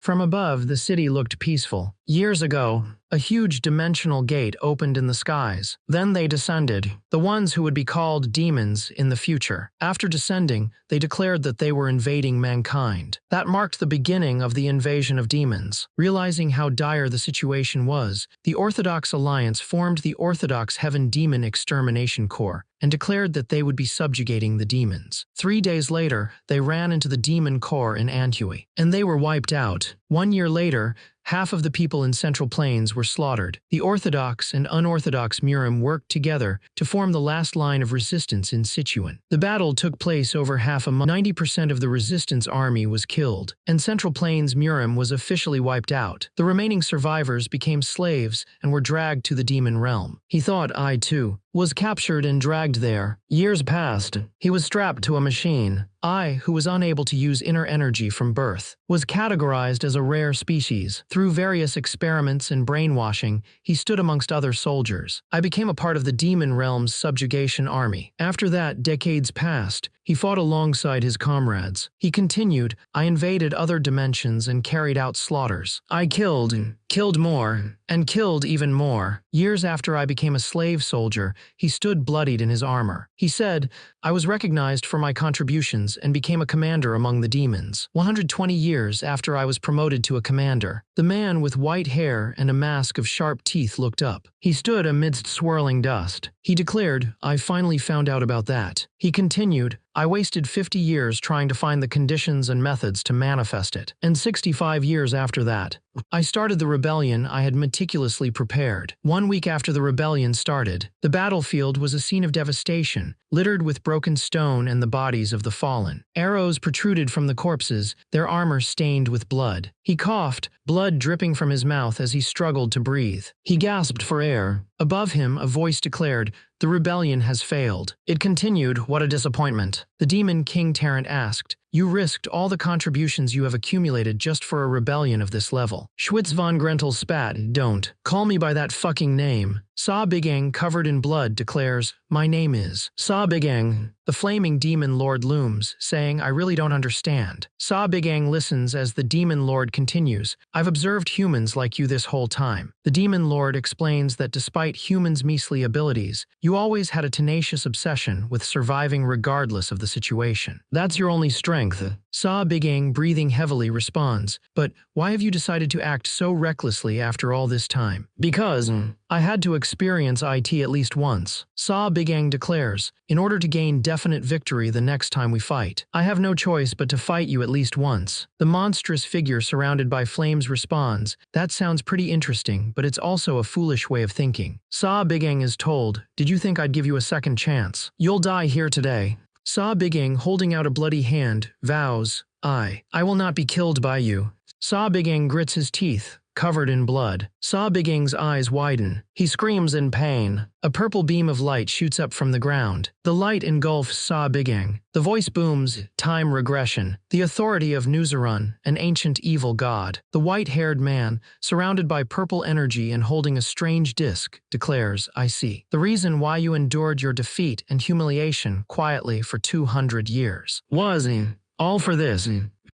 From above, the city looked peaceful. Years ago, a huge dimensional gate opened in the skies. Then they descended, the ones who would be called demons in the future. After descending, they declared that they were invading mankind. That marked the beginning of the invasion of demons. Realizing how dire the situation was, the Orthodox Alliance formed the Orthodox Heaven Demon Extermination Corps and declared that they would be subjugating the demons. 3 days later, they ran into the demon core in Manhua, and they were wiped out. 1 year later, half of the people in Central Plains were slaughtered. The Orthodox and unorthodox Murim worked together to form the last line of resistance in Sichuan. The battle took place over half a month. 90% of the resistance army was killed, and Central Plains Murim was officially wiped out. The remaining survivors became slaves and were dragged to the demon realm. He thought I, too, was captured and dragged there. Years passed. He was strapped to a machine. I, who was unable to use inner energy from birth, was categorized as a rare species. Through various experiments and brainwashing, he stood amongst other soldiers. I became a part of the demon realm's subjugation army. After that, decades passed. He fought alongside his comrades. He continued, I invaded other dimensions and carried out slaughters. I killed more, and killed even more. Years after I became a slave soldier, he stood bloodied in his armor. He said, I was recognized for my contributions and became a commander among the demons. 120 years after I was promoted to a commander, the man with white hair and a mask of sharp teeth looked up. He stood amidst swirling dust. He declared, I finally found out about that. He continued, I wasted 50 years trying to find the conditions and methods to manifest it. And 65 years after that, I started the rebellion I had meticulously prepared. 1 week after the rebellion started, the battlefield was a scene of devastation, littered with broken stone and the bodies of the fallen. Arrows protruded from the corpses, their armor stained with blood. He coughed, blood dripping from his mouth as he struggled to breathe. He gasped for air. Above him, a voice declared, the rebellion has failed. It continued, what a disappointment. The demon King Tarrant asked, you risked all the contributions you have accumulated just for a rebellion of this level. Schwitz von Grentel spat, don't call me by that fucking name. Sa Bigang, covered in blood, declares, my name is Sa Bigang. The flaming demon lord looms, saying, I really don't understand. Sa Bigang listens as the demon lord continues, I've observed humans like you this whole time. The demon lord explains that despite humans' measly abilities, you always had a tenacious obsession with surviving regardless of the situation. That's your only strength. Sa Bigang, breathing heavily, responds, but why have you decided to act so recklessly after all this time? Because I had to experience it at least once. Sa Bigang declares, in order to gain definite victory the next time we fight, I have no choice but to fight you at least once. The monstrous figure surrounded by flames responds, that sounds pretty interesting, but it's also a foolish way of thinking. Sa Bigang is told, did you think I'd give you a second chance? You'll die here today. Sa Bigang, holding out a bloody hand, vows, I will not be killed by you. Sa Bigang grits his teeth, covered in blood. Sa Bigang's eyes widen. He screams in pain. A purple beam of light shoots up from the ground. The light engulfs Sa Bigang. The voice booms, time regression. The authority of Nuzarun, an ancient evil god. The white-haired man, surrounded by purple energy and holding a strange disc, declares, I see. The reason why you endured your defeat and humiliation quietly for 200 years was all for this.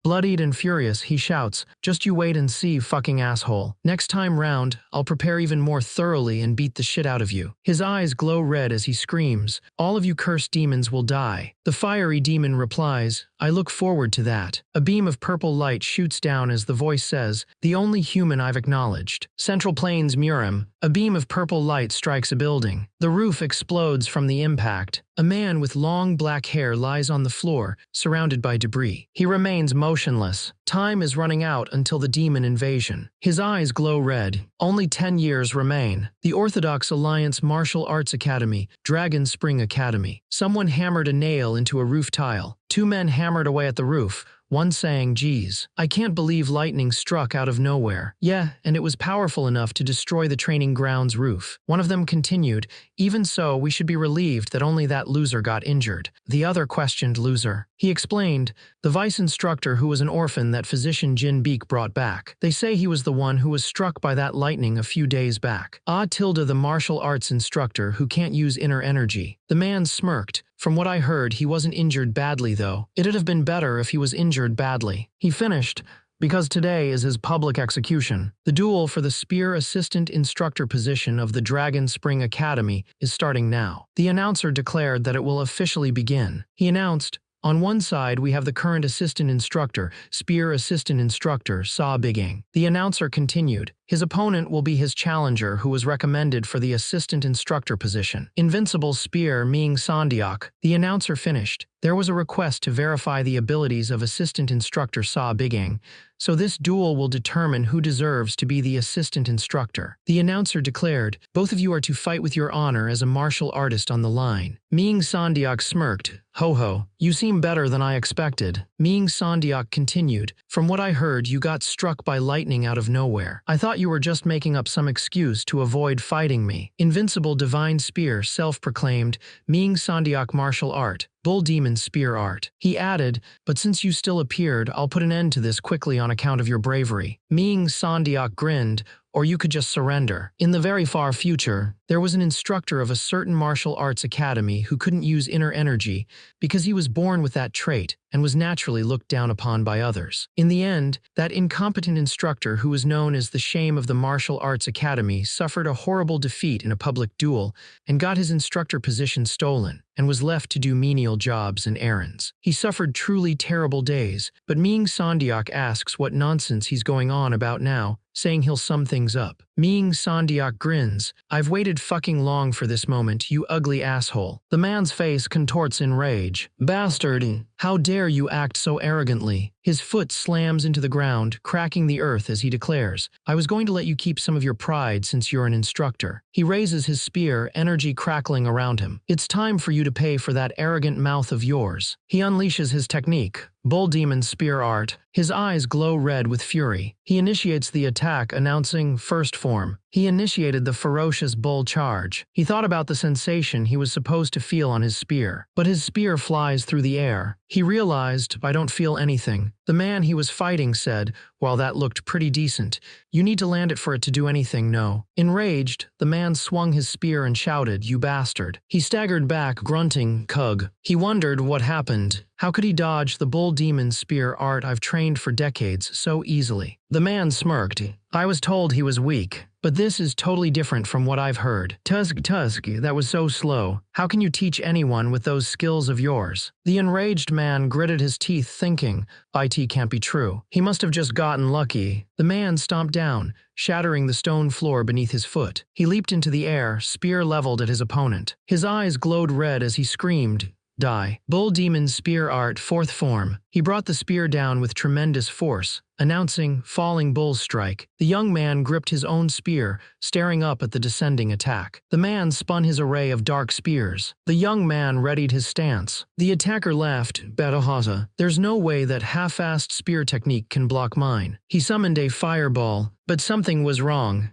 Bloodied and furious, he shouts, just you wait and see, fucking asshole. Next time round, I'll prepare even more thoroughly and beat the shit out of you. His eyes glow red as he screams, all of you cursed demons will die. The fiery demon replies, I look forward to that. A beam of purple light shoots down as the voice says, the only human I've acknowledged. Central Plains Murim. A beam of purple light strikes a building. The roof explodes from the impact. A man with long black hair lies on the floor, surrounded by debris. He remains motionless. Time is running out until the demon invasion. His eyes glow red. Only 10 years remain. The Orthodox Alliance Martial Arts Academy, Dragon Spring Academy. Someone hammered a nail into a roof tile. 2 men hammered away at the roof, one saying, geez, I can't believe lightning struck out of nowhere. Yeah, and it was powerful enough to destroy the training ground's roof. One of them continued, even so, we should be relieved that only that loser got injured. The other questioned loser. He explained, the vice instructor who was an orphan that physician Jin Beek brought back. They say he was the one who was struck by that lightning a few days back. The martial arts instructor who can't use inner energy. The man smirked. From what I heard, he wasn't injured badly though. It'd have been better if he was injured badly. He finished, because today is his public execution. The duel for the Spear Assistant Instructor position of the Dragon Spring Academy is starting now. The announcer declared that it will officially begin. He announced, "On one side, we have the current assistant instructor, Spear Assistant Instructor, Sa Bigang." The announcer continued, "His opponent will be his challenger who was recommended for the assistant instructor position, Invincible Spear Ming Sandiak." The announcer finished. There was a request to verify the abilities of assistant instructor Sa Bigang, so this duel will determine who deserves to be the assistant instructor. The announcer declared, "Both of you are to fight with your honor as a martial artist on the line." Ming Sandiak smirked. "Ho ho, you seem better than I expected." Ming Sandiak continued, "From what I heard, you got struck by lightning out of nowhere. I thought you were just making up some excuse to avoid fighting me." Invincible Divine Spear self-proclaimed, Ming Sandiak Martial Art, Bull Demon Spear Art. He added, "But since you still appeared, I'll put an end to this quickly on account of your bravery." Ming Sandiak grinned, "Or you could just surrender." In the very far future, there was an instructor of a certain martial arts academy who couldn't use inner energy because he was born with that trait and was naturally looked down upon by others. In the end, that incompetent instructor who was known as the shame of the martial arts academy suffered a horrible defeat in a public duel and got his instructor position stolen and was left to do menial jobs and errands. He suffered truly terrible days, but Ming Sandiak asks what nonsense he's going on about now, saying he'll sum things up. Ming Sandiak grins, "I've waited fucking long for this moment, you ugly asshole." The man's face contorts in rage. "Bastard! How dare you act so arrogantly?" His foot slams into the ground, cracking the earth as he declares, "I was going to let you keep some of your pride since you're an instructor." He raises his spear, energy crackling around him. "It's time for you to pay for that arrogant mouth of yours." He unleashes his technique, Bull Demon Spear Art. His eyes glow red with fury. He initiates the attack, announcing first form. He initiated the ferocious bull charge. He thought about the sensation he was supposed to feel on his spear, but his spear flies through the air. He realized, "I don't feel anything." The man he was fighting said, "While that looked pretty decent, you need to land it for it to do anything, no." Enraged, the man swung his spear and shouted, "You bastard." He staggered back, grunting, "Cug." He wondered what happened. How could he dodge the Bull Demon Spear Art I've trained for decades so easily? The man smirked. "I was told he was weak, but this is totally different from what I've heard." Tusk, that was so slow. How can you teach anyone with those skills of yours?" The enraged man gritted his teeth, thinking, "IT can't be true. He must have just gotten lucky." The man stomped down, shattering the stone floor beneath his foot. He leaped into the air, spear leveled at his opponent. His eyes glowed red as he screamed, "Die." Bull Demon Spear Art, fourth form. He brought the spear down with tremendous force, announcing Falling Bull Strike. The young man gripped his own spear, staring up at the descending attack. The man spun his array of dark spears. The young man readied his stance. The attacker laughed, "Badahaza, there's no way that half-assed spear technique can block mine." He summoned a fireball, but something was wrong.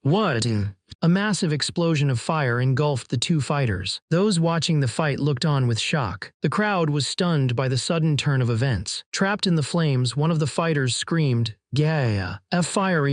What? A massive explosion of fire engulfed the two fighters. Those watching the fight looked on with shock. The crowd was stunned by the sudden turn of events. Trapped in the flames, one of the fighters screamed, "Gaia! Fire!"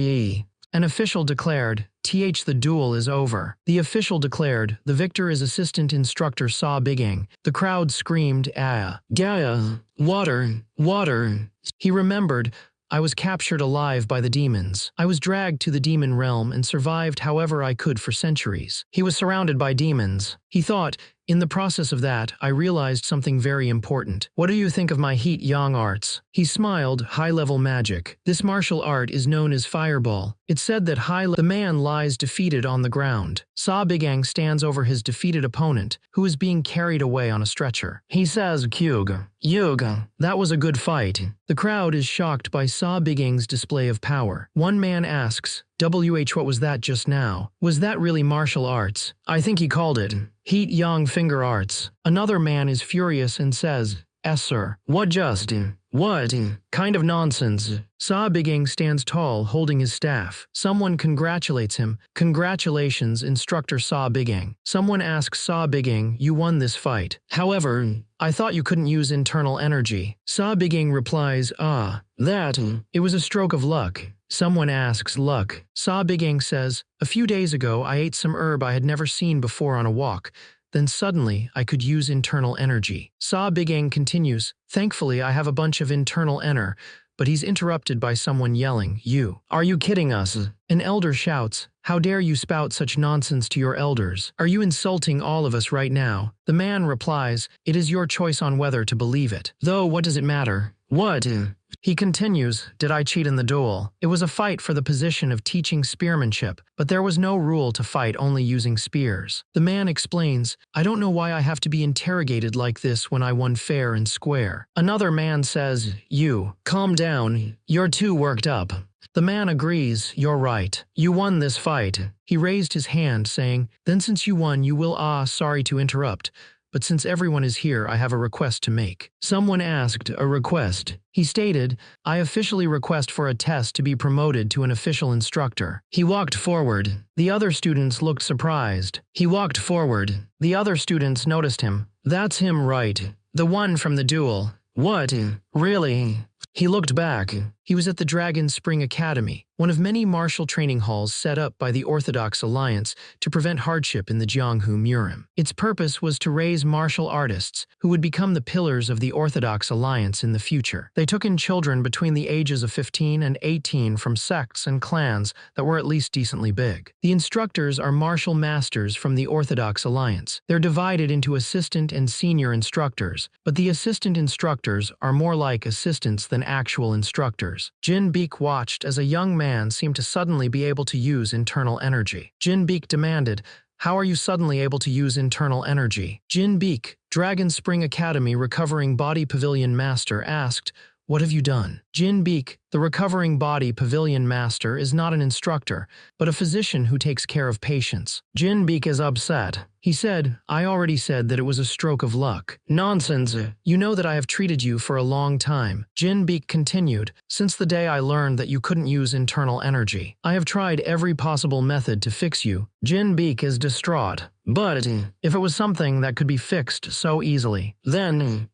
An official declared, "The duel is over." The official declared, "The victor is assistant instructor Sa Bigang." The crowd screamed, "Ah! Gaia! Water! Water!" He remembered, "I was captured alive by the demons. I was dragged to the demon realm and survived however I could for centuries." He was surrounded by demons. He thought, "In the process of that, I realized something very important. What do you think of my Heat Yang arts?" He smiled, "High-level magic. This martial art is known as Fireball. It's said that the man lies defeated on the ground. Sa Bigang stands over his defeated opponent, who is being carried away on a stretcher. He says, "Kyuga, Yuga, that was a good fight." The crowd is shocked by Sa Bigang's display of power. One man asks, "What was that just now? Was that really martial arts?" "I think he called it Heat Yang Finger Arts." Another man is furious and says, "Yes, sir. What kind of nonsense?" Sa Bigang stands tall, holding his staff. Someone congratulates him. "Congratulations, Instructor Sa Bigang." Someone asks Sa Bigang, "You won this fight. However, I thought you couldn't use internal energy." Sa Bigang replies, It was a stroke of luck." Someone asks, "Luck?" Sa Bigang says, "A few days ago, I ate some herb I had never seen before on a walk. Then suddenly, I could use internal energy." Sa Bigang continues, "Thankfully, I have a bunch of internal but he's interrupted by someone yelling, "You! Are you kidding us?" An elder shouts, "How dare you spout such nonsense to your elders? Are you insulting all of us right now?" The man replies, "It is your choice on whether to believe it. Though what does it matter? What?" He continues, "Did I cheat in the duel? It was a fight for the position of teaching spearmanship, but there was no rule to fight only using spears." The man explains, "I don't know why I have to be interrogated like this when I won fair and square." Another man says, "You, calm down, you're too worked up." The man agrees, "You're right. You won this fight." He raised his hand, saying, "Then since you won, you will sorry to interrupt. But since everyone is here, I have a request to make." Someone asked, "A request?" He stated, "I officially request for a test to be promoted to an official instructor." He walked forward. The other students looked surprised. He walked forward. The other students noticed him. "That's him, right? The one from the duel." "What? Really?" He looked back. He was at the Dragon Spring Academy, one of many martial training halls set up by the Orthodox Alliance to prevent hardship in the Jianghu Murim. Its purpose was to raise martial artists who would become the pillars of the Orthodox Alliance in the future. They took in children between the ages of 15 and 18 from sects and clans that were at least decently big. The instructors are martial masters from the Orthodox Alliance. They're divided into assistant and senior instructors, but the assistant instructors are more like assistants than actual instructors. Jin Beek watched as a young man seemed to suddenly be able to use internal energy. Jin Beek demanded, "How are you suddenly able to use internal energy?" Jin Beek, Dragon Spring Academy Recovering Body Pavilion Master, asked, "What have you done?" Jin Beek, the Recovering Body Pavilion Master, is not an instructor, but a physician who takes care of patients. Jin Beek is upset. He said, "I already said that it was a stroke of luck." "Nonsense. You know that I have treated you for a long time." Jin Beek continued, "Since the day I learned that you couldn't use internal energy. I have tried every possible method to fix you." Jin Beek is distraught. "But if it was something that could be fixed so easily, then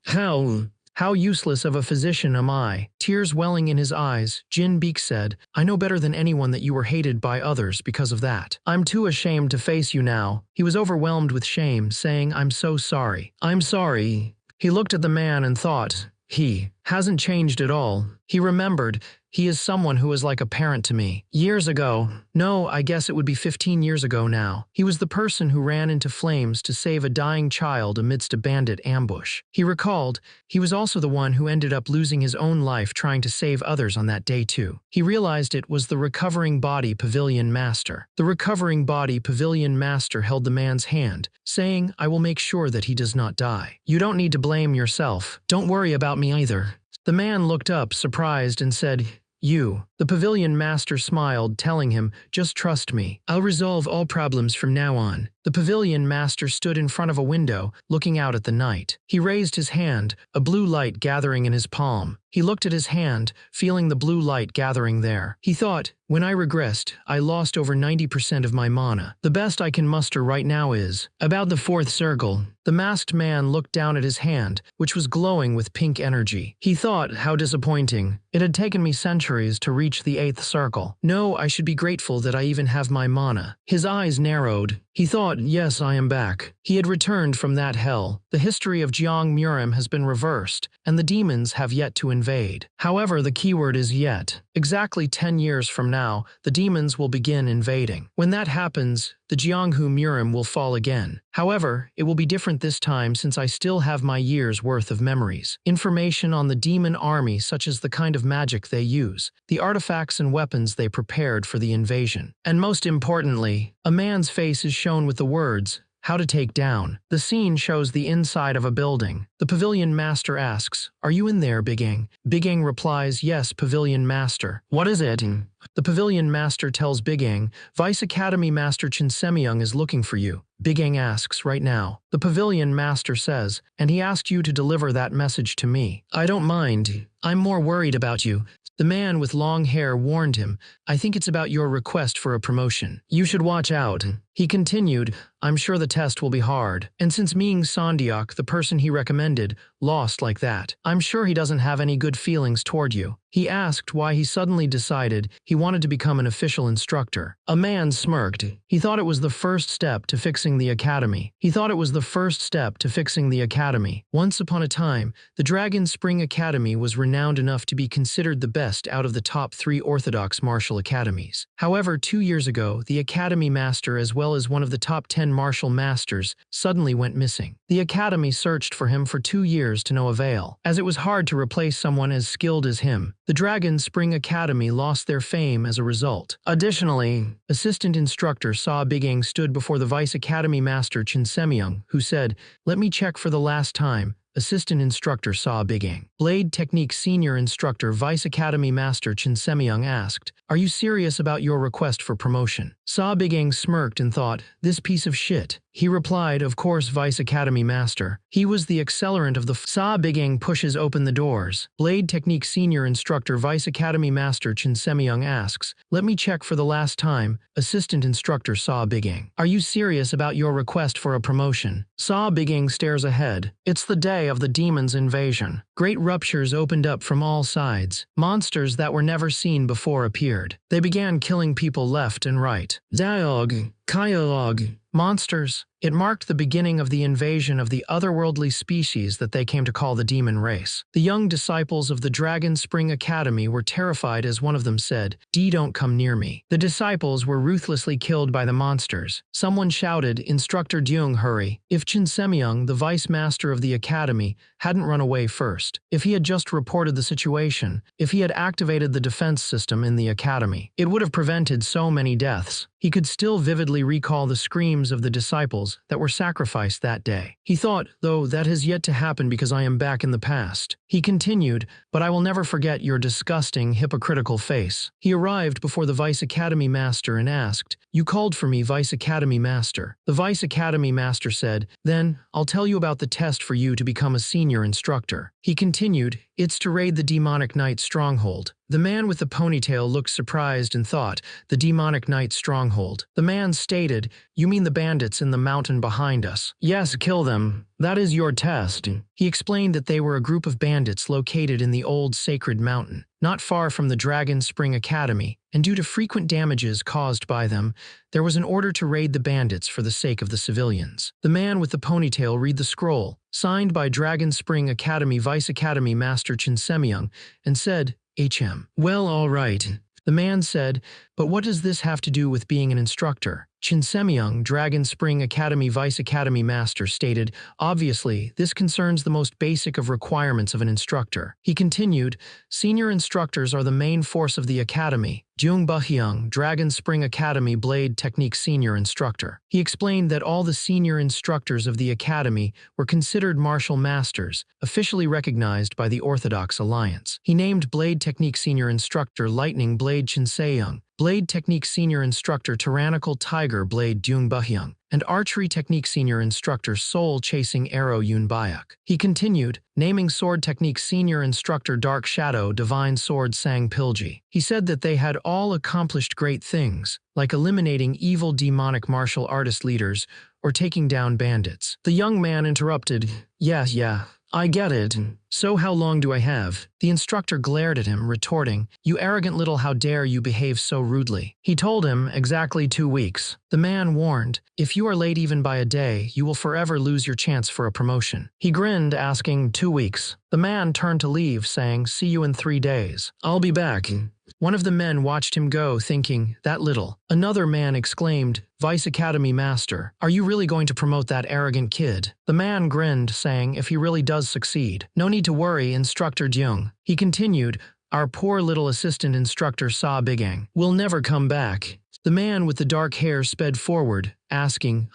how useless of a physician am I?" Tears welling in his eyes, Jin Beek said, "I know better than anyone that you were hated by others because of that. I'm too ashamed to face you now." He was overwhelmed with shame, saying, "I'm so sorry. I'm sorry." He looked at the man and thought, "He hasn't changed at all." He remembered, "He is someone who is like a parent to me. Years ago, no, I guess it would be 15 years ago now, he was the person who ran into flames to save a dying child amidst a bandit ambush." He recalled, he was also the one who ended up losing his own life trying to save others on that day too. He realized it was the Recovering Body Pavilion Master. The Recovering Body Pavilion Master held the man's hand, saying, "I will make sure that he does not die. You don't need to blame yourself. Don't worry about me either." The man looked up, surprised, and said, "You." The Pavilion Master smiled, telling him, "Just trust me. I'll resolve all problems from now on." The Pavilion Master stood in front of a window, looking out at the night. He raised his hand, a blue light gathering in his palm. He looked at his hand, feeling the blue light gathering there. He thought, "When I regressed, I lost over 90% of my mana. The best I can muster right now is about the 4th circle." The masked man looked down at his hand, which was glowing with pink energy. He thought, "How disappointing. It had taken me centuries to reach the 8th circle. No, I should be grateful that I even have my mana." His eyes narrowed. He thought, "Yes, I am back." He had returned from that hell. The history of Jiang Murim has been reversed, and the demons have yet to invade. However, the keyword is yet. Exactly 10 years from now, the demons will begin invading. When that happens, the Jianghu Murim will fall again. However, it will be different this time since I still have my year's worth of memories. Information on the demon army, such as the kind of magic they use, the artifacts and weapons they prepared for the invasion. And most importantly, a man's face is shown with the words, "How to take down." The scene shows the inside of a building. The Pavilion Master asks, "Are you in there, Bigeng?" Bigeng replies, "Yes, Pavilion Master." "What is it?" The Pavilion Master tells Bigeng, "Vice Academy Master Chen Semyung is looking for you." Bigeng asks, "Right now?" The Pavilion Master says, "And he asked you to deliver that message to me." "I don't mind. I'm more worried about you." The man with long hair warned him, "I think it's about your request for a promotion. You should watch out." He continued, I'm sure the test will be hard. And since Ming Sandiak, the person he recommended, lost like that, I'm sure he doesn't have any good feelings toward you. He asked why he suddenly decided he wanted to become an official instructor. A man smirked. He thought it was the first step to fixing the academy. Once upon a time, the Dragon Spring Academy was renowned enough to be considered the best out of the top 3 orthodox martial academies. However, 2 years ago, the academy master as well as one of the top 10 martial masters suddenly went missing. The academy searched for him for 2 years to no avail, as it was hard to replace someone as skilled as him. The Dragon Spring Academy lost their fame as a result. Additionally, assistant instructor Sa Bigang stood before the vice academy master Chin Semyung, who said, "Let me check for the last time." Assistant Instructor Sa Bigang. Blade Technique Senior Instructor Vice Academy Master Chin Semyung asked, "Are you serious about your request for promotion?" Sa Bigang smirked and thought, "This piece of shit." He replied, "Of course, Vice Academy Master." He was the accelerant of the Sa Bigang pushes open the doors. Blade Technique Senior Instructor Vice Academy Master Chin Semyung asks, "Let me check for the last time." Assistant Instructor Sa Bigang. "Are you serious about your request for a promotion?" Sa Bigang stares ahead. It's the day of the demon's invasion. Great ruptures opened up from all sides. Monsters that were never seen before appeared. They began killing people left and right. Dialogue. Monsters. It marked the beginning of the invasion of the otherworldly species that they came to call the demon race. The young disciples of the Dragon Spring Academy were terrified as one of them said, Don't come near me." The disciples were ruthlessly killed by the monsters. Someone shouted, "Instructor Deung, hurry." If Chin Semyung, the vice master of the academy, hadn't run away first, if he had just reported the situation, if he had activated the defense system in the academy, it would have prevented so many deaths. He could still vividly recall the screams of the disciples that were sacrificed that day. He thought, though, that has yet to happen because I am back in the past. He continued, "But I will never forget your disgusting, hypocritical face." He arrived before the Vice Academy Master and asked, "You called for me, Vice Academy Master." The Vice Academy Master said, "Then, I'll tell you about the test for you to become a senior instructor." He continued, "It's to raid the Demonic Knight stronghold." The man with the ponytail looked surprised and thought, "The Demonic Knight stronghold." The man stated, "You mean the bandits in the mountain behind us?" "Yes, kill them. That is your test." He explained that they were a group of bandits located in the old sacred mountain, not far from the Dragon Spring Academy, and due to frequent damages caused by them, there was an order to raid the bandits for the sake of the civilians. The man with the ponytail read the scroll, signed by Dragon Spring Academy Vice Academy Master Chin Semyung, and said, "HM. Well, all right." The man said, "But what does this have to do with being an instructor?" Chin Semyung, Dragon Spring Academy Vice Academy Master, stated, "Obviously, this concerns the most basic of requirements of an instructor." He continued, "Senior instructors are the main force of the academy." Jung Bahyung, Dragon Spring Academy Blade Technique Senior Instructor. He explained that all the senior instructors of the academy were considered martial masters, officially recognized by the Orthodox Alliance. He named Blade Technique Senior Instructor Lightning Blade Chin Seyoung, Blade Technique Senior Instructor Tyrannical Tiger Blade Jung Bahyung, and Archery Technique Senior Instructor Soul Chasing Arrow Yun Bayak. He continued, naming Sword Technique Senior Instructor Dark Shadow Divine Sword Sang Pilji. He said that they had all accomplished great things, like eliminating evil demonic martial artist leaders or taking down bandits. The young man interrupted, Yeah, I get it. So how long do I have?" The instructor glared at him, retorting, "You arrogant little, how dare you behave so rudely." He told him, "Exactly 2 weeks." The man warned, "If you are late even by a day, you will forever lose your chance for a promotion." He grinned, asking, 2 weeks. The man turned to leave, saying, "See you in 3 days. I'll be back." One of the men watched him go, thinking, "That little." Another man exclaimed, "Vice Academy Master, are you really going to promote that arrogant kid?" The man grinned, saying, "If he really does succeed, no need to worry, Instructor Jung." He continued, "Our poor little assistant instructor Sa Bigang will never come back." The man with the dark hair sped forward, asking,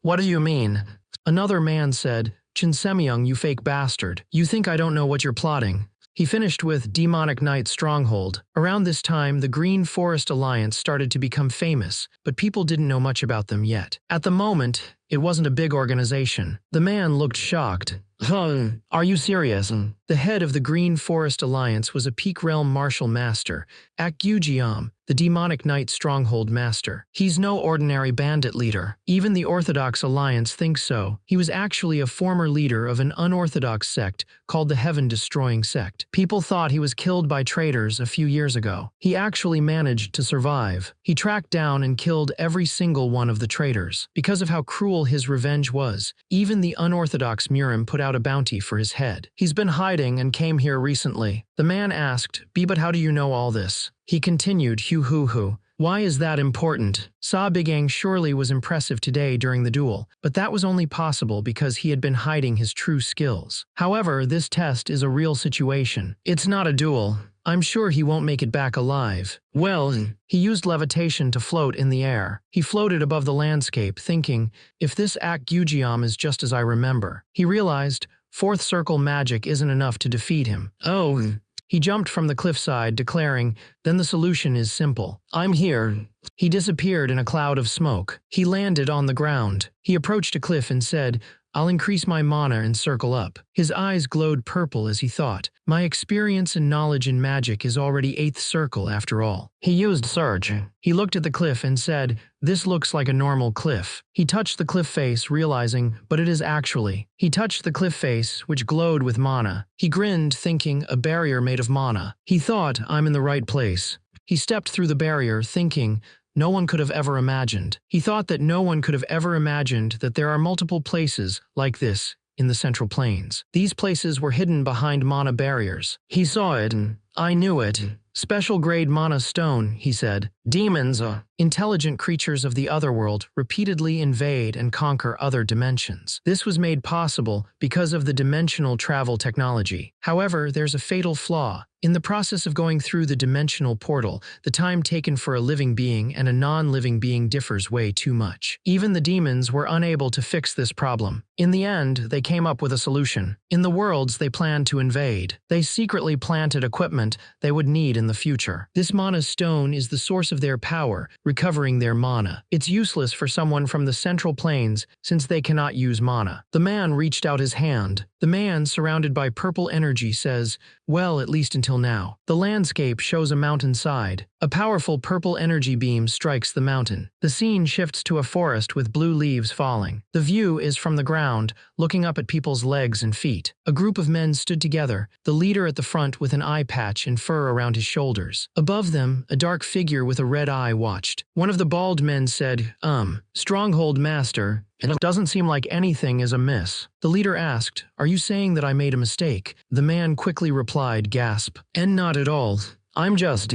What do you mean?" Another man said, "Chin Semyung, you fake bastard. You think I don't know what you're plotting." He finished with Demonic Knight Stronghold. Around this time, the Green Forest Alliance started to become famous, but people didn't know much about them yet. At the moment, It wasn't a big organization. The man looked shocked. Are you serious? The head of the Green Forest Alliance was a Peak Realm Martial Master, AUDIOBOOK, the Demonic Knight Stronghold Master. He's no ordinary bandit leader. Even the Orthodox Alliance thinks so. He was actually a former leader of an unorthodox sect called the Heaven-Destroying Sect. People thought he was killed by traitors a few years ago. He actually managed to survive. He tracked down and killed every single one of the traitors. Because of how cruel his revenge was, even the unorthodox Murim put out a bounty for his head. He's been hiding and came here recently. The man asked, but how do you know all this? He continued, hoo. Why is that important? Sa Bigang surely was impressive today during the duel, but that was only possible because he had been hiding his true skills. However, this test is a real situation. It's not a duel. I'm sure he won't make it back alive. Well, he used levitation to float in the air. He floated above the landscape, thinking, if this AUDIOBOOK is just as I remember. He realized, fourth circle magic isn't enough to defeat him. He jumped from the cliffside, declaring, then the solution is simple. I'm here. He disappeared in a cloud of smoke. He landed on the ground. He approached a cliff and said, I'll increase my mana and circle up. His eyes glowed purple as he thought, my experience and knowledge in magic is already 8th circle after all. He used Surge. He looked at the cliff and said, this looks like a normal cliff. He touched the cliff face, realizing, but it is actually. He touched the cliff face, which glowed with mana. He grinned, thinking, a barrier made of mana. He thought, I'm in the right place. He stepped through the barrier, thinking, no one could have ever imagined. He thought that no one could have ever imagined that there are multiple places like this in the Central Plains. These places were hidden behind mana barriers. He saw it, and I knew it. Special grade mana stone, he said. Demons, intelligent creatures of the otherworld, repeatedly invade and conquer other dimensions. This was made possible because of the dimensional travel technology. However, there's a fatal flaw. In the process of going through the dimensional portal, the time taken for a living being and a non-living being differs way too much. Even the demons were unable to fix this problem. In the end, they came up with a solution. In the worlds they planned to invade, they secretly planted equipment they would need in the future. This mana stone is the source of their power, recovering their mana. It's useless for someone from the Central Plains since they cannot use mana. The man reached out his hand. The man, surrounded by purple energy, says, well, at least until now. The landscape shows a mountainside. A powerful purple energy beam strikes the mountain. The scene shifts to a forest with blue leaves falling. The view is from the ground, looking up at people's legs and feet. A group of men stood together, the leader at the front with an eye patch and fur around his shoulders. Above them, a dark figure with a red eye watched. One of the bald men said, Stronghold Master, it doesn't seem like anything is amiss. The leader asked, are you saying that I made a mistake? The man quickly replied, gasp, and not at all. I'm just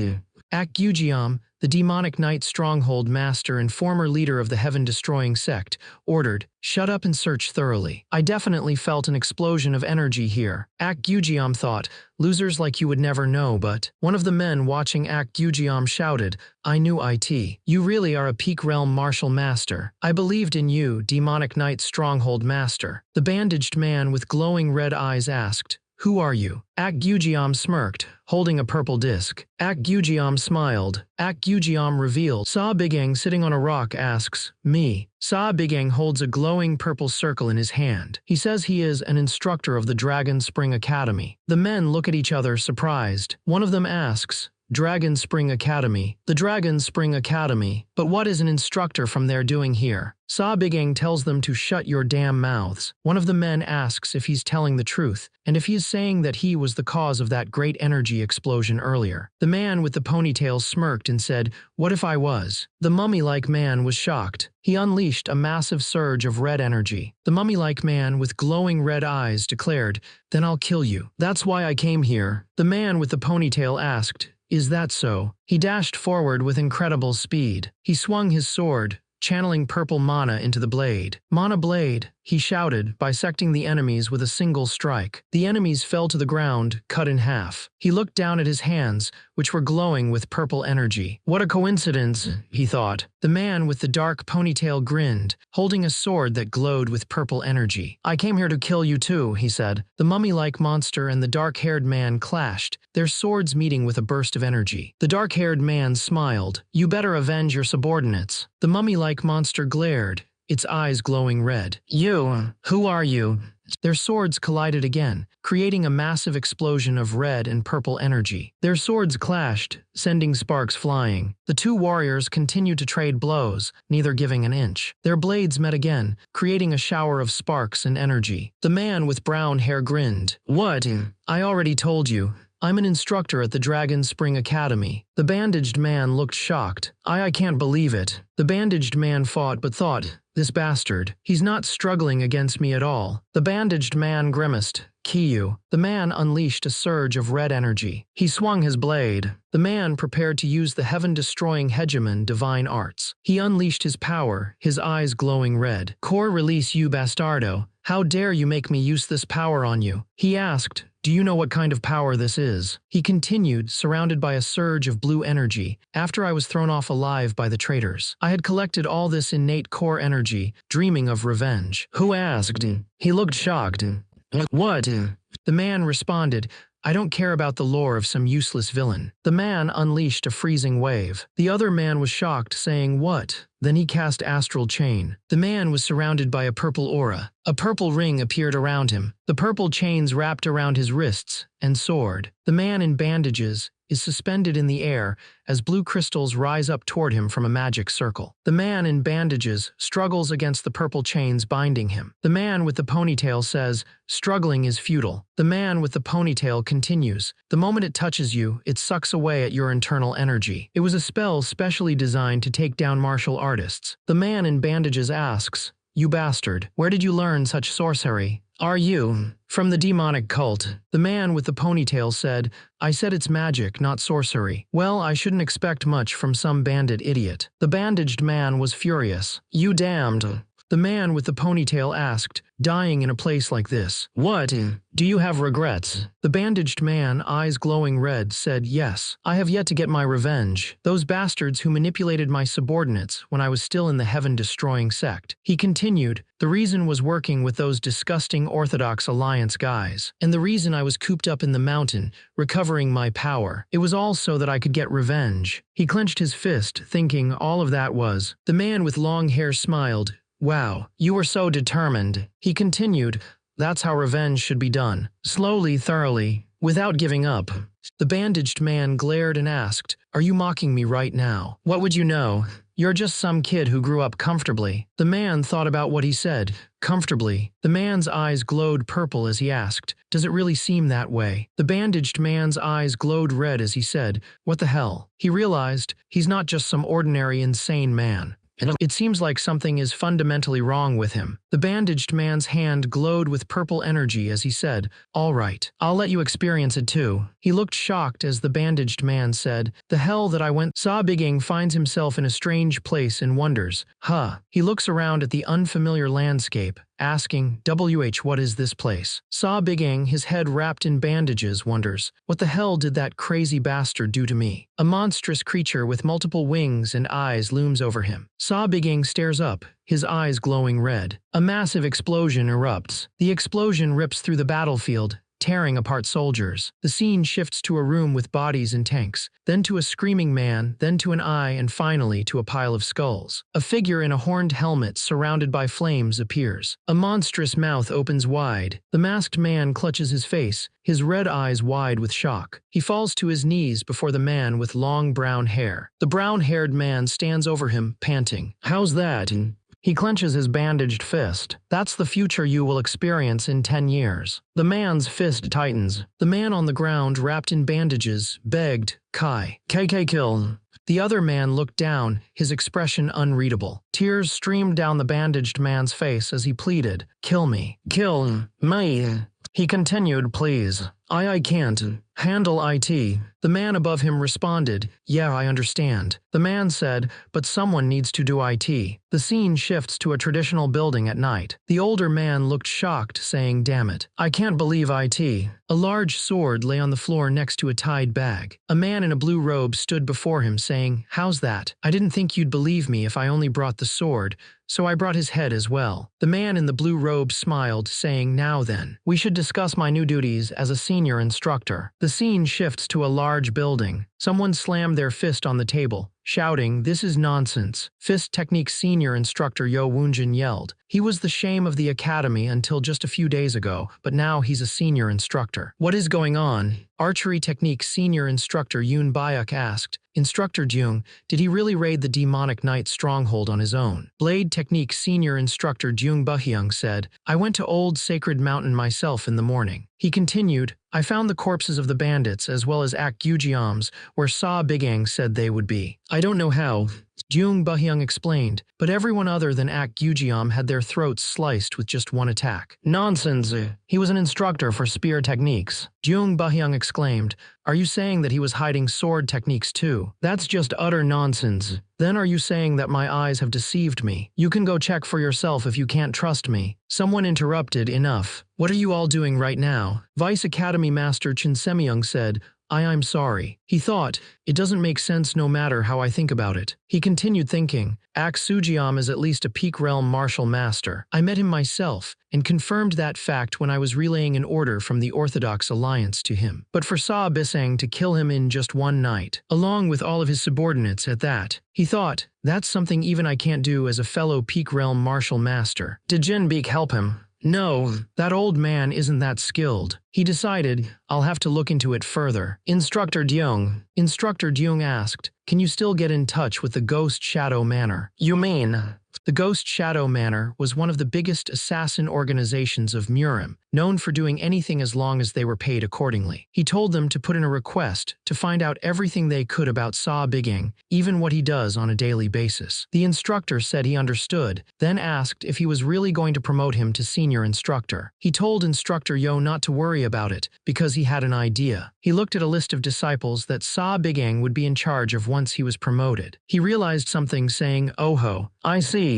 AUDIOBOOK, the Demonic Knight Stronghold Master and former leader of the Heaven-Destroying Sect, ordered, shut up and search thoroughly. I definitely felt an explosion of energy here. AUDIOBOOK thought, losers like you would never know, but one of the men watching AUDIOBOOK shouted, I knew it. You really are a Peak Realm Martial Master. I believed in you, Demonic Knight Stronghold Master. The bandaged man with glowing red eyes asked, who are you? AUDIOBOOK smirked, holding a purple disc. AUDIOBOOK smiled. AUDIOBOOK revealed. Sa Bigang sitting on a rock asks, me. Sa Bigang holds a glowing purple circle in his hand. He says he is an instructor of the Dragon Spring Academy. The men look at each other surprised. One of them asks, Dragon Spring Academy. The Dragon Spring Academy. But what is an instructor from there doing here? Sa Bigang tells them to shut your damn mouths. One of the men asks if he's telling the truth, and if he is saying that he was the cause of that great energy explosion earlier. The man with the ponytail smirked and said, what if I was? The mummy-like man was shocked. He unleashed a massive surge of red energy. The mummy-like man with glowing red eyes declared, then I'll kill you. That's why I came here. The man with the ponytail asked, is that so? He dashed forward with incredible speed. He swung his sword, channeling purple mana into the blade. Mana blade, he shouted, bisecting the enemies with a single strike. The enemies fell to the ground, cut in half. He looked down at his hands, which were glowing with purple energy. What a coincidence, he thought. The man with the dark ponytail grinned, holding a sword that glowed with purple energy. I came here to kill you too, he said. The mummy-like monster and the dark-haired man clashed, their swords meeting with a burst of energy. The dark-haired man smiled. You better avenge your subordinates. The mummy-like monster glared. its eyes glowing red. "You, who are you?" Their swords collided again, creating a massive explosion of red and purple energy. Their swords clashed, sending sparks flying. The two warriors continued to trade blows, neither giving an inch. Their blades met again, creating a shower of sparks and energy. The man with brown hair grinned. "What? I already told you. I'm an instructor at the Dragon Spring Academy." The bandaged man looked shocked. I can't believe it." The bandaged man fought but thought, "This bastard. He's not struggling against me at all." The bandaged man grimaced. "Kiyu." The man unleashed a surge of red energy. He swung his blade. The man prepared to use the heaven-destroying hegemon divine arts. He unleashed his power, his eyes glowing red. "Core release, you bastardo. How dare you make me use this power on you?" He asked, "Do you know what kind of power this is?" He continued, surrounded by a surge of blue energy, "After I was thrown off alive by the traitors. I had collected all this innate core energy, dreaming of revenge." "Who asked?" He looked shocked. "What?" The man responded, "I don't care about the lore of some useless villain." The man unleashed a freezing wave. The other man was shocked, saying, "What?" Then he cast Astral Chain. The man was surrounded by a purple aura. A purple ring appeared around him. The purple chains wrapped around his wrists and sword. The man in bandages is suspended in the air as blue crystals rise up toward him from a magic circle. The man in bandages struggles against the purple chains binding him. The man with the ponytail says, "Struggling is futile." The man with the ponytail continues, "The moment it touches you, it sucks away at your internal energy." It was a spell specially designed to take down martial artists. The man in bandages asks, "You bastard, where did you learn such sorcery? Are you from the demonic cult?" The man with the ponytail said, "I said it's magic, not sorcery." "Well, I shouldn't expect much from some bandit idiot." The bandaged man was furious. "You damned." The man with the ponytail asked, "Dying in a place like this. What? Do you have regrets?" The bandaged man, eyes glowing red, said, "Yes. I have yet to get my revenge. Those bastards who manipulated my subordinates when I was still in the heaven-destroying sect." He continued, "The reason was working with those disgusting Orthodox Alliance guys. And the reason I was cooped up in the mountain, recovering my power. It was all so that I could get revenge." He clenched his fist, thinking all of that was. The man with long hair smiled. "Wow, you were so determined." He continued, "That's how revenge should be done. Slowly, thoroughly, without giving up." The bandaged man glared and asked, "Are you mocking me right now? What would you know? You're just some kid who grew up comfortably." The man thought about what he said. Comfortably. The man's eyes glowed purple as he asked, "Does it really seem that way?" The bandaged man's eyes glowed red as he said, "What the hell?" He realized he's not just some ordinary insane man. It seems like something is fundamentally wrong with him. The bandaged man's hand glowed with purple energy as he said, "All right, I'll let you experience it too." He looked shocked as the bandaged man said, "The hell that I went." Sa Biging finds himself in a strange place and wonders, He looks around at the unfamiliar landscape, asking, what is this place?" Sa Biging, his head wrapped in bandages, wonders, "What the hell did that crazy bastard do to me?" A monstrous creature with multiple wings and eyes looms over him. Sa Biging stares up, his eyes glowing red. A massive explosion erupts. The explosion rips through the battlefield, tearing apart soldiers. The scene shifts to a room with bodies and tanks, then to a screaming man, then to an eye, and finally to a pile of skulls. A figure in a horned helmet surrounded by flames appears. A monstrous mouth opens wide. The masked man clutches his face, his red eyes wide with shock. He falls to his knees before the man with long brown hair. The brown-haired man stands over him, panting. "How's that?" He clenches his bandaged fist. "That's the future you will experience in 10 years. The man's fist tightens. The man on the ground, wrapped in bandages, begged, KK kill." The other man looked down, his expression unreadable. Tears streamed down the bandaged man's face as he pleaded, "Kill me. Kill me." He continued, "Please. I can't handle it." The man above him responded, "Yeah, I understand." The man said, "But someone needs to do it." The scene shifts to a traditional building at night. The older man looked shocked, saying, "Damn it. I can't believe it." A large sword lay on the floor next to a tied bag. A man in a blue robe stood before him, saying, "How's that? I didn't think you'd believe me if I only brought the sword, so I brought his head as well." The man in the blue robe smiled, saying, "Now then, we should discuss my new duties as a senior instructor." The scene shifts to a large building. Someone slammed their fist on the table, shouting, "This is nonsense." Fist Technique Senior Instructor Yo Woonjin yelled. He was the shame of the academy until just a few days ago, but now he's a senior instructor. "What is going on?" Archery Technique Senior Instructor Yoon Byuk asked. Instructor Jung, did he really raid the demonic knight stronghold on his own? Blade Technique Senior Instructor Jung Buhyung said, "I went to Old Sacred Mountain myself in the morning." He continued, "I found the corpses of the bandits as well as Ak Gyujiams where Sa Bigang said they would be. I don't know how," Jung Buhyung explained, "but everyone other than Ak Gyujiam had their throats sliced with just one attack." "Nonsense. He was an instructor for spear techniques," Jung Buhyung exclaimed. "Are you saying that he was hiding sword techniques too? That's just utter nonsense. Then are you saying that my eyes have deceived me? You can go check for yourself if you can't trust me." Someone interrupted, "Enough. What are you all doing right now?" Vice Academy Master Chin Semyung said, I'm sorry." He thought, "It doesn't make sense no matter how I think about it." He continued thinking, "Ak Sujiam is at least a peak realm martial master. I met him myself, and confirmed that fact when I was relaying an order from the Orthodox Alliance to him. But for Sa Bisang to kill him in just one night, along with all of his subordinates at that," he thought, "that's something even I can't do as a fellow peak realm martial master." Did Jinbeek help him? No, that old man isn't that skilled. He decided, I'll have to look into it further. Instructor Dyung asked, "Can you still get in touch with the Ghost Shadow Manor?" "You mean?" The Ghost Shadow Manor was one of the biggest assassin organizations of Murim, known for doing anything as long as they were paid accordingly. He told them to put in a request to find out everything they could about Sa Bigang, even what he does on a daily basis. The instructor said he understood, then asked if he was really going to promote him to senior instructor. He told Instructor Yo not to worry about it, because he had an idea. He looked at a list of disciples that Sa Bigang would be in charge of once he was promoted. He realized something, saying, "Oh-ho, I see."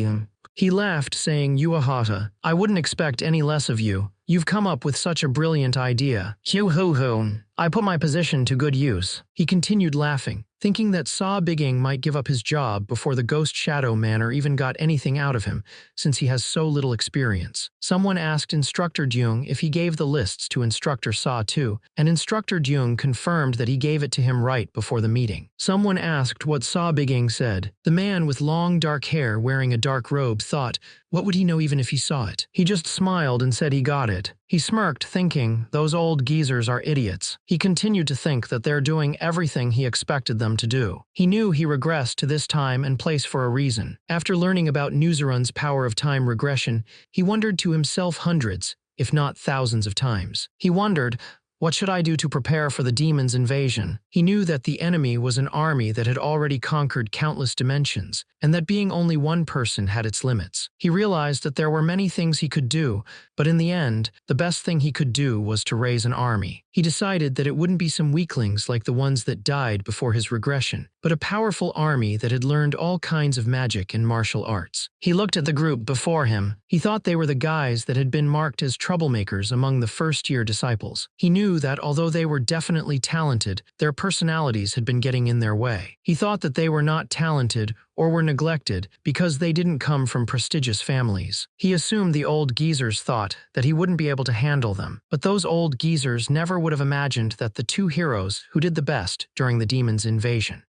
He laughed, saying, "Yuahata, I wouldn't expect any less of you. You've come up with such a brilliant idea. Hoo-hoo-hoo. I put my position to good use." He continued laughing, thinking that Sa Bigang might give up his job before the Ghost Shadow Manor even got anything out of him, since he has so little experience. Someone asked Instructor Jung if he gave the lists to Instructor Sa too, and Instructor Jung confirmed that he gave it to him right before the meeting. Someone asked what Sa Bigang said. The man with long dark hair wearing a dark robe thought, what would he know even if he saw it? He just smiled and said he got it. He smirked, thinking, those old geezers are idiots. He continued to think that they're doing everything he expected them to do. He knew he regressed to this time and place for a reason. After learning about Nuzurun's power of time regression, he wondered to himself hundreds, if not thousands of times. He wondered, what should I do to prepare for the demon's invasion? He knew that the enemy was an army that had already conquered countless dimensions, and that being only one person had its limits. He realized that there were many things he could do, but in the end, the best thing he could do was to raise an army. He decided that it wouldn't be some weaklings like the ones that died before his regression, but a powerful army that had learned all kinds of magic and martial arts. He looked at the group before him. He thought they were the guys that had been marked as troublemakers among the first-year disciples. He knew that although they were definitely talented, their personalities had been getting in their way. He thought that they were not talented or were neglected because they didn't come from prestigious families. He assumed the old geezers thought that he wouldn't be able to handle them, but those old geezers never would have imagined that the two heroes who did the best during the demon's invasion.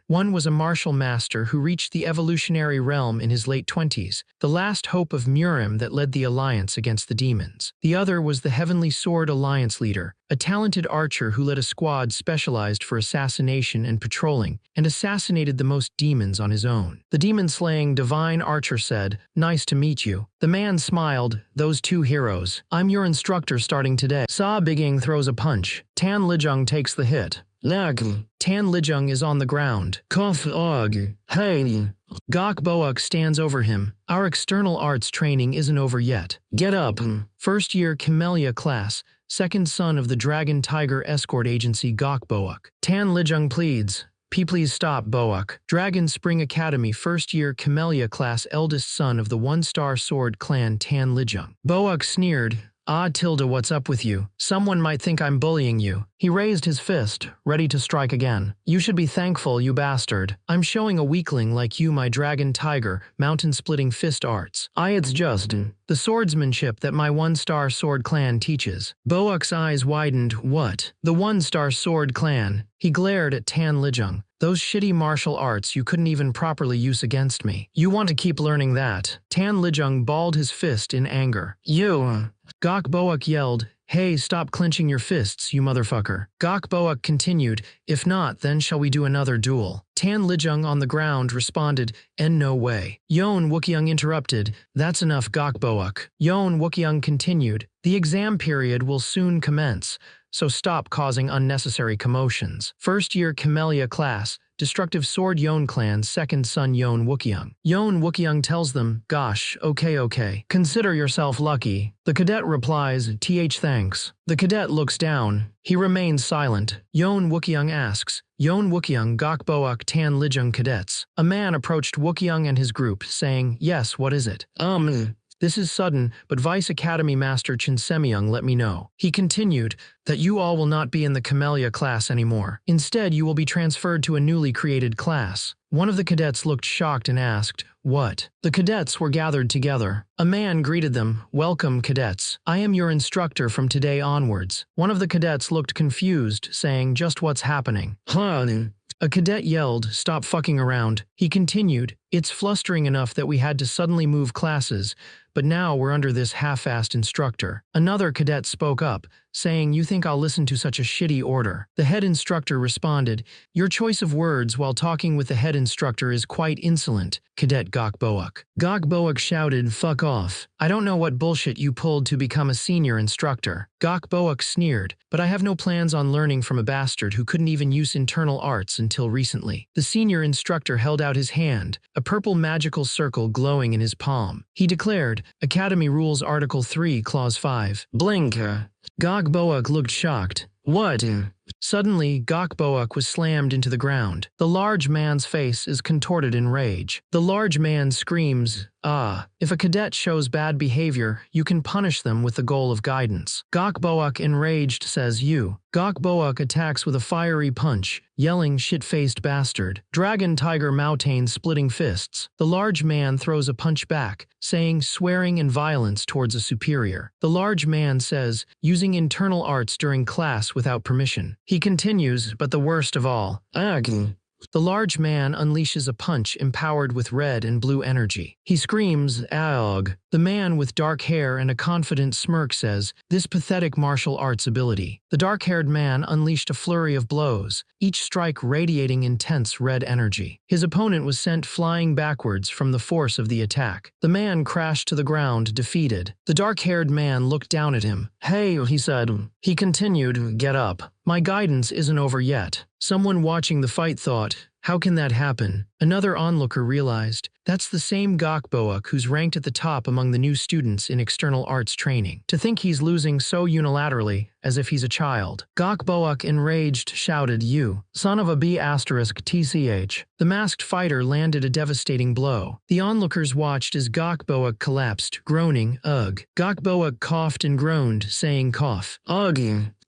One was a martial master who reached the evolutionary realm in his late 20s, the last hope of Murim that led the alliance against the demons. The other was the Heavenly Sword Alliance leader, a talented archer who led a squad specialized for assassination and patrolling, and assassinated the most demons on his own. The demon-slaying divine archer said, "Nice to meet you." The man smiled, "Those two heroes. I'm your instructor starting today." Sa Bigang throws a punch. Tan Lijung takes the hit. Lag. Tan Lijung is on the ground. Cough og. Hey. Gok Boak stands over him. Our external arts training isn't over yet. Get up. First year Camellia class. Second son of the Dragon Tiger Escort Agency Gok Boak. Tan Lijung pleads. Please stop, Boak. Dragon Spring Academy first year Camellia class eldest son of the one-star sword clan Tan Lijung. Boak sneered. "Ah, Tilda, what's up with you? Someone might think I'm bullying you." He raised his fist, ready to strike again. "You should be thankful, you bastard. I'm showing a weakling like you my dragon tiger, mountain-splitting fist arts. It's just the swordsmanship that my one-star sword clan teaches." Boak's eyes widened. "What? The one-star sword clan?" He glared at Tan Lijung. "Those shitty martial arts you couldn't even properly use against me. You want to keep learning that?" Tan Lijung balled his fist in anger. "You!" Gok Boak yelled. "Hey, stop clenching your fists, you motherfucker." Gok Boak continued, "If not, then shall we do another duel?" Tan Lijung on the ground responded, "And no way." Yon Wookyung interrupted, "That's enough, Gok Boak." Yon Wookyung continued, "The exam period will soon commence, so stop causing unnecessary commotions. First year Camellia class, Destructive Sword Yon Clan, second son Yon Wookyung." Yon Wookyung tells them, "Gosh, okay. Consider yourself lucky." The cadet replies, Thanks." The cadet looks down. He remains silent. Yon Wookyung asks, "Yon Wookyung, Gok Boak, Tan Lijung cadets." A man approached Wookyung and his group, saying, "Yes, what is it?" This is sudden, but Vice Academy Master Chin Semyung let me know." He continued, "That you all will not be in the Camellia class anymore. Instead, you will be transferred to a newly created class." One of the cadets looked shocked and asked, "What?" The cadets were gathered together. A man greeted them, "Welcome, cadets. I am your instructor from today onwards." One of the cadets looked confused, saying, "Just what's happening?" A cadet yelled, "Stop fucking around." He continued, "It's flustering enough that we had to suddenly move classes, but now we're under this half-assed instructor." Another cadet spoke up, saying, "You think I'll listen to such a shitty order?" The head instructor responded, "Your choice of words while talking with the head instructor is quite insolent, Cadet Gok Boak." Gok Boak shouted, "Fuck off. I don't know what bullshit you pulled to become a senior instructor." Gok Boak sneered, "But I have no plans on learning from a bastard who couldn't even use internal arts until recently." The senior instructor held out his hand, a purple magical circle glowing in his palm. He declared, "Academy Rules Article 3, Clause 5. Blinker." Gok Boak looked shocked. "What?" Suddenly, Gok Boak was slammed into the ground. The large man's face is contorted in rage. The large man screams, "Ah, if a cadet shows bad behavior, you can punish them with the goal of guidance." Gok Boak, enraged, says, "You." Gok Boak attacks with a fiery punch, yelling, "Shit-faced bastard." Dragon Tiger Mountain splitting fists. The large man throws a punch back, saying, swearing and violence towards a superior. The large man says, "Using internal arts during class without permission." He continues, "But the worst of all, The large man unleashes a punch empowered with red and blue energy. He screams, "Aog." The man with dark hair and a confident smirk says, "This pathetic martial arts ability." The dark-haired man unleashed a flurry of blows, each strike radiating intense red energy. His opponent was sent flying backwards from the force of the attack. The man crashed to the ground, defeated. The dark-haired man looked down at him. "Hey," he said. He continued, "Get up. My guidance isn't over yet." Someone watching the fight thought, "How can that happen?" Another onlooker realized, that's the same Gok Boak who's ranked at the top among the new students in external arts training. To think he's losing so unilaterally, as if he's a child. Gok Boak, enraged, shouted, "You son of a B***TCH. The masked fighter landed a devastating blow. The onlookers watched as Gok Boak collapsed, groaning, "Ugh." Gok Boak coughed and groaned, saying, "Cough. Ugh.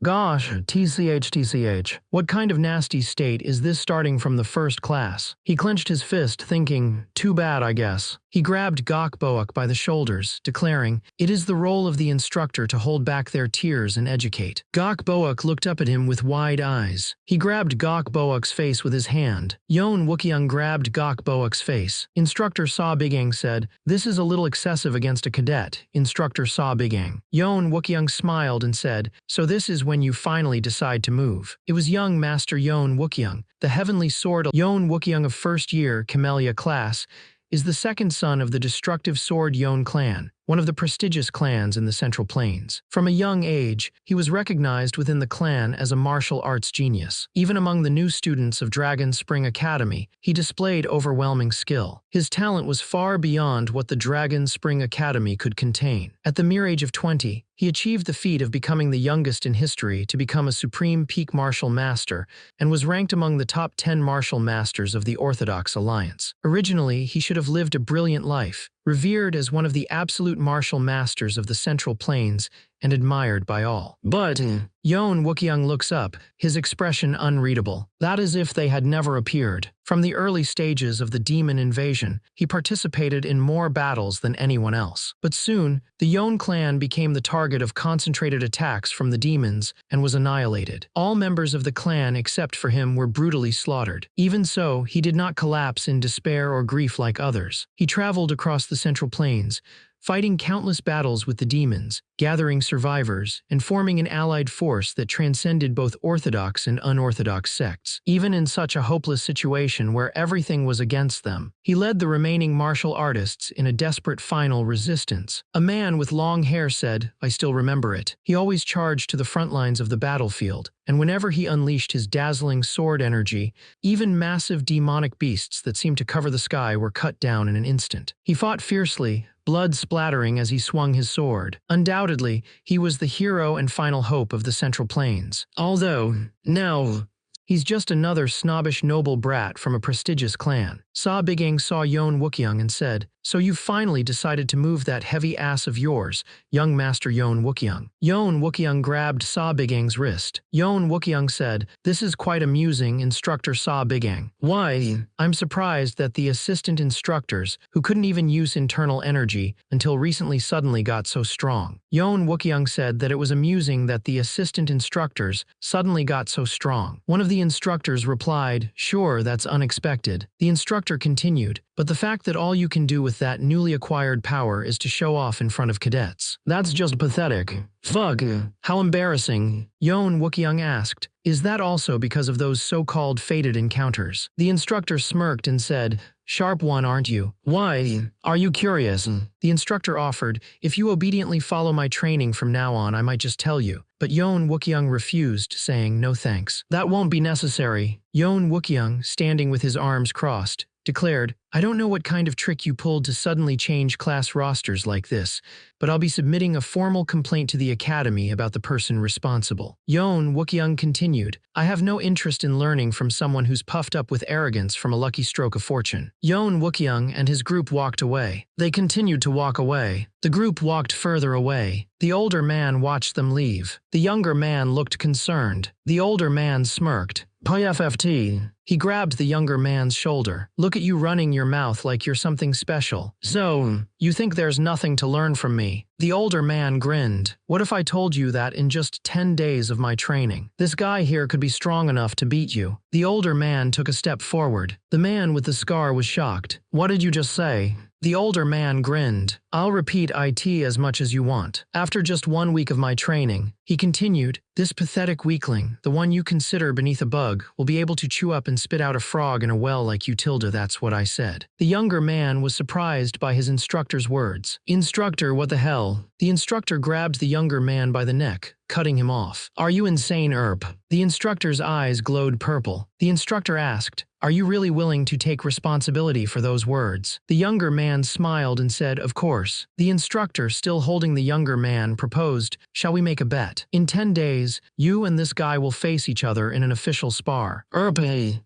Gosh, TCH. What kind of nasty state is this starting from the first class?" He clenched his fist, thinking, "Too bad, I guess." He grabbed Gok Boak by the shoulders, declaring, "It is the role of the instructor to hold back their tears and educate." Gok Boak looked up at him with wide eyes. He grabbed Gok Boak's face with his hand. Yon Wookyung grabbed Gok Boak's face. Instructor Saw Bigang said, "This is a little excessive against a cadet." Instructor Saw Bigang. Yon Wookyung smiled and said, "So this is when you finally decide to move." It was young Master Yon Wookyung, the heavenly sword. Yon Wookyung of first year Camellia class is the second son of the destructive sword Yon clan, one of the prestigious clans in the Central Plains. From a young age, he was recognized within the clan as a martial arts genius. Even among the new students of Dragon Spring Academy, he displayed overwhelming skill. His talent was far beyond what the Dragon Spring Academy could contain. At the mere age of 20, he achieved the feat of becoming the youngest in history to become a supreme peak martial master and was ranked among the top 10 martial masters of the Orthodox Alliance. Originally, he should have lived a brilliant life, revered as one of the absolute martial masters of the Central Plains and admired by all. But Yoon Wookyoung looks up, his expression unreadable. That is if they had never appeared. From the early stages of the demon invasion, he participated in more battles than anyone else. But soon, the Yoon clan became the target of concentrated attacks from the demons and was annihilated. All members of the clan except for him were brutally slaughtered. Even so, he did not collapse in despair or grief like others. He traveled across the Central Plains, fighting countless battles with the demons, gathering survivors, and forming an allied force that transcended both orthodox and unorthodox sects. Even in such a hopeless situation where everything was against them, he led the remaining martial artists in a desperate final resistance. A man with long hair said, "I still remember it." He always charged to the front lines of the battlefield, and whenever he unleashed his dazzling sword energy, even massive demonic beasts that seemed to cover the sky were cut down in an instant. He fought fiercely, blood splattering as he swung his sword. Undoubtedly, he was the hero and final hope of the Central Plains. Although, now, he's just another snobbish noble brat from a prestigious clan. Sa Bigang saw Yoon Wookyoung and said, "So you've finally decided to move that heavy ass of yours, young Master Yoon Wookyoung." Yoon Wookyoung grabbed Sa Bigang's wrist. Yoon Wookyoung said, "This is quite amusing, Instructor Sa Bigang. Why, I'm surprised that the assistant instructors, who couldn't even use internal energy until recently suddenly got so strong." Yoon Wookyoung said that it was amusing that the assistant instructors suddenly got so strong. One of the instructors replied, "Sure, that's unexpected." The instructor continued, "But the fact that all you can do with that newly acquired power is to show off in front of cadets. That's just pathetic. Fuck, how embarrassing." Yoon Wookyoung asked, "Is that also because of those so-called fated encounters?" The instructor smirked and said, "Sharp one, aren't you? Why, are you curious?" The instructor offered, "If you obediently follow my training from now on, I might just tell you." But Yoon Wookyoung refused, saying, "No thanks. That won't be necessary." Yoon Wookyoung, standing with his arms crossed, declared, "I don't know what kind of trick you pulled to suddenly change class rosters like this, but I'll be submitting a formal complaint to the academy about the person responsible." Yoon Wookyoung continued, "I have no interest in learning from someone who's puffed up with arrogance from a lucky stroke of fortune." Yoon Wookyoung and his group walked away. They continued to walk away. The group walked further away. The older man watched them leave. The younger man looked concerned. The older man smirked. "PFFT." He grabbed the younger man's shoulder. "Look at you running your mouth like you're something special. So, you think there's nothing to learn from me?" The older man grinned. "What if I told you that in just 10 days of my training, this guy here could be strong enough to beat you?" The older man took a step forward. The man with the scar was shocked. "What did you just say?" The older man grinned. "I'll repeat it as much as you want. After just 1 week of my training," he continued, "this pathetic weakling, the one you consider beneath a bug, will be able to chew up and spit out a frog in a well like you. That's what I said." The younger man was surprised by his instructor's words. "Instructor, what the hell?" The instructor grabbed the younger man by the neck, cutting him off. "Are you insane, Erp?" The instructor's eyes glowed purple. The instructor asked, "Are you really willing to take responsibility for those words?" The younger man smiled and said, "Of course." The instructor, still holding the younger man, proposed, "Shall we make a bet? In 10 days, you and this guy will face each other in an official spar." "Erp,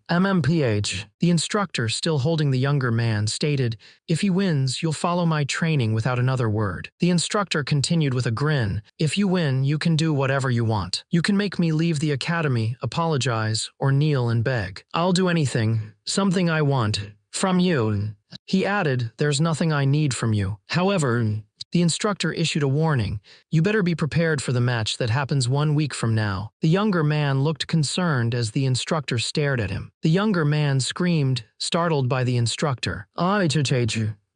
MMPH." The instructor, still holding the younger man, stated, "If he wins, you'll follow my training without another word." The instructor continued with a grin, "If you win, you can do whatever you want. You can make me leave the academy, apologize, or kneel and beg. I'll do anything, something I want, from you." He added, "There's nothing I need from you. However," the instructor issued a warning, "you better be prepared for the match that happens 1 week from now." The younger man looked concerned as the instructor stared at him. The younger man screamed, startled by the instructor.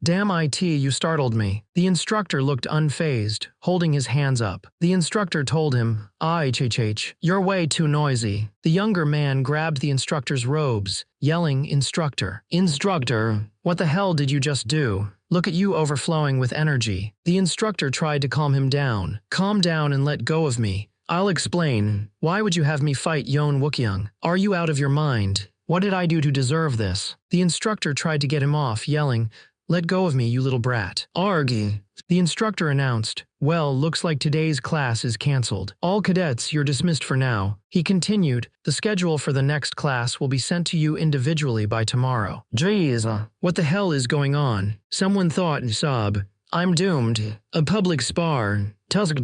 "Damn it, you startled me." The instructor looked unfazed, holding his hands up. The instructor told him, "You're way too noisy." The younger man grabbed the instructor's robes, yelling, "Instructor! Instructor! What the hell did you just do? Look at you overflowing with energy." The instructor tried to calm him down. "Calm down and let go of me. I'll explain. Why would you have me fight Yoon Wookyoung? Are you out of your mind? What did I do to deserve this?" The instructor tried to get him off, yelling, "Let go of me, you little brat." "Argy." The instructor announced, "Well, looks like today's class is cancelled. All cadets, you're dismissed for now." He continued, "The schedule for the next class will be sent to you individually by tomorrow." "Jeez, what the hell is going on?" Someone thought, "Sob, I'm doomed. A public spar. Tusk.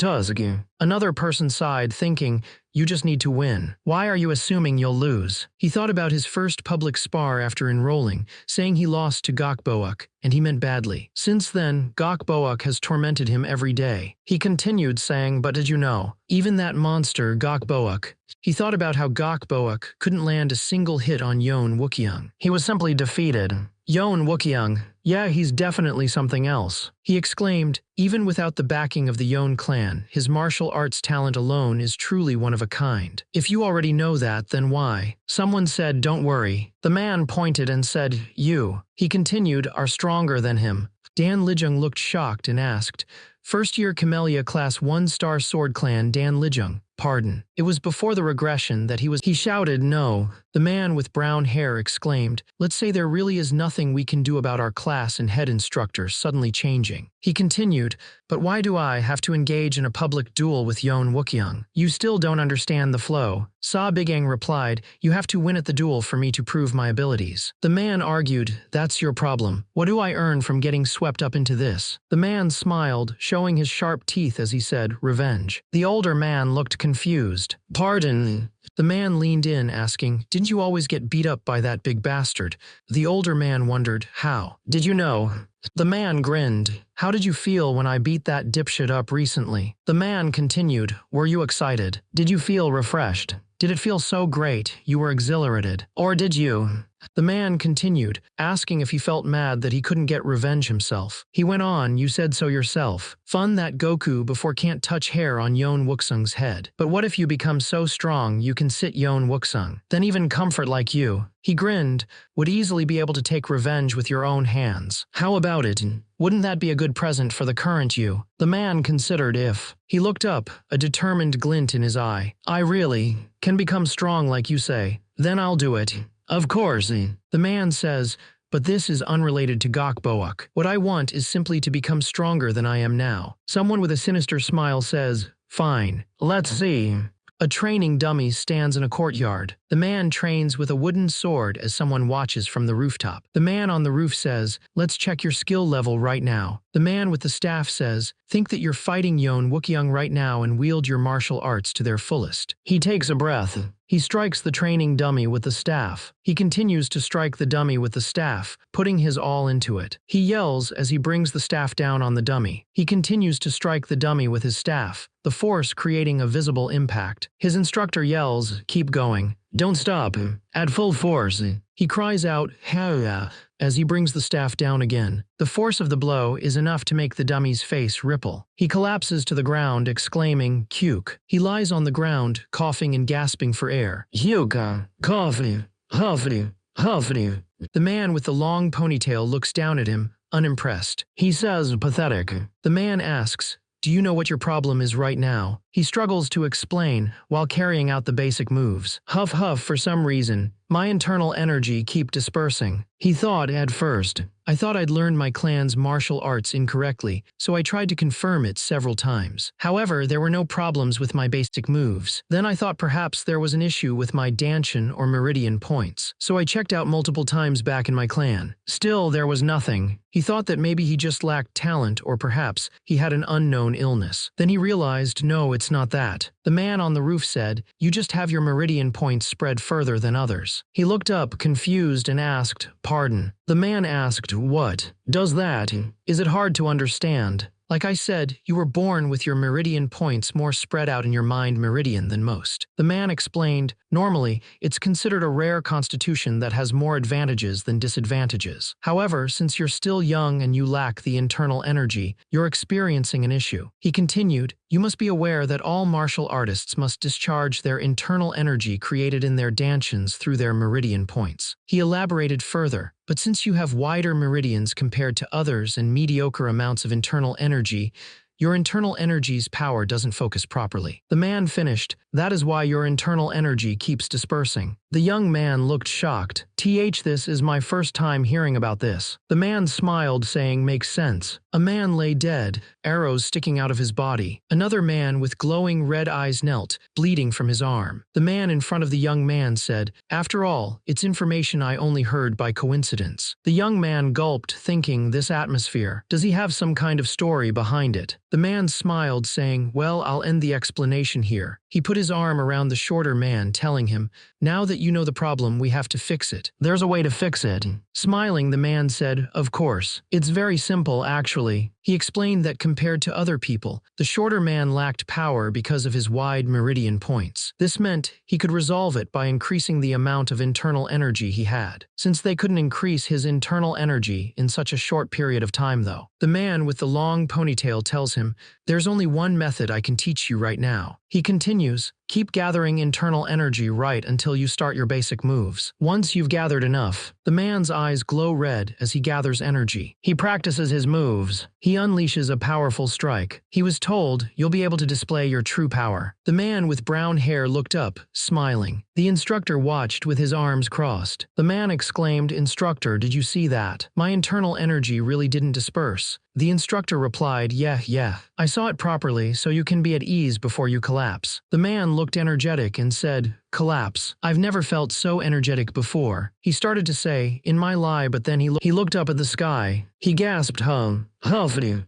Another person sighed, thinking, you just need to win. Why are you assuming you'll lose? He thought about his first public spar after enrolling, saying he lost to Gokboak, and he meant badly. Since then, Gokboak has tormented him every day. He continued saying, but did you know? Even that monster, Gokboak. He thought about how Gokboak couldn't land a single hit on Yoon Wookyung. He was simply defeated. Yoon Wookyung. Yeah, he's definitely something else. He exclaimed, even without the backing of the Yoon clan, his martial arts talent alone is truly one of a kind. If you already know that, then why? Someone said, don't worry. The man pointed and said, you. He continued, are stronger than him. Dan Lijung looked shocked and asked, first-year Camellia Class 1-star Sword Clan Dan Lijung. Pardon. It was before the regression that he shouted no. The man with brown hair exclaimed, let's say there really is nothing we can do about our class and head instructor suddenly changing. He continued, but why do I have to engage in a public duel with Yoon Wookyung? You still don't understand the flow. Sa Bigang replied, you have to win at the duel for me to prove my abilities. The man argued, that's your problem. What do I earn from getting swept up into this? The man smiled, showing his sharp teeth as he said, revenge. The older man looked confused. Pardon. The man leaned in, asking, didn't you always get beat up by that big bastard? The older man wondered, how? Did you know? The man grinned. How did you feel when I beat that dipshit up recently? The man continued, were you excited? Did you feel refreshed? Did it feel so great you were exhilarated? Or did you? The man continued, asking if he felt mad that he couldn't get revenge himself. He went on, you said so yourself. Fun that Goku before can't touch hair on Yoon Wooksung's head. But what if you become so strong you can sit Yoon Wooksung? Then even comfort like you, he grinned, would easily be able to take revenge with your own hands. How about it? Wouldn't that be a good present for the current you? The man considered if. He looked up, a determined glint in his eye. I really can become strong like you say. Then I'll do it. Of course. The man says, but this is unrelated to Gokboak. What I want is simply to become stronger than I am now. Someone with a sinister smile says, fine, let's see. A training dummy stands in a courtyard. The man trains with a wooden sword as someone watches from the rooftop. The man on the roof says, let's check your skill level right now. The man with the staff says, think that you're fighting Yoon Wookyung right now and wield your martial arts to their fullest. He takes a breath. He strikes the training dummy with the staff. He continues to strike the dummy with the staff, putting his all into it. He yells as he brings the staff down on the dummy. He continues to strike the dummy with his staff, the force creating a visible impact. His instructor yells, keep going. Don't stop. At full force. He cries out, "Haya," as he brings the staff down again. The force of the blow is enough to make the dummy's face ripple. He collapses to the ground, exclaiming, "Puke." He lies on the ground, coughing and gasping for air. "Yuka, coffee, huffy, huffy." The man with the long ponytail looks down at him, unimpressed. He says, "Pathetic." The man asks, "Do you know what your problem is right now?" He struggles to explain while carrying out the basic moves. Huff huff, for some reason, my internal energy keep dispersing. He thought at first, I thought I'd learned my clan's martial arts incorrectly, so I tried to confirm it several times. However, there were no problems with my basic moves. Then I thought perhaps there was an issue with my Danshin or Meridian points, so I checked out multiple times back in my clan. Still, there was nothing. He thought that maybe he just lacked talent or perhaps he had an unknown illness. Then he realized, no, it's not that. The man on the roof said, "You just have your Meridian points spread further than others." He looked up, confused, and asked, "Pardon?" The man asked, "What does that? Is it hard to understand?" Like I said, you were born with your meridian points more spread out in your mind meridian than most. The man explained, normally, it's considered a rare constitution that has more advantages than disadvantages. However, since you're still young and you lack the internal energy, you're experiencing an issue. He continued, you must be aware that all martial artists must discharge their internal energy created in their danshins through their meridian points. He elaborated further, but since you have wider meridians compared to others and mediocre amounts of internal energy, your internal energy's power doesn't focus properly. The man finished, that is why your internal energy keeps dispersing. The young man looked shocked. This is my first time hearing about this. The man smiled, saying, makes sense. A man lay dead, arrows sticking out of his body. Another man with glowing red eyes knelt, bleeding from his arm. The man in front of the young man said, after all, it's information I only heard by coincidence. The young man gulped, thinking, this atmosphere. Does he have some kind of story behind it? The man smiled, saying, well, I'll end the explanation here. He put his arm around the shorter man, telling him, now that you know the problem, we have to fix it. There's a way to fix it. Smiling, the man said, of course. It's very simple, actually. He explained that compared to other people, the shorter man lacked power because of his wide meridian points. This meant he could resolve it by increasing the amount of internal energy he had. Since they couldn't increase his internal energy in such a short period of time, though. The man with the long ponytail tells him, there's only one method I can teach you right now. He continues, keep gathering internal energy right until you start your basic moves. Once you've gathered enough, the man's eyes glow red as he gathers energy. He practices his moves. He unleashes a powerful strike. He was told, you'll be able to display your true power. The man with brown hair looked up, smiling. The instructor watched with his arms crossed. The man exclaimed, instructor, did you see that? My internal energy really didn't disperse. The instructor replied, yeah. I saw it properly, so you can be at ease before you collapse. The man looked energetic and said, collapse. I've never felt so energetic before. He started to say, in my lie, but then he looked up at the sky. He gasped, huffity.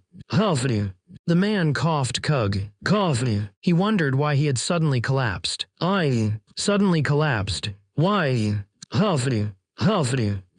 The man coughed, cough. He wondered why he had suddenly collapsed. I suddenly collapsed. Why? Huffity.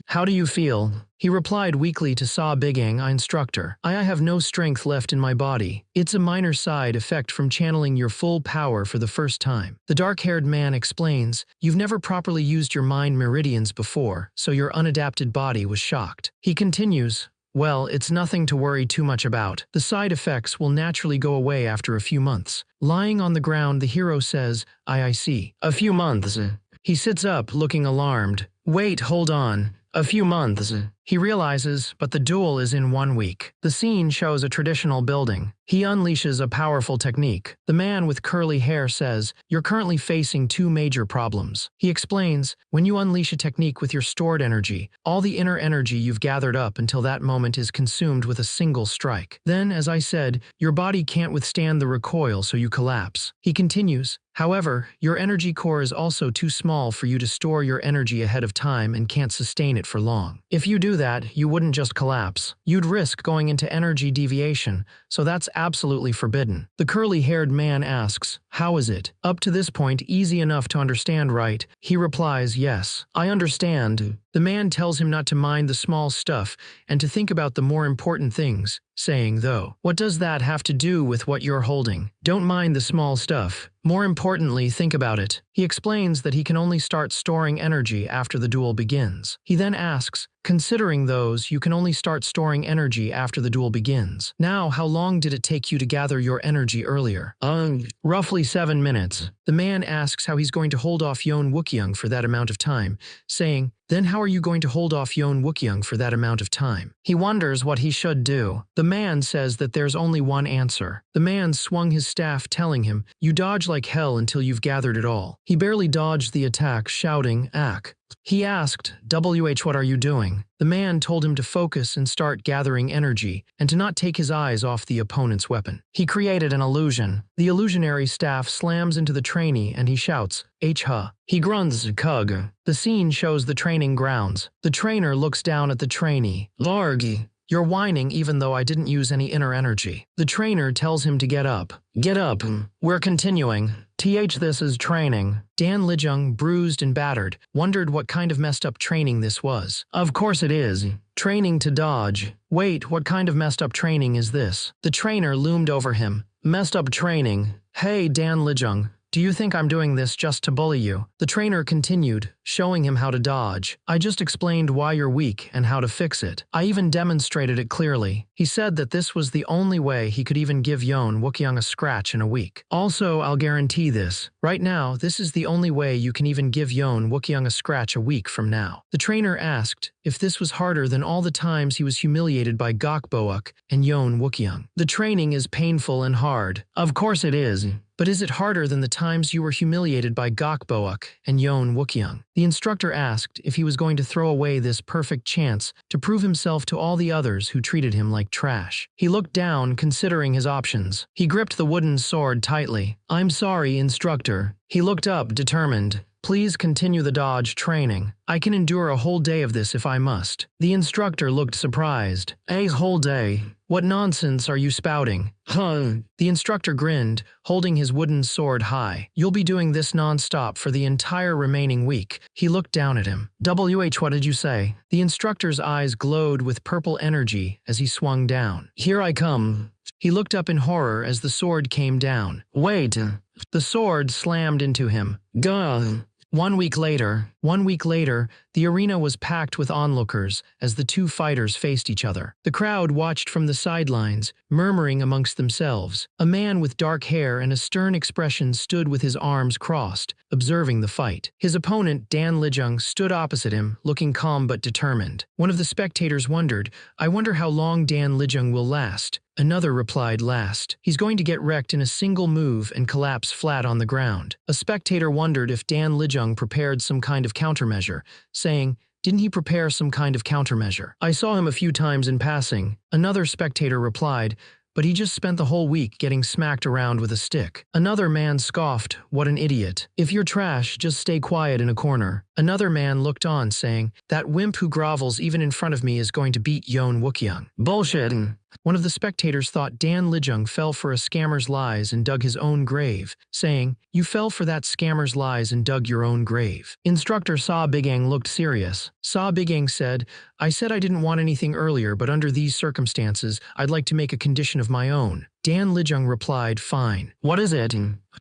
How do you feel? He replied weakly to Sa Bigang, instructor. I have no strength left in my body. It's a minor side effect from channeling your full power for the first time. The dark-haired man explains, you've never properly used your mind meridians before, so your unadapted body was shocked. He continues, well, it's nothing to worry too much about. The side effects will naturally go away after a few months. Lying on the ground, the hero says, I see. A few months. He sits up, looking alarmed. Wait, hold on. A few months. He realizes, but the duel is in 1 week. The scene shows a traditional building. He unleashes a powerful technique. The man with curly hair says, you're currently facing 2 major problems. He explains, when you unleash a technique with your stored energy, all the inner energy you've gathered up until that moment is consumed with a single strike. Then, as I said, your body can't withstand the recoil, so you collapse. He continues, however, your energy core is also too small for you to store your energy ahead of time and can't sustain it for long. If you do that, you wouldn't just collapse. You'd risk going into energy deviation, so that's absolutely forbidden. The curly-haired man asks, how is it? Up to this point, easy enough to understand, right? He replies, yes, I understand. The man tells him not to mind the small stuff and to think about the more important things, saying, though, what does that have to do with what you're holding? Don't mind the small stuff. More importantly, think about it. He explains that he can only start storing energy after the duel begins. He then asks, considering those, you can only start storing energy after the duel begins. Now, how long did it take you to gather your energy earlier? Roughly 7 minutes. The man asks how he's going to hold off Yoon Wookyoung for that amount of time, saying, then how are you going to hold off Yoon Wookyoung for that amount of time? He wonders what he should do. The man says that there's only one answer. The man swung his staff, telling him, you dodge like hell until you've gathered it all. He barely dodged the attack, shouting, ack. He asked, what are you doing? The man told him to focus and start gathering energy, and to not take his eyes off the opponent's weapon. He created an illusion. The illusionary staff slams into the trainee and he shouts, H-ha. He grunts, Kug. The scene shows the training grounds. The trainer looks down at the trainee. Largy. You're whining even though I didn't use any inner energy. The trainer tells him to get up. Get up. We're continuing. This is training. Dan Lijung, bruised and battered, wondered what kind of messed up training this was. Of course it is. Training to dodge. Wait, what kind of messed up training is this? The trainer loomed over him. Messed up training. Hey, Dan Lijung. Do you think I'm doing this just to bully you? The trainer continued, showing him how to dodge. I just explained why you're weak and how to fix it. I even demonstrated it clearly. He said that this was the only way he could even give Yoon Wookyoung a scratch in a week. Also, I'll guarantee this. Right now, this is the only way you can even give Yoon Wookyoung a scratch a week from now. The trainer asked if this was harder than all the times he was humiliated by Gok Boak and Yoon Wookyoung. The training is painful and hard. Of course it is. But is it harder than the times you were humiliated by Gokboak and Yon Wookyung? The instructor asked if he was going to throw away this perfect chance to prove himself to all the others who treated him like trash. He looked down, considering his options. He gripped the wooden sword tightly. "I'm sorry, instructor." He looked up, determined. "Please continue the dodge training. I can endure a whole day of this if I must." The instructor looked surprised. "A whole day? What nonsense are you spouting?" "Huh?" The instructor grinned, holding his wooden sword high. "You'll be doing this non-stop for the entire remaining week." He looked down at him. What did you say?" The instructor's eyes glowed with purple energy as he swung down. "Here I come." He looked up in horror as the sword came down. "Wait!" The sword slammed into him. "Gah!" 1 week later, the arena was packed with onlookers as the two fighters faced each other. The crowd watched from the sidelines, murmuring amongst themselves. A man with dark hair and a stern expression stood with his arms crossed, observing the fight. His opponent, Dan Lijung, stood opposite him, looking calm but determined. One of the spectators wondered, "I wonder how long Dan Lijung will last." Another replied, "Last. He's going to get wrecked in a single move and collapse flat on the ground." A spectator wondered if Dan Lijung prepared some kind of countermeasure, saying, "Didn't he prepare some kind of countermeasure? I saw him a few times in passing." Another spectator replied, "But he just spent the whole week getting smacked around with a stick." Another man scoffed, "What an idiot. If you're trash, just stay quiet in a corner." Another man looked on, saying, "That wimp who grovels even in front of me is going to beat Yon Wookyung." "Bullshit." One of the spectators thought Dan Lijung fell for a scammer's lies and dug his own grave, saying, "You fell for that scammer's lies and dug your own grave." Instructor Sa Bigang looked serious. Sa Bigang said, "I said I didn't want anything earlier, but under these circumstances, I'd like to make a condition of my own." Dan Lijung replied, "Fine." "What is it?"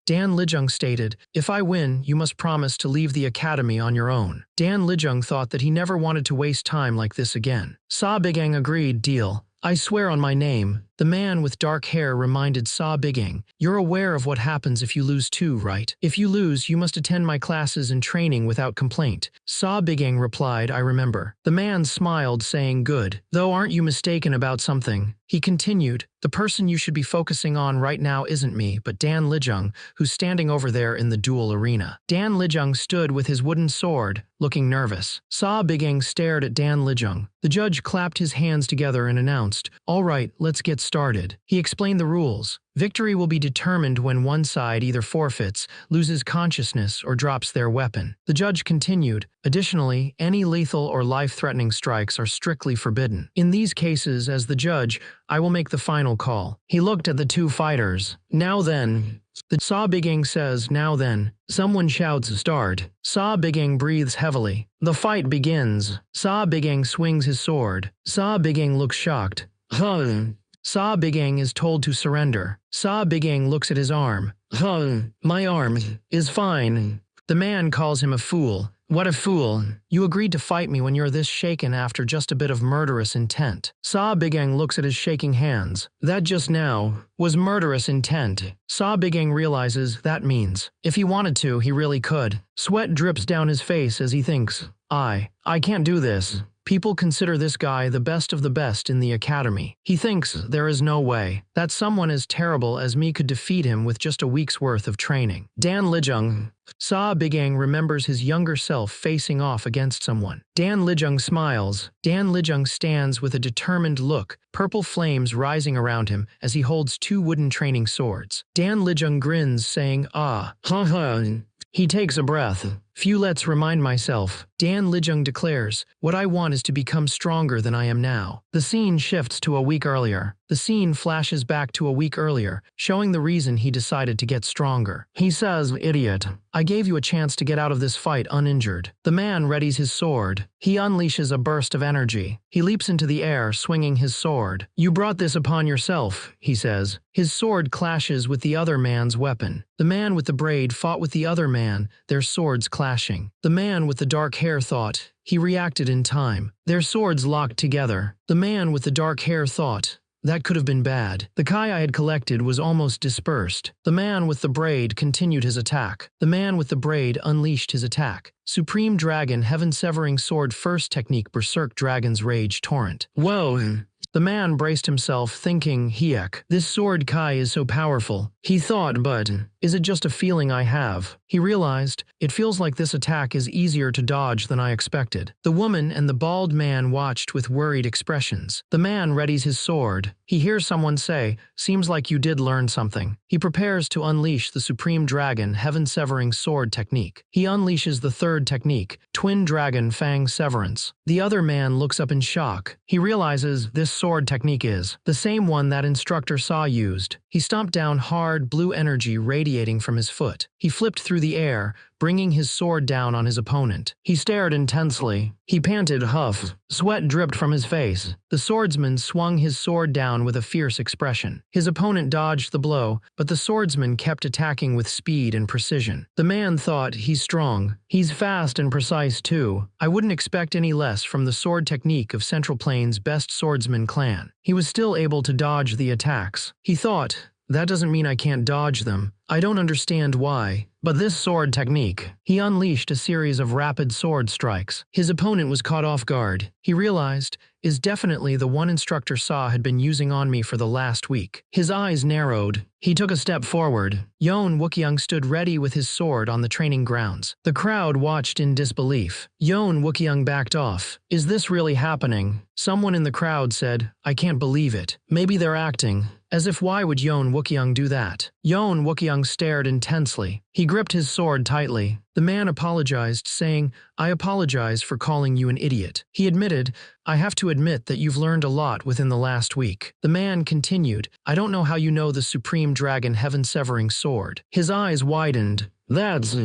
Dan Lijung stated, "If I win, you must promise to leave the academy on your own." Dan Lijung thought that he never wanted to waste time like this again. Sa Bigang agreed, "Deal. I swear on my name." The man with dark hair reminded Sa Bigang, "You're aware of what happens if you lose too, right? If you lose, you must attend my classes and training without complaint." Sa Bigang replied, "I remember." The man smiled, saying, "Good. Though aren't you mistaken about something?" He continued, "The person you should be focusing on right now isn't me, but Dan Lijung, who's standing over there in the duel arena." Dan Lijung stood with his wooden sword, looking nervous. Sa Bigang stared at Dan Lijung. The judge clapped his hands together and announced, "All right, let's get started." He explained the rules. Victory will be determined when one side either forfeits, loses consciousness, or drops their weapon. The judge continued, "Additionally, any lethal or life-threatening strikes are strictly forbidden. In these cases, as the judge, I will make the final call." He looked at the two fighters. "Now then." The Sa Bigang says, "Now then." Someone shouts, "Start." Sa Bigang breathes heavily. The fight begins. Sa Bigang swings his sword. Sa Bigang looks shocked. "Huh." Sa Bigang is told to surrender. Sa Bigang looks at his arm. "Huh, my arm is fine." The man calls him a fool. "What a fool. You agreed to fight me when you're this shaken after just a bit of murderous intent." Sa Bigang looks at his shaking hands. "That just now was murderous intent." Sa Bigang realizes that means, if he wanted to, he really could. Sweat drips down his face as he thinks, I can't do this. People consider this guy the best of the best in the academy. He thinks there is no way that someone as terrible as me could defeat him with just a week's worth of training. Dan Lijung. Sa Bigang remembers his younger self facing off against someone. Dan Lijung smiles. Dan Lijung stands with a determined look, purple flames rising around him as he holds two wooden training swords. Dan Lijung grins, saying, "Ah, ha ha." He takes a breath. "Few let's remind myself." Dan Lijung declares, "What I want is to become stronger than I am now." The scene shifts to a week earlier. The scene flashes back to a week earlier, showing the reason he decided to get stronger. He says, "Idiot. I gave you a chance to get out of this fight uninjured." The man readies his sword. He unleashes a burst of energy. He leaps into the air, swinging his sword. "You brought this upon yourself," he says. His sword clashes with the other man's weapon. The man with the braid fought with the other man, their swords clashing. The man with the dark hair thought. He reacted in time. Their swords locked together. The man with the dark hair thought. That could have been bad. The Kai I had collected was almost dispersed. The man with the braid continued his attack. The man with the braid unleashed his attack. Supreme Dragon Heaven Severing Sword First Technique Berserk Dragon's Rage Torrent. Whoa! The man braced himself, thinking, Hiek, this sword Kai is so powerful. He thought, but is it just a feeling I have? He realized, it feels like this attack is easier to dodge than I expected. The woman and the bald man watched with worried expressions. The man readies his sword. He hears someone say, seems like you did learn something. He prepares to unleash the Supreme Dragon Heaven-Severing Sword technique. He unleashes the third technique, Twin Dragon Fang Severance. The other man looks up in shock. He realizes this sword technique is the same one that instructor Sa used. He stomped down hard, blue energy radiating from his foot. He flipped through the air, bringing his sword down on his opponent. He stared intensely. He panted, huff. Sweat dripped from his face. The swordsman swung his sword down with a fierce expression. His opponent dodged the blow, but the swordsman kept attacking with speed and precision. The man thought, he's strong. He's fast and precise too. I wouldn't expect any less from the sword technique of Central Plains' best swordsman clan. He was still able to dodge the attacks. He thought, that doesn't mean I can't dodge them. I don't understand why. But this sword technique, he unleashed a series of rapid sword strikes. His opponent was caught off guard. He realized, is definitely the one instructor Sa had been using on me for the last week. His eyes narrowed. He took a step forward. Yon Wookyung stood ready with his sword on the training grounds. The crowd watched in disbelief. Yon Wookyung backed off. Is this really happening? Someone in the crowd said, I can't believe it. Maybe they're acting. As if why would Yon Wookyung do that? Yon Wookyung stared intensely. He gripped his sword tightly. The man apologized, saying, I apologize for calling you an idiot. He admitted, I have to admit that you've learned a lot within the last week. The man continued, I don't know how you know the Supreme Dragon Heaven-Severing Sword. His eyes widened. That's...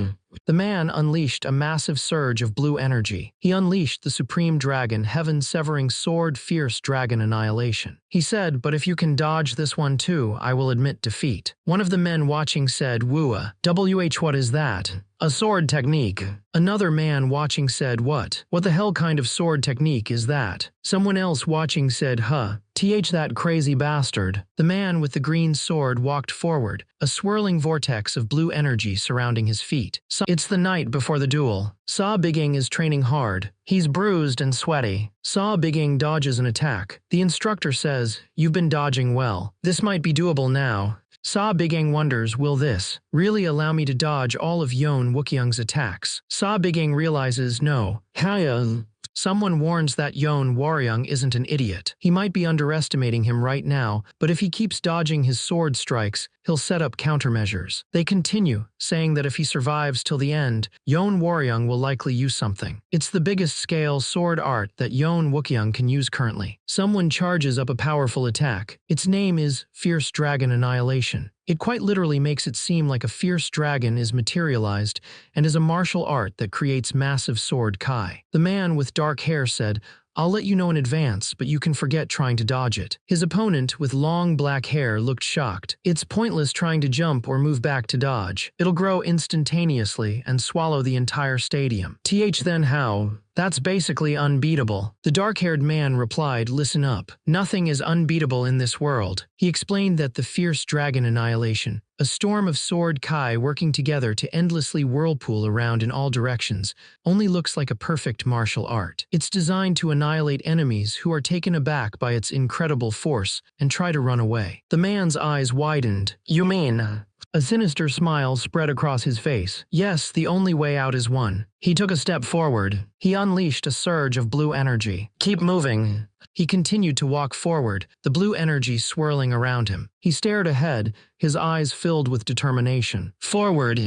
The man unleashed a massive surge of blue energy. He unleashed the Supreme Dragon Heaven-Severing Sword Fierce Dragon Annihilation. He said, but if you can dodge this one too, I will admit defeat. One of the men watching said, Wua. What is that? A sword technique. Another man watching said, what? What the hell kind of sword technique is that? Someone else watching said, that crazy bastard. The man with the green sword walked forward, a swirling vortex of blue energy surrounding his feet. It's the night before the duel. Sa Biging is training hard. He's bruised and sweaty. Sa Biging dodges an attack. The instructor says, you've been dodging well. This might be doable now. Sa Biging wonders, will this really allow me to dodge all of Yon Wookyung's attacks? Sa Biging realizes, no. Someone warns that Yon Waryung isn't an idiot. He might be underestimating him right now, but if he keeps dodging his sword strikes, he'll set up countermeasures. They continue, saying that if he survives till the end, Yon Waryung will likely use something. It's the biggest scale sword art that Yon Wookyung can use currently. Someone charges up a powerful attack. Its name is Fierce Dragon Annihilation. It quite literally makes it seem like a fierce dragon is materialized and is a martial art that creates massive sword kai. The man with dark hair said, I'll let you know in advance, but you can forget trying to dodge it. His opponent, with long black hair, looked shocked. It's pointless trying to jump or move back to dodge. It'll grow instantaneously and swallow the entire stadium. Then how? That's basically unbeatable. The dark-haired man replied, listen up. Nothing is unbeatable in this world. He explained that the Fierce Dragon Annihilation, a storm of sword kai working together to endlessly whirlpool around in all directions, only looks like a perfect martial art. It's designed to annihilate enemies who are taken aback by its incredible force and try to run away. The man's eyes widened. You mean... A sinister smile spread across his face. Yes, the only way out is one. He took a step forward. He unleashed a surge of blue energy. Keep moving. He continued to walk forward, the blue energy swirling around him. He stared ahead, his eyes filled with determination. Forward.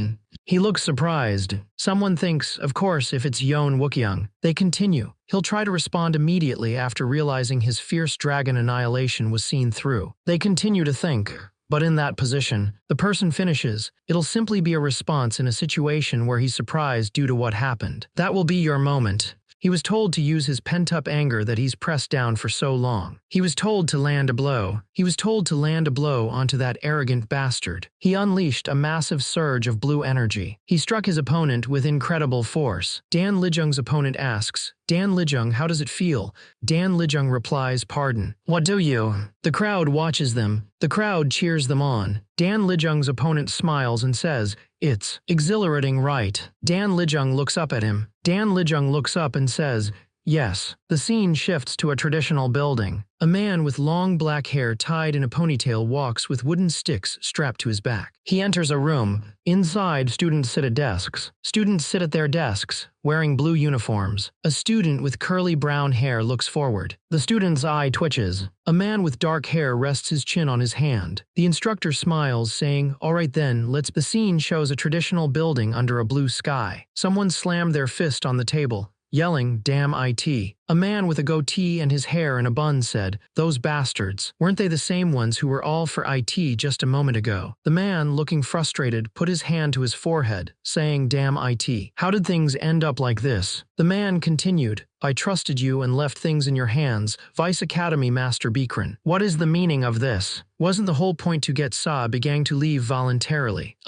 He looks surprised. Someone thinks, of course, if it's Yon Wookyung. They continue. He'll try to respond immediately after realizing his Fierce Dragon Annihilation was seen through. They continue to think. But in that position, the person finishes. It'll simply be a response in a situation where he's surprised due to what happened. That will be your moment. He was told to use his pent-up anger that he's pressed down for so long. He was told to land a blow. He was told to land a blow onto that arrogant bastard. He unleashed a massive surge of blue energy. He struck his opponent with incredible force. Dan Lijung's opponent asks, Dan Lijung, how does it feel? Dan Lijung replies, pardon. What do you? The crowd watches them. The crowd cheers them on. Dan Lijung's opponent smiles and says, it's exhilarating, right? Dan Lijung looks up at him. Dan Lijung looks up and says, Yes. The scene shifts to a traditional building. A man with long black hair tied in a ponytail walks with wooden sticks strapped to his back. He enters a room. Inside, students sit at desks. Students sit at their desks, wearing blue uniforms. A student with curly brown hair looks forward. The student's eye twitches. A man with dark hair rests his chin on his hand. The instructor smiles, saying, "All right then, let's..." The scene shows a traditional building under a blue sky. Someone slammed their fist on the table, yelling, "Damn IT." A man with a goatee and his hair in a bun said, "Those bastards. Weren't they the same ones who were all for IT just a moment ago?" The man, looking frustrated, put his hand to his forehead, saying, "Damn IT. How did things end up like this?" The man continued, "I trusted you and left things in your hands, Vice Academy Master Beekran. What is the meaning of this? Wasn't the whole point to get Begang to leave voluntarily?"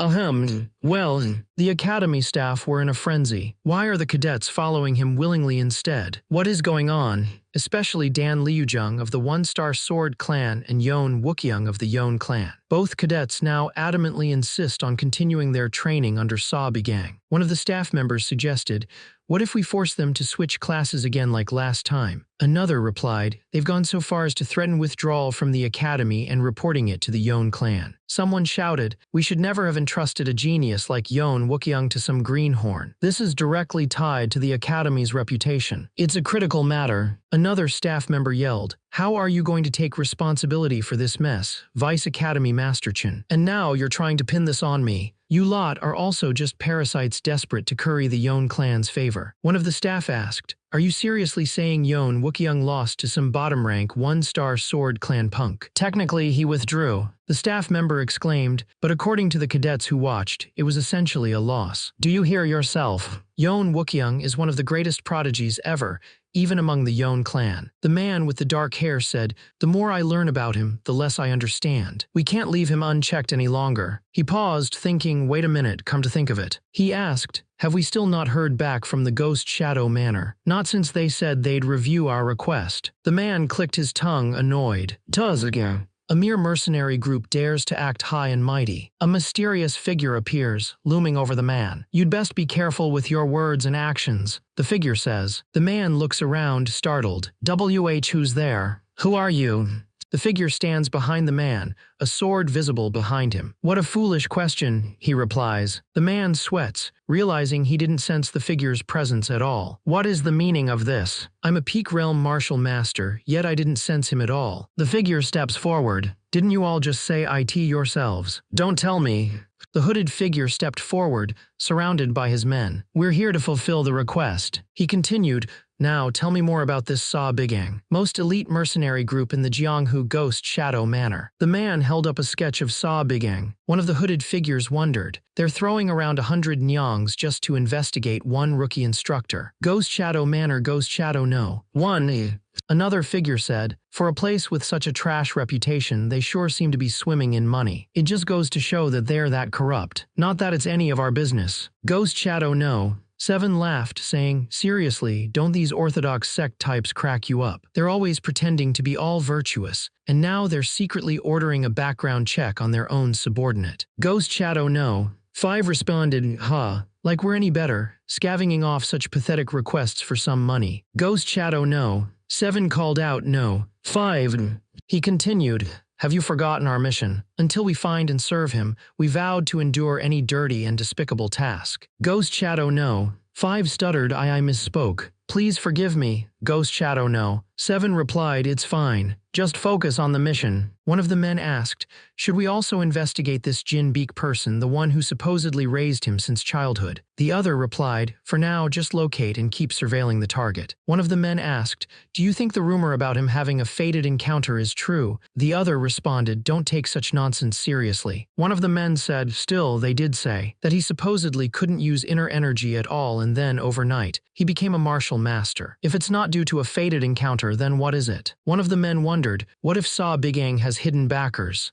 Well, the academy staff were in a frenzy. Why are the cadets following him willingly instead? What is going on? Especially Dan Liujung of the One-Star Sword Clan and Yeon Wookyung of the Yeon Clan. Both cadets now adamantly insist on continuing their training under Begang. One of the staff members suggested, "What if we force them to switch classes again like last time?" Another replied, "They've gone so far as to threaten withdrawal from the academy and reporting it to the Yeon clan." Someone shouted, "We should never have entrusted a genius like Yeon Wookyung to some greenhorn. This is directly tied to the academy's reputation. It's a critical matter." Another staff member yelled, "How are you going to take responsibility for this mess, Vice Academy Master Chin? And now you're trying to pin this on me. You lot are also just parasites desperate to curry the Yeon clan's favor." One of the staff asked, "Are you seriously saying Yeon Wookyung lost to some bottom-rank One-Star Sword Clan punk? Technically, he withdrew." The staff member exclaimed, but according to the cadets who watched, it was essentially a loss. "Do you hear yourself? Yeon Wookyung is one of the greatest prodigies ever, even among the Yeon clan." The man with the dark hair said, "The more I learn about him, the less I understand. We can't leave him unchecked any longer." He paused, thinking, "Wait a minute, come to think of it." He asked, "Have we still not heard back from the Ghost Shadow Manor? Not since they said they'd review our request." The man clicked his tongue, annoyed. "Again. A mere mercenary group dares to act high and mighty." A mysterious figure appears, looming over the man. "You'd best be careful with your words and actions," the figure says. The man looks around, startled. Who's there? "Who are you?" The figure stands behind the man, a sword visible behind him. "What a foolish question," he replies. The man sweats, realizing he didn't sense the figure's presence at all. "What is the meaning of this? I'm a Peak Realm Martial Master, yet I didn't sense him at all." The figure steps forward. "Didn't you all just say IT yourselves?" "Don't tell me." The hooded figure stepped forward, surrounded by his men. "We're here to fulfill the request." He continued, "Now, tell me more about this Begang, most elite mercenary group in the Jeonghu Ghost Shadow Manor." The man held up a sketch of Begang. One of the hooded figures wondered. "They're throwing around 100 nyongs just to investigate one rookie instructor. Ghost Shadow Manor, Ghost Shadow no. One." Another figure said, "For a place with such a trash reputation, they sure seem to be swimming in money. It just goes to show that they're that corrupt. Not that it's any of our business." Ghost Shadow no. Seven laughed, saying, "Seriously, don't these orthodox sect types crack you up? They're always pretending to be all virtuous, and now they're secretly ordering a background check on their own subordinate." Ghost Shadow no. 5 responded, "Huh, like we're any better, scavenging off such pathetic requests for some money." Ghost Shadow no. 7 called out no. 5. He continued, "Have you forgotten our mission? Until we find and serve him, we vowed to endure any dirty and despicable task." Ghost Shadow no. 5 stuttered, I misspoke. "Please forgive me." Ghost Shadow no. 7 replied, "It's fine. Just focus on the mission." One of the men asked, "Should we also investigate this Jin Beek person, the one who supposedly raised him since childhood?" The other replied, "For now, just locate and keep surveilling the target." One of the men asked, "Do you think the rumor about him having a fated encounter is true?" The other responded, "Don't take such nonsense seriously." One of the men said, "Still, they did say that he supposedly couldn't use inner energy at all, and then, overnight, he became a martial master. If it's not due to a fated encounter, then what is it?" One of the men wondered, what if Begang has hidden backers?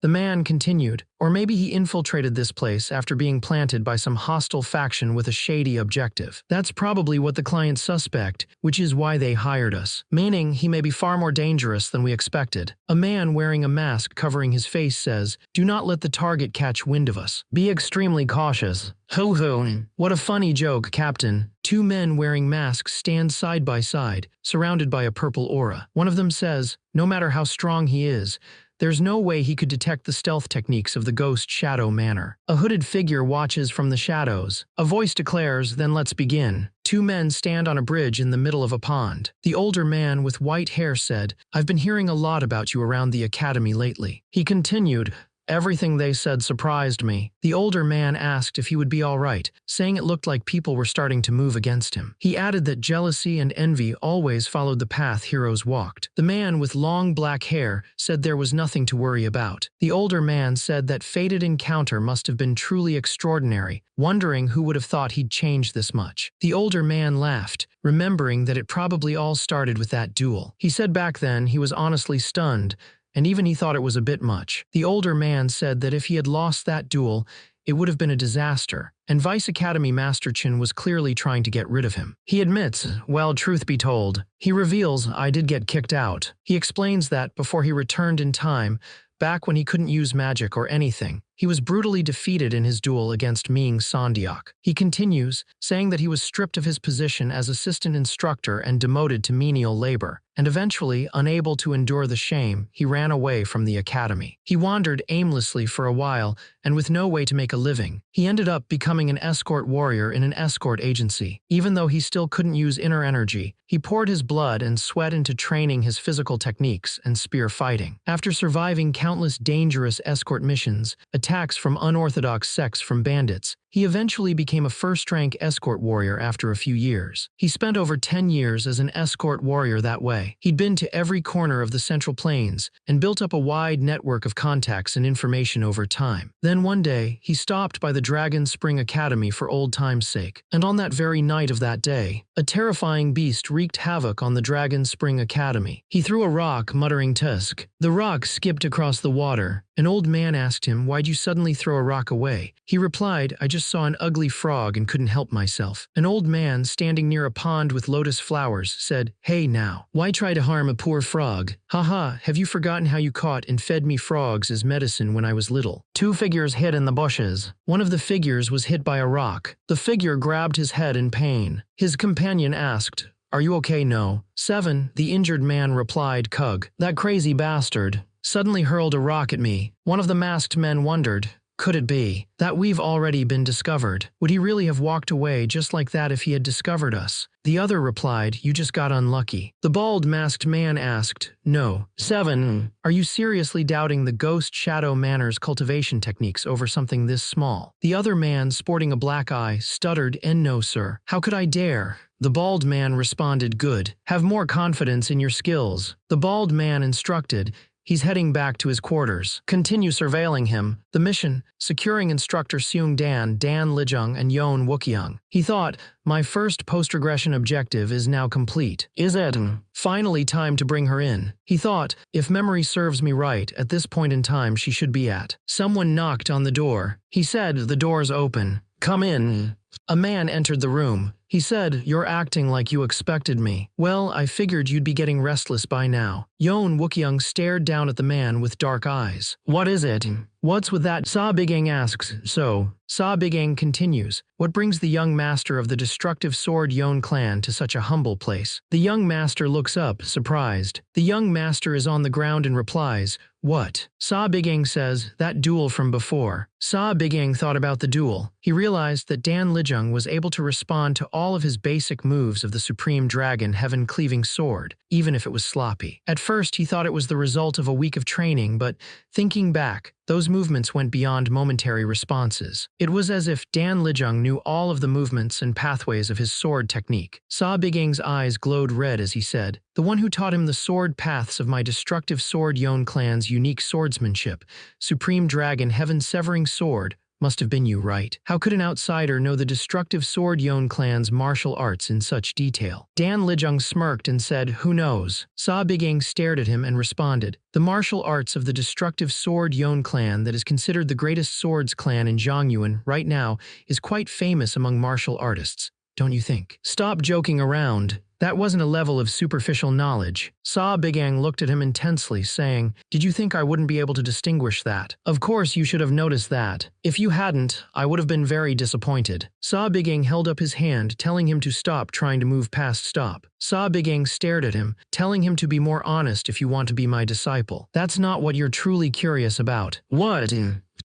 The man continued, or maybe he infiltrated this place after being planted by some hostile faction with a shady objective. That's probably what the clients suspect, which is why they hired us. Meaning, he may be far more dangerous than we expected. A man wearing a mask covering his face says, "Do not let the target catch wind of us. Be extremely cautious." Ho ho. What a funny joke, Captain. Two men wearing masks stand side by side, surrounded by a purple aura. One of them says, no matter how strong he is, there's no way he could detect the stealth techniques of the ghost shadow manner. A hooded figure watches from the shadows. A voice declares, "Then let's begin." Two men stand on a bridge in the middle of a pond. The older man with white hair said, "I've been hearing a lot about you around the academy lately." He continued, "Everything they said surprised me." The older man asked if he would be all right, saying it looked like people were starting to move against him. He added that jealousy and envy always followed the path heroes walked. The man with long black hair said there was nothing to worry about. The older man said that fated encounter must have been truly extraordinary, wondering who would have thought he'd change this much. The older man laughed, remembering that it probably all started with that duel. He said back then he was honestly stunned, and even he thought it was a bit much. The older man said that if he had lost that duel, it would have been a disaster, and Vice Academy Master Chin was clearly trying to get rid of him. He admits, well, truth be told, he reveals, "I did get kicked out." He explains that before he returned in time, back when he couldn't use magic or anything, he was brutally defeated in his duel against Ming Sandiak. He continues, saying that he was stripped of his position as assistant instructor and demoted to menial labor, and eventually, unable to endure the shame, he ran away from the academy. He wandered aimlessly for a while, and with no way to make a living, he ended up becoming an escort warrior in an escort agency. Even though he still couldn't use inner energy, he poured his blood and sweat into training his physical techniques and spear fighting. After surviving countless dangerous escort missions, attacks from unorthodox sects from bandits, he eventually became a first-rank escort warrior after a few years. He spent over 10 years as an escort warrior that way. He'd been to every corner of the Central Plains and built up a wide network of contacts and information over time. Then one day, he stopped by the Dragon Spring Academy for old time's sake. And on that very night of that day, a terrifying beast wreaked havoc on the Dragon Spring Academy. He threw a rock, muttering "Tusk." The rock skipped across the water. An old man asked him, "Why'd you suddenly throw a rock away?" He replied, "I just saw an ugly frog and couldn't help myself." An old man standing near a pond with lotus flowers said, "Hey now, why try to harm a poor frog? Haha, have you forgotten how you caught and fed me frogs as medicine when I was little?" Two figures hid in the bushes. One of the figures was hit by a rock. The figure grabbed his head in pain. His companion asked, "Are you okay?" "No." 7. The injured man replied, "Cug, that crazy bastard, suddenly hurled a rock at me." One of the masked men wondered, could it be that we've already been discovered? Would he really have walked away just like that if he had discovered us? The other replied, "You just got unlucky." The bald masked man asked, "No." 7. Are you seriously doubting the ghost shadow manor's cultivation techniques over something this small? The other man, sporting a black eye, stuttered, "And no, sir. How could I dare?" The bald man responded, "Good. Have more confidence in your skills." The bald man instructed, "He's heading back to his quarters. Continue surveilling him. The mission, securing instructor Seung Dan, Dan Lijung, and Yon Wookyung." He thought, "My first post-regression objective is now complete." Is it finally time to bring her in? He thought, if memory serves me right, at this point in time she should be at. Someone knocked on the door. He said, "The door's open. Come in." A man entered the room. He said, "You're acting like you expected me." "Well, I figured you'd be getting restless by now." Yon Wookyung stared down at the man with dark eyes. "What is it? What's with that?" Sa Bigang asks. Sa Bigang continues, "What brings the young master of the destructive sword Yon clan to such a humble place?" The young master looks up, surprised. The young master is on the ground and replies, "What?" Sa Bigang says, "That duel from before." Sa Bigang thought about the duel. He realized that Dan Lijung was able to respond to all of his basic moves of the Supreme Dragon Heaven-Cleaving Sword, even if it was sloppy. At first, he thought it was the result of a week of training, but thinking back, those movements went beyond momentary responses. It was as if Dan Lijung knew all of the movements and pathways of his sword technique. Sa Bigang's eyes glowed red as he said, "The one who taught him the sword paths of my destructive sword Yon clan's unique swordsmanship, Supreme Dragon Heaven-Severing Sword, Must have been you, right? How could an outsider know the destructive Sword Yon clan's martial arts in such detail? Dan Lijung smirked and said, who knows? Sa Bigang stared at him and responded, the martial arts of the destructive Sword Yon clan that is considered the greatest swords clan in Zhongyuan right now is quite famous among martial artists, don't you think? Stop joking around. That wasn't a level of superficial knowledge. Sa Bigang looked at him intensely, saying, did you think I wouldn't be able to distinguish that? Of course you should have noticed that. If you hadn't, I would have been very disappointed. Sa Bigang held up his hand, telling him to stop trying to move past stop. Sa Bigang stared at him, telling him to be more honest if you want to be my disciple. That's not what you're truly curious about. What?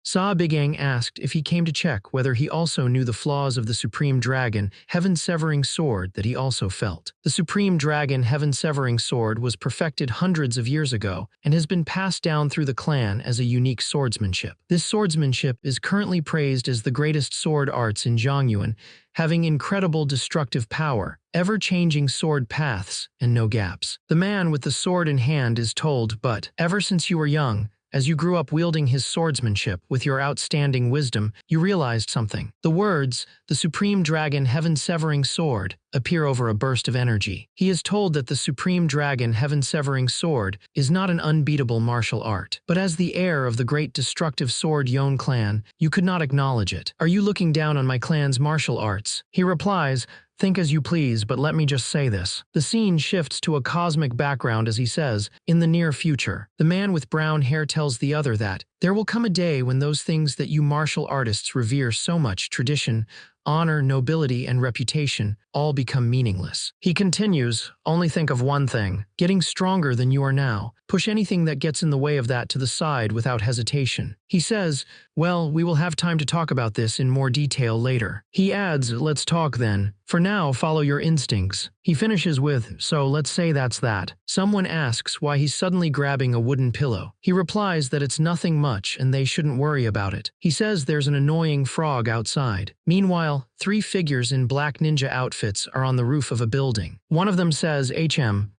Sa Bigang asked if he came to check whether he also knew the flaws of the Supreme Dragon Heaven-Severing Sword that he also felt. The Supreme Dragon Heaven-Severing Sword was perfected hundreds of years ago and has been passed down through the clan as a unique swordsmanship. This swordsmanship is currently praised as the greatest sword arts in Zhongyuan, having incredible destructive power, ever-changing sword paths, and no gaps. The man with the sword in hand is told, but ever since you were young, as you grew up wielding his swordsmanship with your outstanding wisdom, you realized something. The words, the Supreme Dragon Heaven-Severing Sword, appear over a burst of energy. He is told that the Supreme Dragon Heaven-Severing Sword is not an unbeatable martial art, but as the heir of the great destructive Sword Yon clan, you could not acknowledge it. Are you looking down on my clan's martial arts? He replies, think as you please, but let me just say this. The scene shifts to a cosmic background as he says, in the near future. The man with brown hair tells the other that, there will come a day when those things that you martial artists revere so much, tradition, honor, nobility, and reputation, all become meaningless. He continues, only think of one thing, getting stronger than you are now. Push anything that gets in the way of that to the side without hesitation. He says, well, we will have time to talk about this in more detail later. He adds, let's talk then. For now, follow your instincts. He finishes with, so let's say that's that. Someone asks why he's suddenly grabbing a wooden pillow. He replies that it's nothing much and they shouldn't worry about it. He says there's an annoying frog outside. Meanwhile, 3 figures in black ninja outfits are on the roof of a building. One of them says,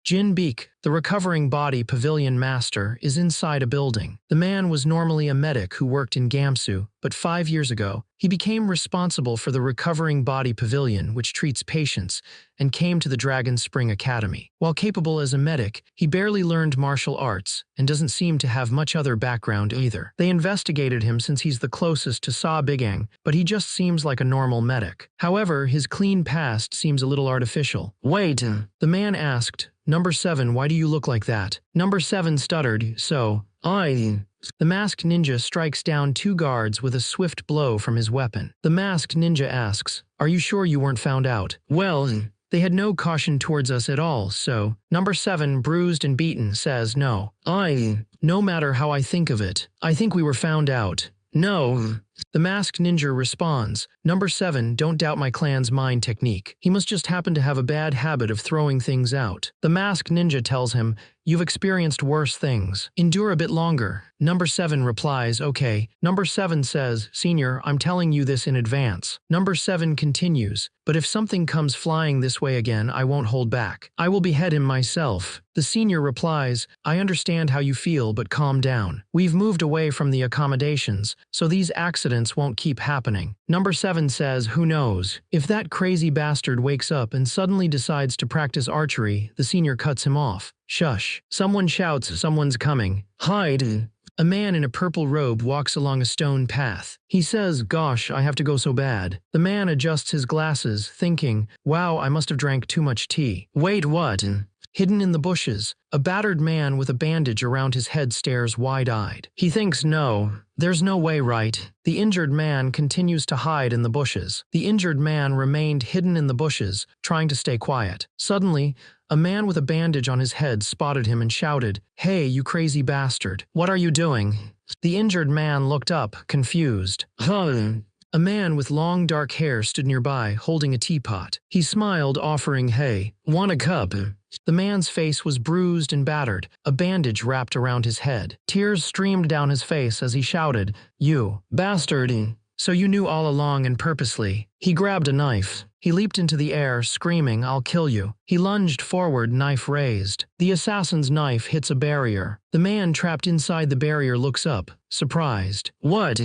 Jin Beek, the recovering body pavilion master, is inside a building. The man was normally a medic who worked in Gamsu, but 5 years ago, he became responsible for the recovering body pavilion, which treats patients, and came to the Dragon Spring Academy. While capable as a medic, he barely learned martial arts and doesn't seem to have much other background either. They investigated him since he's the closest to Sa Bigang, but he just seems like a normal medic. However, his clean past seems a little artificial. Wait, the man asked, Number 7, why do you look like that? Number 7 stuttered, so, The masked ninja strikes down 2 guards with a swift blow from his weapon. The masked ninja asks, are you sure you weren't found out? Well, they had no caution towards us at all, so. Number 7, bruised and beaten, says no. No matter how I think of it, I think we were found out. No. The masked ninja responds, Number 7, don't doubt my clan's mind technique. He must just happen to have a bad habit of throwing things out. The masked ninja tells him, you've experienced worse things. Endure a bit longer. Number 7 replies, okay. Number 7 says, Senior, I'm telling you this in advance. Number 7 continues, but if something comes flying this way again, I won't hold back. I will behead him myself. The senior replies, I understand how you feel, but calm down. We've moved away from the accommodations, so these accidents won't keep happening. Number 7 says, who knows? If that crazy bastard wakes up and suddenly decides to practice archery, the senior cuts him off. Shush. Someone shouts, someone's coming. Hide. A man in a purple robe walks along a stone path. He says, gosh, I have to go so bad. The man adjusts his glasses, thinking, wow, I must have drank too much tea. Wait, what? Hidden in the bushes, a battered man with a bandage around his head stares wide-eyed. He thinks, no, there's no way, right? The injured man continues to hide in the bushes. The injured man remained hidden in the bushes, trying to stay quiet. Suddenly, a man with a bandage on his head spotted him and shouted, hey, you crazy bastard. What are you doing? The injured man looked up, confused. A man with long dark hair stood nearby, holding a teapot. He smiled, offering, hey, want a cup? The man's face was bruised and battered, a bandage wrapped around his head. Tears streamed down his face as he shouted, you bastard. So you knew all along and purposely. He grabbed a knife. He leaped into the air, screaming, I'll kill you. He lunged forward, knife raised. The assassin's knife hits a barrier. The man trapped inside the barrier looks up, surprised. What?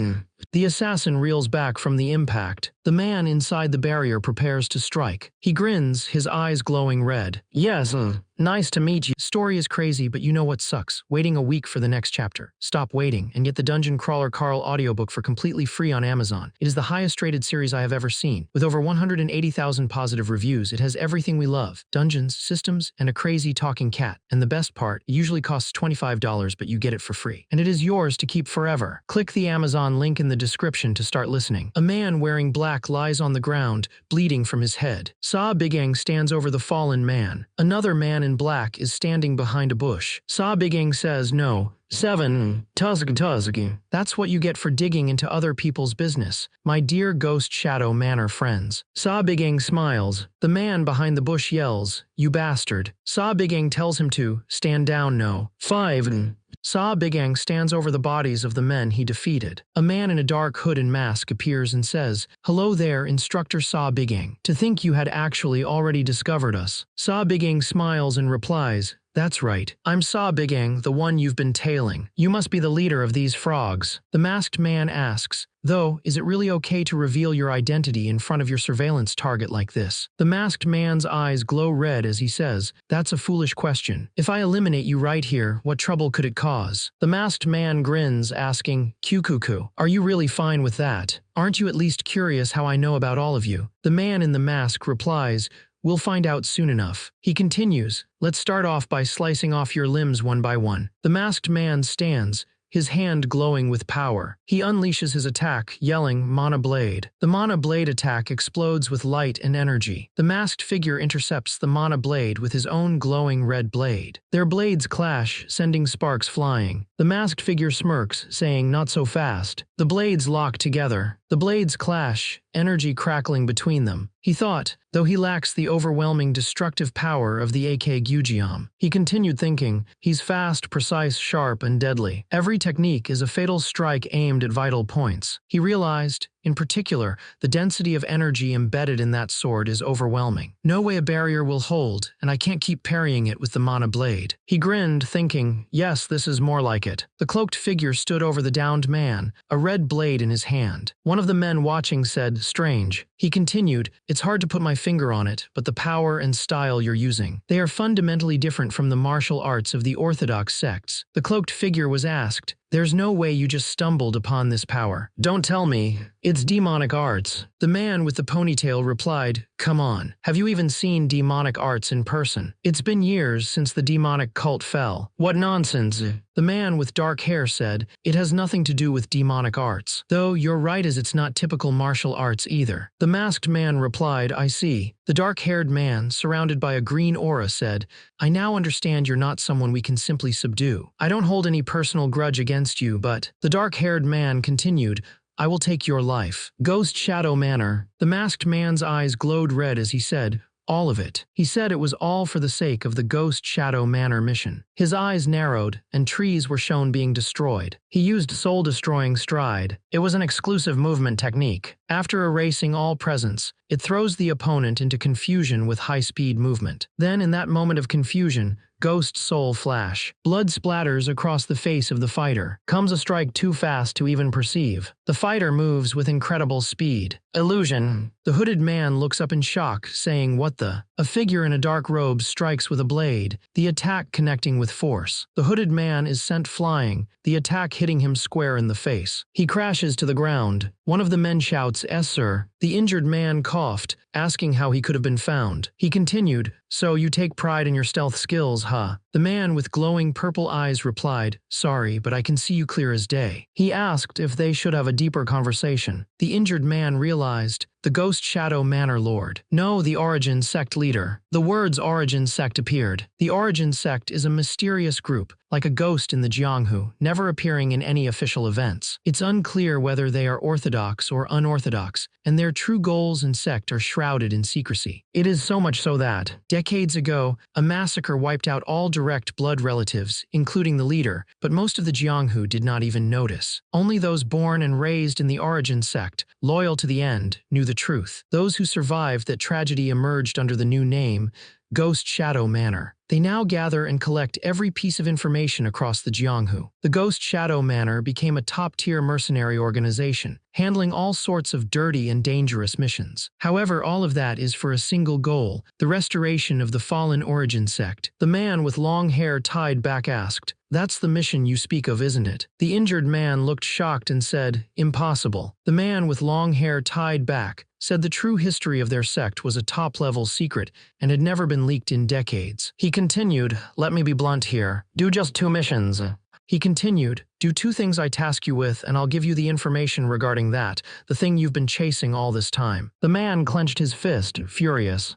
The assassin reels back from the impact. The man inside the barrier prepares to strike. He grins, his eyes glowing red. Yes, nice to meet you. Story is crazy, but you know what sucks? Waiting a week for the next chapter. Stop waiting and get the Dungeon Crawler Carl audiobook for completely free on Amazon. It is the highest rated series I have ever seen. With over 180,000 positive reviews, it has everything we love. Dungeons, systems, and a crazy talking cat. And the best part, it usually costs $25, but you get it for free. And it is yours to keep forever. Click the Amazon link in the description to start listening. A man wearing black lies on the ground, bleeding from his head. Sa Bigang stands over the fallen man. Another man in black is standing behind a bush. Sa Bigang says, "No. 7. Tuzg. That's what you get for digging into other people's business, my dear Ghost Shadow Manor friends." Sa Bigang smiles. The man behind the bush yells, "You bastard." Sa Bigang tells him to stand down. No. 5. Sa Bigang stands over the bodies of the men he defeated. A man in a dark hood and mask appears and says, "Hello there, Instructor Sa Bigang. To think you had actually already discovered us." Sa Bigang smiles and replies, "That's right. I'm Sa Bigang, the one you've been tailing. You must be the leader of these frogs." The masked man asks, "Though, is it really okay to reveal your identity in front of your surveillance target like this?" The masked man's eyes glow red as he says, "That's a foolish question. If I eliminate you right here, what trouble could it cause?" The masked man grins, asking, "Kukuku, are you really fine with that? Aren't you at least curious how I know about all of you?" The man in the mask replies, "We'll find out soon enough." He continues, "Let's start off by slicing off your limbs one by one." The masked man stands, his hand glowing with power. He unleashes his attack, yelling, "Mana Blade." The Mana Blade attack explodes with light and energy. The masked figure intercepts the Mana Blade with his own glowing red blade. Their blades clash, sending sparks flying. The masked figure smirks, saying, "Not so fast." The blades lock together. The blades clash, energy crackling between them. He thought, though he lacks the overwhelming destructive power of the AK Gyujiam. He continued thinking, he's fast, precise, sharp, and deadly. Every technique is a fatal strike aimed at vital points. He realized, in particular, the density of energy embedded in that sword is overwhelming. No way a barrier will hold, and I can't keep parrying it with the Mana Blade. He grinned, thinking, yes, this is more like it. The cloaked figure stood over the downed man, a red blade in his hand. One of the men watching said, "Strange." He continued, "It's hard to put my finger on it, but the power and style you're using. They are fundamentally different from the martial arts of the orthodox sects." The cloaked figure was asked, "There's no way you just stumbled upon this power." "Don't tell me. It's demonic arts." The man with the ponytail replied, "Come on. Have you even seen demonic arts in person? It's been years since the demonic cult fell." "What nonsense." The man with dark hair said, "It has nothing to do with demonic arts. Though you're right as it's not typical martial arts either." The masked man replied, "I see." The dark-haired man, surrounded by a green aura, said, "I now understand you're not someone we can simply subdue. I don't hold any personal grudge against you, but..." The dark-haired man continued, "I will take your life." Ghost Shadow Manor. The masked man's eyes glowed red as he said, "All of it." He said it was all for the sake of the Ghost Shadow Manor mission. His eyes narrowed, and trees were shown being destroyed. He used soul-destroying stride. It was an exclusive movement technique. After erasing all presence, it throws the opponent into confusion with high-speed movement. Then, in that moment of confusion, Ghost Soul Flash. Blood splatters across the face of the fighter. Comes a strike too fast to even perceive. The fighter moves with incredible speed. Illusion. The hooded man looks up in shock, saying, "What the?" A figure in a dark robe strikes with a blade, the attack connecting with force. The hooded man is sent flying, the attack hitting him square in the face. He crashes to the ground. One of the men shouts, "Es sir." The injured man coughed, asking how he could have been found. He continued, "So you take pride in your stealth skills, huh?" The man with glowing purple eyes replied, "Sorry, but I can see you clear as day." He asked if they should have a deeper conversation. The injured man realized, the Ghost Shadow Manor Lord. No, the Origin Sect leader. The words Origin Sect appeared. The Origin Sect is a mysterious group, like a ghost in the Jianghu, never appearing in any official events. It's unclear whether they are orthodox or unorthodox, and their true goals and sect are shrouded in secrecy. It is so much so that, decades ago, a massacre wiped out all direct blood relatives, including the leader, but most of the Jianghu did not even notice. Only those born and raised in the Origin Sect, loyal to the end, knew the truth. Those who survived that tragedy emerged under the new name, Ghost Shadow Manor. They now gather and collect every piece of information across the Jianghu. The Ghost Shadow Manor became a top-tier mercenary organization, handling all sorts of dirty and dangerous missions. However, all of that is for a single goal, the restoration of the fallen origin sect. The man with long hair tied back asked, "That's the mission you speak of, isn't it?" The injured man looked shocked and said, "Impossible." The man with long hair tied back said the true history of their sect was a top-level secret and had never been leaked in decades. He continued, "Let me be blunt here. Do just 2 missions." He continued, "Do 2 things I task you with, and I'll give you the information regarding that, the thing you've been chasing all this time." The man clenched his fist, furious.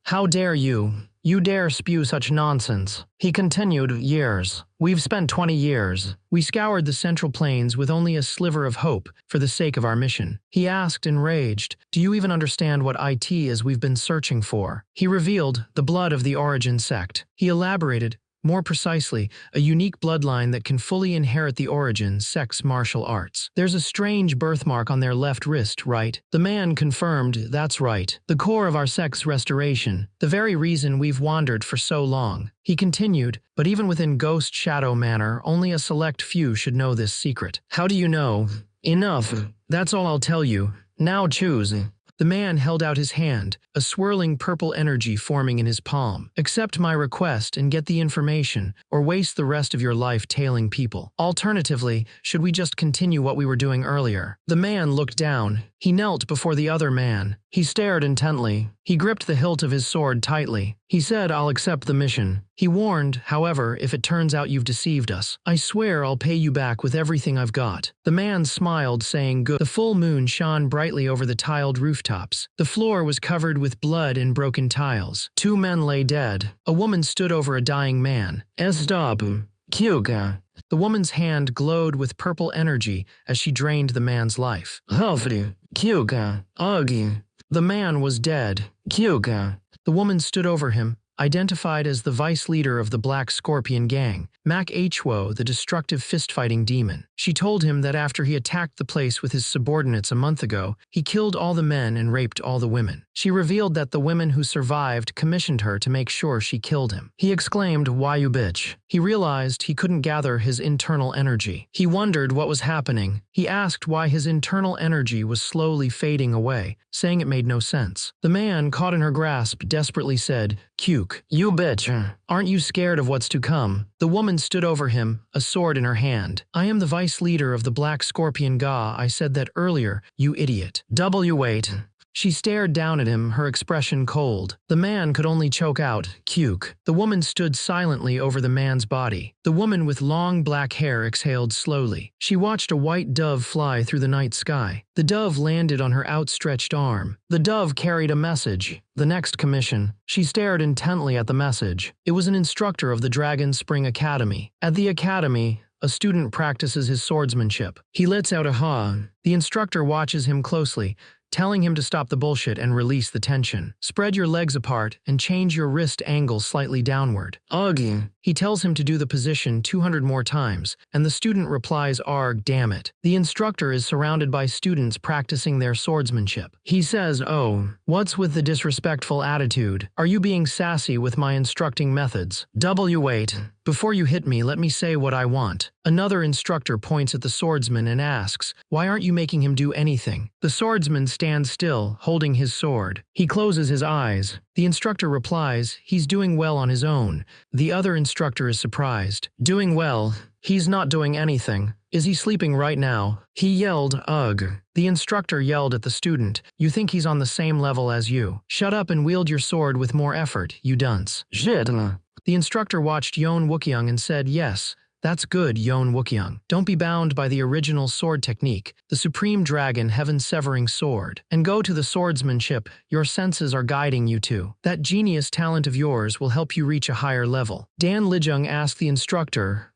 How dare you? You dare spew such nonsense." He continued, "Years. We've spent 20 years. We scoured the Central Plains with only a sliver of hope for the sake of our mission." He asked, enraged, "Do you even understand what IT is we've been searching for?" He revealed, "The blood of the origin sect." He elaborated, more precisely, a unique bloodline that can fully inherit the origin sect's martial arts. "There's a strange birthmark on their left wrist, right?" The man confirmed, "That's right. The core of our sect's restoration. The very reason we've wandered for so long." He continued, "But even within Ghost Shadow Manor, only a select few should know this secret." "How do you know?" "Enough. That's all I'll tell you. Now choose." The man held out his hand, a swirling purple energy forming in his palm. "Accept my request and get the information, or waste the rest of your life tailing people. Alternatively, should we just continue what we were doing earlier?" The man looked down. He knelt before the other man. He stared intently. He gripped the hilt of his sword tightly. He said, "I'll accept the mission." He warned, however, "If it turns out you've deceived us, I swear I'll pay you back with everything I've got." The man smiled, saying, "Good." The full moon shone brightly over the tiled rooftops. The floor was covered with blood and broken tiles. 2 men lay dead. A woman stood over a dying man. "Stop. Kyuga." The woman's hand glowed with purple energy as she drained the man's life. "Hofri. Kyuga. Agi." The man was dead. "Kyuga." The woman stood over him, identified as the vice leader of the Black Scorpion Gang, Mac Hwo, the destructive fist-fighting demon. She told him that after he attacked the place with his subordinates a month ago, he killed all the men and raped all the women. She revealed that the women who survived commissioned her to make sure she killed him. He exclaimed, "Why you bitch?" He realized he couldn't gather his internal energy. He wondered what was happening. He asked why his internal energy was slowly fading away, saying it made no sense. The man, caught in her grasp, desperately said, "Kyuk, you bitch. Aren't you scared of what's to come?" The woman stood over him, a sword in her hand. "I am the vice leader of the Black Scorpion Ga. I said that earlier, you idiot." Wait. She stared down at him, her expression cold. The man could only choke out, "Kyuk." The woman stood silently over the man's body. The woman with long black hair exhaled slowly. She watched a white dove fly through the night sky. The dove landed on her outstretched arm. The dove carried a message. "The next commission." She stared intently at the message. It was an instructor of the Dragon Spring Academy. At the academy, a student practices his swordsmanship. He lets out a ha. The instructor watches him closely, telling him to stop the bullshit and release the tension. "Spread your legs apart and change your wrist angle slightly downward." "Ugh." He tells him to do the position 200 more times, and the student replies, "Arg, damn it." The instructor is surrounded by students practicing their swordsmanship. He says, "Oh, what's with the disrespectful attitude? Are you being sassy with my instructing methods?" Wait. "Before you hit me, let me say what I want." Another instructor points at the swordsman and asks, "Why aren't you making him do anything?" The swordsman stands still, holding his sword. He closes his eyes. The instructor replies, "He's doing well on his own." The other instructor is surprised. "Doing well? He's not doing anything. Is he sleeping right now?" He yelled, "Ugh." The instructor yelled at the student, "You think he's on the same level as you? Shut up and wield your sword with more effort, you dunce." Shit. The instructor watched Yon Wookyung and said, "Yes, that's good, Yon Wookyung. Don't be bound by the original sword technique, the Supreme Dragon Heaven-Severing Sword, and go to the swordsmanship your senses are guiding you to. That genius talent of yours will help you reach a higher level." Dan Lijung asked the instructor,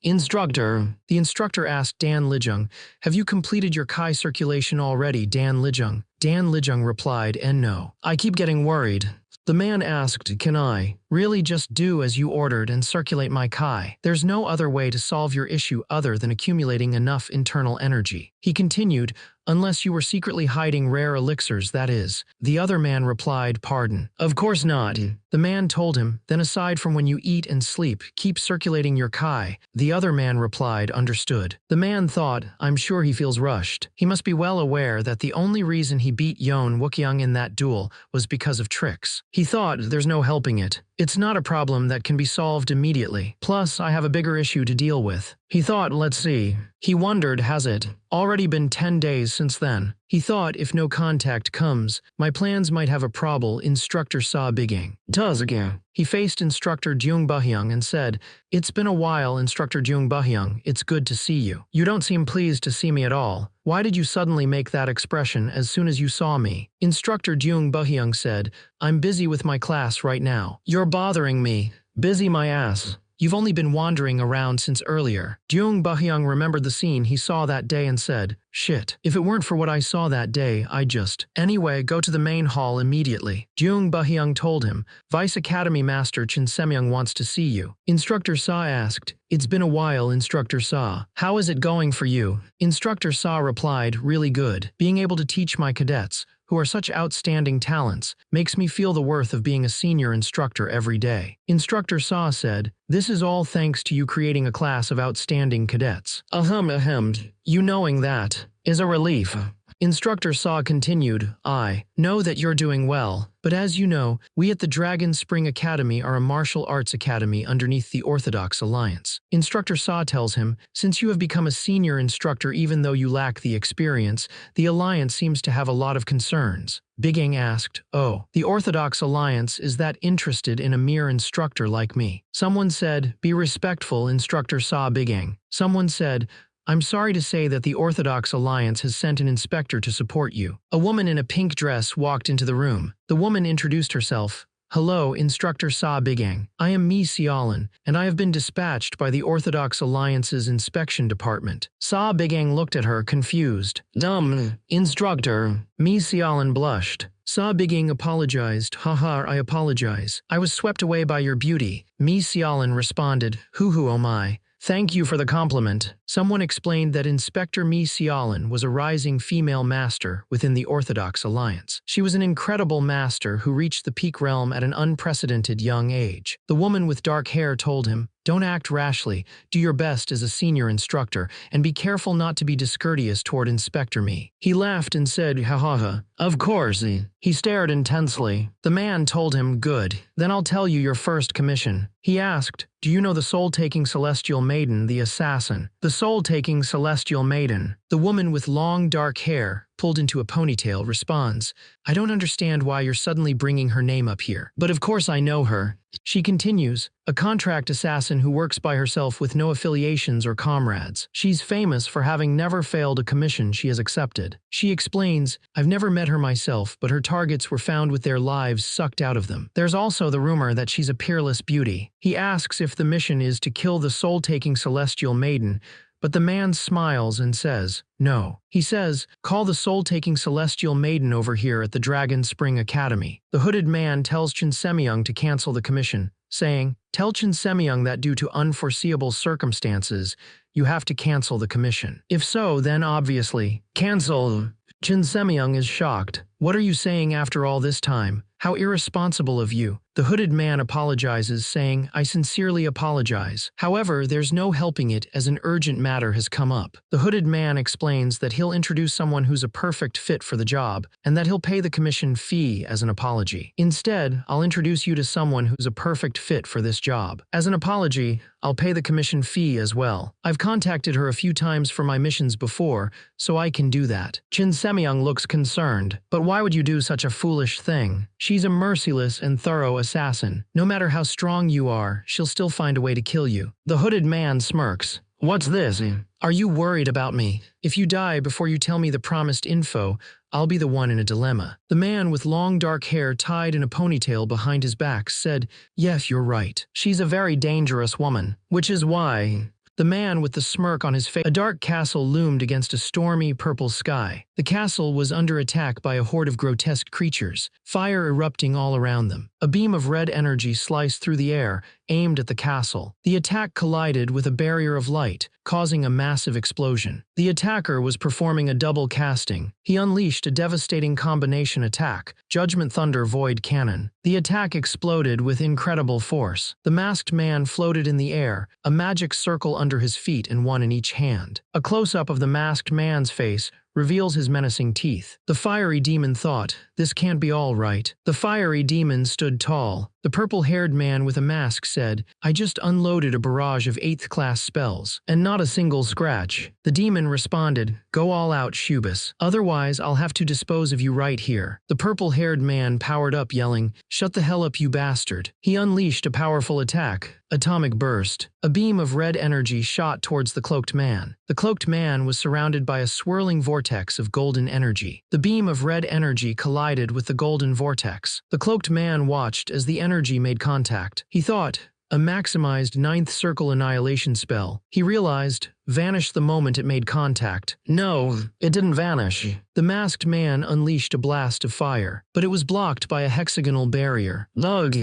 Instructor. The instructor asked Dan Lijung, "Have you completed your Kai circulation already, Dan Lijung?" Dan Lijung replied, "No. I keep getting worried." The man asked, "Can I really just do as you ordered and circulate my Kai? There's no other way to solve your issue other than accumulating enough internal energy." He continued, Unless you were secretly hiding rare elixirs, that is. The other man replied, pardon. Of course not. The man told him, then aside from when you eat and sleep, keep circulating your kai. The other man replied, understood. The man thought, I'm sure he feels rushed. He must be well aware that the only reason he beat Yon Wookyung in that duel was because of tricks. He thought, there's no helping it. It's not a problem that can be solved immediately. Plus, I have a bigger issue to deal with. He thought, let's see. He wondered, has it already been 10 days since then? He thought, if no contact comes, my plans might have a problem. Instructor Sa Bigang. Does again. He faced Instructor Jung Bahyung and said, it's been a while, Instructor Jung Bahyung. It's good to see you. You don't seem pleased to see me at all. Why did you suddenly make that expression as soon as you saw me? Instructor Jung Bahyung said, I'm busy with my class right now. You're bothering me. Busy my ass. You've only been wandering around since earlier. Jung Bahyung remembered the scene he saw that day and said, shit, if it weren't for what I saw that day, I'd just. Anyway, go to the main hall immediately. Jung Bahyung told him, Vice Academy Master Chen Semyung wants to see you. Instructor Sa asked, it's been a while, Instructor Sa. How is it going for you? Instructor Sa replied, really good. Being able to teach my cadets, who are such outstanding talents, makes me feel the worth of being a senior instructor every day. Instructor Sa said, this is all thanks to you creating a class of outstanding cadets. Ahem. You knowing that is a relief. Instructor Sa continued, I know that you're doing well, but as you know, we at the Dragon Spring Academy are a martial arts academy underneath the Orthodox Alliance. Instructor Sa tells him, since you have become a senior instructor even though you lack the experience, the Alliance seems to have a lot of concerns. Bigang asked, oh, the Orthodox Alliance is that interested in a mere instructor like me? Someone said, be respectful, Instructor Sa Bigang. Someone said, I'm sorry to say that the Orthodox Alliance has sent an inspector to support you. A woman in a pink dress walked into the room. The woman introduced herself. Hello, Instructor Sa Bigang. I am Mi Xiaolin, and I have been dispatched by the Orthodox Alliance's inspection department. Sa Bigang looked at her, confused. Dumb, Instructor. Mi Xiaolin blushed. Sa Bigang apologized. Haha, I apologize. I was swept away by your beauty. Mi Xiaolin responded. Hoo oh my. Thank you for the compliment. Someone explained that Inspector Mi Xiaolin was a rising female master within the Orthodox Alliance. She was an incredible master who reached the peak realm at an unprecedented young age. The woman with dark hair told him, don't act rashly, do your best as a senior instructor, and be careful not to be discourteous toward Inspector Mi. He laughed and said, ha ha ha, of course. He stared intensely. The man told him, good, then I'll tell you your first commission. He asked, do you know the soul-taking celestial maiden, the assassin? The soul-taking celestial maiden. The woman with long dark hair, pulled into a ponytail, responds, I don't understand why you're suddenly bringing her name up here. But of course I know her. She continues, a contract assassin who works by herself with no affiliations or comrades. She's famous for having never failed a commission she has accepted. She explains, I've never met her myself, but her targets were found with their lives sucked out of them. There's also the rumor that she's a peerless beauty. He asks if the mission is to kill the soul-taking celestial maiden, but the man smiles and says, no. He says, call the soul-taking celestial maiden over here at the Dragon Spring Academy. The hooded man tells Chen Semyung to cancel the commission, saying, tell Chen Semyung that due to unforeseeable circumstances, you have to cancel the commission. If so, then obviously, cancel. Chen Semyung is shocked. What are you saying after all this time? How irresponsible of you. The hooded man apologizes, saying, I sincerely apologize. However, there's no helping it as an urgent matter has come up. The hooded man explains that he'll introduce someone who's a perfect fit for the job, and that he'll pay the commission fee as an apology. Instead, I'll introduce you to someone who's a perfect fit for this job. As an apology, I'll pay the commission fee as well. I've contacted her a few times for my missions before, so I can do that. Chen Semyung looks concerned. But why would you do such a foolish thing? She's a merciless and thorough assassin. No matter how strong you are, she'll still find a way to kill you. The hooded man smirks. What's this? Are you worried about me? If you die before you tell me the promised info, I'll be the one in a dilemma. The man with long dark hair tied in a ponytail behind his back said, yes, you're right. She's a very dangerous woman, which is why... The man with the smirk on his face. A dark castle loomed against a stormy purple sky. The castle was under attack by a horde of grotesque creatures, fire erupting all around them. A beam of red energy sliced through the air, aimed at the castle. The attack collided with a barrier of light, causing a massive explosion. The attacker was performing a double casting. He unleashed a devastating combination attack, Judgment Thunder Void Cannon. The attack exploded with incredible force. The masked man floated in the air, a magic circle under his feet and one in each hand. A close-up of the masked man's face reveals his menacing teeth. The fiery demon thought, "This can't be all right." The fiery demon stood tall. The purple-haired man with a mask said, "I just unloaded a barrage of 8th-class spells, and not a single scratch." The demon responded, "Go all out, Shubis. Otherwise, I'll have to dispose of you right here." The purple-haired man powered up, yelling, "Shut the hell up, you bastard." He unleashed a powerful attack, Atomic Burst. A beam of red energy shot towards the cloaked man. The cloaked man was surrounded by a swirling vortex of golden energy. The beam of red energy collided with the golden vortex. The cloaked man watched as the energy made contact. He thought, a maximized 9th circle annihilation spell. He realized, vanished the moment it made contact. No, it didn't vanish. The masked man unleashed a blast of fire, but it was blocked by a hexagonal barrier. Ugh.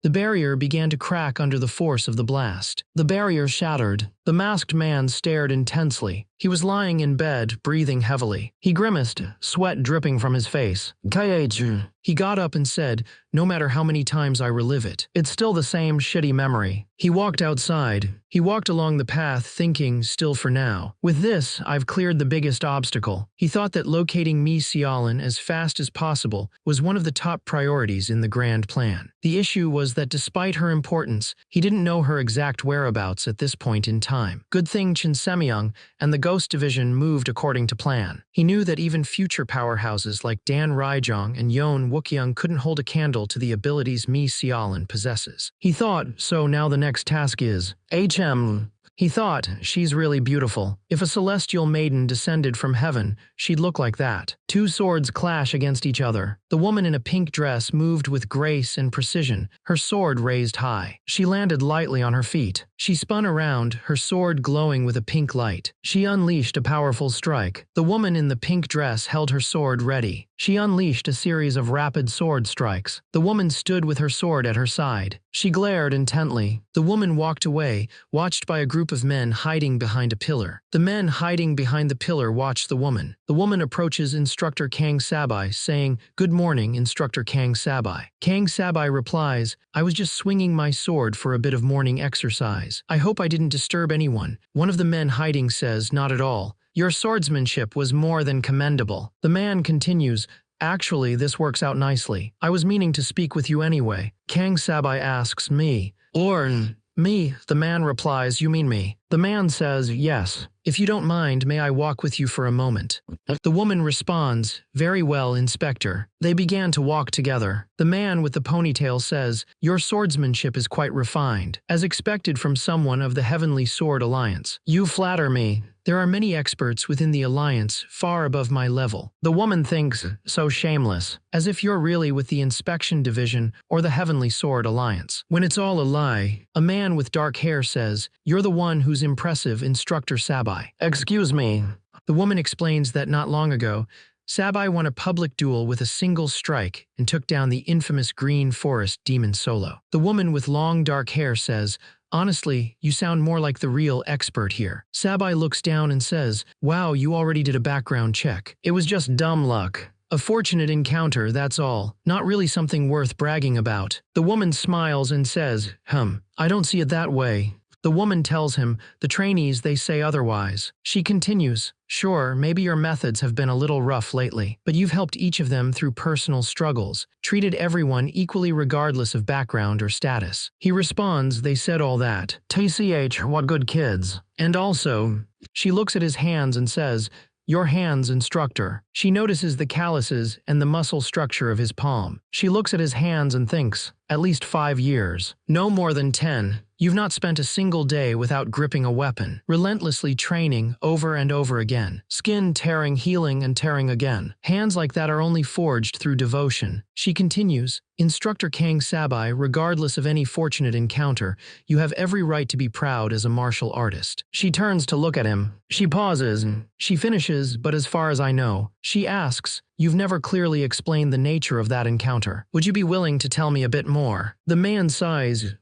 The barrier began to crack under the force of the blast. The barrier shattered. The masked man stared intensely. He was lying in bed, breathing heavily. He grimaced, sweat dripping from his face. "KH." He got up and said, "No matter how many times I relive it, it's still the same shitty memory." He walked outside. He walked along the path thinking, still for now. With this, I've cleared the biggest obstacle. He thought that locating Mi Xiaolin as fast as possible was one of the top priorities in the grand plan. The issue was that despite her importance, he didn't know her exact whereabouts at this point in time. Good thing Chen Semyong and the Ghost Division moved according to plan. He knew that even future powerhouses like Dan Raijong and Yon Wookyung couldn't hold a candle to the abilities Mi Xiaolin possesses. He thought, so now the next task is HM. He thought, she's really beautiful. If a celestial maiden descended from heaven, she'd look like that. Two swords clash against each other. The woman in a pink dress moved with grace and precision, her sword raised high. She landed lightly on her feet. She spun around, her sword glowing with a pink light. She unleashed a powerful strike. The woman in the pink dress held her sword ready. She unleashed a series of rapid sword strikes. The woman stood with her sword at her side. She glared intently. The woman walked away, watched by a group of men hiding behind a pillar. The men hiding behind the pillar watched the woman. The woman approaches Instructor Kang Sabai, saying, "Good morning, Instructor Kang Sabai." Kang Sabai replies, "I was just swinging my sword for a bit of morning exercise. I hope I didn't disturb anyone." One of the men hiding says, "Not at all. Your swordsmanship was more than commendable." The man continues, "Actually, this works out nicely. I was meaning to speak with you anyway." Kang Sabai asks, "Me?" "Me," the man replies, "You mean me?" The man says, "Yes. If you don't mind, may I walk with you for a moment?" The woman responds, "Very well, Inspector." They began to walk together. The man with the ponytail says, "Your swordsmanship is quite refined, as expected from someone of the Heavenly Sword Alliance." "You flatter me. There are many experts within the Alliance far above my level." The woman thinks, "So shameless, as if you're really with the Inspection Division or the Heavenly Sword Alliance." When it's all a lie, a man with dark hair says, "You're the one who's impressive, Instructor Sabai." "Excuse me." The woman explains that not long ago, Sabai won a public duel with a single strike and took down the infamous Green Forest demon solo. The woman with long dark hair says, "Honestly, you sound more like the real expert here." Sabai looks down and says, "Wow, you already did a background check." "It was just dumb luck. A fortunate encounter, that's all. Not really something worth bragging about." The woman smiles and says, I don't see it that way." The woman tells him, "The trainees, they say otherwise." She continues, "Sure, maybe your methods have been a little rough lately, but you've helped each of them through personal struggles, treated everyone equally regardless of background or status." He responds, "They said all that. TCH, what good kids. And also," she looks at his hands and says, "Your hands, Instructor." She notices the calluses and the muscle structure of his palm. She looks at his hands and thinks, "At least 5 years. No more than 10. You've not spent a single day without gripping a weapon, relentlessly training over and over again. Skin tearing, healing, and tearing again. Hands like that are only forged through devotion." She continues, "Instructor Kang Sabai, regardless of any fortunate encounter, you have every right to be proud as a martial artist." She turns to look at him. She pauses. She finishes, "But as far as I know," she asks, You've never clearly explained the nature of that encounter. Would you be willing to tell me a bit more? The man sighs.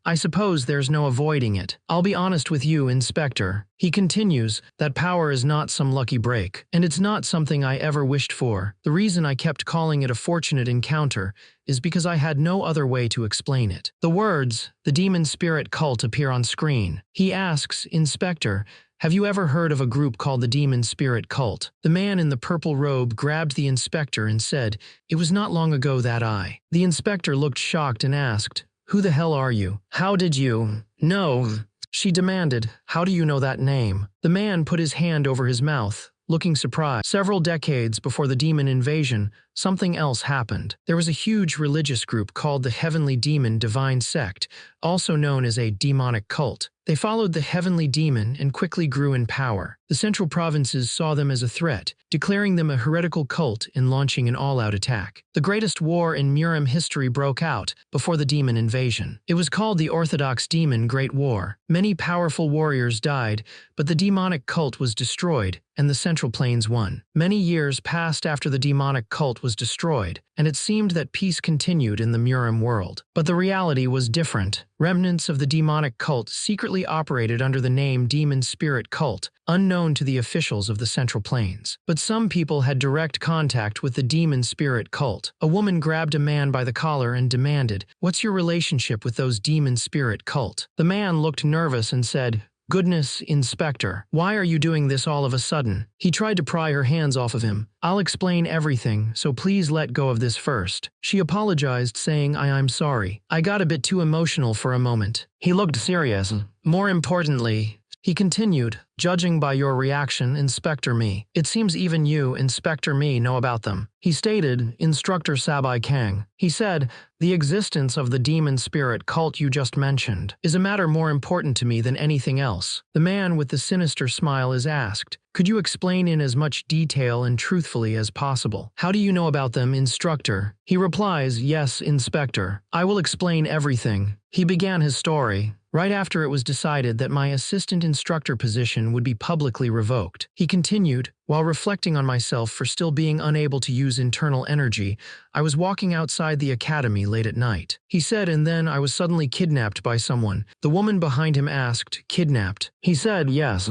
I suppose there's no avoiding it. I'll be honest with you, Inspector. He continues, that power is not some lucky break, and it's not something I ever wished for. The reason I kept calling it a fortunate encounter is because I had no other way to explain it. The words, the demon spirit cult, appear on screen. He asks, Inspector, have you ever heard of a group called the Demon Spirit Cult? The man in the purple robe grabbed the inspector and said, it was not long ago that I. The inspector looked shocked and asked, who the hell are you? How did you know? She demanded, how do you know that name? The man put his hand over his mouth, looking surprised. Several decades before the demon invasion, something else happened. There was a huge religious group called the Heavenly Demon Divine Sect, also known as a demonic cult. They followed the heavenly demon and quickly grew in power. The central provinces saw them as a threat, declaring them a heretical cult and launching an all-out attack. The greatest war in Murim history broke out before the demon invasion. It was called the Orthodox Demon Great War. Many powerful warriors died, but the demonic cult was destroyed, and the Central Plains won. Many years passed after the demonic cult was destroyed, and it seemed that peace continued in the Murim world. But the reality was different. Remnants of the demonic cult secretly operated under the name Demon Spirit Cult, unknown to the officials of the Central Plains. But some people had direct contact with the Demon Spirit Cult. A woman grabbed a man by the collar and demanded, what's your relationship with those Demon Spirit Cult? The man looked nervous and said, goodness, Inspector, why are you doing this all of a sudden? He tried to pry her hands off of him. I'll explain everything, so please let go of this first. She apologized, saying, I'm sorry. I got a bit too emotional for a moment. He looked serious. More importantly, he continued, judging by your reaction, Inspector Me, it seems even you, Inspector Me, know about them. He stated, Instructor Sabai Kang. He said, the existence of the demon spirit cult you just mentioned is a matter more important to me than anything else. The man with the sinister smile is asked, could you explain in as much detail and truthfully as possible? How do you know about them, Instructor? He replies, yes, Inspector. I will explain everything. He began his story. Right after it was decided that my assistant instructor position would be publicly revoked. He continued, while reflecting on myself for still being unable to use internal energy, I was walking outside the academy late at night. He said, and then I was suddenly kidnapped by someone. The woman behind him asked, kidnapped? He said, yes.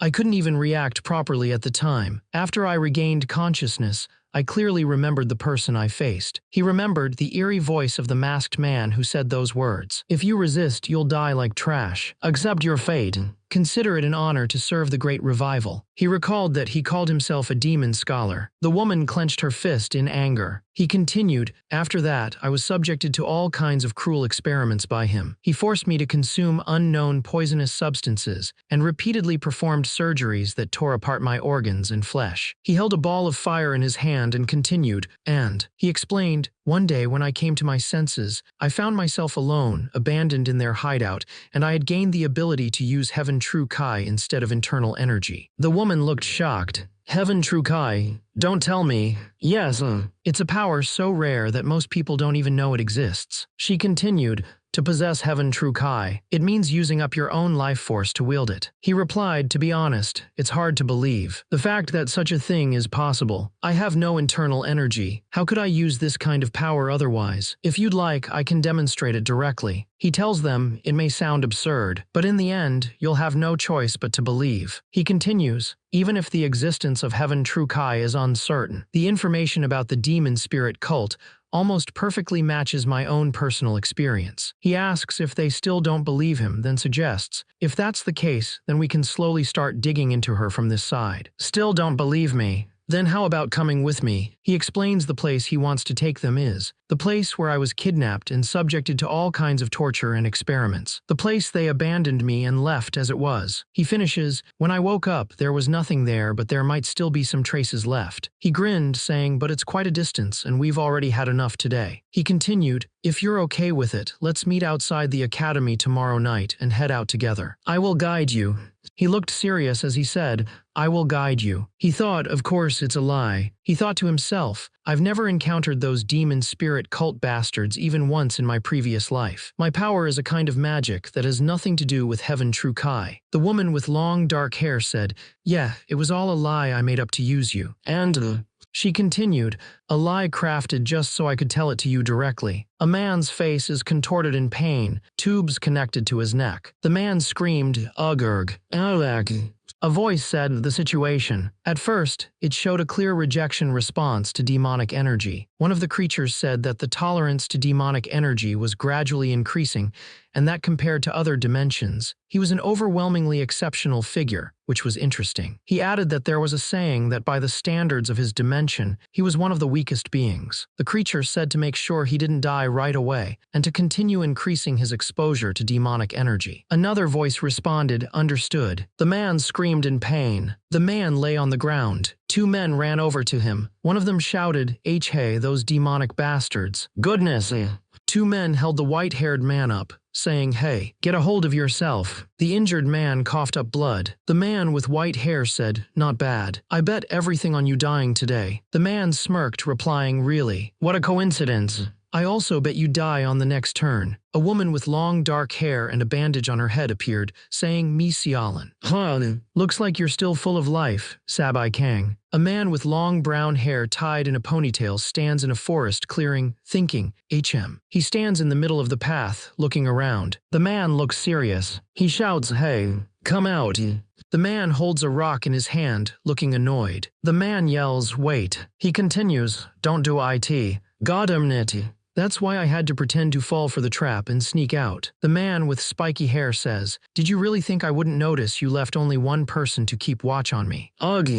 I couldn't even react properly at the time. After I regained consciousness, I clearly remembered the person I faced. He remembered the eerie voice of the masked man who said those words. If you resist, you'll die like trash. Accept your fate. Consider it an honor to serve the great revival. He recalled that he called himself a demon scholar. The woman clenched her fist in anger. He continued, after that, I was subjected to all kinds of cruel experiments by him. He forced me to consume unknown poisonous substances and repeatedly performed surgeries that tore apart my organs and flesh. He held a ball of fire in his hand and continued, and, he explained, one day when I came to my senses, I found myself alone, abandoned in their hideout, and I had gained the ability to use Heaven True Kai instead of internal energy. The woman looked shocked. Heaven True Kai? Don't tell me. Yes, it's a power so rare that most people don't even know it exists. She continued, to possess Heaven True Kai, it means using up your own life force to wield it. He replied, to be honest, it's hard to believe. The fact that such a thing is possible. I have no internal energy. How could I use this kind of power otherwise? If you'd like, I can demonstrate it directly. He tells them, it may sound absurd, but in the end, you'll have no choice but to believe. He continues, even if the existence of Heaven True Kai is uncertain, the information about the demon spirit cult almost perfectly matches my own personal experience. He asks if they still don't believe him, then suggests, if that's the case, then we can slowly start digging into her from this side. Still don't believe me? Then how about coming with me? He explains the place he wants to take them is the place where I was kidnapped and subjected to all kinds of torture and experiments. The place they abandoned me and left as it was. He finishes, when I woke up, there was nothing there, but there might still be some traces left. He grinned, saying, but it's quite a distance, and we've already had enough today. He continued, if you're okay with it, let's meet outside the academy tomorrow night and head out together. I will guide you. He looked serious as he said, I will guide you. He thought, of course, it's a lie. He thought to himself, I've never encountered those demon spirit cult bastards even once in my previous life. My power is a kind of magic that has nothing to do with Heaven True Kai. The woman with long dark hair said, yeah, it was all a lie I made up to use you. And She continued, a lie crafted just so I could tell it to you directly. A man's face is contorted in pain, tubes connected to his neck. The man screamed, ugh, ugh. A voice said the situation. At first, it showed a clear rejection response to demonic energy. One of the creatures said that the tolerance to demonic energy was gradually increasing, and that compared to other dimensions, he was an overwhelmingly exceptional figure, which was interesting. He added that there was a saying that by the standards of his dimension, he was one of the weakest beings. The creature said to make sure he didn't die right away, and to continue increasing his exposure to demonic energy. Another voice responded, understood. The man screamed in pain. The man lay on the ground. Two men ran over to him. One of them shouted, hey, those demonic bastards. Goodness. Two men held the white-haired man up, saying, hey, get a hold of yourself. The injured man coughed up blood. The man with white hair said, not bad. I bet everything on you dying today. The man smirked, replying, really? What a coincidence. I also bet you die on the next turn. A woman with long dark hair and a bandage on her head appeared, saying, me sialan. Looks like you're still full of life, Sabai Kang. A man with long brown hair tied in a ponytail stands in a forest clearing, thinking, HM. He stands in the middle of the path, looking around. The man looks serious. He shouts, hey, come out. The man holds a rock in his hand, looking annoyed. The man yells, wait. He continues, don't do it. Godamnity. That's why I had to pretend to fall for the trap and sneak out. The man with spiky hair says, did you really think I wouldn't notice you left only one person to keep watch on me? Ugh.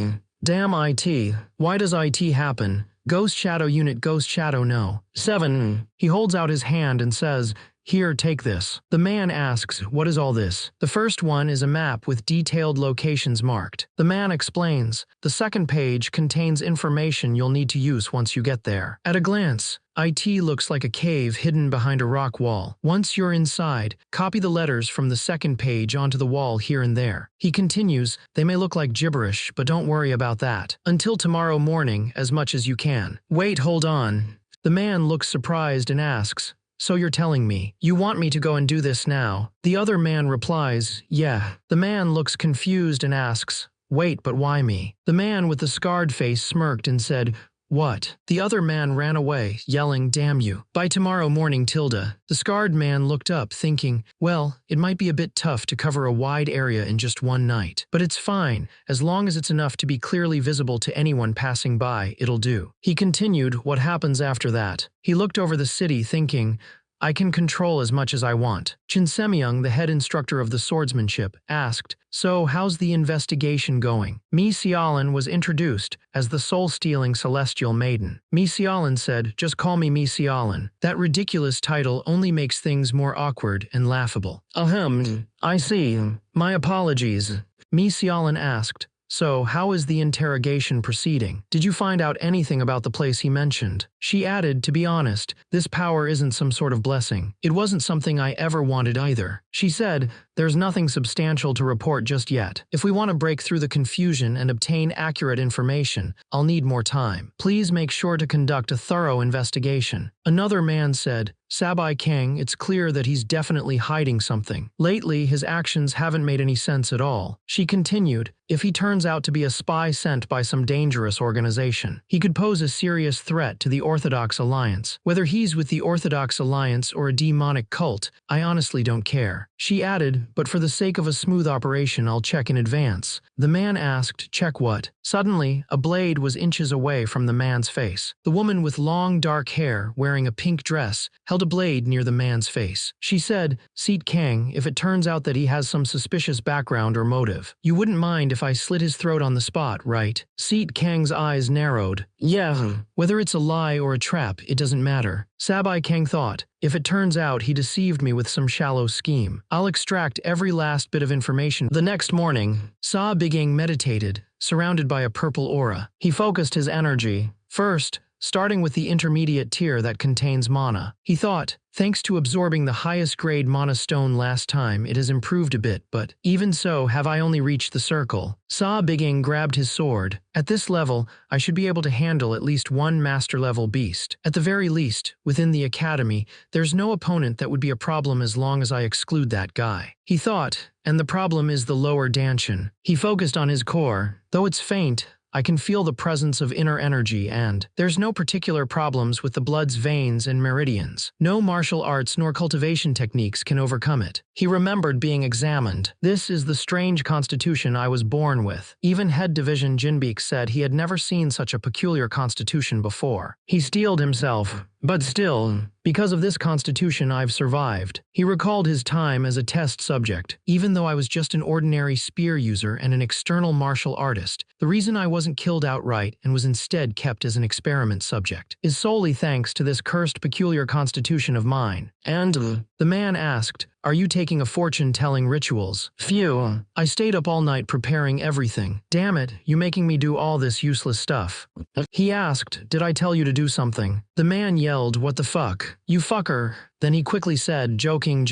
Damn IT. Why does IT happen? Ghost Shadow Unit Ghost Shadow no. 7. He holds out his hand and says, here, take this. The man asks, what is all this? The first one is a map with detailed locations marked. The man explains, the second page contains information you'll need to use once you get there. At a glance, IT looks like a cave hidden behind a rock wall. Once you're inside, copy the letters from the second page onto the wall here and there. He continues, they may look like gibberish, but don't worry about that. Until tomorrow morning, as much as you can. Wait, hold on. The man looks surprised and asks, so you're telling me, you want me to go and do this now? The other man replies, yeah. The man looks confused and asks, wait, but why me? The man with the scarred face smirked and said, what? The other man ran away, yelling, damn you. By tomorrow morning, Tilda. The scarred man looked up, thinking, well, it might be a bit tough to cover a wide area in just one night. But it's fine, as long as it's enough to be clearly visible to anyone passing by, it'll do. He continued, what happens after that? He looked over the city, thinking, I can control as much as I want. Chin Semyung, the head instructor of the swordsmanship, asked, so how's the investigation going? Mi Sialan was introduced as the soul-stealing celestial maiden. Mi Sialan said, just call me Mi Sialan. That ridiculous title only makes things more awkward and laughable. Ahem, I see. My apologies. Mi Sialan asked, so, how is the interrogation proceeding? Did you find out anything about the place he mentioned? She added, to be honest, this power isn't some sort of blessing. It wasn't something I ever wanted either. She said, there's nothing substantial to report just yet. If we want to break through the confusion and obtain accurate information, I'll need more time. Please make sure to conduct a thorough investigation. Another man said, Sabai Kang, it's clear that he's definitely hiding something. Lately, his actions haven't made any sense at all. She continued, if he turns out to be a spy sent by some dangerous organization, he could pose a serious threat to the Orthodox Alliance. Whether he's with the Orthodox Alliance or a demonic cult, I honestly don't care. She added, but for the sake of a smooth operation, I'll check in advance. The man asked, check what? Suddenly, a blade was inches away from the man's face. The woman with long dark hair, wearing a pink dress, held a blade near the man's face. She said, Seat Kang, if it turns out that he has some suspicious background or motive, you wouldn't mind if I slit his throat on the spot, right? Seat Kang's eyes narrowed. Yeah. Whether it's a lie or a trap, it doesn't matter. Sabai Kang thought, if it turns out he deceived me with some shallow scheme, I'll extract every last bit of information. The next morning, Sa Bigang meditated, surrounded by a purple aura. He focused his energy, first, starting with the intermediate tier that contains mana. He thought, thanks to absorbing the highest grade mana stone last time, it has improved a bit, but even so have I only reached the circle. Sa Bigang grabbed his sword. At this level, I should be able to handle at least one master-level beast. At the very least, within the academy, there's no opponent that would be a problem as long as I exclude that guy. He thought, and the problem is the lower Danshin. He focused on his core. Though it's faint, I can feel the presence of inner energy and there's no particular problems with the blood's veins and meridians. No martial arts nor cultivation techniques can overcome it. He remembered being examined. This is the strange constitution I was born with. Even head division Jinbeek said he had never seen such a peculiar constitution before. He steeled himself. But still, because of this constitution I've survived. He recalled his time as a test subject. Even though I was just an ordinary spear user and an external martial artist, the reason I wasn't killed outright and was instead kept as an experiment subject is solely thanks to this cursed peculiar constitution of mine. And the man asked, "Are you taking a fortune-telling rituals?" Phew. I stayed up all night preparing everything. Damn it, you making me do all this useless stuff. He asked, "Did I tell you to do something?" The man yelled, "What the fuck? You fucker." Then he quickly said, joking,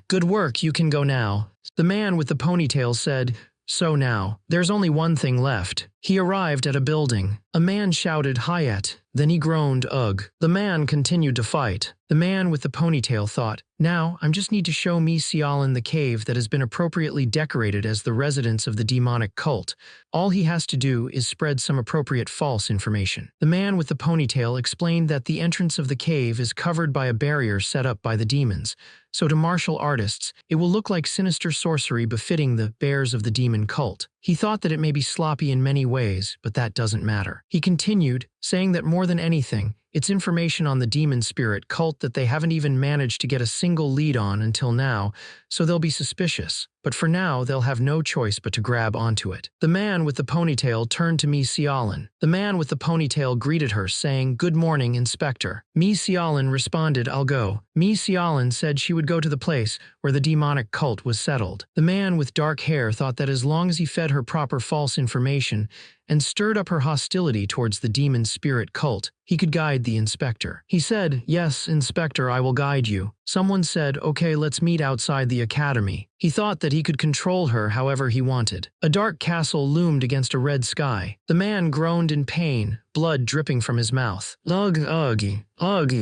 "Good work, you can go now." The man with the ponytail said, "So now, there's only one thing left." He arrived at a building. A man shouted, "Hayat." Then he groaned, "Ugh." The man continued to fight. The man with the ponytail thought, "Now, I just need to show me Xiaolin the cave that has been appropriately decorated as the residence of the demonic cult. All he has to do is spread some appropriate false information." The man with the ponytail explained that the entrance of the cave is covered by a barrier set up by the demons. So to martial artists, it will look like sinister sorcery befitting the bears of the demon cult. He thought that it may be sloppy in many ways, but that doesn't matter. He continued, saying that more than anything, it's information on the demon spirit cult that they haven't even managed to get a single lead on until now, so they'll be suspicious. But for now, they'll have no choice but to grab onto it. The man with the ponytail turned to Mi Xiaolin. The man with the ponytail greeted her, saying, "Good morning, Inspector." Mi Xiaolin responded, "I'll go." Mi Xiaolin said she would go to the place where the demonic cult was settled. The man with dark hair thought that as long as he fed her proper false information and stirred up her hostility towards the demon spirit cult, he could guide the inspector. He said, "Yes, Inspector, I will guide you." Someone said, "Okay, let's meet outside the academy." He thought that he could control her however he wanted. A dark castle loomed against a red sky. The man groaned in pain, blood dripping from his mouth. Ugh, ugh, ugh.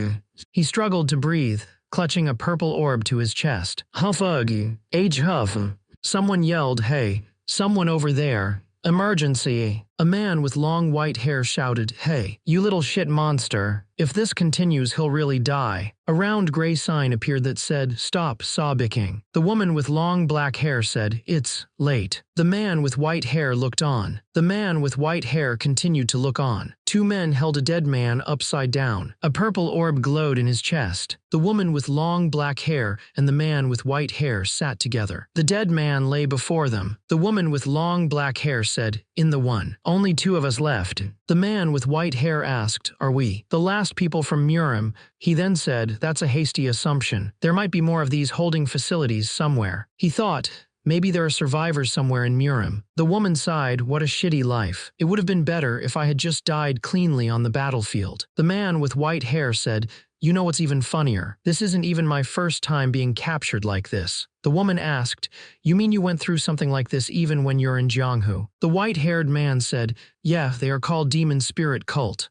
He struggled to breathe, clutching a purple orb to his chest. Huff, ugh, huff. Someone yelled, "Hey, someone over there. Emergency." A man with long white hair shouted, "Hey, you little shit monster. If this continues, he'll really die." A round gray sign appeared that said, "Stop sobbing." The woman with long black hair said, "It's late." The man with white hair looked on. The man with white hair continued to look on. Two men held a dead man upside down. A purple orb glowed in his chest. The woman with long black hair and the man with white hair sat together. The dead man lay before them. The woman with long black hair said, "In the one. Only two of us left." The man with white hair asked, "Are we the last people from Murim?" He then said, "That's a hasty assumption. There might be more of these holding facilities somewhere." He thought, maybe there are survivors somewhere in Murim. The woman sighed, "What a shitty life. It would have been better if I had just died cleanly on the battlefield." The man with white hair said, "You know what's even funnier? This isn't even my first time being captured like this." The woman asked, "You mean you went through something like this even when you're in Jianghu?" The white-haired man said, "Yeah, they are called demon spirit cult."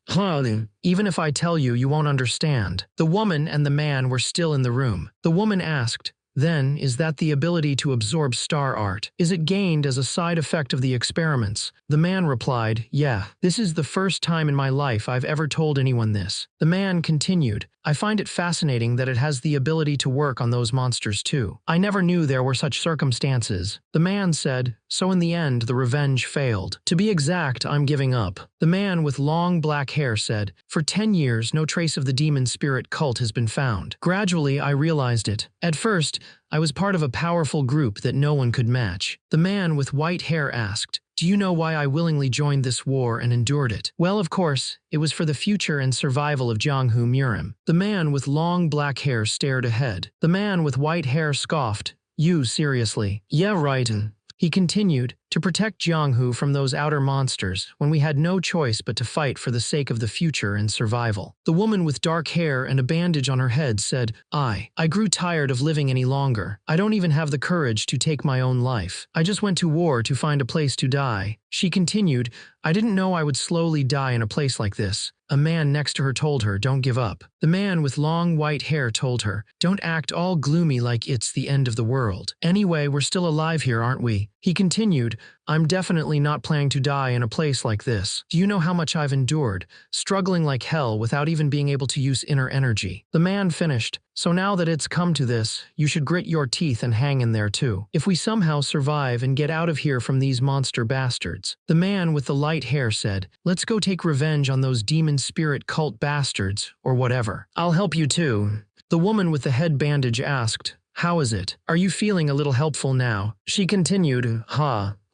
"Even if I tell you, you won't understand." The woman and the man were still in the room. The woman asked, "Then, is that the ability to absorb star art? Is it gained as a side effect of the experiments?" The man replied, "Yeah, this is the first time in my life I've ever told anyone this." The man continued, "I find it fascinating that it has the ability to work on those monsters too. I never knew there were such circumstances." The man said, "So in the end, the revenge failed. To be exact, I'm giving up." The man with long black hair said, "For 10 years, no trace of the demon spirit cult has been found. Gradually, I realized it. At first, I was part of a powerful group that no one could match." The man with white hair asked, "Do you know why I willingly joined this war and endured it?" "Well, of course, it was for the future and survival of Jianghu Murim." The man with long black hair stared ahead. The man with white hair scoffed, "You, seriously?" "Yeah, right." He continued, "To protect Jianghu from those outer monsters when we had no choice but to fight for the sake of the future and survival." The woman with dark hair and a bandage on her head said, I grew tired of living any longer. I don't even have the courage to take my own life. I just went to war to find a place to die." She continued, "I didn't know I would slowly die in a place like this." A man next to her told her, "Don't give up." The man with long white hair told her, "Don't act all gloomy like it's the end of the world. Anyway, we're still alive here, aren't we? He continued, I'm definitely not planning to die in a place like this. Do you know how much I've endured, struggling like hell without even being able to use inner energy? The man finished, so now that it's come to this, you should grit your teeth and hang in there too. If we somehow survive and get out of here from these monster bastards. The man with the light hair said, let's go take revenge on those demon spirit cult bastards, or whatever. I'll help you too. The woman with the head bandage asked, how is it? Are you feeling a little helpful now? She continued,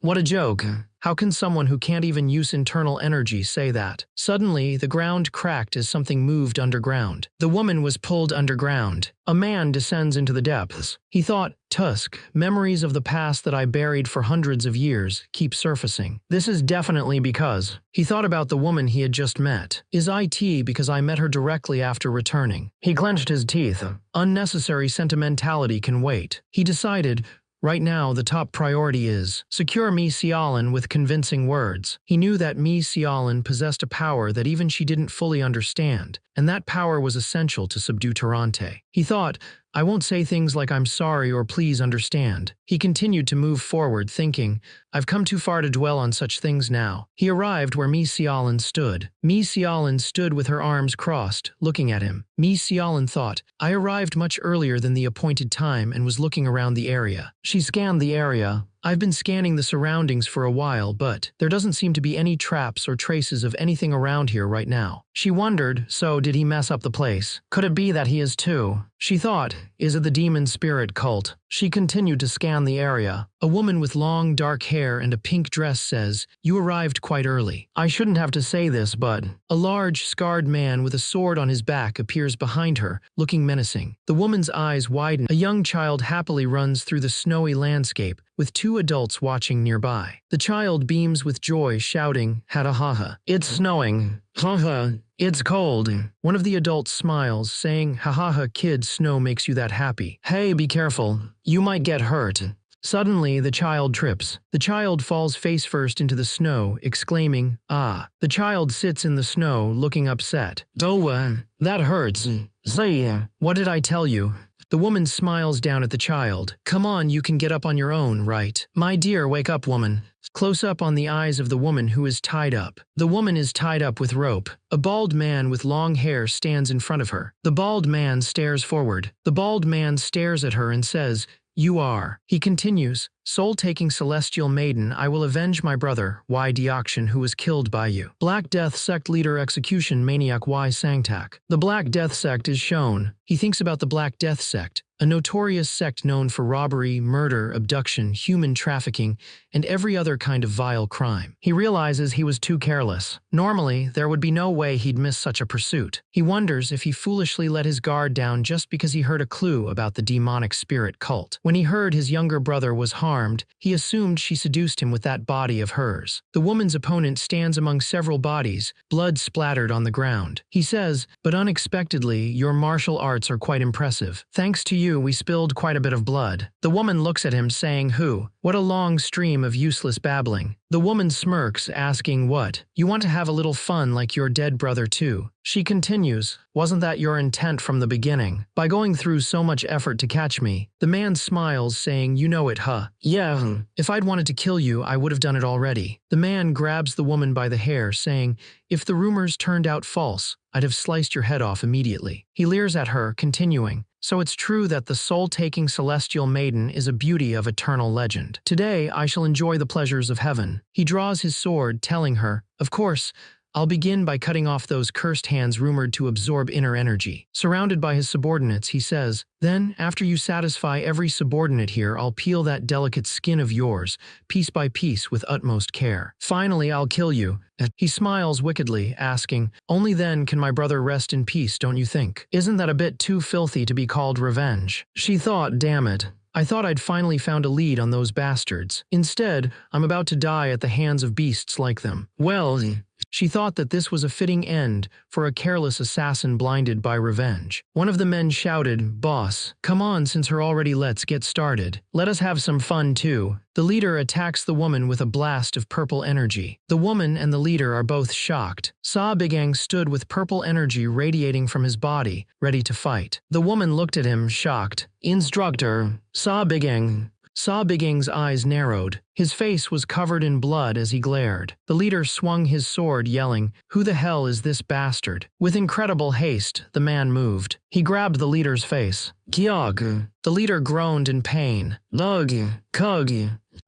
what a joke. How can someone who can't even use internal energy say that? Suddenly, the ground cracked as something moved underground. The woman was pulled underground. A man descends into the depths. He thought, Tusk, memories of the past that I buried for hundreds of years keep surfacing. This is definitely because. He thought about the woman he had just met. Is it because I met her directly after returning? He clenched his teeth. Unnecessary sentimentality can wait. He decided, right now, the top priority is secure Mi Xiaolin with convincing words. He knew that Mi Xiaolin possessed a power that even she didn't fully understand, and that power was essential to subdue Tarante. He thought, I won't say things like I'm sorry or please understand. He continued to move forward, thinking, I've come too far to dwell on such things now. He arrived where Mi Xiaolin stood. Mi Xiaolin stood with her arms crossed, looking at him. Mi Xiaolin thought, I arrived much earlier than the appointed time and was looking around the area. She scanned the area. I've been scanning the surroundings for a while, but there doesn't seem to be any traps or traces of anything around here right now. She wondered, so did he mess up the place? Could it be that he is too? She thought, is it the demon spirit cult? She continued to scan the area. A woman with long, dark hair and a pink dress says, you arrived quite early. I shouldn't have to say this, but a large, scarred man with a sword on his back appears behind her, looking menacing. The woman's eyes widen. A young child happily runs through the snowy landscape, with two adults watching nearby. The child beams with joy, shouting, ha-ha-ha. It's snowing. Ha-ha. It's cold. One of the adults smiles, saying, ha-ha-ha kid, snow makes you that happy. Hey, be careful. You might get hurt. Suddenly, the child trips. The child falls face first into the snow, exclaiming, ah. The child sits in the snow, looking upset. Oh, that hurts. Say, what did I tell you? The woman smiles down at the child. Come on, you can get up on your own, right? My dear, wake up, woman. Close up on the eyes of the woman who is tied up. The woman is tied up with rope. A bald man with long hair stands in front of her. The bald man stares forward. The bald man stares at her and says, you are. He continues, soul-taking celestial maiden, I will avenge my brother, Y Deoxin, who was killed by you. Black Death Sect leader execution maniac Y Sangtak. The Black Death Sect is shown. He thinks about the Black Death Sect, a notorious sect known for robbery, murder, abduction, human trafficking, and every other kind of vile crime. He realizes he was too careless. Normally, there would be no way he'd miss such a pursuit. He wonders if he foolishly let his guard down just because he heard a clue about the demonic spirit cult. When he heard his younger brother was harmed, he assumed she seduced him with that body of hers. The woman's opponent stands among several bodies, blood splattered on the ground. He says, but unexpectedly, your martial arts are quite impressive. Thanks to you, we spilled quite a bit of blood. The woman looks at him, saying, who? What a long stream of useless babbling. The woman smirks, asking, what? You want to have a little fun like your dead brother too? She continues, wasn't that your intent from the beginning? By going through so much effort to catch me? The man smiles, saying, you know it, huh? Yeah. If I'd wanted to kill you, I would have done it already. The man grabs the woman by the hair, saying, if the rumors turned out false, I'd have sliced your head off immediately. He leers at her, continuing, so it's true that the soul-taking celestial maiden is a beauty of eternal legend. Today, I shall enjoy the pleasures of heaven. He draws his sword, telling her, of course, I'll begin by cutting off those cursed hands rumored to absorb inner energy. Surrounded by his subordinates, he says, then, after you satisfy every subordinate here, I'll peel that delicate skin of yours, piece by piece, with utmost care. Finally, I'll kill you. He smiles wickedly, asking, only then can my brother rest in peace, don't you think? Isn't that a bit too filthy to be called revenge? She thought, damn it. I thought I'd finally found a lead on those bastards. Instead, I'm about to die at the hands of beasts like them. Well, she thought that this was a fitting end for a careless assassin blinded by revenge. One of the men shouted, boss, come on, since we're already, let's get started. Let us have some fun too. The leader attacks the woman with a blast of purple energy. The woman and the leader are both shocked. Sa Bigang stood with purple energy radiating from his body, ready to fight. The woman looked at him, shocked. Instructor, Sa Bigang. Saw Biging's eyes narrowed. His face was covered in blood as he glared. The leader swung his sword, yelling, "Who the hell is this bastard?" With incredible haste, the man moved. He grabbed the leader's face. "Kyog." The leader groaned in pain. "Lug, Kug."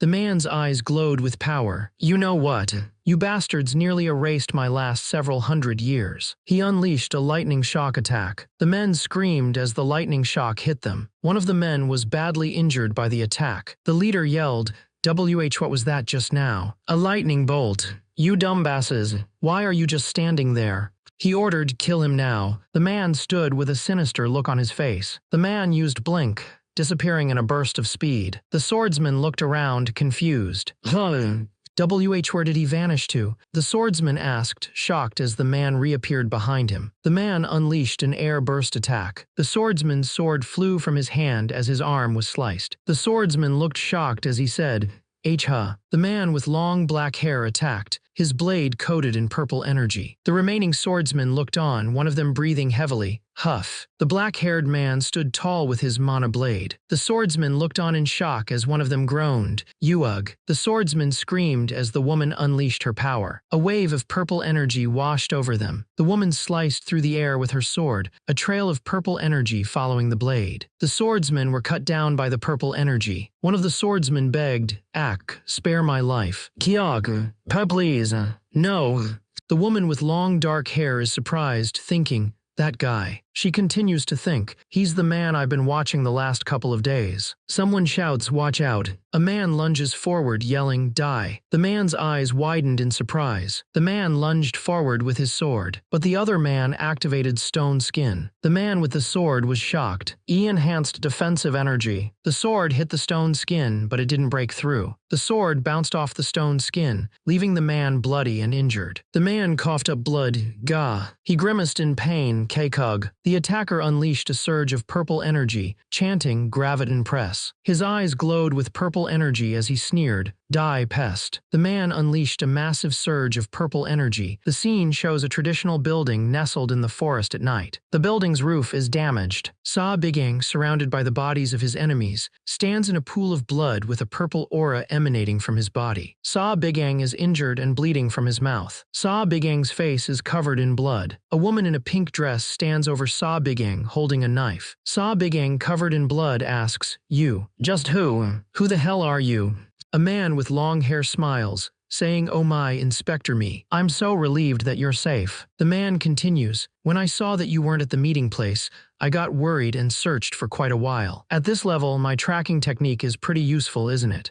The man's eyes glowed with power. "You know what? You bastards nearly erased my last several hundred years." He unleashed a lightning shock attack. The men screamed as the lightning shock hit them. One of the men was badly injured by the attack. The leader yelled, what was that just now?" "A lightning bolt. You dumbasses. Why are you just standing there?" He ordered, "Kill him now." The man stood with a sinister look on his face. The man used blink, disappearing in a burst of speed. The swordsman looked around, confused. Where did he vanish to?" The swordsman asked, shocked as the man reappeared behind him. The man unleashed an air burst attack. The swordsman's sword flew from his hand as his arm was sliced. The swordsman looked shocked as he said, "H-ha." The man with long black hair attacked, his blade coated in purple energy. The remaining swordsmen looked on, one of them breathing heavily. Huff. The black-haired man stood tall with his mana blade. The swordsman looked on in shock as one of them groaned. Uug. The swordsman screamed as the woman unleashed her power. A wave of purple energy washed over them. The woman sliced through the air with her sword, a trail of purple energy following the blade. The swordsmen were cut down by the purple energy. One of the swordsmen begged, "Ak, spare my life." "Kyog, please." "No." The woman with long dark hair is surprised, thinking, "That guy." She continues to think, "He's the man I've been watching the last couple of days." Someone shouts, "Watch out." A man lunges forward, yelling, "Die." The man's eyes widened in surprise. The man lunged forward with his sword, but the other man activated stone skin. The man with the sword was shocked. Enhanced defensive energy. The sword hit the stone skin, but it didn't break through. The sword bounced off the stone skin, leaving the man bloody and injured. The man coughed up blood. Gah. He grimaced in pain. Kekug. The attacker unleashed a surge of purple energy, chanting, "Gravit and press." His eyes glowed with purple energy as he sneered, "Die, pest." The man unleashed a massive surge of purple energy. The scene shows a traditional building nestled in the forest at night. The building's roof is damaged. Saw Biging, surrounded by the bodies of his enemies, stands in a pool of blood with a purple aura emanating from his body. Saw Biging is injured and bleeding from his mouth. Saw Biging's face is covered in blood. A woman in a pink dress stands over Saw Biging, holding a knife. Saw Biging, covered in blood, asks, "You. Just who? Who the hell are you?" A man with long hair smiles, saying, "Oh my, Inspector me. I'm so relieved that you're safe." The man continues, "When I saw that you weren't at the meeting place, I got worried and searched for quite a while. At this level, my tracking technique is pretty useful, isn't it?"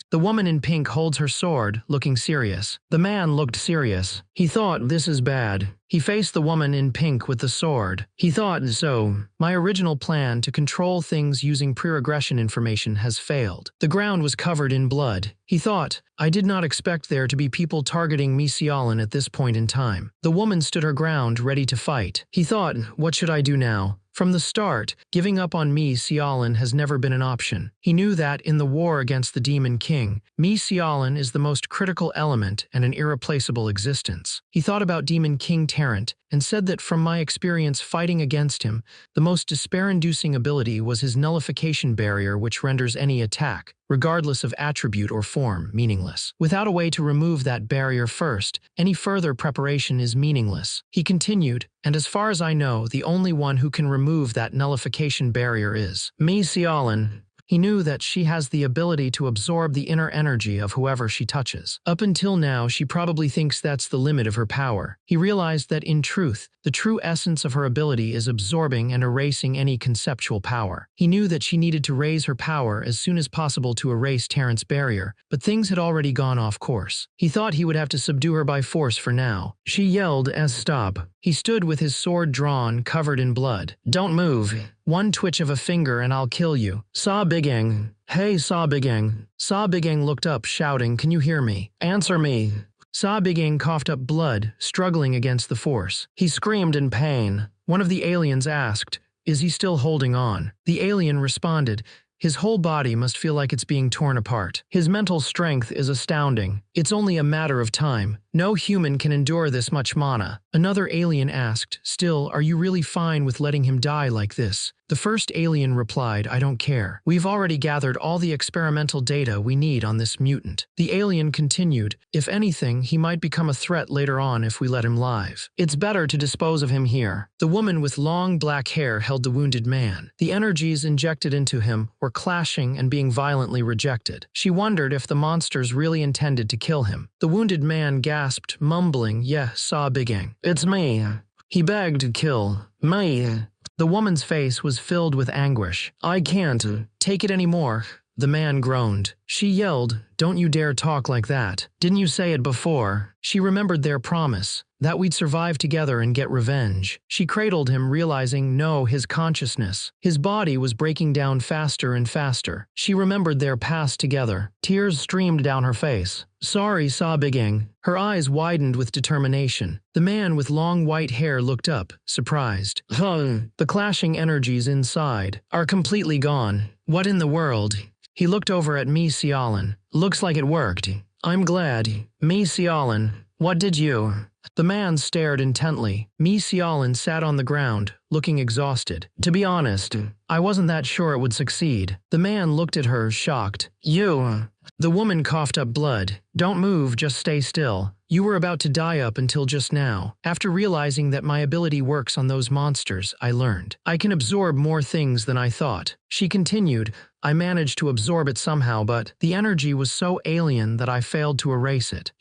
The woman in pink holds her sword, looking serious. The man looked serious. He thought, "This is bad." He faced the woman in pink with the sword. He thought, "So, my original plan to control things using pre-regression information has failed." The ground was covered in blood. He thought, "I did not expect there to be people targeting me Sialin at this point in time." The woman stood her ground, ready to fight. He thought, "What should I do now?" From the start, giving up on Mi Sialin has never been an option. He knew that, in the war against the Demon King, Mi Sialin is the most critical element and an irreplaceable existence. He thought about Demon King Tarrant and said that from my experience fighting against him, the most despair-inducing ability was his nullification barrier, which renders any attack, regardless of attribute or form, meaningless. Without a way to remove that barrier first, any further preparation is meaningless. He continued, "And as far as I know, the only one who can remove that nullification barrier is Mi Sialin." He knew that she has the ability to absorb the inner energy of whoever she touches. Up until now, she probably thinks that's the limit of her power. He realized that, in truth, the true essence of her ability is absorbing and erasing any conceptual power. He knew that she needed to raise her power as soon as possible to erase Tarrant's barrier, but things had already gone off course. He thought he would have to subdue her by force for now. She yelled as stop. He stood with his sword drawn, covered in blood. "Don't move. One twitch of a finger and I'll kill you." Saw Biging. "Hey, Saw Biging." Saw Biging looked up, shouting, "Can you hear me? Answer me." Saw Biging coughed up blood, struggling against the force. He screamed in pain. One of the aliens asked, "Is he still holding on?" The alien responded, "His whole body must feel like it's being torn apart. His mental strength is astounding. It's only a matter of time. No human can endure this much mana. Another alien asked, still, are you really fine with letting him die like this? The first alien replied, I don't care. We've already gathered all the experimental data we need on this mutant. The alien continued, if anything, he might become a threat later on if we let him live. It's better to dispose of him here. The woman with long black hair held the wounded man. The energies injected into him were clashing and being violently rejected. She wondered if the monsters really intended to kill him. The wounded man gasped, mumbling, yeah, saw Bigang. It's me. He begged, kill me. The woman's face was filled with anguish. I can't take it anymore. The man groaned. She yelled, don't you dare talk like that. Didn't you say it before? She remembered their promise, that we'd survive together and get revenge. She cradled him, realizing, no, his consciousness. His body was breaking down faster and faster. She remembered their past together. Tears streamed down her face. Sorry, sobbing. Her eyes widened with determination. The man with long white hair looked up, surprised. The clashing energies inside are completely gone. What in the world? He looked over at Mi Xiaolin. Looks like it worked. I'm glad. Mi Xiaolin, what did you? The man stared intently. Mi Xiaolin sat on the ground, looking exhausted. To be honest, I wasn't that sure it would succeed. The man looked at her, shocked. You. The woman coughed up blood. Don't move, just stay still. You were about to die up until just now. After realizing that my ability works on those monsters, I learned. I can absorb more things than I thought. She continued, I managed to absorb it somehow, but the energy was so alien that I failed to erase it.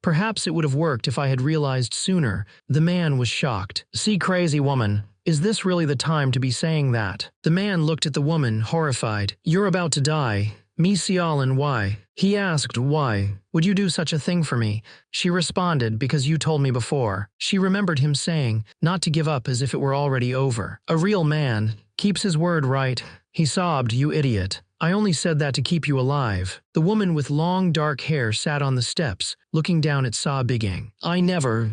Perhaps it would have worked if I had realized sooner. The man was shocked. See, crazy woman. Is this really the time to be saying that? The man looked at the woman, horrified. You're about to die. Mi Xiaolin, why? He asked, why? Would you do such a thing for me? She responded, because you told me before. She remembered him saying, not to give up as if it were already over. A real man keeps his word, right? He sobbed, you idiot. I only said that to keep you alive. The woman with long dark hair sat on the steps, looking down at Sa Bigang. I never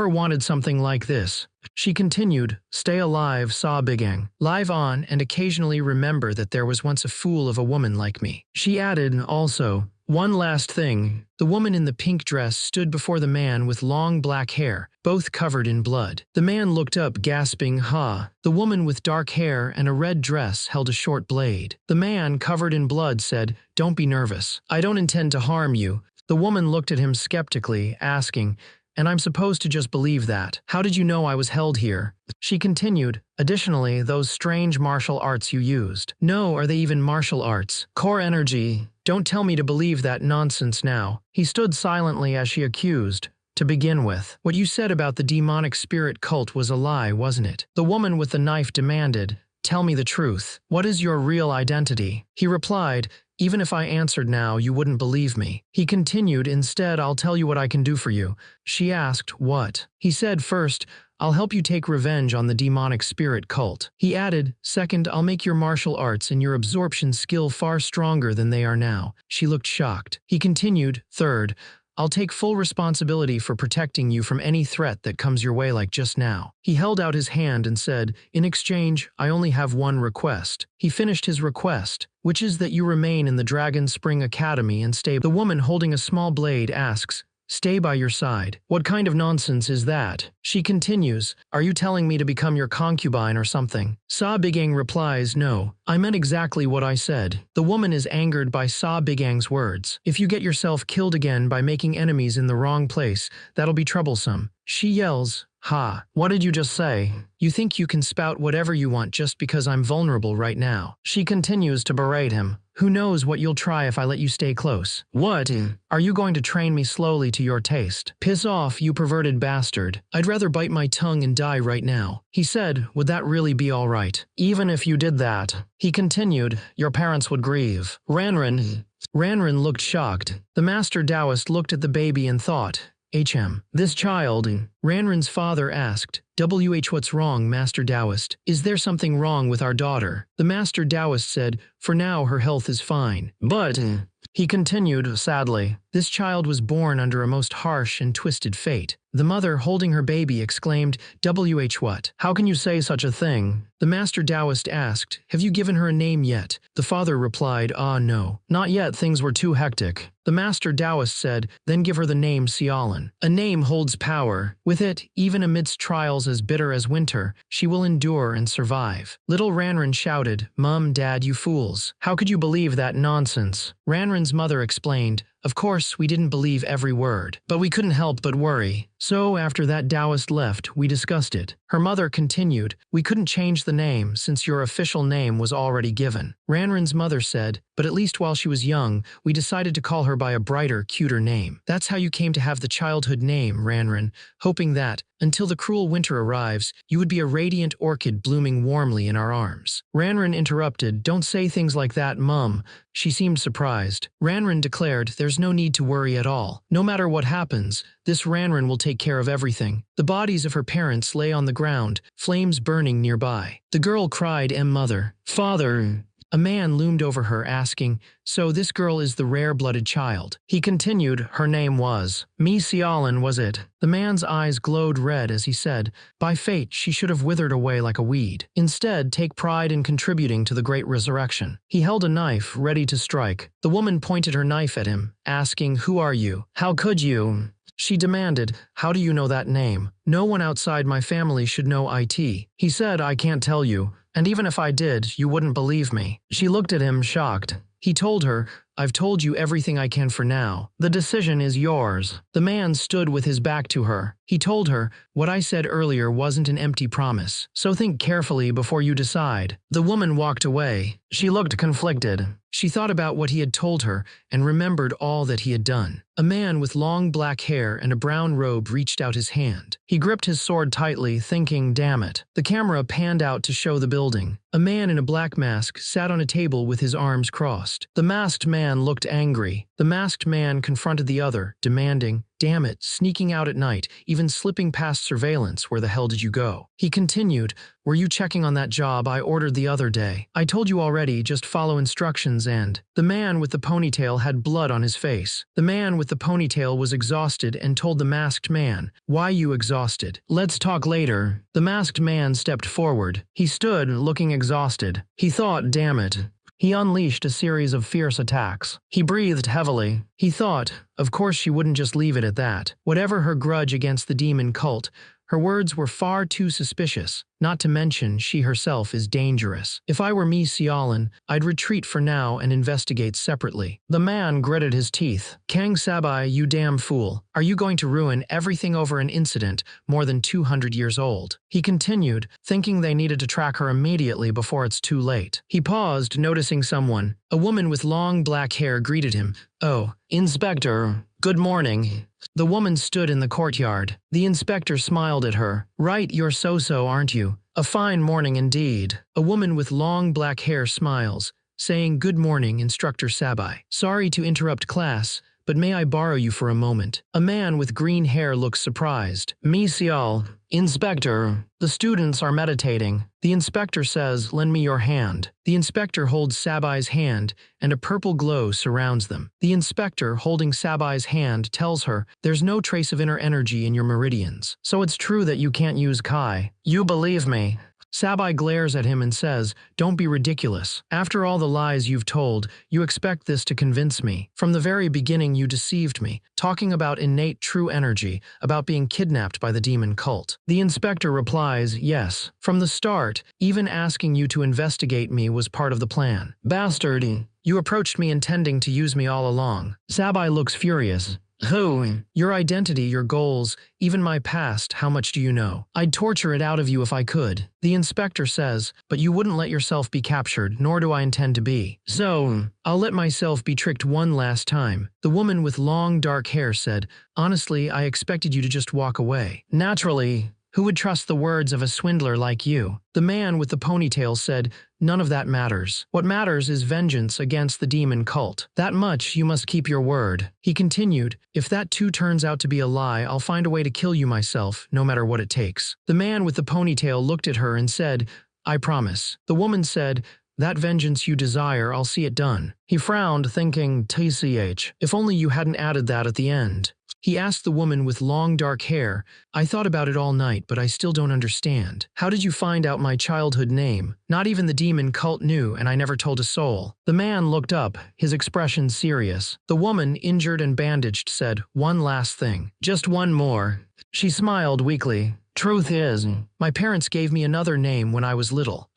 wanted something like this. She continued, stay alive, Sa Bigang. Live on and occasionally remember that there was once a fool of a woman like me. She added, also, one last thing. The woman in the pink dress stood before the man with long black hair, both covered in blood. The man looked up, gasping, ha. The woman with dark hair and a red dress held a short blade. The man, covered in blood, said, don't be nervous. I don't intend to harm you. The woman looked at him skeptically, asking, and I'm supposed to just believe that. How did you know I was held here? She continued, additionally, those strange martial arts you used. No, are they even martial arts? Core energy. Don't tell me to believe that nonsense now. He stood silently as she accused. To begin with, what you said about the demonic spirit cult was a lie, wasn't it? The woman with the knife demanded, tell me the truth. What is your real identity? He replied, even if I answered now, you wouldn't believe me. He continued, instead, I'll tell you what I can do for you. She asked, what? He said, first, I'll help you take revenge on the demonic spirit cult. He added, second, I'll make your martial arts and your absorption skill far stronger than they are now. She looked shocked. He continued, third, I'll take full responsibility for protecting you from any threat that comes your way like just now. He held out his hand and said, in exchange, I only have one request. He finished his request, which is that you remain in the Dragon Spring Academy and stay. The woman holding a small blade asks, stay by your side. What kind of nonsense is that? She continues, are you telling me to become your concubine or something? Sa Bigang replies, no, I meant exactly what I said. The woman is angered by Sa Bigang's words. If you get yourself killed again by making enemies in the wrong place, that'll be troublesome. She yells, ha, what did you just say? You think you can spout whatever you want just because I'm vulnerable right now. She continues to berate him. Who knows what you'll try if I let you stay close? What? Are you going to train me slowly to your taste? Piss off, you perverted bastard. I'd rather bite my tongue and die right now. He said, would that really be all right? Even if you did that. He continued, your parents would grieve. Ranran looked shocked. The master Taoist looked at the baby and thought, this child. Ranran's father asked, what's wrong, Master Taoist? Is there something wrong with our daughter? The Master Taoist said, for now her health is fine. But, he continued, sadly, this child was born under a most harsh and twisted fate. The mother, holding her baby, exclaimed, "WH what? How can you say such a thing?" The master Taoist asked, "Have you given her a name yet?" The father replied, "Ah, no. Not yet, things were too hectic." The master Taoist said, "Then give her the name Xiaolin. A name holds power. With it, even amidst trials as bitter as winter, she will endure and survive." Little Ranran shouted, "Mum, Dad, you fools. How could you believe that nonsense?" Ranran's mother explained, "Of course, we didn't believe every word, but we couldn't help but worry. So, after that Taoist left, we discussed it." Her mother continued, "We couldn't change the name since your official name was already given." Ranran's mother said, "But at least while she was young, we decided to call her by a brighter, cuter name. That's how you came to have the childhood name, Ranran, hoping that, until the cruel winter arrives, you would be a radiant orchid blooming warmly in our arms." Ranran interrupted, "Don't say things like that, Mum." She seemed surprised. Ranran declared, "There's no need to worry at all. No matter what happens, this Ranran will take care of everything." The bodies of her parents lay on the ground, flames burning nearby. The girl cried, Mother, Father." A man loomed over her, asking, "So this girl is the rare-blooded child?" He continued, "Her name was Mi Xiaolin, was it?" The man's eyes glowed red as he said, "By fate, she should have withered away like a weed. Instead, take pride in contributing to the great resurrection." He held a knife, ready to strike. The woman pointed her knife at him, asking, "Who are you? How could you?" She demanded, "How do you know that name? No one outside my family should know it." He said, "I can't tell you. And even if I did, you wouldn't believe me." She looked at him, shocked. He told her, "I've told you everything I can for now. The decision is yours." The man stood with his back to her. He told her, "What I said earlier wasn't an empty promise, so think carefully before you decide." The woman walked away. She looked conflicted. She thought about what he had told her and remembered all that he had done. A man with long black hair and a brown robe reached out his hand. He gripped his sword tightly, thinking, "Damn it." The camera panned out to show the building. A man in a black mask sat on a table with his arms crossed. The masked man looked angry. The masked man confronted the other, demanding, "Damn it, sneaking out at night, even slipping past surveillance, where the hell did you go?" He continued, "Were you checking on that job I ordered the other day? I told you already, just follow instructions and—" The man with the ponytail had blood on his face. The man with the ponytail was exhausted and told the masked man, "Why you exhausted? Let's talk later." The masked man stepped forward. He stood, looking exhausted. He thought, "Damn it." He unleashed a series of fierce attacks. He breathed heavily. He thought, of course she wouldn't just leave it at that. Whatever her grudge against the demon cult, her words were far too suspicious. Not to mention, she herself is dangerous. If I were Mi Xiaolin, I'd retreat for now and investigate separately. The man gritted his teeth. "Kang Sabai, you damn fool. Are you going to ruin everything over an incident more than 200 years old?" He continued, thinking they needed to track her immediately before it's too late. He paused, noticing someone. A woman with long black hair greeted him. "Oh, Inspector. Good morning." The woman stood in the courtyard. The inspector smiled at her. "Right, you're so-so, aren't you? A fine morning indeed." A woman with long black hair smiles, saying, "Good morning, Instructor Sabai. Sorry to interrupt class, but may I borrow you for a moment?" A man with green hair looks surprised. "Mi Xiao, Inspector, the students are meditating." The inspector says, "Lend me your hand." The inspector holds Sabai's hand, and a purple glow surrounds them. The inspector, holding Sabai's hand, tells her, "There's no trace of inner energy in your meridians. So it's true that you can't use Kai. You believe me?" Sabai glares at him and says, "Don't be ridiculous. After all the lies you've told, you expect this to convince me. From the very beginning you deceived me, talking about innate true energy, about being kidnapped by the demon cult." The inspector replies, "Yes. From the start, even asking you to investigate me was part of the plan. Bastard, you approached me intending to use me all along." Sabai looks furious. "Who? Your identity, your goals, even my past, how much do you know? I'd torture it out of you if I could." The inspector says, "But you wouldn't let yourself be captured, nor do I intend to be. So, I'll let myself be tricked one last time." The woman with long dark hair said, "Honestly, I expected you to just walk away." "Naturally. Who would trust the words of a swindler like you?" The man with the ponytail said, "None of that matters. What matters is vengeance against the demon cult. That much you must keep your word." He continued, "If that too turns out to be a lie, I'll find a way to kill you myself, no matter what it takes." The man with the ponytail looked at her and said, "I promise." The woman said, "That vengeance you desire, I'll see it done." He frowned, thinking, "TCH, if only you hadn't added that at the end." He asked the woman with long dark hair. I thought about it all night, but I still don't understand. How did you find out my childhood name? Not even the demon cult knew, and I never told a soul. The man looked up, his expression serious. The woman, injured and bandaged, said, one last thing. Just one more. She smiled weakly. Truth is, my parents gave me another name when I was little.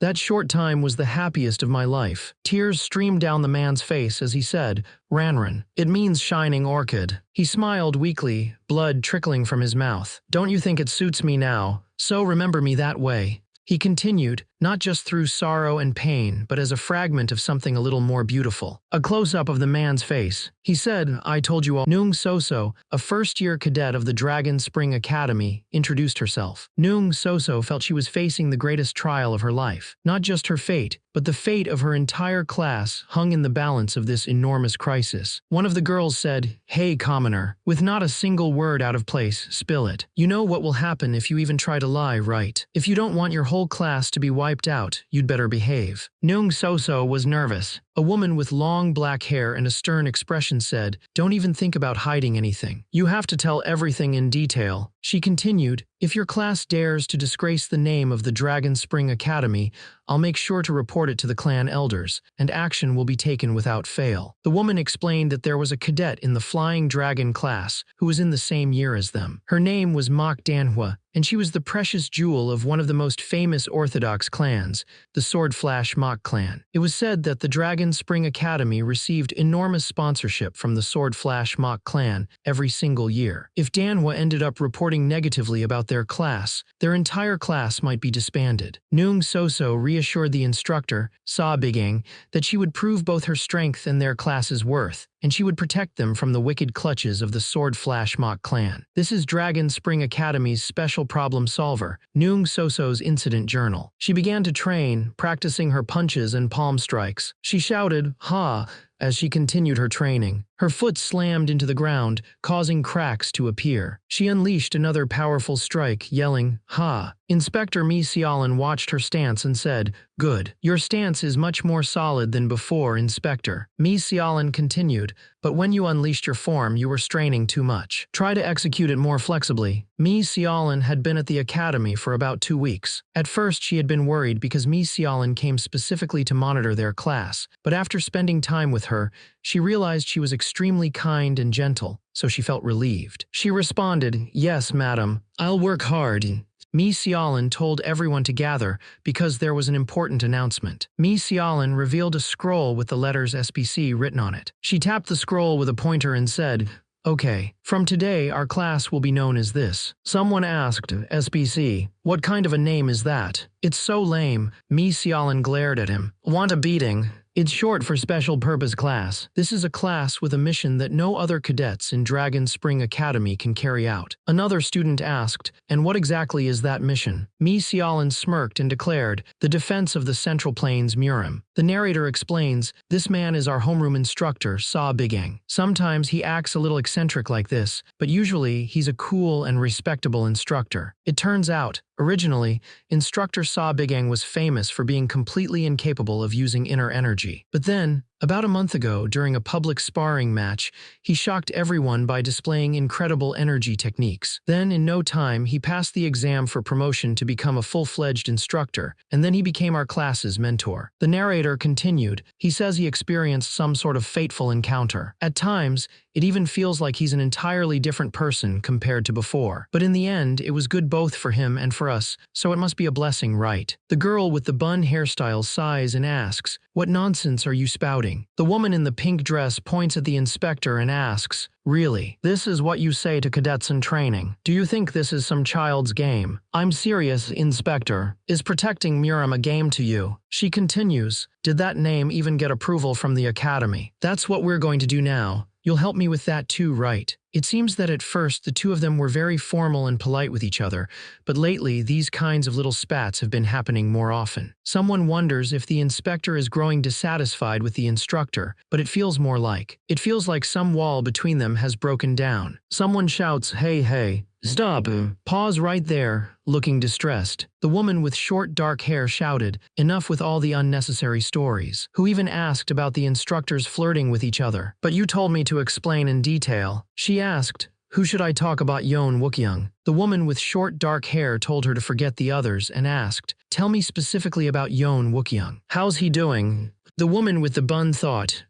That short time was the happiest of my life. Tears streamed down the man's face as he said, Ranran. It means shining orchid. He smiled weakly, blood trickling from his mouth. Don't you think it suits me now? So remember me that way. He continued, not just through sorrow and pain, but as a fragment of something a little more beautiful. A close-up of the man's face. He said, I told you all. Nung Soso, a first-year cadet of the Dragon Spring Academy, introduced herself. Nung Soso felt she was facing the greatest trial of her life. Not just her fate, but the fate of her entire class hung in the balance of this enormous crisis. One of the girls said, Hey, commoner, with not a single word out of place, spill it. You know what will happen if you even try to lie, right? If you don't want your whole class to be wiped out, you'd better behave. Nung Soso was nervous. A woman with long black hair and a stern expression said, Don't even think about hiding anything. You have to tell everything in detail. She continued, If your class dares to disgrace the name of the Dragon Spring Academy, I'll make sure to report it to the clan elders, and action will be taken without fail. The woman explained that there was a cadet in the Flying Dragon class who was in the same year as them. Her name was Manhwa, and she was the precious jewel of one of the most famous Orthodox clans, the Sword Flash Mach clan. It was said that the Dragon Spring Academy received enormous sponsorship from the Sword Flash Mach clan every single year. If Danhwa ended up reporting negatively about their class, their entire class might be disbanded. Nung Soso reassured the instructor, Sa Bigang, that she would prove both her strength and their class's worth, and she would protect them from the wicked clutches of the Sword Flash Mach clan. This is Dragon Spring Academy's special problem solver, Nung Soso's incident journal. She began to train, practicing her punches and palm strikes. She shouted, Ha, as she continued her training. Her foot slammed into the ground, causing cracks to appear. She unleashed another powerful strike, yelling, Ha! Inspector Mi Xiaolin watched her stance and said, Good. Your stance is much more solid than before, Inspector. Mi Xiaolin continued, But when you unleashed your form, you were straining too much. Try to execute it more flexibly. Mi Xiaolin had been at the academy for about 2 weeks. At first, she had been worried because Mi Xiaolin came specifically to monitor their class, but after spending time with her, she realized she was extremely kind and gentle, so she felt relieved. She responded, Yes, madam, I'll work hard. Mi Xiaolin told everyone to gather because there was an important announcement. Mi Xiaolin revealed a scroll with the letters SPC written on it. She tapped the scroll with a pointer and said, Okay, from today our class will be known as this. Someone asked, SPC, what kind of a name is that? It's so lame. Mi Xiaolin glared at him. Want a beating? It's short for Special Purpose Class. This is a class with a mission that no other cadets in Dragon Spring Academy can carry out. Another student asked, and what exactly is that mission? Mi Xiaolin smirked and declared, the defense of the Central Plains Murim. The narrator explains, this man is our homeroom instructor, Sa Bigang. Sometimes he acts a little eccentric like this, but usually he's a cool and respectable instructor. It turns out, originally, Instructor Sa Bigang was famous for being completely incapable of using inner energy. But then, about a month ago, during a public sparring match, he shocked everyone by displaying incredible energy techniques. Then, in no time, he passed the exam for promotion to become a full-fledged instructor, and then he became our class's mentor. The narrator continued, he says he experienced some sort of fateful encounter. At times, it even feels like he's an entirely different person compared to before. But in the end, it was good both for him and for us, so it must be a blessing, right? The girl with the bun hairstyle sighs and asks, what nonsense are you spouting? The woman in the pink dress points at the inspector and asks, Really? This is what you say to cadets in training? Do you think this is some child's game? I'm serious, Inspector. Is protecting Murim a game to you? She continues, Did that name even get approval from the academy? That's what we're going to do now. You'll help me with that too, right? It seems that at first the two of them were very formal and polite with each other, but lately these kinds of little spats have been happening more often. Someone wonders if the inspector is growing dissatisfied with the instructor, but it feels more like. It feels like some wall between them has broken down. Someone shouts, Hey, Stop. Pause right there, looking distressed. The woman with short dark hair shouted, enough with all the unnecessary stories. Who even asked about the instructors flirting with each other? But you told me to explain in detail. She asked, who should I talk about Yoon Wookyoung? The woman with short dark hair told her to forget the others and asked, tell me specifically about Yoon Wookyoung. How's he doing? The woman with the bun thought,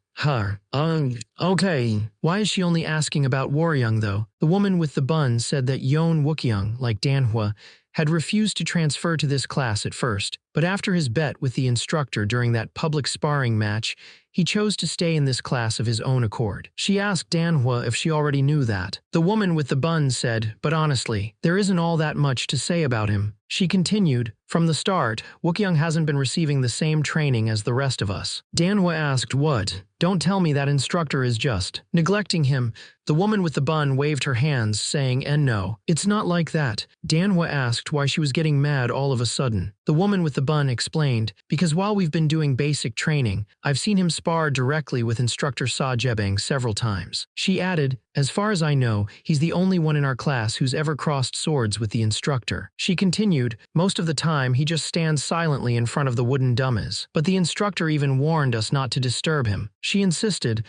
okay. Why is she only asking about Waryoung though? The woman with the bun said that Yoon Wookyoung, like Danhua, had refused to transfer to this class at first, but after his bet with the instructor during that public sparring match, he chose to stay in this class of his own accord. She asked Danhua if she already knew that. The woman with the bun said, but honestly, there isn't all that much to say about him. She continued, from the start, Wookyoung hasn't been receiving the same training as the rest of us. Danhua asked, what? Don't tell me that instructor is just neglecting him. The woman with the bun waved her hands, saying, and no, it's not like that. Danhua asked why she was getting mad all of a sudden. The woman with the bun explained, because while we've been doing basic training, I've seen him spar directly with instructor Sa Jebang several times. She added, as far as I know, he's the only one in our class who's ever crossed swords with the instructor. She continued, most of the time he just stands silently in front of the wooden dummies. But the instructor even warned us not to disturb him. She insisted,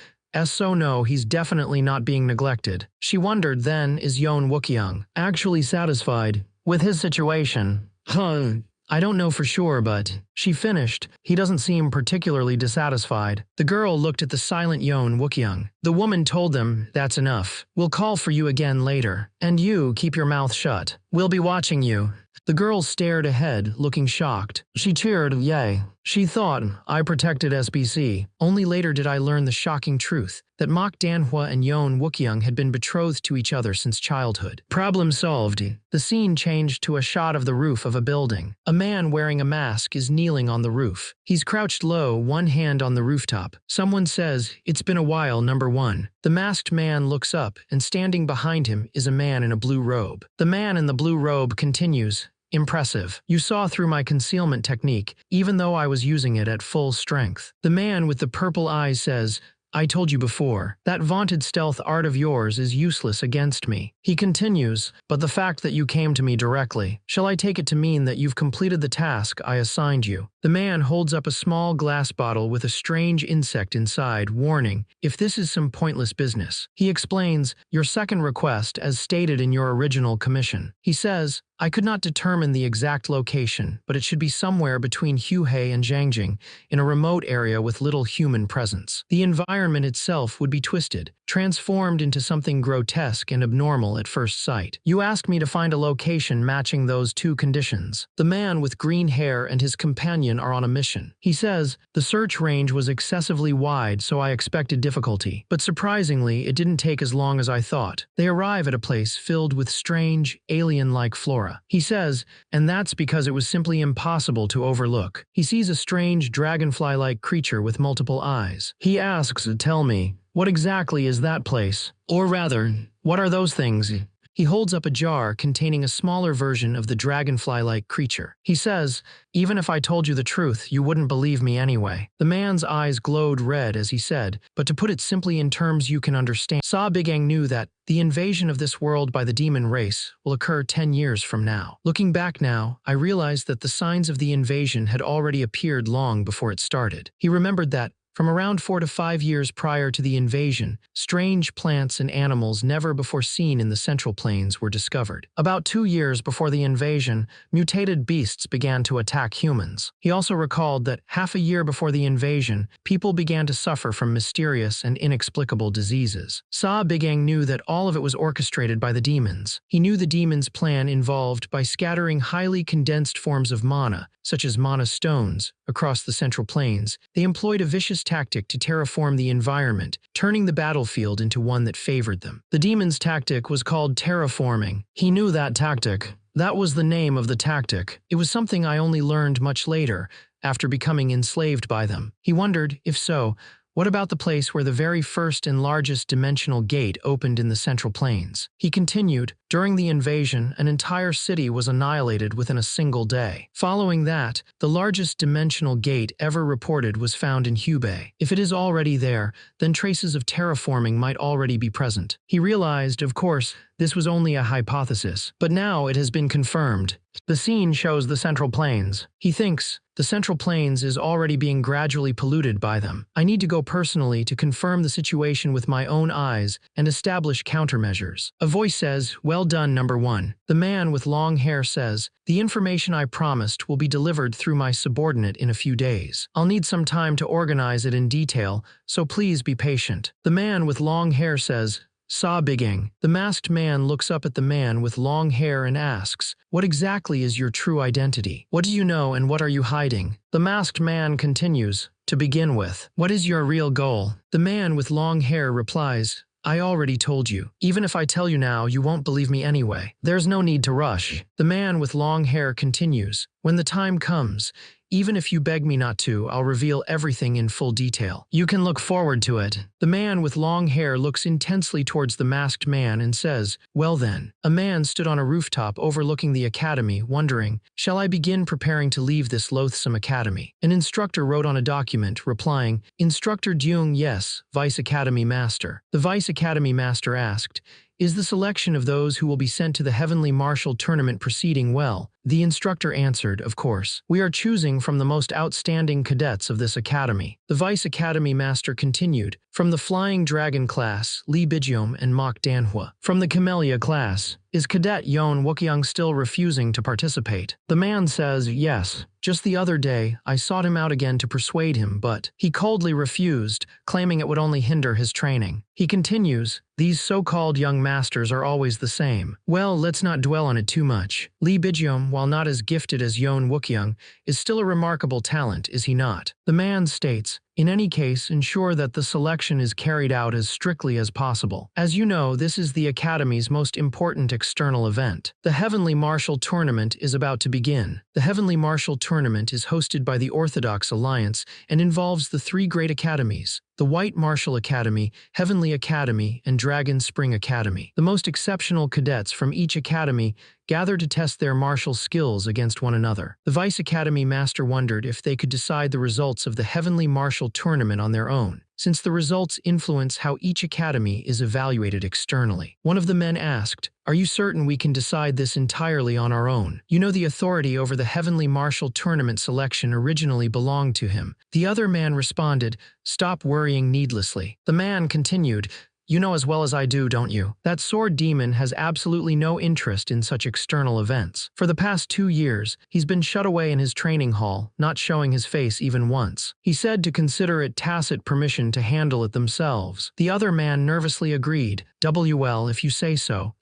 so no, he's definitely not being neglected. She wondered then, is Yoon Wookyoung actually satisfied with his situation? I don't know for sure, but she finished. He doesn't seem particularly dissatisfied. The girl looked at the silent Yoon Wookyoung. The woman told them, that's enough. We'll call for you again later. And you, keep your mouth shut. We'll be watching you. The girl stared ahead, looking shocked. She cheered, yay. She thought, I protected SBC. Only later did I learn the shocking truth, that Mok Danhua and Yoon Wookyoung had been betrothed to each other since childhood. Problem solved. The scene changed to a shot of the roof of a building. A man wearing a mask is kneeling on the roof. He's crouched low, one hand on the rooftop. Someone says, it's been a while, number one. The masked man looks up, and standing behind him is a man in a blue robe. The man in the blue robe continues, impressive. You saw through my concealment technique, even though I was using it at full strength. The man with the purple eyes says, I told you before, that vaunted stealth art of yours is useless against me. He continues, but the fact that you came to me directly, shall I take it to mean that you've completed the task I assigned you? The man holds up a small glass bottle with a strange insect inside, warning, if this is some pointless business. He explains, your second request as stated in your original commission. He says, I could not determine the exact location, but it should be somewhere between Huhei and Jiangjing, in a remote area with little human presence. The environment itself would be twisted, transformed into something grotesque and abnormal at first sight. You asked me to find a location matching those two conditions. The man with green hair and his companion are on a mission. He says, the search range was excessively wide, so I expected difficulty. But surprisingly, it didn't take as long as I thought. They arrive at a place filled with strange, alien-like flora. He says, and that's because it was simply impossible to overlook. He sees a strange dragonfly-like creature with multiple eyes. He asks, tell me, what exactly is that place? Or rather, what are those things? He holds up a jar containing a smaller version of the dragonfly-like creature. He says, even if I told you the truth, you wouldn't believe me anyway. The man's eyes glowed red as he said, but to put it simply in terms you can understand, Sa Bigang knew that the invasion of this world by the demon race will occur 10 years from now. Looking back now, I realized that the signs of the invasion had already appeared long before it started. He remembered that, from around 4 to 5 years prior to the invasion, strange plants and animals never before seen in the Central Plains were discovered. About 2 years before the invasion, mutated beasts began to attack humans. He also recalled that half a year before the invasion, people began to suffer from mysterious and inexplicable diseases. Sa Bigang knew that all of it was orchestrated by the demons. He knew the demons' plan involved by scattering highly condensed forms of mana, such as mana stones, across the Central Plains. They employed a vicious tactic to terraform the environment, turning the battlefield into one that favored them. The demon's tactic was called terraforming. He knew that tactic. That was the name of the tactic. It was something I only learned much later, after becoming enslaved by them. He wondered, if so, what about the place where the very first and largest dimensional gate opened in the Central Plains? He continued, During the invasion, an entire city was annihilated within a single day. Following that, the largest dimensional gate ever reported was found in Hubei. If it is already there, then traces of terraforming might already be present. He realized, of course, this was only a hypothesis, but now it has been confirmed. The scene shows the Central Plains. He thinks, the Central Plains is already being gradually polluted by them. I need to go personally to confirm the situation with my own eyes and establish countermeasures. A voice says, "Well done, number 1. The man with long hair says, "The information I promised will be delivered through my subordinate in a few days. I'll need some time to organize it in detail, so please be patient." The man with long hair says, "Sa Bigeng." The masked man looks up at the man with long hair and asks, "What exactly is your true identity? What do you know and what are you hiding?" The masked man continues, "To begin with, what is your real goal?" The man with long hair replies, "I already told you. Even if I tell you now, you won't believe me anyway. There's no need to rush." The man with long hair continues, "When the time comes, even if you beg me not to, I'll reveal everything in full detail. You can look forward to it." The man with long hair looks intensely towards the masked man and says, "Well then." A man stood on a rooftop overlooking the academy, wondering, "Shall I begin preparing to leave this loathsome academy?" An instructor wrote on a document, replying, "Instructor Dung, yes, Vice Academy Master." The Vice Academy Master asked, "Is the selection of those who will be sent to the Heavenly Martial Tournament proceeding well?" The instructor answered, "Of course. We are choosing from the most outstanding cadets of this academy." The Vice Academy Master continued, "From the Flying Dragon class, Li Bijom and Mok Danhua. From the Camellia class, is Cadet Yon Wukyung still refusing to participate?" The man says, "Yes. Just the other day, I sought him out again to persuade him, but he coldly refused, claiming it would only hinder his training." He continues, "These so-called young masters are always the same. Well, let's not dwell on it too much. Li Bijom, while not as gifted as Yon Wukyung, is still a remarkable talent, is he not?" The man states, "In any case, ensure that the selection is carried out as strictly as possible. As you know, this is the Academy's most important external event. The Heavenly Martial Tournament is about to begin. The Heavenly Martial Tournament is hosted by the Orthodox Alliance and involves the 3 great academies: the White Martial Academy, Heavenly Academy, and Dragon Spring Academy. The most exceptional cadets from each academy gather to test their martial skills against one another." The Vice Academy Master wondered if they could decide the results of the Heavenly Martial Tournament on their own, since the results influence how each academy is evaluated externally. One of the men asked, "Are you certain we can decide this entirely on our own? You know the authority over the Heavenly Martial Tournament selection originally belonged to him." The other man responded, "Stop worrying needlessly." The man continued, "You know as well as I do, don't you? That sword demon has absolutely no interest in such external events. For the past 2 years, he's been shut away in his training hall, not showing his face even once. He said to consider it tacit permission to handle it themselves." The other man nervously agreed, "Well, if you say so."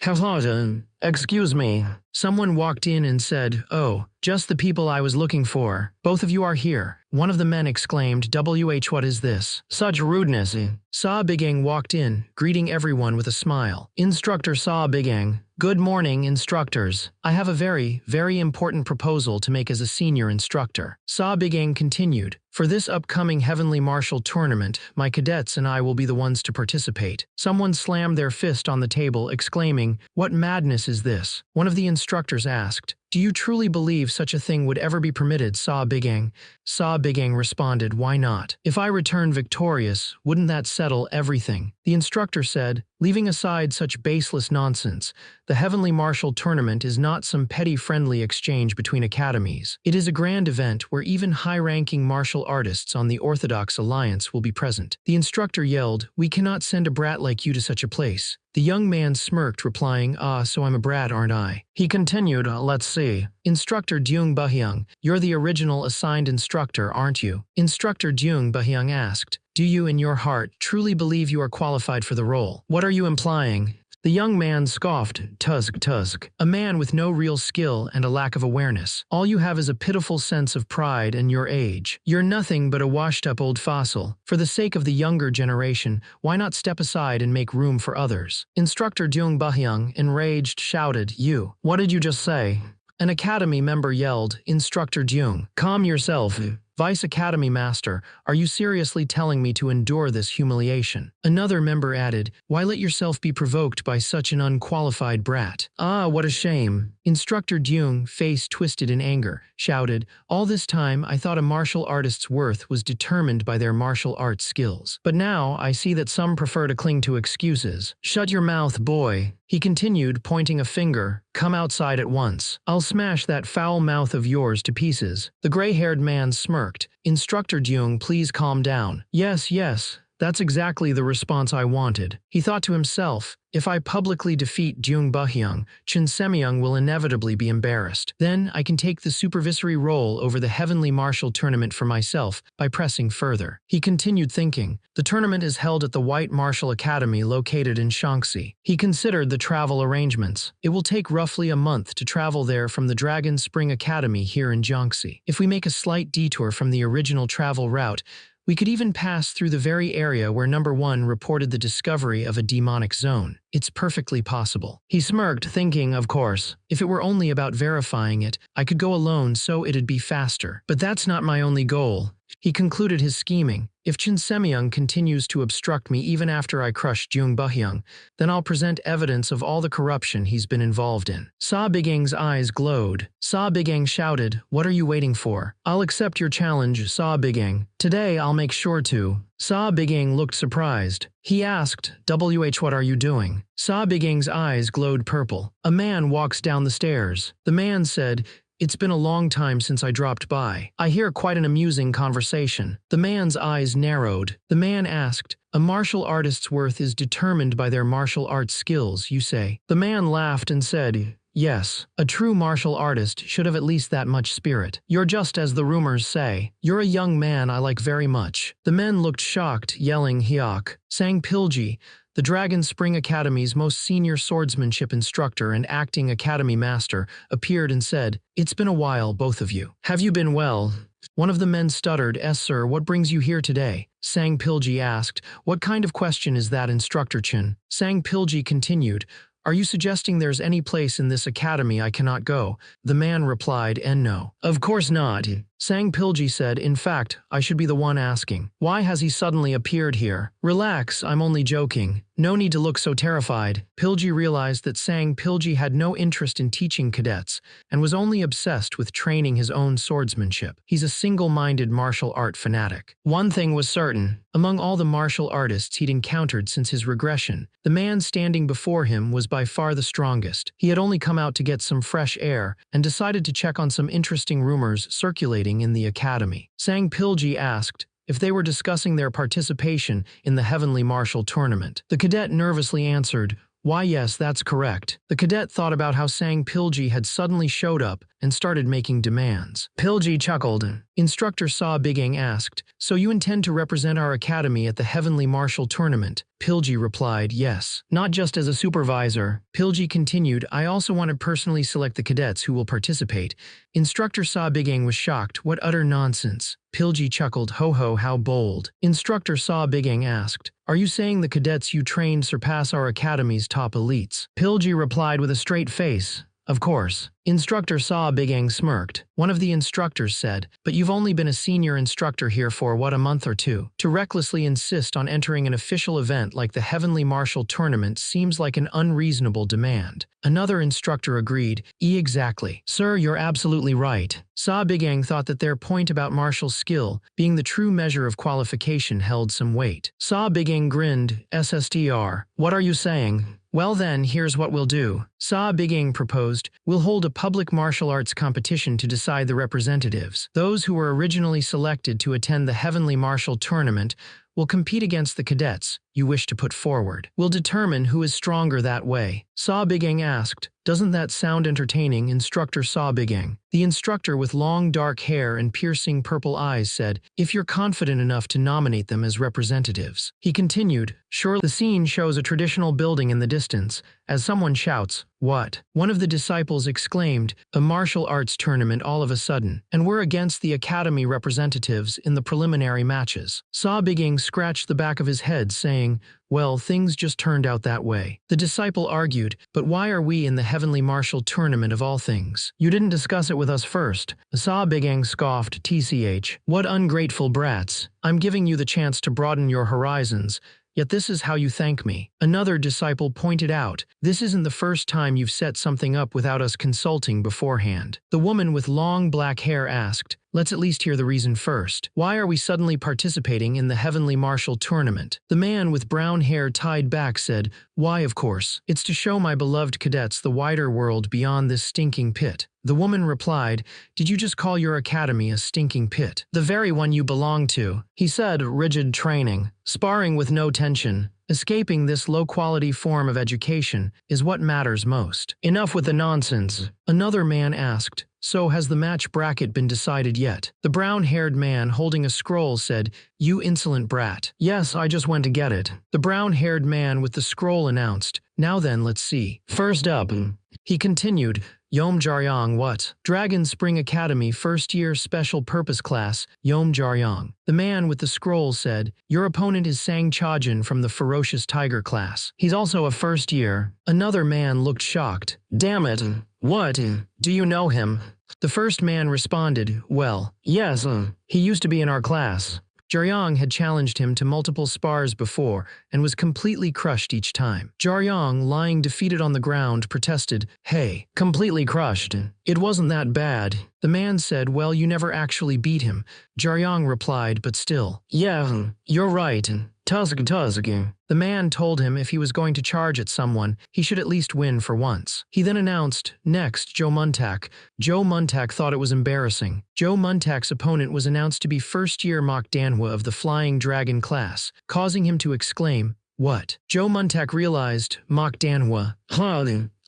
"Excuse me." Someone walked in and said, "Oh, just the people I was looking for. Both of you are here." One of the men exclaimed, what is this? Such rudeness." Sa Bigeng walked in, greeting everyone with a smile. Instructor Sa Bigeng, "Good morning, instructors. I have a very, very important proposal to make as a senior instructor." Sa Bigeng continued, "For this upcoming Heavenly Martial Tournament, my cadets and I will be the ones to participate." Someone slammed their fist on the table, exclaiming, "What madness is this?" One of the instructors asked, "Do you truly believe such a thing would ever be permitted, Sa Bigeng?" Sa Bigeng responded, "Why not? If I return victorious, wouldn't that settle everything?" The instructor said, "Leaving aside such baseless nonsense, the Heavenly Martial Tournament is not some petty friendly exchange between academies. It is a grand event where even high-ranking martial artists on the Orthodox Alliance will be present." The instructor yelled, "We cannot send a brat like you to such a place." The young man smirked, replying, "Ah, so I'm a brat, aren't I?" He continued, "Let's see. Instructor Dung Bahyung, you're the original assigned instructor, aren't you?" Instructor Dung Bahyung asked, "Do you, in your heart, truly believe you are qualified for the role? What are you implying?" The young man scoffed, Tusk, a man with no real skill and a lack of awareness. All you have is a pitiful sense of pride and your age. You're nothing but a washed-up old fossil. For the sake of the younger generation, why not step aside and make room for others?" Instructor Dung Bahyung, enraged, shouted, What did you just say?" An academy member yelled, "Instructor Dung, calm yourself. Vice Academy Master, are you seriously telling me to endure this humiliation? Another member added, why let yourself be provoked by such an unqualified brat? Ah, what a shame. Instructor Jung, face twisted in anger, shouted, all this time I thought a martial artist's worth was determined by their martial arts skills. But now I see that some prefer to cling to excuses. Shut your mouth, boy. He continued, pointing a finger. Come outside at once. I'll smash that foul mouth of yours to pieces. The gray-haired man smirked. Instructor Jung, please calm down. Yes, yes. That's exactly the response I wanted. He thought to himself, if I publicly defeat Jung Buhyung, Chun Semyung will inevitably be embarrassed. Then I can take the supervisory role over the Heavenly Martial Tournament for myself by pressing further. He continued thinking. The tournament is held at the White Martial Academy located in Shaanxi. He considered the travel arrangements. It will take roughly a month to travel there from the Dragon Spring Academy here in Jiangxi. If we make a slight detour from the original travel route, we could even pass through the very area where Number 1 reported the discovery of a demonic zone. It's perfectly possible. He smirked, thinking, of course, if it were only about verifying it, I could go alone so it'd be faster. But that's not my only goal. He concluded his scheming. If Chun Semyung continues to obstruct me even after I crush Jung Buhyung, then I'll present evidence of all the corruption he's been involved in. Sa Bigang's eyes glowed. Sa Bigang shouted, what are you waiting for? I'll accept your challenge, Sa Bigang. Today I'll make sure to. Sa Bigang looked surprised. He asked, what are you doing? Sa Bigang's eyes glowed purple. A man walks down the stairs. The man said, it's been a long time since I dropped by. I hear quite an amusing conversation. The man's eyes narrowed. The man asked, a martial artist's worth is determined by their martial arts skills, you say? The man laughed and said, yes, a true martial artist should have at least that much spirit. You're just as the rumors say. You're a young man I like very much. The men looked shocked, yelling Hyok. Sang Pilji, the Dragon Spring Academy's most senior swordsmanship instructor and acting academy master, appeared and said, it's been a while, both of you. Have you been well? One of the men stuttered, sir, what brings you here today? Sang Pilji asked, what kind of question is that, Instructor Chun? Sang Pilji continued, are you suggesting there's any place in this academy I cannot go? The man replied, no. Of course not. Sang Pilji said, in fact, I should be the one asking. Why has he suddenly appeared here? Relax, I'm only joking. No need to look so terrified. Pilji realized that Sang Pilji had no interest in teaching cadets and was only obsessed with training his own swordsmanship. He's a single-minded martial art fanatic. One thing was certain. Among all the martial artists he'd encountered since his regression, the man standing before him was by far the strongest. He had only come out to get some fresh air and decided to check on some interesting rumors circulating in the academy. Sang Pilji asked if they were discussing their participation in the Heavenly Martial Tournament. The cadet nervously answered, why yes, that's correct. The cadet thought about how Sang Pilji had suddenly showed up and started making demands. Pilji chuckled. Instructor Sa Bigang asked, so you intend to represent our academy at the Heavenly Martial Tournament? Pilji replied, yes. Not just as a supervisor. Pilji continued, I also want to personally select the cadets who will participate. Instructor Sa Bigang was shocked. What utter nonsense. Pilji chuckled, ho, how bold. Instructor Sa Bigang asked, are you saying the cadets you trained surpass our academy's top elites? Pilji replied with a straight face, of course. Instructor Sa Bigang smirked. One of the instructors said, but you've only been a senior instructor here for, what, a month or two? To recklessly insist on entering an official event like the Heavenly Martial Tournament seems like an unreasonable demand. Another instructor agreed, exactly. Sir, you're absolutely right. Sa Bigang thought that their point about martial skill, being the true measure of qualification, held some weight. Sa Bigang grinned, SSDR. What are you saying? Well then, here's what we'll do. Sa Bigang proposed, we'll hold a public martial arts competition to decide the representatives. Those who were originally selected to attend the Heavenly Martial Tournament will compete against the cadets you wish to put forward. We'll determine who is stronger that way. Sa Bigang asked, doesn't that sound entertaining, Instructor Sa Bigang? The instructor with long dark hair and piercing purple eyes said, if you're confident enough to nominate them as representatives. He continued, sure. The scene shows a traditional building in the distance, as someone shouts, what? One of the disciples exclaimed, a martial arts tournament all of a sudden, and we're against the academy representatives in the preliminary matches. Sa Bigang scratched the back of his head, saying, Well, things just turned out that way. The disciple argued, but why are we in the heavenly martial tournament of all things? You didn't discuss it with us first. Sa Bigang scoffed, TCH. What ungrateful brats. I'm giving you the chance to broaden your horizons. Yet this is how you thank me. Another disciple pointed out, this isn't the first time you've set something up without us consulting beforehand. The woman with long black hair asked, let's at least hear the reason first. Why are we suddenly participating in the heavenly martial tournament? The man with brown hair tied back said, why, of course. It's to show my beloved cadets the wider world beyond this stinking pit. The woman replied, did you just call your academy a stinking pit? The very one you belong to. He said, rigid training, sparring with no tension. Escaping this low-quality form of education is what matters most. Enough with the nonsense. Another man asked, so has the match bracket been decided yet? The brown-haired man holding a scroll said, you insolent brat. Yes, I just went to get it. The brown-haired man with the scroll announced, now then, let's see. First up, he continued, Yom Jaryang what? Dragon Spring Academy First Year Special Purpose Class, Yom Jaryang. The man with the scroll said, your opponent is Sang Chajin from the Ferocious Tiger class. He's also a first year. Another man looked shocked. Damn it. What? Do you know him? The first man responded, well, yes, he used to be in our class. Jaryang had challenged him to multiple spars before and was completely crushed each time. Jaryang, lying defeated on the ground, protested, hey, completely crushed. It wasn't that bad. The man said, well, you never actually beat him. Jaryang replied, but still. Yeah, you're right. Tusk. The man told him if he was going to charge at someone, he should at least win for once. He then announced, next, Joe Muntak. Joe Muntak thought it was embarrassing. Joe Muntak's opponent was announced to be first-year Mok Danhwa of the Flying Dragon class, causing him to exclaim, what? Joe Muntak realized, Mok Danhwa.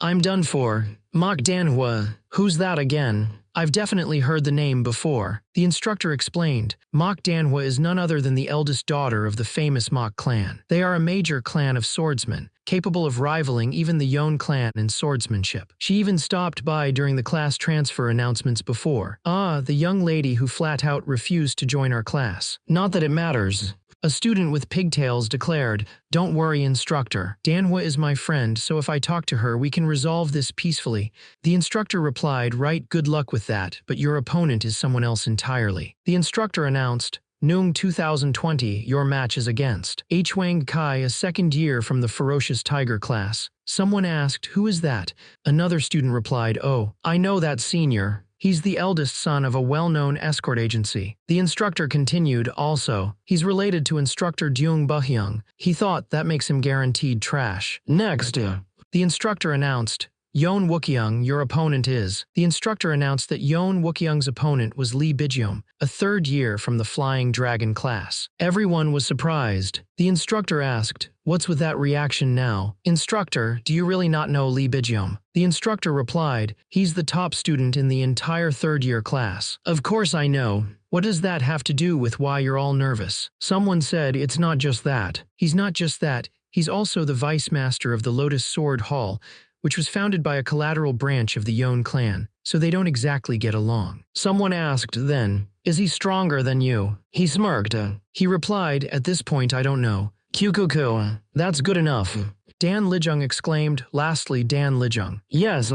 I'm done for. Mok Danhwa. Who's that again? I've definitely heard the name before. The instructor explained, Mok Danhwa is none other than the eldest daughter of the famous Mok clan. They are a major clan of swordsmen, capable of rivaling even the Yon clan in swordsmanship. She even stopped by during the class transfer announcements before. The young lady who flat out refused to join our class. Not that it matters. A student with pigtails declared, don't worry, instructor. Danhwa is my friend, so if I talk to her, we can resolve this peacefully. The instructor replied, right, good luck with that, but your opponent is someone else entirely. The instructor announced, Noong 2020, your match is against Hwang Kai, a second year from the Ferocious Tiger class. Someone asked, who is that? Another student replied, oh, I know that senior. He's the eldest son of a well-known escort agency. The instructor continued, also, he's related to instructor Deung Buhyung. He thought that makes him guaranteed trash. Next, the instructor announced, Yoon Wookyung, your opponent is. The instructor announced that Yoon Wookyung's opponent was Lee Bijom, a third year from the Flying Dragon class. Everyone was surprised. The instructor asked, what's with that reaction now? Instructor, do you really not know Lee Bijom? The instructor replied, he's the top student in the entire third-year class. Of course I know. What does that have to do with why you're all nervous? Someone said it's not just that. He's not just that. He's also the vice master of the Lotus Sword Hall, which was founded by a collateral branch of the Yon clan, so they don't exactly get along. Someone asked then, is he stronger than you? He smirked. He replied, at this point I don't know. Kukuku, that's good enough. Dan Lijung exclaimed, lastly Dan Lijung. Yes.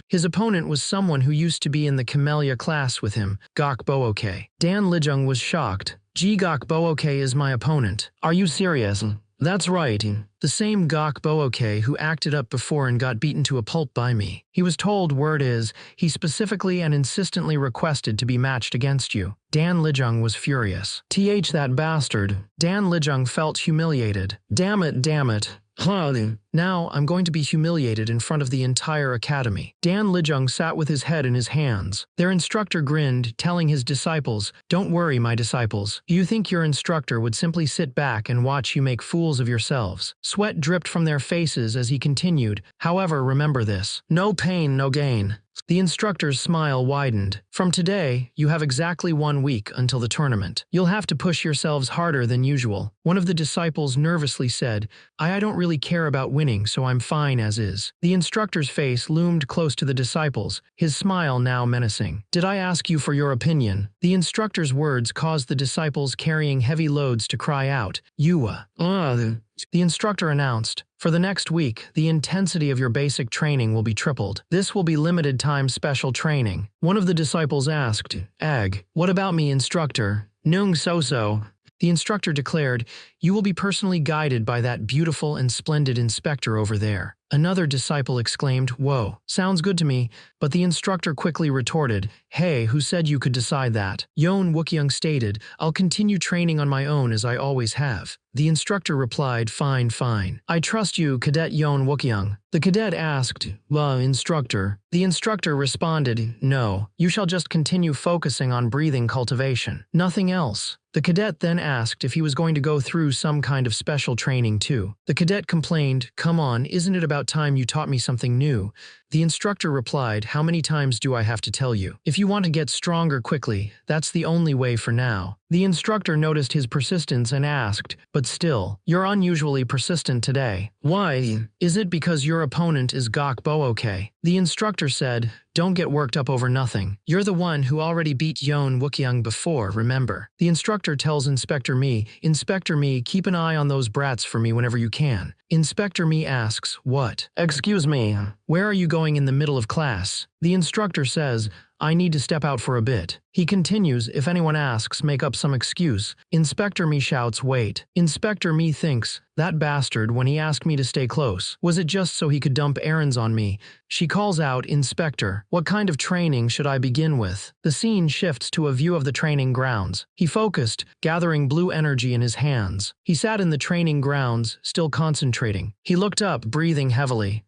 His opponent was someone who used to be in the Camellia class with him, Gok Booke. Dan Lijung was shocked. Gee, Gok Booke is my opponent. Are you serious? That's right. The same Gok Booke who acted up before and got beaten to a pulp by me. He was told, word is, he specifically and insistently requested to be matched against you. Dan Lijung was furious. That bastard. Dan Lijung felt humiliated. Damn it. Now I'm going to be humiliated in front of the entire academy. Dan Lijung sat with his head in his hands. Their instructor grinned, telling his disciples, don't worry, my disciples. Do you think your instructor would simply sit back and watch you make fools of yourselves? Sweat dripped from their faces as he continued, however, remember this. No pain, no gain. The instructor's smile widened. From today, you have exactly 1 week until the tournament. You'll have to push yourselves harder than usual. One of the disciples nervously said, I don't really care about winning, so I'm fine as is. The instructor's face loomed close to the disciples, his smile now menacing. Did I ask you for your opinion? The instructor's words caused the disciples carrying heavy loads to cry out, Yua. The instructor announced, for the next week, the intensity of your basic training will be tripled. This will be limited time special training. One of the disciples asked, Ag, what about me, instructor? Nung so-so. The instructor declared, you will be personally guided by that beautiful and splendid inspector over there. Another disciple exclaimed, whoa, sounds good to me, but the instructor quickly retorted, hey, who said you could decide that? Yoon Wookyoung stated, I'll continue training on my own as I always have. The instructor replied, fine, fine. I trust you, Cadet Yoon Wookyoung. The cadet asked, well, instructor. The instructor responded, no, you shall just continue focusing on breathing cultivation. Nothing else. The cadet then asked if he was going to go through some kind of special training too. The cadet complained, come on, isn't it about time you taught me something new? The instructor replied, how many times do I have to tell you? If you want to get stronger quickly, that's the only way for now. The instructor noticed his persistence and asked, but still, you're unusually persistent today. Why? Is it because your opponent is Gok Booke? The instructor said, don't get worked up over nothing. You're the one who already beat Yoon Wookyoung before, remember? The instructor tells Inspector Mi, keep an eye on those brats for me whenever you can. Inspector Mi asks, what? Excuse me, where are you going in the middle of class? The instructor says, I need to step out for a bit. He continues, if anyone asks, make up some excuse. Inspector Mi shouts, wait. Inspector Mi thinks, that bastard, when he asked me to stay close, was it just so he could dump errands on me? She calls out, Inspector, what kind of training should I begin with? The scene shifts to a view of the training grounds. He focused, gathering blue energy in his hands. He sat in the training grounds, still concentrating. He looked up, breathing heavily.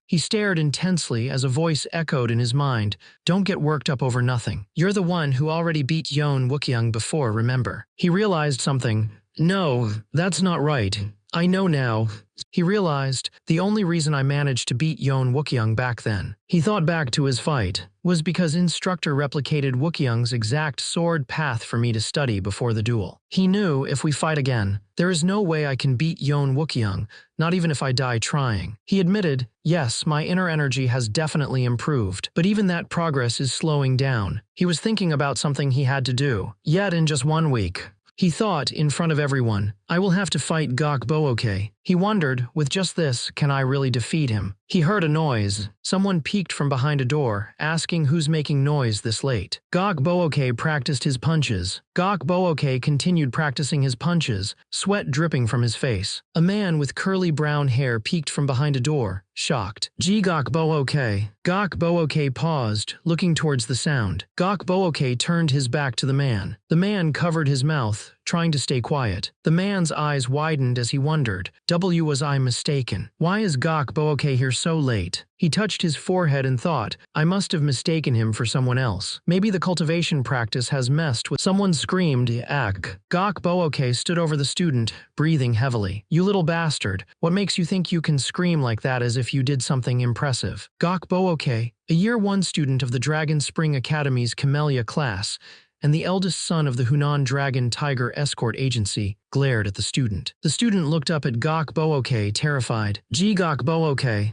He stared intensely as a voice echoed in his mind, don't get worked up over nothing. You're the one who already beat Yoon Wookyoung before, remember? He realized something. No, that's not right. I know now. He realized, the only reason I managed to beat Yoon Wookyoung back then. He thought back to his fight, was because instructor replicated Wookyoung's exact sword path for me to study before the duel. He knew, if we fight again, there is no way I can beat Yoon Wookyoung, not even if I die trying. He admitted, yes, my inner energy has definitely improved, but even that progress is slowing down. He was thinking about something he had to do, yet in just 1 week. He thought, in front of everyone, I will have to fight Gok Booke. He wondered, with just this, can I really defeat him? He heard a noise. Someone peeked from behind a door, asking who's making noise this late. Gok Booke practiced his punches. Gok Booke continued practicing his punches, sweat dripping from his face. A man with curly brown hair peeked from behind a door, shocked. Gok Booke. Gok Booke paused, looking towards the sound. Gok Booke turned his back to the man. The man covered his mouth, trying to stay quiet. The man's eyes widened as he wondered, was I mistaken? Why is Gok Booke here so late? He touched his forehead and thought, I must have mistaken him for someone else. Maybe the cultivation practice has messed with. Someone screamed, Ak. Gok Booke stood over the student, breathing heavily. You little bastard, what makes you think you can scream like that as if you did something impressive? Gok Booke, a Year 1 student of the Dragon Spring Academy's Camellia class, and the eldest son of the Hunan Dragon Tiger Escort Agency, glared at the student. The student looked up at Gok Booke, terrified. Gok Booke,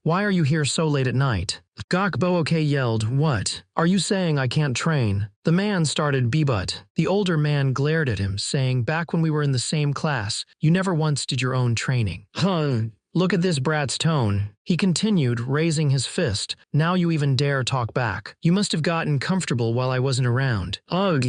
why are you here so late at night? Gok Booke yelled, what? Are you saying I can't train? The man started but. The older man glared at him, saying, back when we were in the same class, you never once did your own training. Look at this brat's tone. He continued, raising his fist. Now you even dare talk back. You must have gotten comfortable while I wasn't around. Ugh.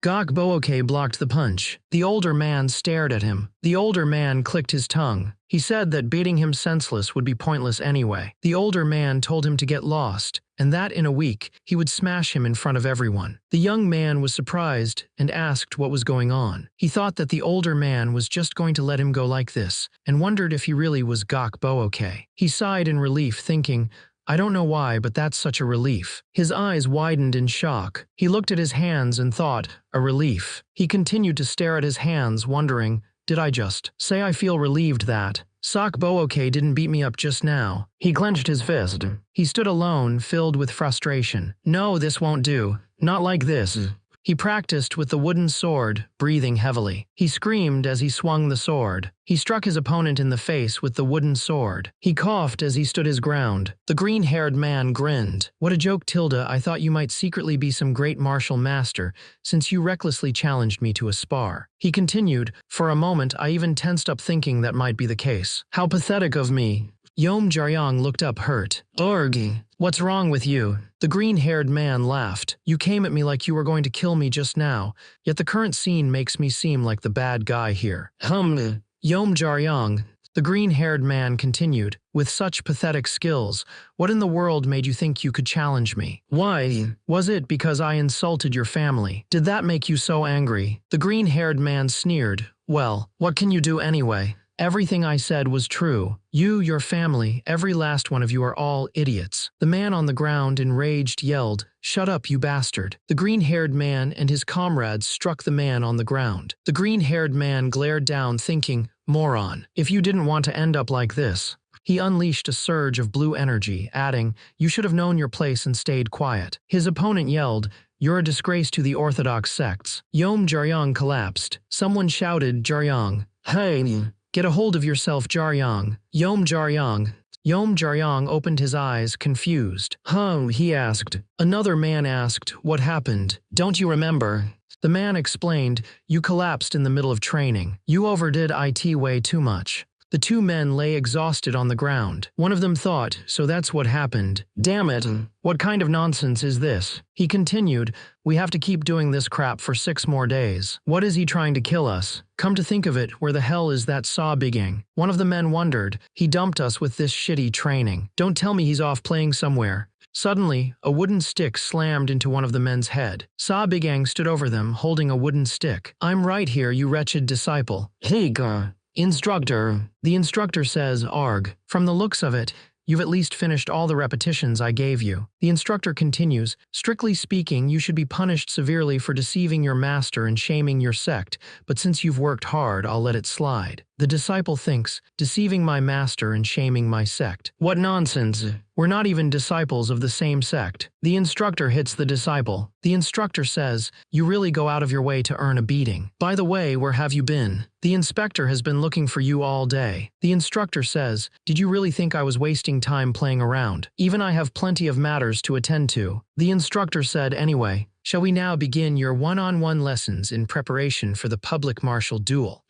Gok Booke blocked the punch. The older man stared at him. The older man clicked his tongue. He said that beating him senseless would be pointless anyway. The older man told him to get lost, and that in a week, he would smash him in front of everyone. The young man was surprised and asked what was going on. He thought that the older man was just going to let him go like this, and wondered if he really was Gok Booke. He sighed in relief, thinking, I don't know why, but that's such a relief. His eyes widened in shock. He looked at his hands and thought, a relief. He continued to stare at his hands, wondering, Did I just say I feel relieved that Sakbooke didn't beat me up just now? He clenched his fist. He stood alone, filled with frustration. No, this won't do. Not like this. He practiced with the wooden sword, breathing heavily. He screamed as he swung the sword. He struck his opponent in the face with the wooden sword. He coughed as he stood his ground. The green-haired man grinned. What a joke, Tilda. I thought you might secretly be some great martial master, since you recklessly challenged me to a spar. He continued, for a moment I even tensed up thinking that might be the case. How pathetic of me. Yom Jaryang looked up hurt. Urg, what's wrong with you? The green-haired man laughed. You came at me like you were going to kill me just now, yet the current scene makes me seem like the bad guy here. Yom Jaryang, the green-haired man continued, with such pathetic skills, what in the world made you think you could challenge me? Why? Was it because I insulted your family? Did that make you so angry? The green-haired man sneered. Well, what can you do anyway? Everything I said was true. You, your family, every last one of you are all idiots. The man on the ground, enraged, yelled, Shut up, you bastard. The green-haired man and his comrades struck the man on the ground. The green-haired man glared down, thinking, Moron, if you didn't want to end up like this. He unleashed a surge of blue energy, adding, You should have known your place and stayed quiet. His opponent yelled, You're a disgrace to the orthodox sects. Yom Jaryang collapsed. Someone shouted, Jaryang, hey! Get a hold of yourself, Jaryang. Yom Jaryang. Yom Jaryang opened his eyes, confused. He asked. Another man asked, What happened? Don't you remember? The man explained, You collapsed in the middle of training. You overdid it way too much. The two men lay exhausted on the ground. One of them thought, So that's what happened. Damn it. What kind of nonsense is this? He continued, We have to keep doing this crap for 6 more days. What is he trying to kill us? Come to think of it, where the hell is that Saw Bigang? One of the men wondered. He dumped us with this shitty training. Don't tell me he's off playing somewhere. Suddenly, a wooden stick slammed into one of the men's head. Saw Bigang stood over them, holding a wooden stick. I'm right here, you wretched disciple. Instructor. The instructor says, Arg. From the looks of it, you've at least finished all the repetitions I gave you. The instructor continues, Strictly speaking, you should be punished severely for deceiving your master and shaming your sect, but since you've worked hard, I'll let it slide. The disciple thinks, Deceiving my master and shaming my sect. What nonsense. We're not even disciples of the same sect. The instructor hits the disciple. The instructor says, You really go out of your way to earn a beating. By the way, where have you been? The inspector has been looking for you all day. The instructor says, Did you really think I was wasting time playing around? Even I have plenty of matters to attend to. The instructor said, Anyway, shall we now begin your one-on-one lessons in preparation for the public martial duel?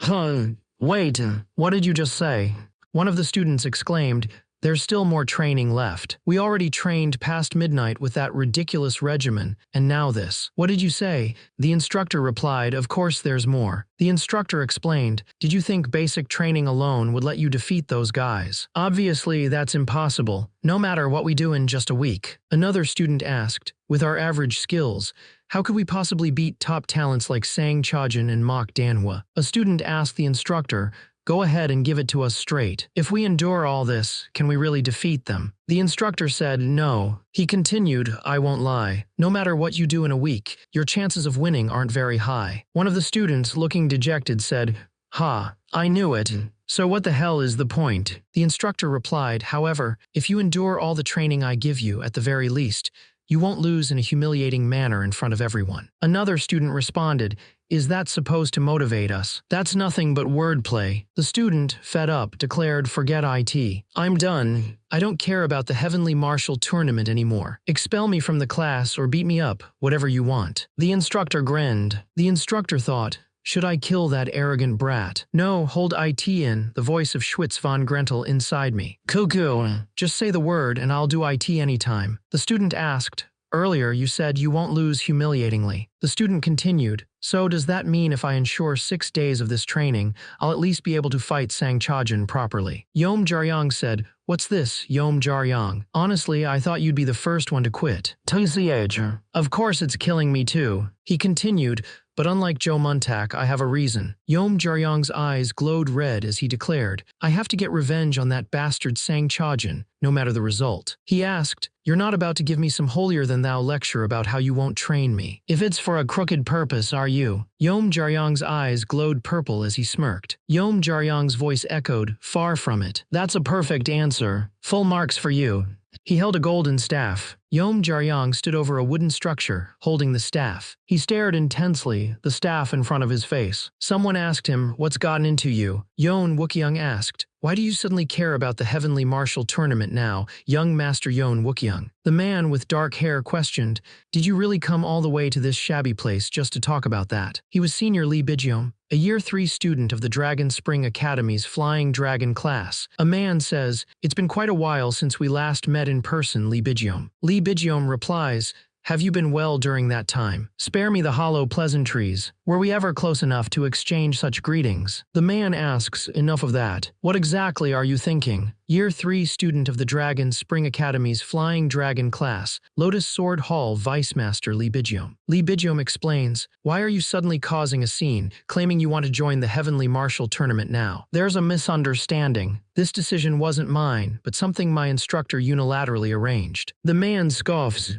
Wait, what did you just say? One of the students exclaimed, There's still more training left. We already trained past midnight with that ridiculous regimen, and now this. What did you say? The instructor replied, Of course there's more. The instructor explained, Did you think basic training alone would let you defeat those guys? Obviously, that's impossible, no matter what we do in just a week. Another student asked, With our average skills, how could we possibly beat top talents like Sang Chajin and Mok Danhwa? A student asked the instructor, Go ahead and give it to us straight. If we endure all this, can we really defeat them? The instructor said no. He continued, I won't lie. No matter what you do in a week, your chances of winning aren't very high. One of the students, looking dejected, said, I knew it. So what the hell is the point? The instructor replied, However, if you endure all the training I give you, at the very least, you won't lose in a humiliating manner in front of everyone. Another student responded, Is that supposed to motivate us? That's nothing but wordplay. The student, fed up, declared, Forget it. I'm done. I don't care about the Heavenly Martial Tournament anymore. Expel me from the class or beat me up, whatever you want. The instructor grinned. The instructor thought, Should I kill that arrogant brat? No, hold it in, the voice of Schwitz von Grentel inside me. Cuckoo. Just say the word and I'll do it anytime. The student asked, Earlier you said you won't lose humiliatingly. The student continued, So does that mean if I ensure 6 days of this training, I'll at least be able to fight Sang Chajin properly? Yom Jaryang said, What's this, Yom Jaryang? Honestly, I thought you'd be the first one to quit. Of course it's killing me too. He continued, But unlike Joe Muntak, I have a reason. Yom Jaryong's eyes glowed red as he declared, I have to get revenge on that bastard Sang Chajin, no matter the result. He asked, you're not about to give me some holier-than-thou lecture about how you won't train me. If it's for a crooked purpose, are you? Yom Jaryong's eyes glowed purple as he smirked. Yom Jaryong's voice echoed, far from it. That's a perfect answer. Full marks for you. He held a golden staff. Yom Jaryong stood over a wooden structure, holding the staff. He stared intensely, the staff in front of his face. Someone asked him, what's gotten into you? Yon Wookyung asked, why do you suddenly care about the Heavenly Martial Tournament now, young Master Yon Wookyung? The man with dark hair questioned, did you really come all the way to this shabby place just to talk about that? He was Senior Lee Bijom, a Year 3 student of the Dragon Spring Academy's Flying Dragon class. A man says, it's been quite a while since we last met in person, Lee Bijom. Lee Bijom replies, have you been well during that time? Spare me the hollow pleasantries. Were we ever close enough to exchange such greetings? The man asks, enough of that. What exactly are you thinking? Year 3 student of the Dragon Spring Academy's Flying Dragon class, Lotus Sword Hall Vice Master Lee Bijom. Lee Bijom explains, why are you suddenly causing a scene, claiming you want to join the Heavenly Martial Tournament now? There's a misunderstanding. This decision wasn't mine, but something my instructor unilaterally arranged. The man scoffs,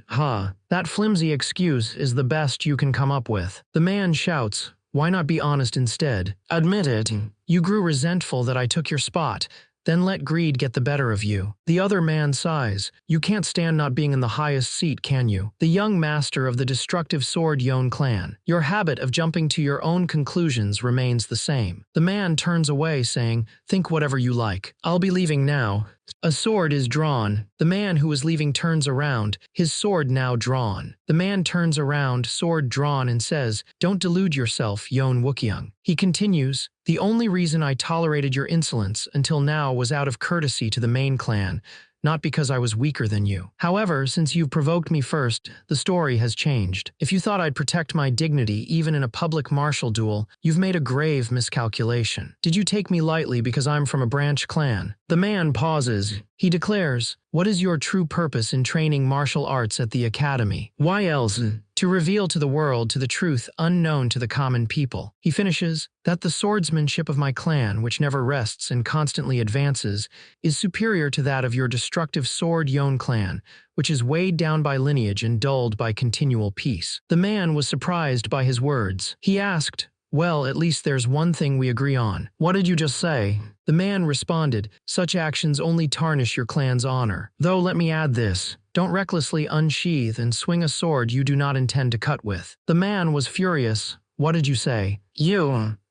that flimsy excuse is the best you can come up with. The man shouts, why not be honest instead? Admit it. You grew resentful that I took your spot. Then let greed get the better of you. The other man sighs. You can't stand not being in the highest seat, can you? The young master of the destructive Sword Yon clan. Your habit of jumping to your own conclusions remains the same. The man turns away, saying, think whatever you like. I'll be leaving now. A sword is drawn. The man who was leaving turns around, his sword now drawn. The man turns around, sword drawn, and says, don't delude yourself, Yon Wookyung. He continues, the only reason I tolerated your insolence until now was out of courtesy to the main clan, not because I was weaker than you. However, since you've provoked me first, the story has changed. If you thought I'd protect my dignity even in a public martial duel, you've made a grave miscalculation. Did you take me lightly because I'm from a branch clan? The man pauses. He declares, what is your true purpose in training martial arts at the academy? Why else? To reveal to the world the truth unknown to the common people. He finishes, that the swordsmanship of my clan, which never rests and constantly advances, is superior to that of your destructive Sword Yon clan, which is weighed down by lineage and dulled by continual peace. The man was surprised by his words. He asked, well, at least there's one thing we agree on. What did you just say? The man responded, such actions only tarnish your clan's honor. Though let me add this, don't recklessly unsheath and swing a sword you do not intend to cut with. The man was furious. What did you say?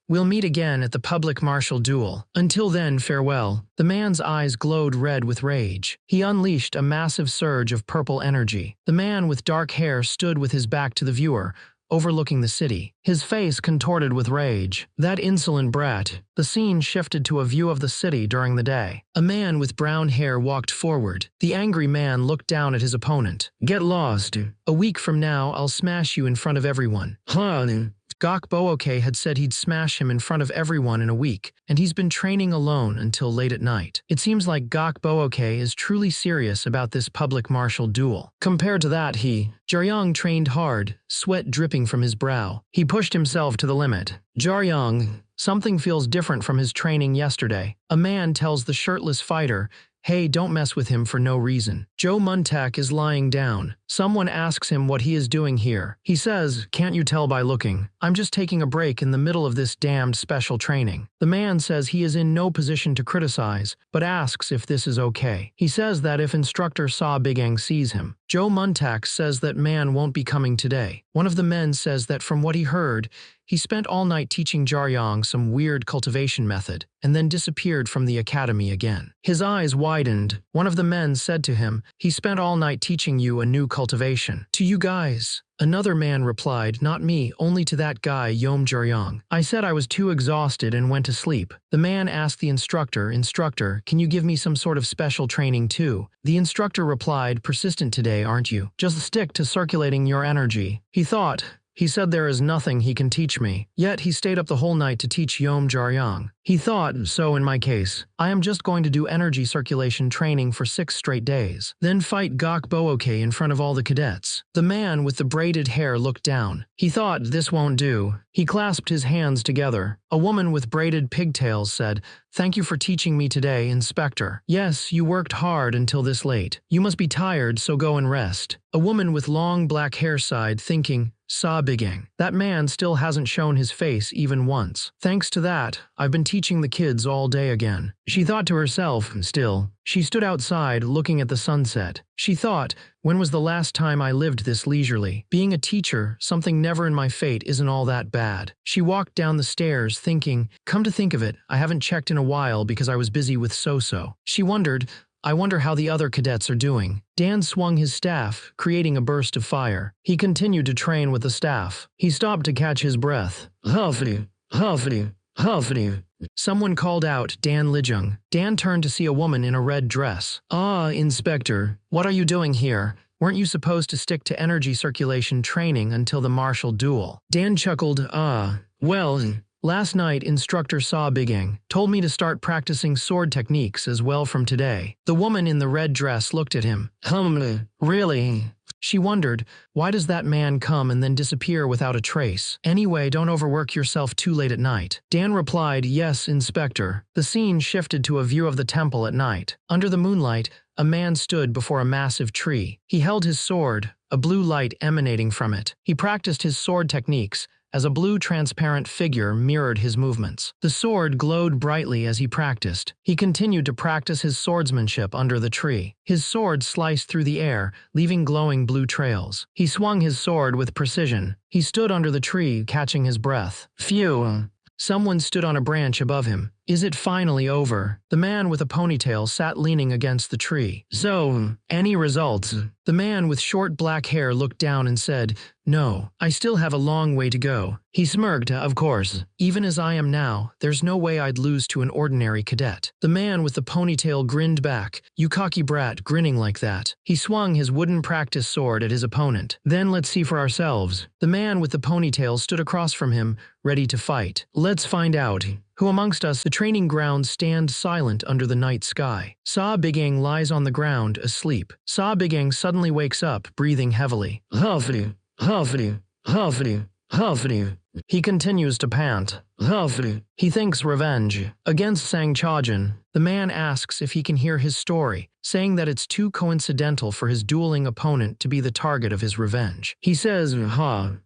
We'll meet again at the public martial duel. Until then, farewell. The man's eyes glowed red with rage. He unleashed a massive surge of purple energy. The man with dark hair stood with his back to the viewer, overlooking the city. His face contorted with rage. That insolent brat. The scene shifted to a view of the city during the day. A man with brown hair walked forward. The angry man looked down at his opponent. Get lost. A week from now, I'll smash you in front of everyone. Gok Booke had said he'd smash him in front of everyone in a week, and he's been training alone until late at night. It seems like Gok Booke is truly serious about this public martial duel. Compared to that, Jaryong trained hard, sweat dripping from his brow. He pushed himself to the limit. Jaryong, something feels different from his training yesterday. A man tells the shirtless fighter, hey, don't mess with him for no reason. Joe Muntak is lying down. Someone asks him what he is doing here. He says, can't you tell by looking? I'm just taking a break in the middle of this damned special training. The man says he is in no position to criticize, but asks if this is okay. He says that if instructor Saw Bigang sees him. Joe Muntak says that man won't be coming today. One of the men says that from what he heard, he spent all night teaching Jaryong some weird cultivation method, and then disappeared from the academy again. His eyes widened. One of the men said to him, he spent all night teaching you a new cultivation. To you guys. Another man replied, not me, only to that guy, Yom Jaryong. I said I was too exhausted and went to sleep. The man asked the instructor, can you give me some sort of special training too? The instructor replied, persistent today, aren't you? Just stick to circulating your energy. He thought, He said there is nothing he can teach me. Yet he stayed up the whole night to teach Yom Jaryang. He thought, so in my case, I am just going to do energy circulation training for 6 straight days. Then fight Gok Booke in front of all the cadets. The man with the braided hair looked down. He thought, this won't do. He clasped his hands together. A woman with braided pigtails said, thank you for teaching me today, Inspector. Yes, you worked hard until this late. You must be tired, so go and rest. A woman with long black hair sighed, thinking, Sabigang. That man still hasn't shown his face even once. Thanks to that, I've been teaching the kids all day again. She thought to herself, still. She stood outside, looking at the sunset. She thought, when was the last time I lived this leisurely? Being a teacher, something never in my fate isn't all that bad. She walked down the stairs, thinking, come to think of it, I haven't checked in a while because I was busy with So-So. She wondered, I wonder how the other cadets are doing. Dan swung his staff, creating a burst of fire. He continued to train with the staff. He stopped to catch his breath. Huffity, huffity, huffity. Someone called out, Dan Lijung. Dan turned to see a woman in a red dress. Ah, Inspector, what are you doing here? Weren't you supposed to stick to energy circulation training until the martial duel? Dan chuckled, well, last night, Instructor Saw Bigang told me to start practicing sword techniques as well from today. The woman in the red dress looked at him. Really? She wondered, why does that man come and then disappear without a trace? Anyway, don't overwork yourself too late at night. Dan replied, yes, Inspector. The scene shifted to a view of the temple at night. Under the moonlight, a man stood before a massive tree. He held his sword, a blue light emanating from it. He practiced his sword techniques, as a blue transparent figure mirrored his movements. The sword glowed brightly as he practiced. He continued to practice his swordsmanship under the tree. His sword sliced through the air, leaving glowing blue trails. He swung his sword with precision. He stood under the tree, catching his breath. Phew! Someone stood on a branch above him. Is it finally over? The man with a ponytail sat leaning against the tree. So, any results? The man with short black hair looked down and said, no, I still have a long way to go. He smirked, of course. Even as I am now, there's no way I'd lose to an ordinary cadet. The man with the ponytail grinned back, you cocky brat, grinning like that. He swung his wooden practice sword at his opponent. Then let's see for ourselves. The man with the ponytail stood across from him, ready to fight. Let's find out. Who amongst us? The training grounds stand silent under the night sky. Saw Bigang lies on the ground, asleep. Saw Bigang suddenly wakes up, breathing heavily. Huffity, huffity, huffity, huffity. He continues to pant. Huffity. He thinks revenge. Against Sang Chajin, the man asks if he can hear his story, saying that it's too coincidental for his dueling opponent to be the target of his revenge. He says,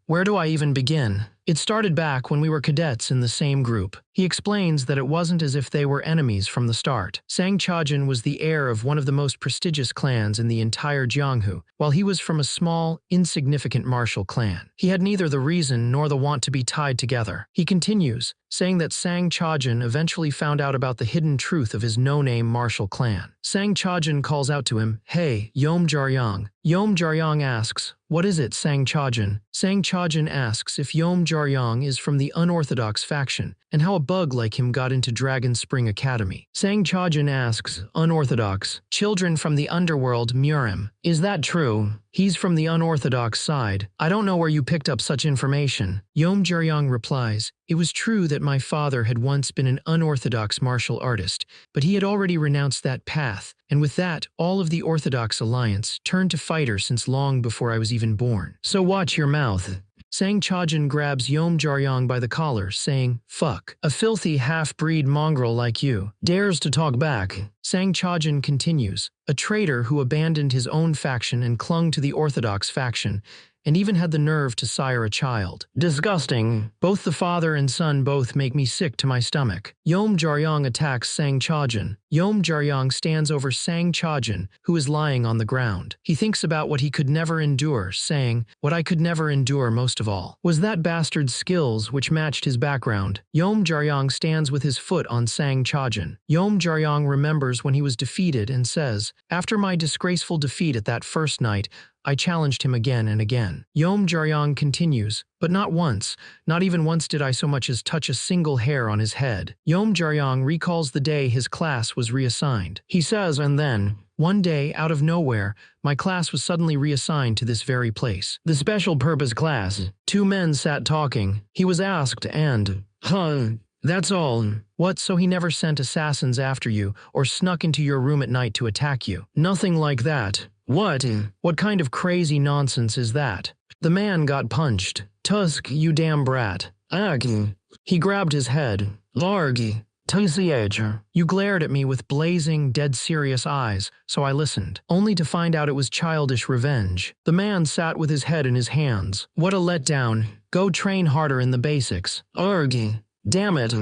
where do I even begin? It started back when we were cadets in the same group. He explains that it wasn't as if they were enemies from the start. Sang Chajin was the heir of one of the most prestigious clans in the entire Jianghu, while he was from a small, insignificant martial clan. He had neither the reason nor the want to be tied together. He continues, saying that Sang Chajin eventually found out about the hidden truth of his no-name martial clan. Sang Chajin calls out to him, hey, Yom Jaryang. Yom Jaryang asks, what is it, Sang Chajin? Sang Chajin asks if Yom Jaryang is from the unorthodox faction, and how a bug like him got into Dragon Spring Academy. Sang Chajin asks, unorthodox, children from the underworld Murim. Is that true? He's from the unorthodox side. I don't know where you picked up such information. Yom Jaryang replies, it was true that my father had once been an unorthodox martial artist, but he had already renounced that path, and with that, all of the Orthodox Alliance turned to fighter since long before I was even born. So watch your mouth. Sang Chajin grabs Yom Jaryang by the collar, saying, fuck. A filthy half-breed mongrel like you dares to talk back. Sang Chajin continues, a traitor who abandoned his own faction and clung to the Orthodox faction, and even had the nerve to sire a child. Disgusting. Both the father and son both make me sick to my stomach. Yom Jaryang attacks Sang Chajin. Yom Jaryang stands over Sang Chajin, who is lying on the ground. He thinks about what he could never endure, saying, what I could never endure most of all was that bastard's skills which matched his background. Yom Jaryang stands with his foot on Sang Chajin. Yom Jaryang remembers when he was defeated and says, after my disgraceful defeat at that first night, I challenged him again and again. Yom Jaryang continues, but not once. Not even once did I so much as touch a single hair on his head. Yom Jaryang recalls the day his class was reassigned. He says, and then, one day, out of nowhere, my class was suddenly reassigned to this very place. The special purpose class. 2 men sat talking. He was asked, and, that's all. What, so he never sent assassins after you, or snuck into your room at night to attack you? Nothing like that. What? What kind of crazy nonsense is that? The man got punched. Tusk, you damn brat. Ag. He grabbed his head. Larg. TCH. You glared at me with blazing, dead serious eyes, so I listened, only to find out it was childish revenge. The man sat with his head in his hands. What a letdown. Go train harder in the basics. Arg. Damn it.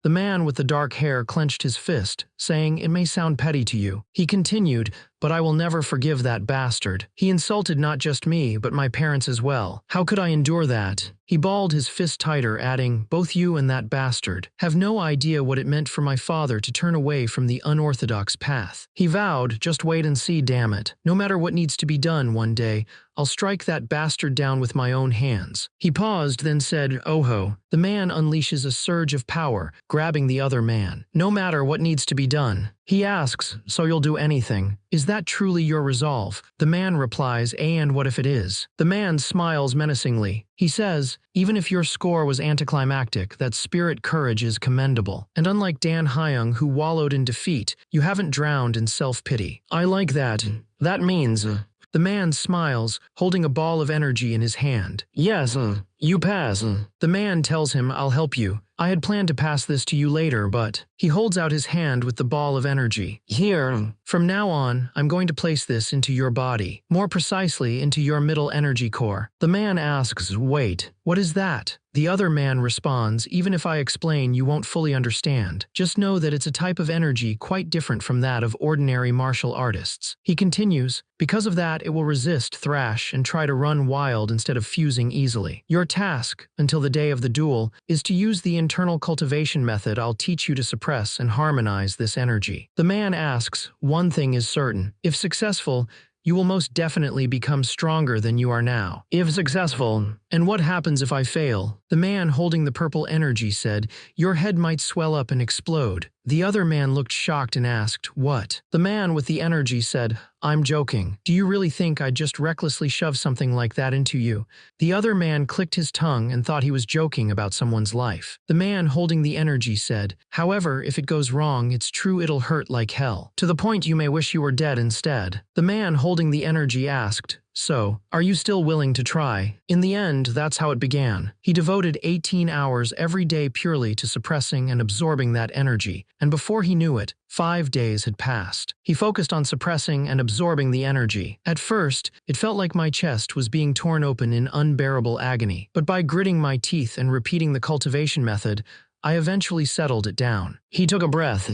The man with the dark hair clenched his fist, saying, it may sound petty to you. He continued, but I will never forgive that bastard. He insulted not just me, but my parents as well. How could I endure that? He balled his fist tighter, adding, both you and that bastard have no idea what it meant for my father to turn away from the unorthodox path. He vowed, just wait and see, damn it. No matter what needs to be done one day, I'll strike that bastard down with my own hands. He paused, then said, oh-ho. The man unleashes a surge of power, grabbing the other man. No matter what needs to be done. He asks, so you'll do anything. Is that truly your resolve? The man replies, and what if it is? The man smiles menacingly. He says, even if your score was anticlimactic, that spirit courage is commendable. And unlike Dan Hyung, who wallowed in defeat, you haven't drowned in self-pity. I like that. That means... The man smiles, holding a ball of energy in his hand. Yes, you pass. The man tells him, I'll help you. I had planned to pass this to you later, but... He holds out his hand with the ball of energy. Here. From now on, I'm going to place this into your body. More precisely, into your middle energy core. The man asks, wait, what is that? The other man responds, even if I explain, you won't fully understand. Just know that it's a type of energy quite different from that of ordinary martial artists. He continues, because of that, it will resist thrash and try to run wild instead of fusing easily. Your task, until the day of the duel, is to use the internal cultivation method I'll teach you to suppress and harmonize this energy. The man asks, one thing is certain. If successful, you will most definitely become stronger than you are now. If successful, and what happens if I fail? The man holding the purple energy said, your head might swell up and explode. The other man looked shocked and asked, what? The man with the energy said, I'm joking. Do you really think I'd just recklessly shove something like that into you? The other man clicked his tongue and thought he was joking about someone's life. The man holding the energy said, however, if it goes wrong, it's true it'll hurt like hell. To the point you may wish you were dead instead. The man holding the energy asked, so, are you still willing to try? In the end, that's how it began. He devoted 18 hours every day purely to suppressing and absorbing that energy, and before he knew it, 5 days had passed. He focused on suppressing and absorbing the energy. At first, it felt like my chest was being torn open in unbearable agony, but by gritting my teeth and repeating the cultivation method, I eventually settled it down. He took a breath.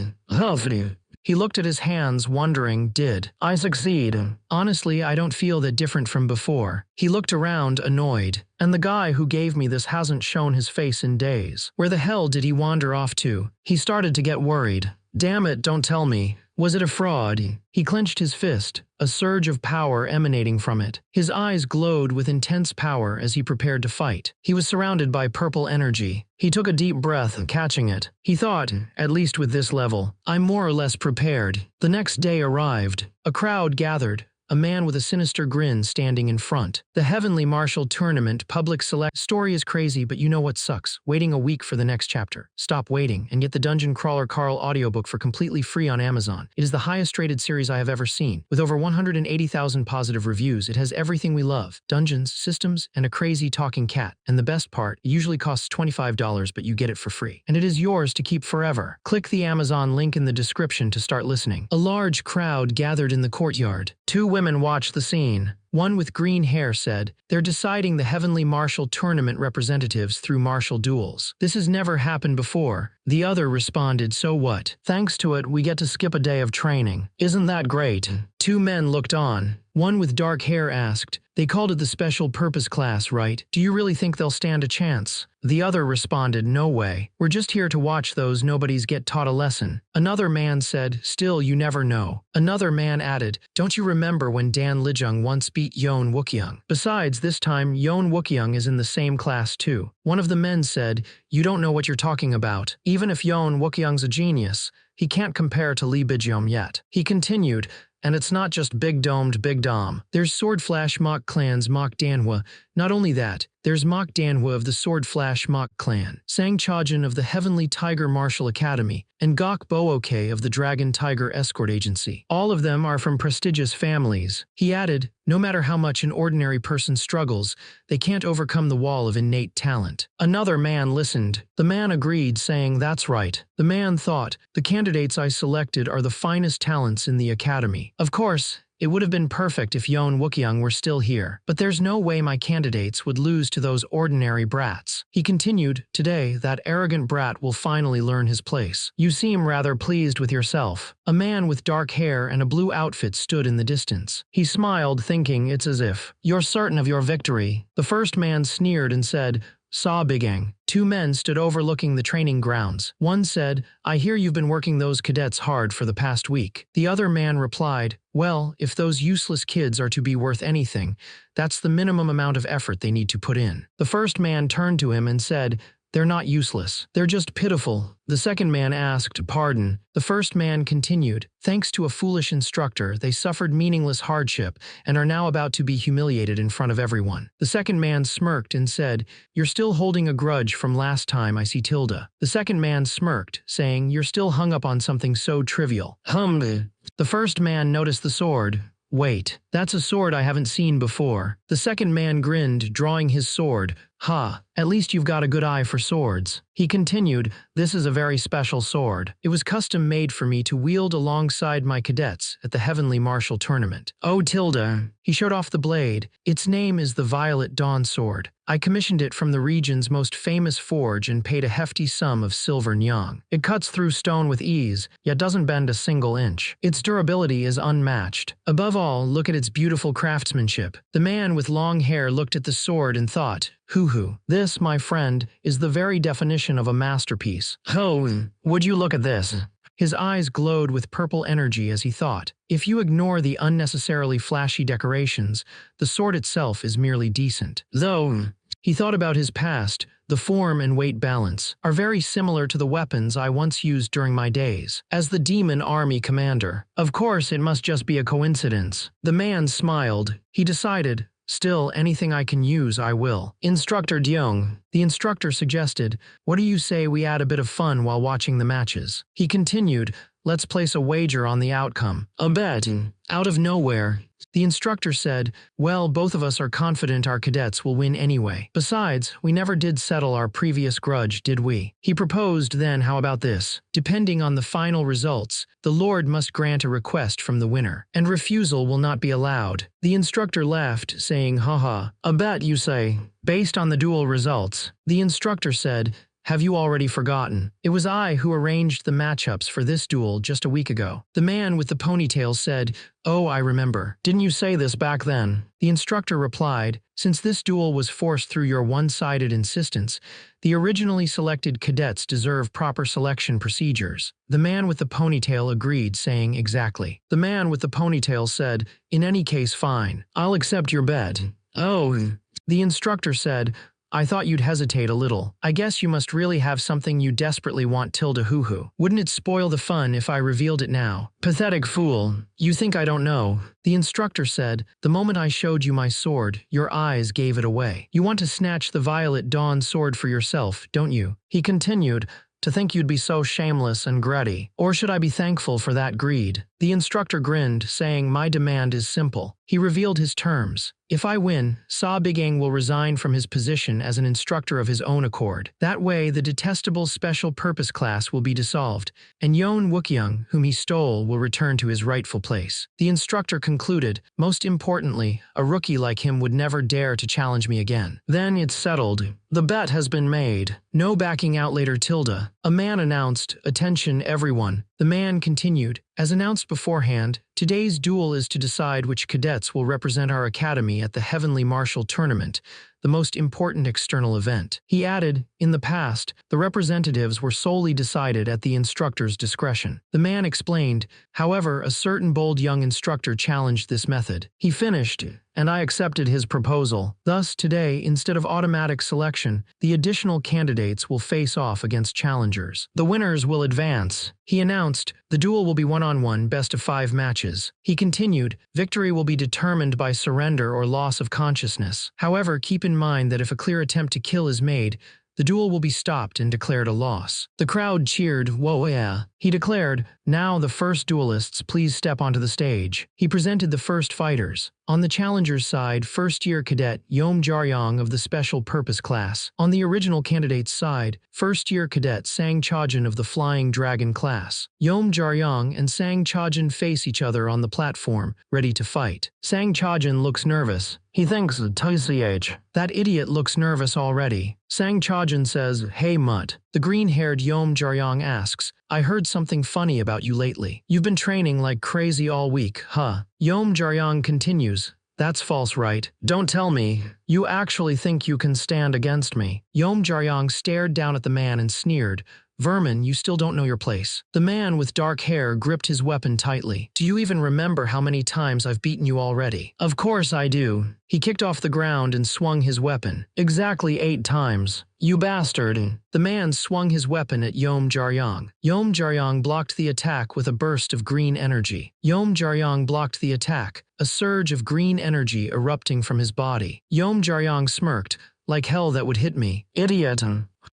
He looked at his hands, wondering, did I succeed? Honestly, I don't feel that different from before. He looked around, annoyed. And the guy who gave me this hasn't shown his face in days. Where the hell did he wander off to? He started to get worried. Damn it, don't tell me. Was it a fraud? He clenched his fist, a surge of power emanating from it. His eyes glowed with intense power as he prepared to fight. He was surrounded by purple energy. He took a deep breath, catching it. He thought, at least with this level, I'm more or less prepared. The next day arrived. A crowd gathered. A man with a sinister grin standing in front. The Heavenly Martial Tournament public select. Story is crazy, but you know what sucks? Waiting a week for the next chapter. Stop waiting and get the Dungeon Crawler Carl audiobook for completely free on Amazon. It is the highest rated series I have ever seen. With over 180,000 positive reviews, it has everything we love. Dungeons, systems, and a crazy talking cat. And the best part, it usually costs $25, but you get it for free. And it is yours to keep forever. Click the Amazon link in the description to start listening. A large crowd gathered in the courtyard. 2 women watched the scene. One with green hair said, they're deciding the Heavenly Martial Tournament representatives through martial duels. This has never happened before. The other responded, so what? Thanks to it, we get to skip a day of training. Isn't that great? 2 men looked on. One with dark hair asked. They called it the special purpose class, right? Do you really think they'll stand a chance? The other responded, no way. We're just here to watch those nobodies get taught a lesson. Another man said, still, you never know. Another man added, don't you remember when Dan Lijung once beat Yoon Wookyoung? Besides, this time, Yoon Wookyoung is in the same class too. One of the men said, you don't know what you're talking about. Even if Yoon Wookyoung's a genius, he can't compare to Lee Bijom yet. He continued, and it's not just big-domed Big Dom. There's Sword Flash Mach Clan's Mach Danhwa. Not only that, there's Mach Danhwa of the Sword Flash Mach Clan, Sang Chajin of the Heavenly Tiger Martial Academy, and Gok Booke of the Dragon Tiger Escort Agency. All of them are from prestigious families. He added, no matter how much an ordinary person struggles, they can't overcome the wall of innate talent. Another man listened. The man agreed, saying, that's right. The man thought, the candidates I selected are the finest talents in the academy. Of course, it would have been perfect if Yoon Wookyoung were still here, but there's no way my candidates would lose to those ordinary brats. He continued, today, that arrogant brat will finally learn his place. You seem rather pleased with yourself. A man with dark hair and a blue outfit stood in the distance. He smiled, thinking it's as if, you're certain of your victory. The first man sneered and said, Saw Bigang. Two men stood overlooking the training grounds. One said, I hear you've been working those cadets hard for the past week. The other man replied, well, if those useless kids are to be worth anything, that's the minimum amount of effort they need to put in. The first man turned to him and said, they're not useless. They're just pitiful. The second man asked, pardon. The first man continued, thanks to a foolish instructor, they suffered meaningless hardship and are now about to be humiliated in front of everyone. The second man smirked and said, you're still holding a grudge from last time I see Tilda. The second man smirked, saying, you're still hung up on something so trivial. The first man noticed the sword. Wait, that's a sword I haven't seen before. The second man grinned, drawing his sword. Ha, at least you've got a good eye for swords. He continued, this is a very special sword. It was custom made for me to wield alongside my cadets at the Heavenly Martial Tournament. Oh, Tilda. He showed off the blade. Its name is the Violet Dawn Sword. I commissioned it from the region's most famous forge and paid a hefty sum of silver nyang. It cuts through stone with ease, yet doesn't bend a single inch. Its durability is unmatched. Above all, look at its beautiful craftsmanship. The man with long hair looked at the sword and thought, hoo-hoo. This, my friend, is the very definition of a masterpiece. Oh, would you look at this? His eyes glowed with purple energy as he thought, if you ignore the unnecessarily flashy decorations, the sword itself is merely decent. Though, he thought about his past, the form and weight balance are very similar to the weapons I once used during my days as the demon army commander. Of course, it must just be a coincidence. The man smiled. He decided, still, anything I can use, I will. Instructor Deong. The instructor suggested, what do you say we add a bit of fun while watching the matches? He continued, let's place a wager on the outcome. A bet. Out of nowhere, the instructor said, well, both of us are confident our cadets will win anyway. Besides, we never did settle our previous grudge, did we? He proposed then, how about this? Depending on the final results, the Lord must grant a request from the winner, and refusal will not be allowed. The instructor laughed, saying, haha, a bet, you say? Based on the duel results, the instructor said, have you already forgotten? It was I who arranged the matchups for this duel just a week ago. The man with the ponytail said, oh, I remember. Didn't you say this back then? The instructor replied, since this duel was forced through your one-sided insistence, the originally selected cadets deserve proper selection procedures. The man with the ponytail agreed, saying exactly. The man with the ponytail said, in any case, fine. I'll accept your bet. Oh, the instructor said, I thought you'd hesitate a little. I guess you must really have something you desperately want, Tilda hoo-hoo. Wouldn't it spoil the fun if I revealed it now? Pathetic fool. You think I don't know? The instructor said, the moment I showed you my sword, your eyes gave it away. You want to snatch the Violet Dawn sword for yourself, don't you? He continued, to think you'd be so shameless and greedy. Or should I be thankful for that greed? The instructor grinned, saying, my demand is simple. He revealed his terms. If I win, Sa Bigang will resign from his position as an instructor of his own accord. That way, the detestable special purpose class will be dissolved, and Yoon Wookyoung, whom he stole, will return to his rightful place. The instructor concluded, most importantly, a rookie like him would never dare to challenge me again. Then it's settled. The bet has been made. No backing out later, Tilda. A man announced, attention everyone. The man continued, as announced beforehand, today's duel is to decide which cadets will represent our academy at the Heavenly Martial Tournament, the most important external event. He added, in the past, the representatives were solely decided at the instructor's discretion. The man explained, however, a certain bold young instructor challenged this method. He finished, and I accepted his proposal. Thus, today, instead of automatic selection, the additional candidates will face off against challengers. The winners will advance. He announced, the duel will be one-on-one, best-of-5 matches. He continued, victory will be determined by surrender or loss of consciousness. However, keep in mind that if a clear attempt to kill is made, the duel will be stopped and declared a loss. The crowd cheered, whoa yeah. He declared, now the first duelists, please step onto the stage. He presented the first fighters. On the challenger's side, first-year cadet Yom Jaryong of the Special Purpose class. On the original candidate's side, first-year cadet Sang Chajin of the Flying Dragon class. Yom Jaryong and Sang Chajin face each other on the platform, ready to fight. Sang Chajin looks nervous. He thinks, TCH. That idiot looks nervous already. Sang Chajin says, hey mutt. The green-haired Yom Jaryong asks, I heard something funny about you lately. You've been training like crazy all week, huh? Yom Jaryong continues, that's false, right? Don't tell me. You actually think you can stand against me? Yom Jaryong stared down at the man and sneered, vermin, you still don't know your place. The man with dark hair gripped his weapon tightly. Do you even remember how many times I've beaten you already? Of course I do. He kicked off the ground and swung his weapon. Exactly 8 times. You bastard. The man swung his weapon at Yom Jaryong. Yom Jaryong blocked the attack with a burst of green energy. Yom Jaryong blocked the attack, a surge of green energy erupting from his body. Yom Jaryong smirked, like hell that would hit me. Idiot.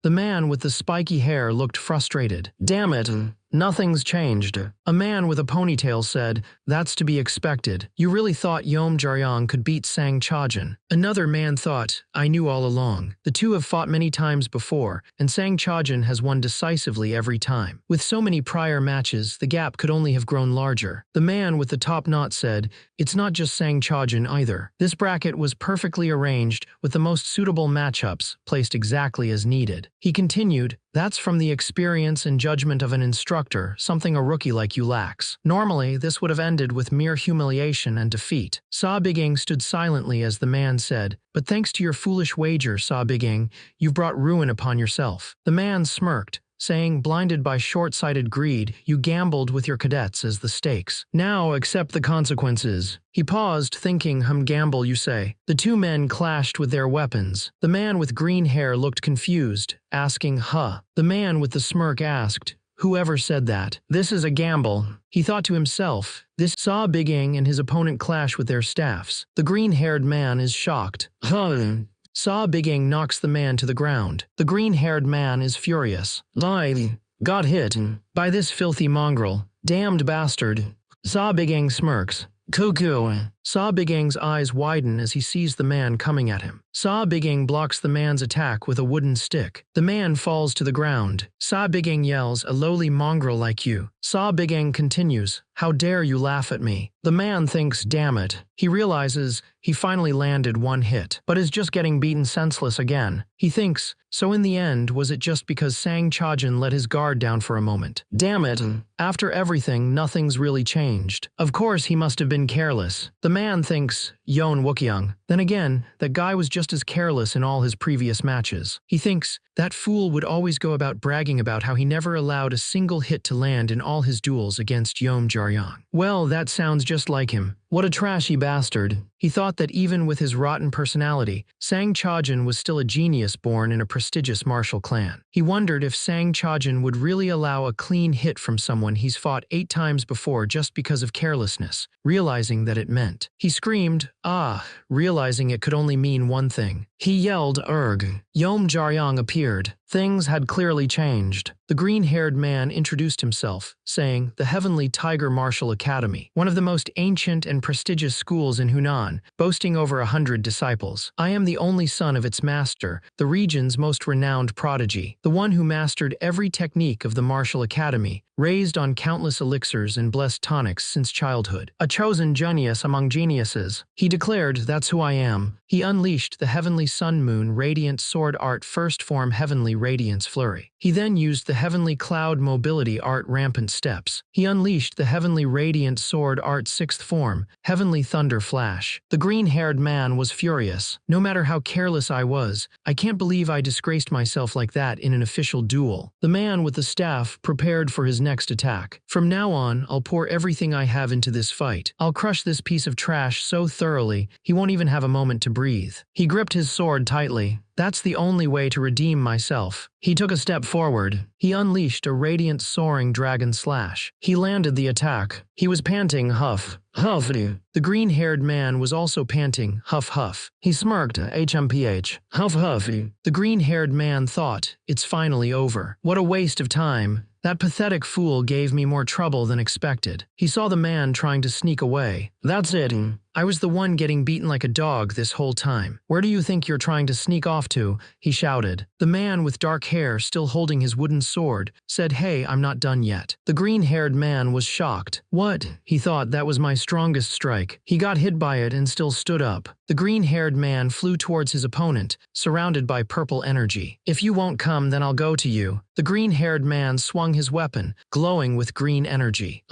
The man with the spiky hair looked frustrated. Damn it. Nothing's changed. A man with a ponytail said, that's to be expected. You really thought Yom Jaryong could beat Sang Chajin. Another man thought, I knew all along. The two have fought many times before, and Sang Chajin has won decisively every time. With so many prior matches, the gap could only have grown larger. The man with the top knot said, it's not just Sang Chajin either. This bracket was perfectly arranged with the most suitable matchups placed exactly as needed. He continued, that's from the experience and judgment of an instructor, something a rookie like you lacks. Normally, this would have ended with mere humiliation and defeat. Sa Biging stood silently as the man said, but thanks to your foolish wager, Sa Biging, you've brought ruin upon yourself. The man smirked, saying, blinded by short-sighted greed, you gambled with your cadets as the stakes. Now accept the consequences. He paused, thinking, gamble, you say. The two men clashed with their weapons. The man with green hair looked confused, asking, huh? The man with the smirk asked, whoever said that? This is a gamble. He thought to himself, this Sa Biging and his opponent clash with their staffs. The green-haired man is shocked. Huh? Sa Biging knocks the man to the ground. The green-haired man is furious. I got hit by this filthy mongrel. Damned bastard. Sa Biging smirks. Cuckoo. Sa Biging's eyes widen as he sees the man coming at him. Sa Biging blocks the man's attack with a wooden stick. The man falls to the ground. Sa Biging yells, a lowly mongrel like you. Sa Biging continues, how dare you laugh at me? The man thinks, damn it. He realizes he finally landed one hit, but is just getting beaten senseless again. He thinks, so in the end, was it just because Sang Chajin let his guard down for a moment? Damn it. After everything, nothing's really changed. Of course, he must have been careless. The man thinks, Yoon Wookyoung. Then again, that guy was just as careless in all his previous matches. He thinks, that fool would always go about bragging about how he never allowed a single hit to land in all his duels against Yom Jaryong. Well, that sounds just like him. What a trashy bastard. He thought that even with his rotten personality, Sang Chajin was still a genius born in a prestigious martial clan. He wondered if Sang Chajin would really allow a clean hit from someone he's fought 8 times before just because of carelessness, realizing that it meant. He screamed, ah, realizing it could only mean one thing. He yelled, Erg. Yom Jaryong appeared. Things had clearly changed. The green-haired man introduced himself, saying, the Heavenly Tiger Martial Academy, one of the most ancient and prestigious schools in Hunan, boasting over 100 disciples. I am the only son of its master, the region's most renowned prodigy, the one who mastered every technique of the martial academy, raised on countless elixirs and blessed tonics since childhood. A chosen genius among geniuses. He declared, "That's who I am." He unleashed the Heavenly Sun Moon Radiant Sword Art First Form Heavenly Radiance Flurry. He then used the Heavenly Cloud Mobility Art Rampant Steps. He unleashed the Heavenly Radiant Sword Art Sixth Form Heavenly Thunder Flash. The green-haired man was furious. "No matter how careless I was, I can't believe I disgraced myself like that in an official duel." The man with the staff prepared for his next attack. "From now on, I'll pour everything I have into this fight. I'll crush this piece of trash so thoroughly, he won't even have a moment to breathe." He gripped his sword tightly. "That's the only way to redeem myself." He took a step forward. He unleashed a radiant soaring dragon slash. He landed the attack. He was panting, huff, huff. The green-haired man was also panting, huff, huff. He smirked, HMPH, huff, huff. The green-haired man thought, "It's finally over. What a waste of time. That pathetic fool gave me more trouble than expected." He saw the man trying to sneak away. "That's it. I was the one getting beaten like a dog this whole time. Where do you think you're trying to sneak off to?" he shouted. The man with dark hair, still holding his wooden sword, said, "Hey, I'm not done yet." The green-haired man was shocked. "What?" He thought, "That was my strongest strike." He got hit by it and still stood up. The green-haired man flew towards his opponent, surrounded by purple energy. "If you won't come, then I'll go to you." The green-haired man swung his weapon, glowing with green energy.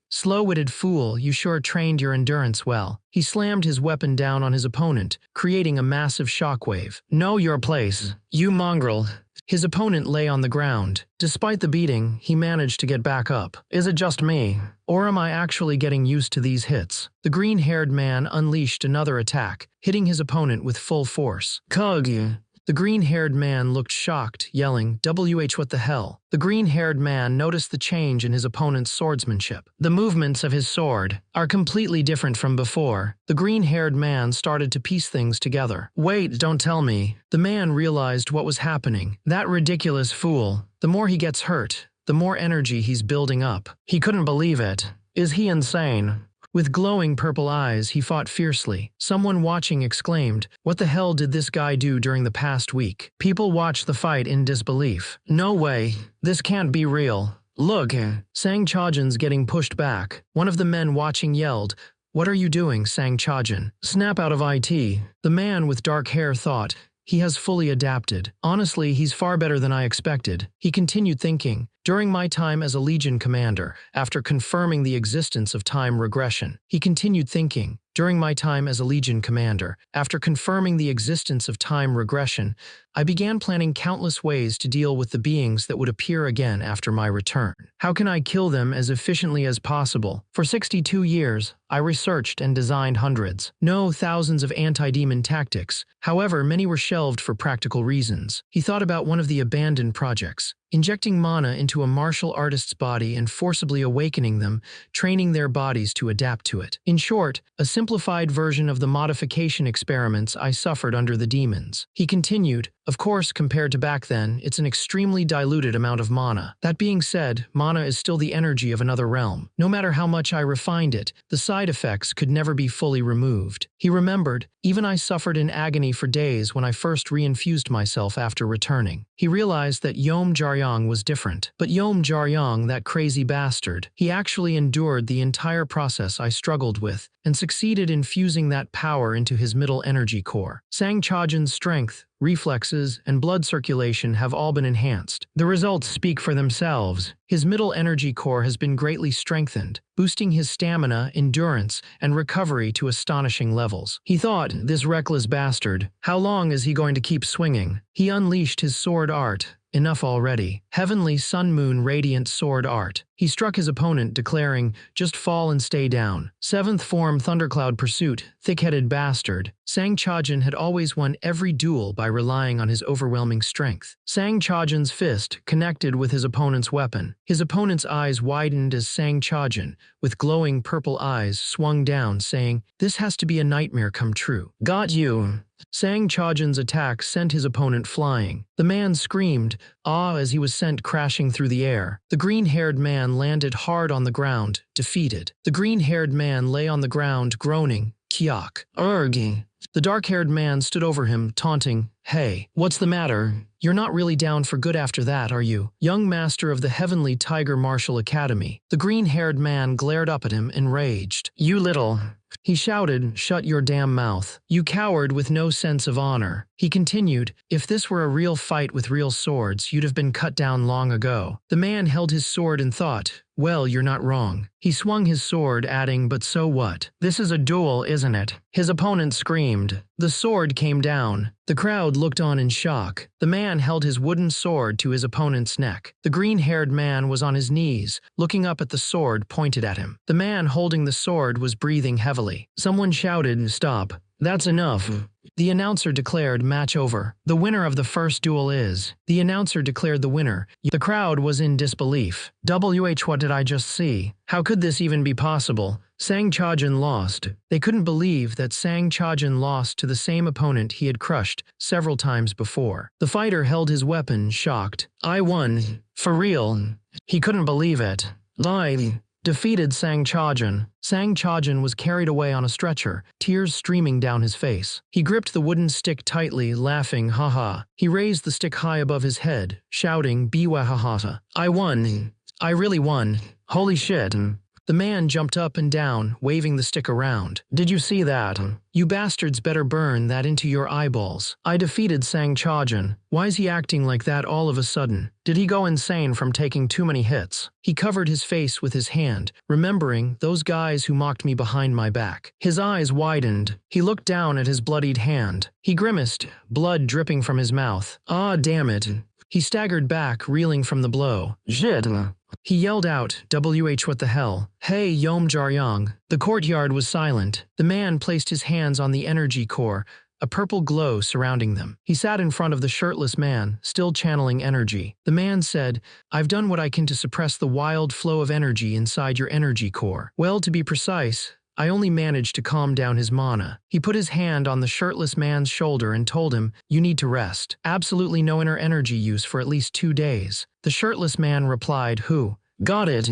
"Slow-witted fool, you sure trained your endurance well." He slammed his weapon down on his opponent, creating a massive shockwave. "Know your place, you mongrel." His opponent lay on the ground. Despite the beating, he managed to get back up. "Is it just me? Or am I actually getting used to these hits?" The green-haired man unleashed another attack, hitting his opponent with full force. "Kug!" The green-haired man looked shocked, yelling, "WH, what the hell?" The green-haired man noticed the change in his opponent's swordsmanship. The movements of his sword are completely different from before. The green-haired man started to piece things together. "Wait, don't tell me." The man realized what was happening. That ridiculous fool. The more he gets hurt, the more energy he's building up. He couldn't believe it. Is he insane? With glowing purple eyes, he fought fiercely. Someone watching exclaimed, "What the hell did this guy do during the past week?" People watched the fight in disbelief. "No way. This can't be real. Look." Sang Chajin's getting pushed back. One of the men watching yelled, "What are you doing, Sang Chajin? Snap out of IT." The man with dark hair thought, "He has fully adapted. Honestly, he's far better than I expected." He continued thinking, "During my time as a Legion commander, after confirming the existence of time regression." He continued thinking, "During my time as a Legion commander, after confirming the existence of time regression, I began planning countless ways to deal with the beings that would appear again after my return. How can I kill them as efficiently as possible? For 62 years, I researched and designed hundreds, no thousands of anti-demon tactics. However, many were shelved for practical reasons." He thought about one of the abandoned projects, injecting mana into a martial artist's body and forcibly awakening them, training their bodies to adapt to it. In short, a simplified version of the modification experiments I suffered under the demons. He continued, "Of course, compared to back then, it's an extremely diluted amount of mana. That being said, mana is still the energy of another realm. No matter how much I refined it, the side effects could never be fully removed." He remembered, "Even I suffered in agony for days when I first reinfused myself after returning." He realized that Yom Jaryong was different. But Yom Jaryong, that crazy bastard, he actually endured the entire process I struggled with and succeeded in fusing that power into his middle energy core. Sang Chajin's strength, reflexes, and blood circulation have all been enhanced. The results speak for themselves. His middle energy core has been greatly strengthened, boosting his stamina, endurance, and recovery to astonishing levels. He thought, "This reckless bastard, how long is he going to keep swinging?" He unleashed his sword art. Enough already. Heavenly Sun Moon Radiant Sword Art. He struck his opponent, declaring, "Just fall and stay down." Seventh Form Thundercloud Pursuit, thick-headed bastard. Sang Chajin had always won every duel by relying on his overwhelming strength. Sang Chajin's fist connected with his opponent's weapon. His opponent's eyes widened as Sang Chajin, with glowing purple eyes, swung down, saying, "This has to be a nightmare come true." "Got you." Sang Chajin's attack sent his opponent flying. The man screamed, awe, as he was sent crashing through the air. The green-haired man landed hard on the ground, defeated. The green-haired man lay on the ground, groaning, "Kiak. Urgi." The dark-haired man stood over him, taunting, Hey, what's the matter? You're not really down for good after that, are you? Young master of the Heavenly Tiger Martial Academy. The green-haired man glared up at him, enraged. You little... He shouted, shut your damn mouth. You coward with no sense of honor. He continued, if this were a real fight with real swords, you'd have been cut down long ago. The man held his sword and thought, well, you're not wrong. He swung his sword, adding, but so what? This is a duel, isn't it? His opponent screamed. The sword came down. The crowd looked on in shock. The man held his wooden sword to his opponent's neck. The green-haired man was on his knees, looking up at the sword pointed at him. The man holding the sword was breathing heavily. Someone shouted, stop. That's enough. The announcer declared match over. The winner of the first duel is. The announcer declared the winner. The crowd was in disbelief. What did I just see? How could this even be possible? Sang Chajin lost. They couldn't believe that Sang Chajin lost to the same opponent he had crushed several times before. The fighter held his weapon, shocked. I won. For real. He couldn't believe it. Lie. Defeated Sang Chajin. Sang Chajin was carried away on a stretcher, tears streaming down his face. He gripped the wooden stick tightly, laughing, haha. He raised the stick high above his head, shouting, biwahahata. I won. I really won. Holy shit. The man jumped up and down, waving the stick around. Did you see that? You bastards better burn that into your eyeballs. I defeated Sang Chajin. Why is he acting like that all of a sudden? Did he go insane from taking too many hits? He covered his face with his hand, remembering those guys who mocked me behind my back. His eyes widened. He looked down at his bloodied hand. He grimaced, blood dripping from his mouth. Ah, damn it. He staggered back, reeling from the blow. Shit. He yelled out, what the hell? Hey, Yom Jaryang. The courtyard was silent. The man placed his hands on the energy core, a purple glow surrounding them. He sat in front of the shirtless man, still channeling energy. The man said, I've done what I can to suppress the wild flow of energy inside your energy core. Well, to be precise, I only managed to calm down his mana. He put his hand on the shirtless man's shoulder and told him, you need to rest. Absolutely no inner energy use for at least 2 days. The shirtless man replied, who? Got it.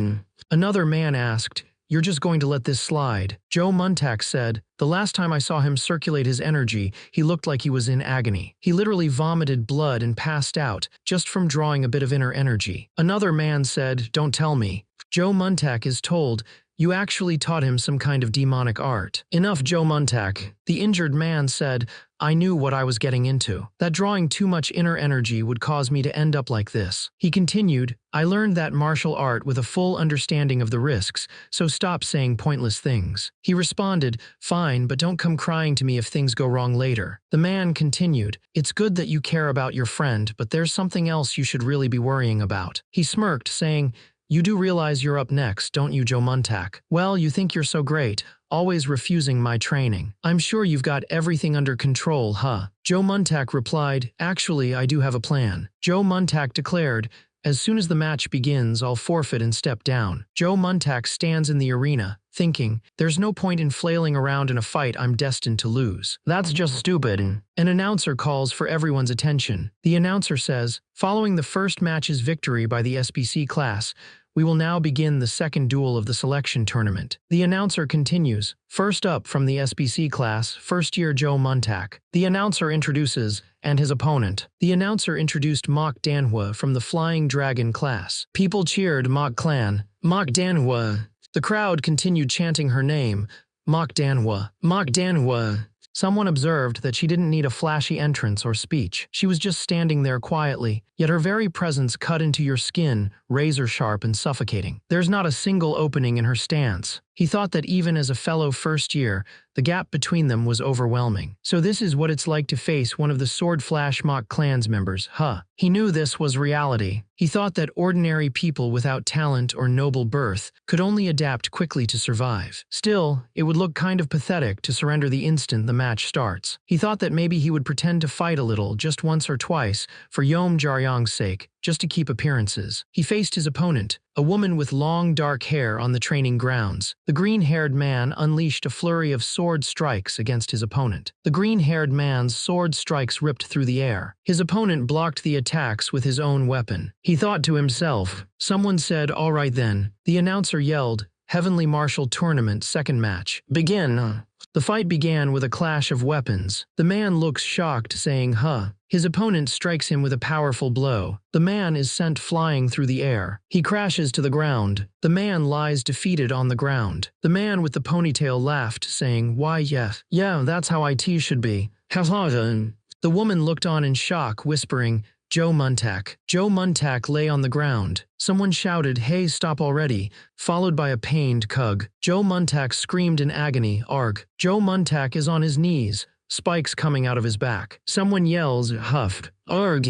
Another man asked, you're just going to let this slide? Joe Muntak said, the last time I saw him circulate his energy, he looked like he was in agony. He literally vomited blood and passed out, just from drawing a bit of inner energy. Another man said, don't tell me. Joe Muntak is told, you actually taught him some kind of demonic art. Enough, Joe Muntak. The injured man said, I knew what I was getting into. That drawing too much inner energy would cause me to end up like this. He continued, I learned that martial art with a full understanding of the risks, so stop saying pointless things. He responded, fine, but don't come crying to me if things go wrong later. The man continued, it's good that you care about your friend, but there's something else you should really be worrying about. He smirked, saying, you do realize you're up next, don't you, Joe Muntak? Well, you think you're so great, always refusing my training. I'm sure you've got everything under control, huh? Joe Muntak replied, actually, I do have a plan. Joe Muntak declared, as soon as the match begins, I'll forfeit and step down. Joe Muntak stands in the arena, thinking, there's no point in flailing around in a fight I'm destined to lose. That's just stupid. An announcer calls for everyone's attention. The announcer says, following the first match's victory by the SBC class, we will now begin the second duel of the selection tournament. The announcer continues, first up from the SBC class, first-year Joe Muntak. The announcer introduces, and his opponent. The announcer introduced Mok Danhua from the Flying Dragon class. People cheered Mok Clan. Mok Danhua. The crowd continued chanting her name, Mok Danhua. Mok Danhua. Someone observed that she didn't need a flashy entrance or speech. She was just standing there quietly, yet her very presence cut into your skin, razor-sharp and suffocating. There's not a single opening in her stance. He thought that even as a fellow first year, the gap between them was overwhelming. So this is what it's like to face one of the Sword Flash Mok Clan's members, huh? He knew this was reality. He thought that ordinary people without talent or noble birth could only adapt quickly to survive. Still, it would look kind of pathetic to surrender the instant the match starts. He thought that maybe he would pretend to fight a little, just once or twice, for Yom Jaryang's sake, just to keep appearances. He faced his opponent, a woman with long dark hair on the training grounds. The green-haired man unleashed a flurry of sword strikes against his opponent. The green-haired man's sword strikes ripped through the air. His opponent blocked the attacks with his own weapon. He thought to himself. Someone said, all right then. The announcer yelled, Heavenly Martial Tournament second match. Begin. The fight began with a clash of weapons. The man looks shocked, saying, huh. His opponent strikes him with a powerful blow. The man is sent flying through the air. He crashes to the ground. The man lies defeated on the ground. The man with the ponytail laughed, saying, why, yes. Yeah, that's how IT should be. The woman looked on in shock, whispering, Joe Muntak. Joe Muntak lay on the ground. Someone shouted, hey, stop already, followed by a pained Cug. Joe Muntak screamed in agony, arg. Joe Muntak is on his knees, spikes coming out of his back. Someone yells, huffed, arg.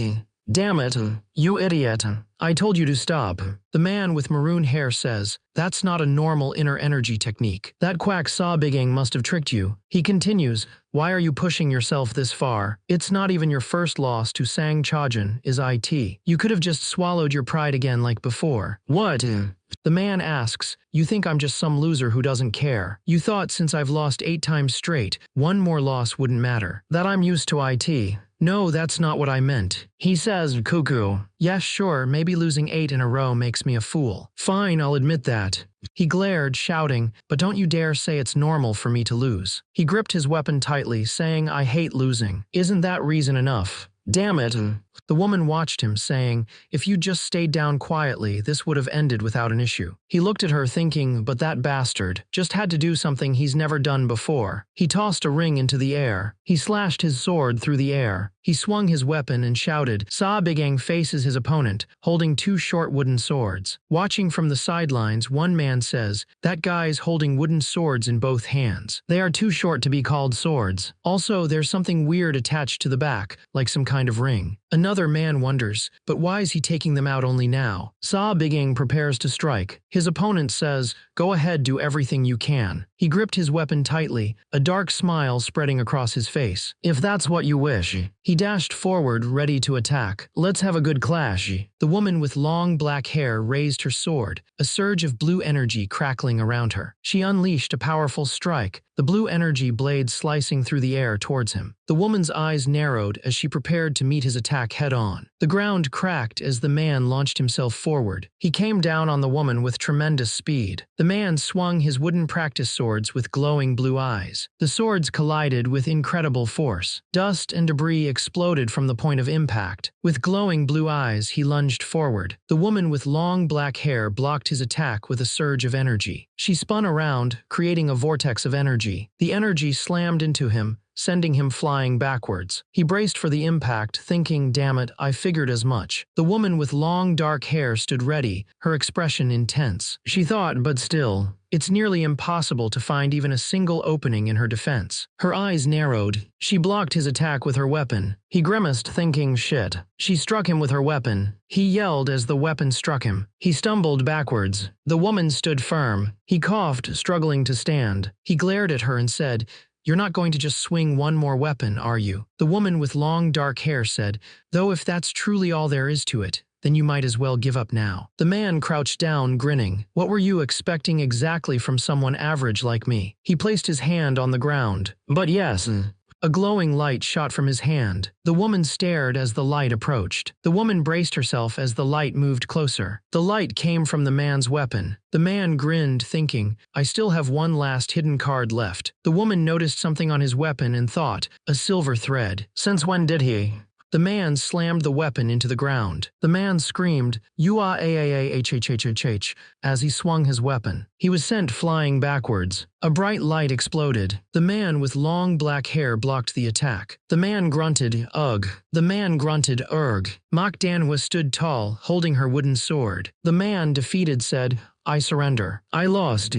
Damn it, you idiot. I told you to stop. The man with maroon hair says, that's not a normal inner energy technique. That quack Sabigang must have tricked you. He continues, why are you pushing yourself this far? It's not even your first loss to Sang Chajin, is IT. You could have just swallowed your pride again like before. What? The man asks, you think I'm just some loser who doesn't care. You thought since I've lost 8 times straight, one more loss wouldn't matter. That I'm used to IT. No, that's not what I meant. He says, cuckoo. Yes, sure, maybe losing 8 in a row makes me a fool. Fine, I'll admit that. He glared, shouting, but don't you dare say it's normal for me to lose. He gripped his weapon tightly, saying, I hate losing. Isn't that reason enough? Damn it. The woman watched him, saying, if you'd just stayed down quietly, this would have ended without an issue. He looked at her thinking, but that bastard just had to do something he's never done before. He tossed a ring into the air. He slashed his sword through the air. He swung his weapon and shouted. Sabigang faces his opponent, holding 2 short wooden swords. Watching from the sidelines, one man says, that guy's holding wooden swords in both hands. They are too short to be called swords. Also, there's something weird attached to the back, like some kind of ring. Another man wonders, but why is he taking them out only now? Sabigang prepares to strike. His opponent says, go ahead, do everything you can. He gripped his weapon tightly, a dark smile spreading across his face. If that's what you wish. He dashed forward, ready to attack. Let's have a good clash. The woman with long black hair raised her sword, a surge of blue energy crackling around her. She unleashed a powerful strike, the blue energy blade slicing through the air towards him. The woman's eyes narrowed as she prepared to meet his attack head-on. The ground cracked as the man launched himself forward. He came down on the woman with tremendous speed. The man swung his wooden practice swords with glowing blue eyes. The swords collided with incredible force. Dust and debris exploded from the point of impact. With glowing blue eyes, he lunged forward. The woman with long black hair blocked his attack with a surge of energy. She spun around, creating a vortex of energy. The energy slammed into him, sending him flying backwards. He braced for the impact, thinking, damn it, I figured as much. The woman with long dark hair stood ready, her expression intense. She thought, but still, it's nearly impossible to find even a single opening in her defense. Her eyes narrowed. She blocked his attack with her weapon. He grimaced, thinking, shit. She struck him with her weapon. He yelled as the weapon struck him. He stumbled backwards. The woman stood firm. He coughed, struggling to stand. He glared at her and said, you're not going to just swing one more weapon, are you? The woman with long dark hair said, though if that's truly all there is to it, then you might as well give up now. The man crouched down, grinning. What were you expecting exactly from someone average like me? He placed his hand on the ground. But yes. A glowing light shot from his hand. The woman stared as the light approached. The woman braced herself as the light moved closer. The light came from the man's weapon. The man grinned, thinking, I still have one last hidden card left. The woman noticed something on his weapon and thought, a silver thread. Since when did he? The man slammed the weapon into the ground. The man screamed, "Uaahhhhhh," as he swung his weapon. He was sent flying backwards. A bright light exploded. The man with long black hair blocked the attack. The man grunted, "Ugh." The man grunted, "Urgh." Manhwa stood tall, holding her wooden sword. The man, defeated, said, "I surrender. I lost."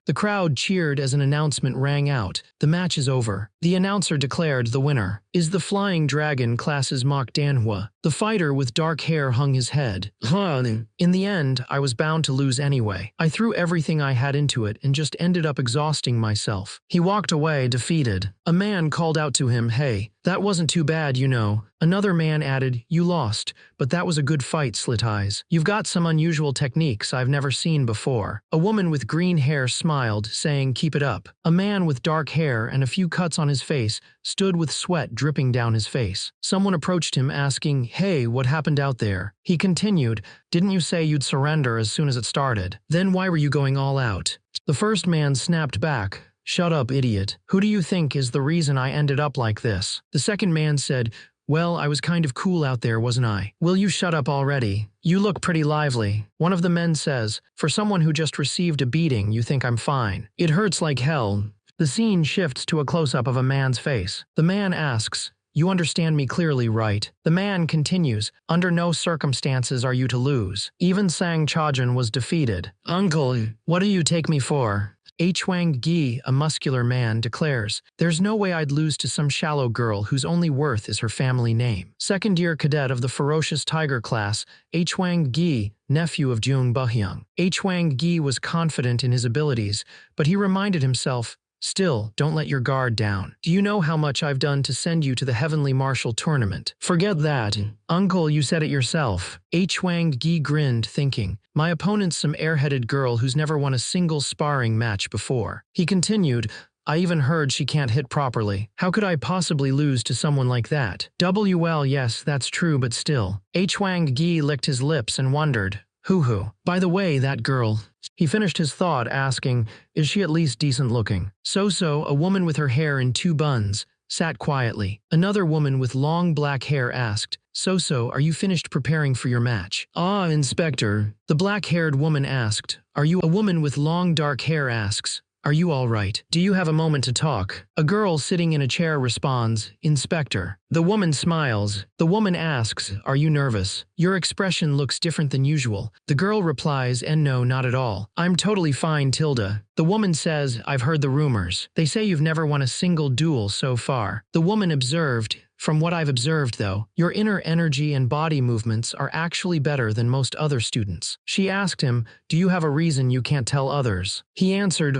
The crowd cheered as an announcement rang out. The match is over. The announcer declared the winner is the Flying Dragon class's Manhwa. The fighter with dark hair hung his head. In the end, I was bound to lose anyway. I threw everything I had into it and just ended up exhausting myself. He walked away, defeated. A man called out to him, "Hey, that wasn't too bad, you know." Another man added, "You lost, but that was a good fight, Slit Eyes. You've got some unusual techniques I've never seen before." A woman with green hair smiled, saying, "Keep it up." A man with dark hair and a few cuts on his face stood with sweat dripping down his face. Someone approached him asking, "Hey, what happened out there?" He continued, "Didn't you say you'd surrender as soon as it started? Then why were you going all out?" The first man snapped back, "Shut up, idiot. Who do you think is the reason I ended up like this?" The second man said, "Well, I was kind of cool out there, wasn't I?" "Will you shut up already? You look pretty lively." One of the men says, "For someone who just received a beating, you think I'm fine. It hurts like hell." The scene shifts to a close-up of a man's face. The man asks, "You understand me clearly, right?" The man continues, "Under no circumstances are you to lose. Even Sang Chajun was defeated." "Uncle, what do you take me for?" Hwang Gi, a muscular man, declares, "There's no way I'd lose to some shallow girl whose only worth is her family name." Second-year cadet of the Ferocious Tiger class, Hwang Gi, nephew of Jung Buhyung. Hwang Gi was confident in his abilities, but he reminded himself, "Still, don't let your guard down. Do you know how much I've done to send you to the Heavenly Martial Tournament?" "Forget that. Uncle, you said it yourself." Hwang Gi grinned, thinking, "My opponent's some airheaded girl who's never won a single sparring match before." He continued, "I even heard she can't hit properly. How could I possibly lose to someone like that?" "Well, yes, that's true, but still." Hwang Gi licked his lips and wondered, Who? By the way, that girl." He finished his thought, asking, "Is she at least decent-looking?" So, a woman with her hair in two buns, sat quietly. Another woman with long black hair asked, So, are you finished preparing for your match?" "Ah, Inspector." The black-haired woman asked, "Are you—" A woman with long dark hair asks, "Are you all right? Do you have a moment to talk?" A girl sitting in a chair responds, "Inspector." The woman smiles. The woman asks, "Are you nervous? Your expression looks different than usual." The girl replies, "And no, not at all. I'm totally fine, Tilda." The woman says, "I've heard the rumors. They say you've never won a single duel so far." The woman observed, "From what I've observed, though, your inner energy and body movements are actually better than most other students." She asked him, "Do you have a reason you can't tell others?" He answered,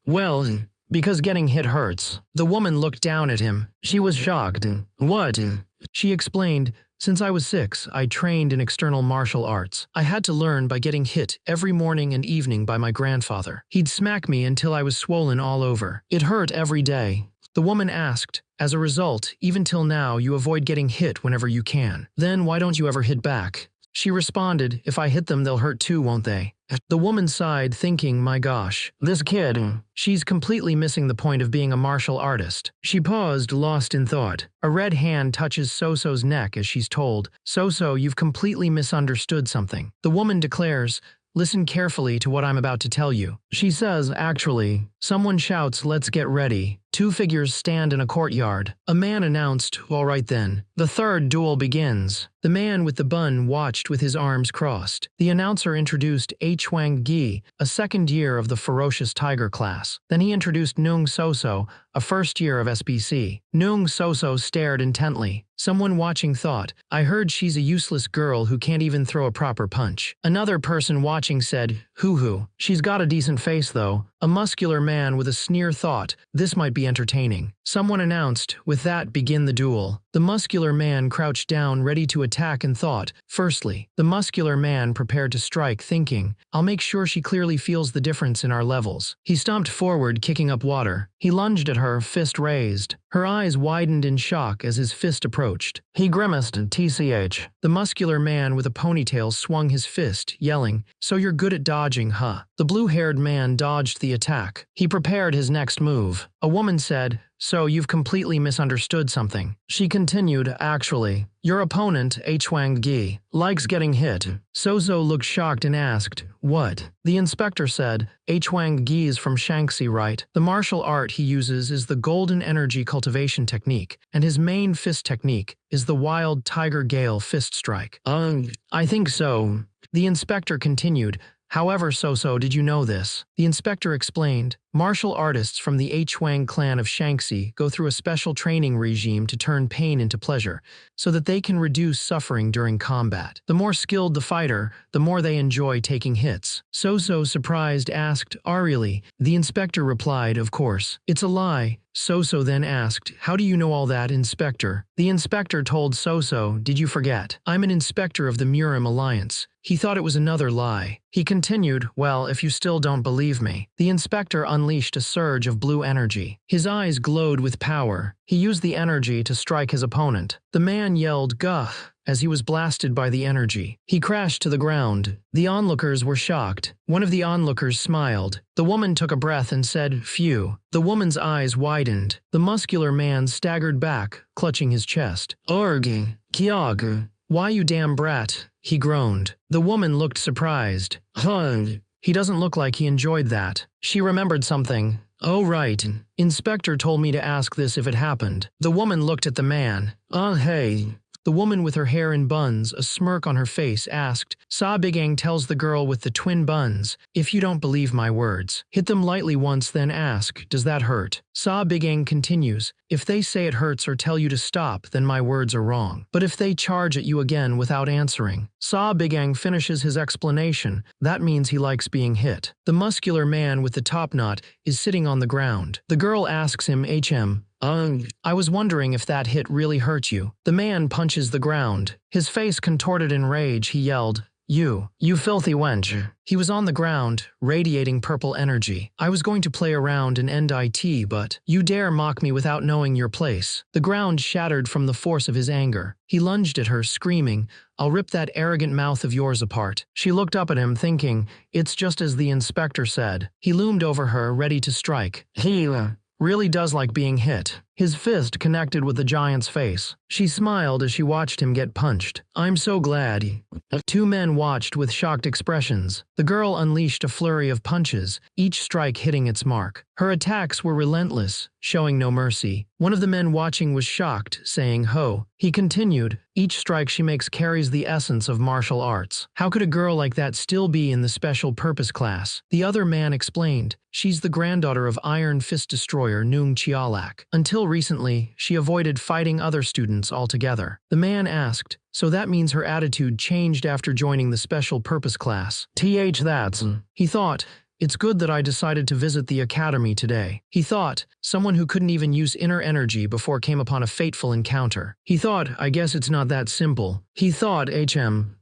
well, because getting hit hurts." The woman looked down at him. She was shocked. "What?" She explained, "Since I was 6, I trained in external martial arts. I had to learn by getting hit every morning and evening by my grandfather. He'd smack me until I was swollen all over. It hurt every day." The woman asked, "As a result, even till now you avoid getting hit whenever you can. Then why don't you ever hit back?" She responded, "If I hit them, they'll hurt too, won't they?" The woman sighed, thinking, "My gosh, this kid, she's completely missing the point of being a martial artist." She paused, lost in thought. A red hand touches Soso's neck as she's told, "Soso, you've completely misunderstood something." The woman declares, "Listen carefully to what I'm about to tell you." She says, "Actually," someone shouts, "Let's get ready." Two figures stand in a courtyard. A man announced, "All right then. The third duel begins." The man with the bun watched with his arms crossed. The announcer introduced Hwang Gi, a second year of the Ferocious Tiger class. Then he introduced Nung Soso, a first year of SBC. Nung Soso stared intently. Someone watching thought, "I heard she's a useless girl who can't even throw a proper punch." Another person watching said, Hoo. She's got a decent face though." A muscular man with a sneer thought, "This might be entertaining." Someone announced, "With that, begin the duel." The muscular man crouched down, ready to attack, and thought, "Firstly." The muscular man prepared to strike, thinking, "I'll make sure she clearly feels the difference in our levels." He stomped forward, kicking up water. He lunged at her, fist raised. Her eyes widened in shock as his fist approached. He grimaced, TCH. The muscular man with a ponytail swung his fist, yelling, "So you're good at dodging, huh?" The blue-haired man dodged the attack. He prepared his next move. A woman said, "So you've completely misunderstood something." She continued, "Actually, your opponent, Hwang Gi, likes getting hit." Soso looked shocked and asked, "What?" The inspector said, "Hwang Gi is from Shanxi, right? The martial art he uses is the golden energy cultivation technique, and his main fist technique is the wild tiger gale fist strike." I think so." The inspector continued, "However, Soso, did you know this?" The inspector explained, "Martial artists from the Hwang clan of Shanxi go through a special training regime to turn pain into pleasure, so that they can reduce suffering during combat. The more skilled the fighter, the more they enjoy taking hits." Soso, surprised, asked, "Really?" The inspector replied, "Of course. It's a lie." Soso then asked, "How do you know all that, Inspector?" The inspector told Soso, "Did you forget? I'm an inspector of the Murim Alliance." He thought it was another lie. He continued, "Well, if you still don't believe me." The inspector unleashed a surge of blue energy. His eyes glowed with power. He used the energy to strike his opponent. The man yelled, "Gah!" as he was blasted by the energy. He crashed to the ground. The onlookers were shocked. One of the onlookers smiled. The woman took a breath and said, "Phew." The woman's eyes widened. The muscular man staggered back, clutching his chest. "Org, Kyog. Why, you damn brat," he groaned. The woman looked surprised. He doesn't look like he enjoyed that." She remembered something. "Oh, right. Inspector told me to ask this if it happened." The woman looked at the man. Hey." The woman with her hair in buns, a smirk on her face, asked, "Sa Bigang tells the girl with the twin buns, if you don't believe my words, hit them lightly once then ask, does that hurt?" Sa Bigang continues, "If they say it hurts or tell you to stop, then my words are wrong. But if they charge at you again without answering." Sa Bigang finishes his explanation. That means he likes being hit. The muscular man with the top knot is sitting on the ground. The girl asks him, I was wondering if that hit really hurt you." The man punches the ground. His face contorted in rage, he yelled, You filthy wench." He was on the ground, radiating purple energy. "I was going to play around and end IT, but you dare mock me without knowing your place." The ground shattered from the force of his anger. He lunged at her, screaming, "I'll rip that arrogant mouth of yours apart." She looked up at him, thinking, it's just as the inspector said. He loomed over her, ready to strike. He really does like being hit. His fist connected with the giant's face. She smiled as she watched him get punched. "I'm so glad." Two men watched with shocked expressions. The girl unleashed a flurry of punches, each strike hitting its mark. Her attacks were relentless, showing no mercy. One of the men watching was shocked, saying, "Ho." He continued, "Each strike she makes carries the essence of martial arts. How could a girl like that still be in the special purpose class?" The other man explained, "She's the granddaughter of Iron Fist Destroyer Noong Chialak. Until recently, she avoided fighting other students altogether." The man asked, "So that means her attitude changed after joining the special purpose class?" That's. He thought, "It's good that I decided to visit the academy today." He thought, someone who couldn't even use inner energy before came upon a fateful encounter. He thought, "I guess it's not that simple." He thought,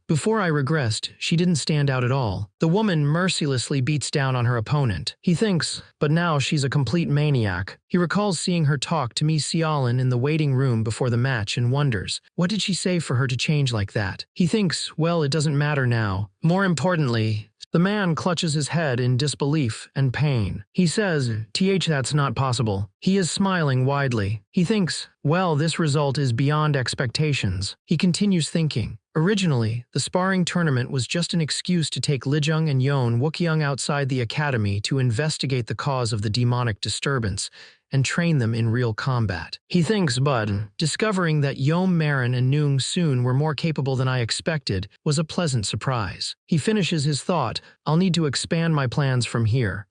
before I regressed, she didn't stand out at all. The woman mercilessly beats down on her opponent. He thinks, but now she's a complete maniac. He recalls seeing her talk to Miss Sialin in the waiting room before the match and wonders, what did she say for her to change like that? He thinks, well, it doesn't matter now. More importantly, the man clutches his head in disbelief and pain. He says, that's not possible." He is smiling widely. He thinks, well, this result is beyond expectations. He continues thinking, originally, the sparring tournament was just an excuse to take Lijung and Yon Wookyung outside the academy to investigate the cause of the demonic disturbance and train them in real combat. He thinks, but discovering that Yom Marin and Noong Soon were more capable than I expected was a pleasant surprise. He finishes his thought, I'll need to expand my plans from here.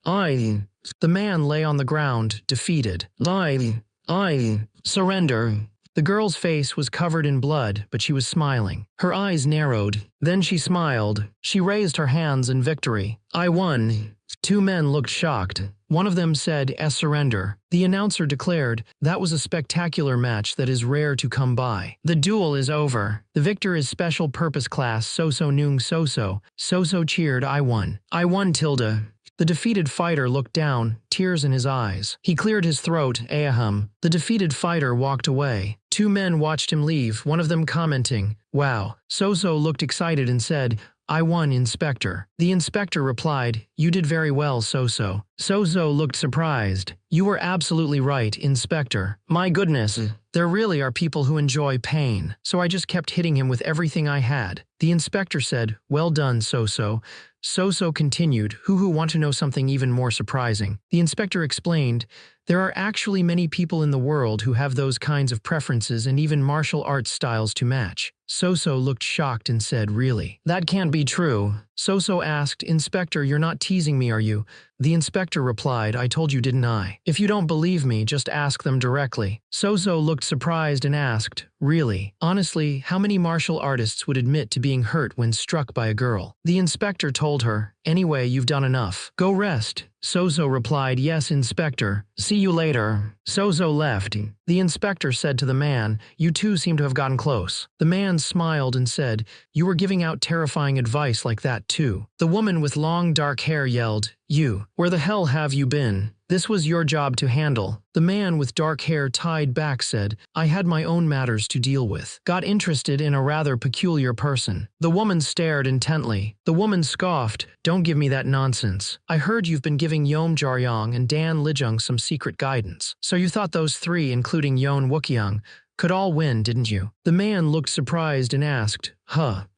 The man lay on the ground, defeated. I surrender. The girl's face was covered in blood, but she was smiling. Her eyes narrowed. Then she smiled. She raised her hands in victory. I won. Two men looked shocked. One of them said, surrender. The announcer declared, that was a spectacular match that is rare to come by. The duel is over. The victor is special purpose class Soso Noong Soso. Soso cheered, I won. I won, Tilda. The defeated fighter looked down, tears in his eyes. He cleared his throat, ahum. The defeated fighter walked away. Two men watched him leave, one of them commenting, wow. Soso looked excited and said, I won, Inspector. The inspector replied, you did very well, Soso. Soso looked surprised. You were absolutely right, Inspector. My goodness, there really are people who enjoy pain. So I just kept hitting him with everything I had. The inspector said, well done, Soso. Soso continued, who want to know something even more surprising. The inspector explained, there are actually many people in the world who have those kinds of preferences and even martial arts styles to match. Soso looked shocked and said, really? That can't be true. Soso asked, Inspector, you're not teasing me, are you? The inspector replied, I told you, didn't I? If you don't believe me, just ask them directly. Soso looked surprised and asked, really? Honestly, how many martial artists would admit to being hurt when struck by a girl? The inspector told her, anyway, you've done enough. Go rest. Soso replied, yes, Inspector. See you later. Soso left. The inspector said to the man, you two seem to have gotten close. The man smiled and said, you were giving out terrifying advice like that too. The woman with long dark hair yelled, you, where the hell have you been? This was your job to handle. The man with dark hair tied back said, I had my own matters to deal with. Got interested in a rather peculiar person. The woman stared intently. The woman scoffed, don't give me that nonsense. I heard you've been giving Yeom Jaryong and Dan Lijung some secret guidance. So you thought those three, including Yeon Wookyung, could all win, didn't you? The man looked surprised and asked,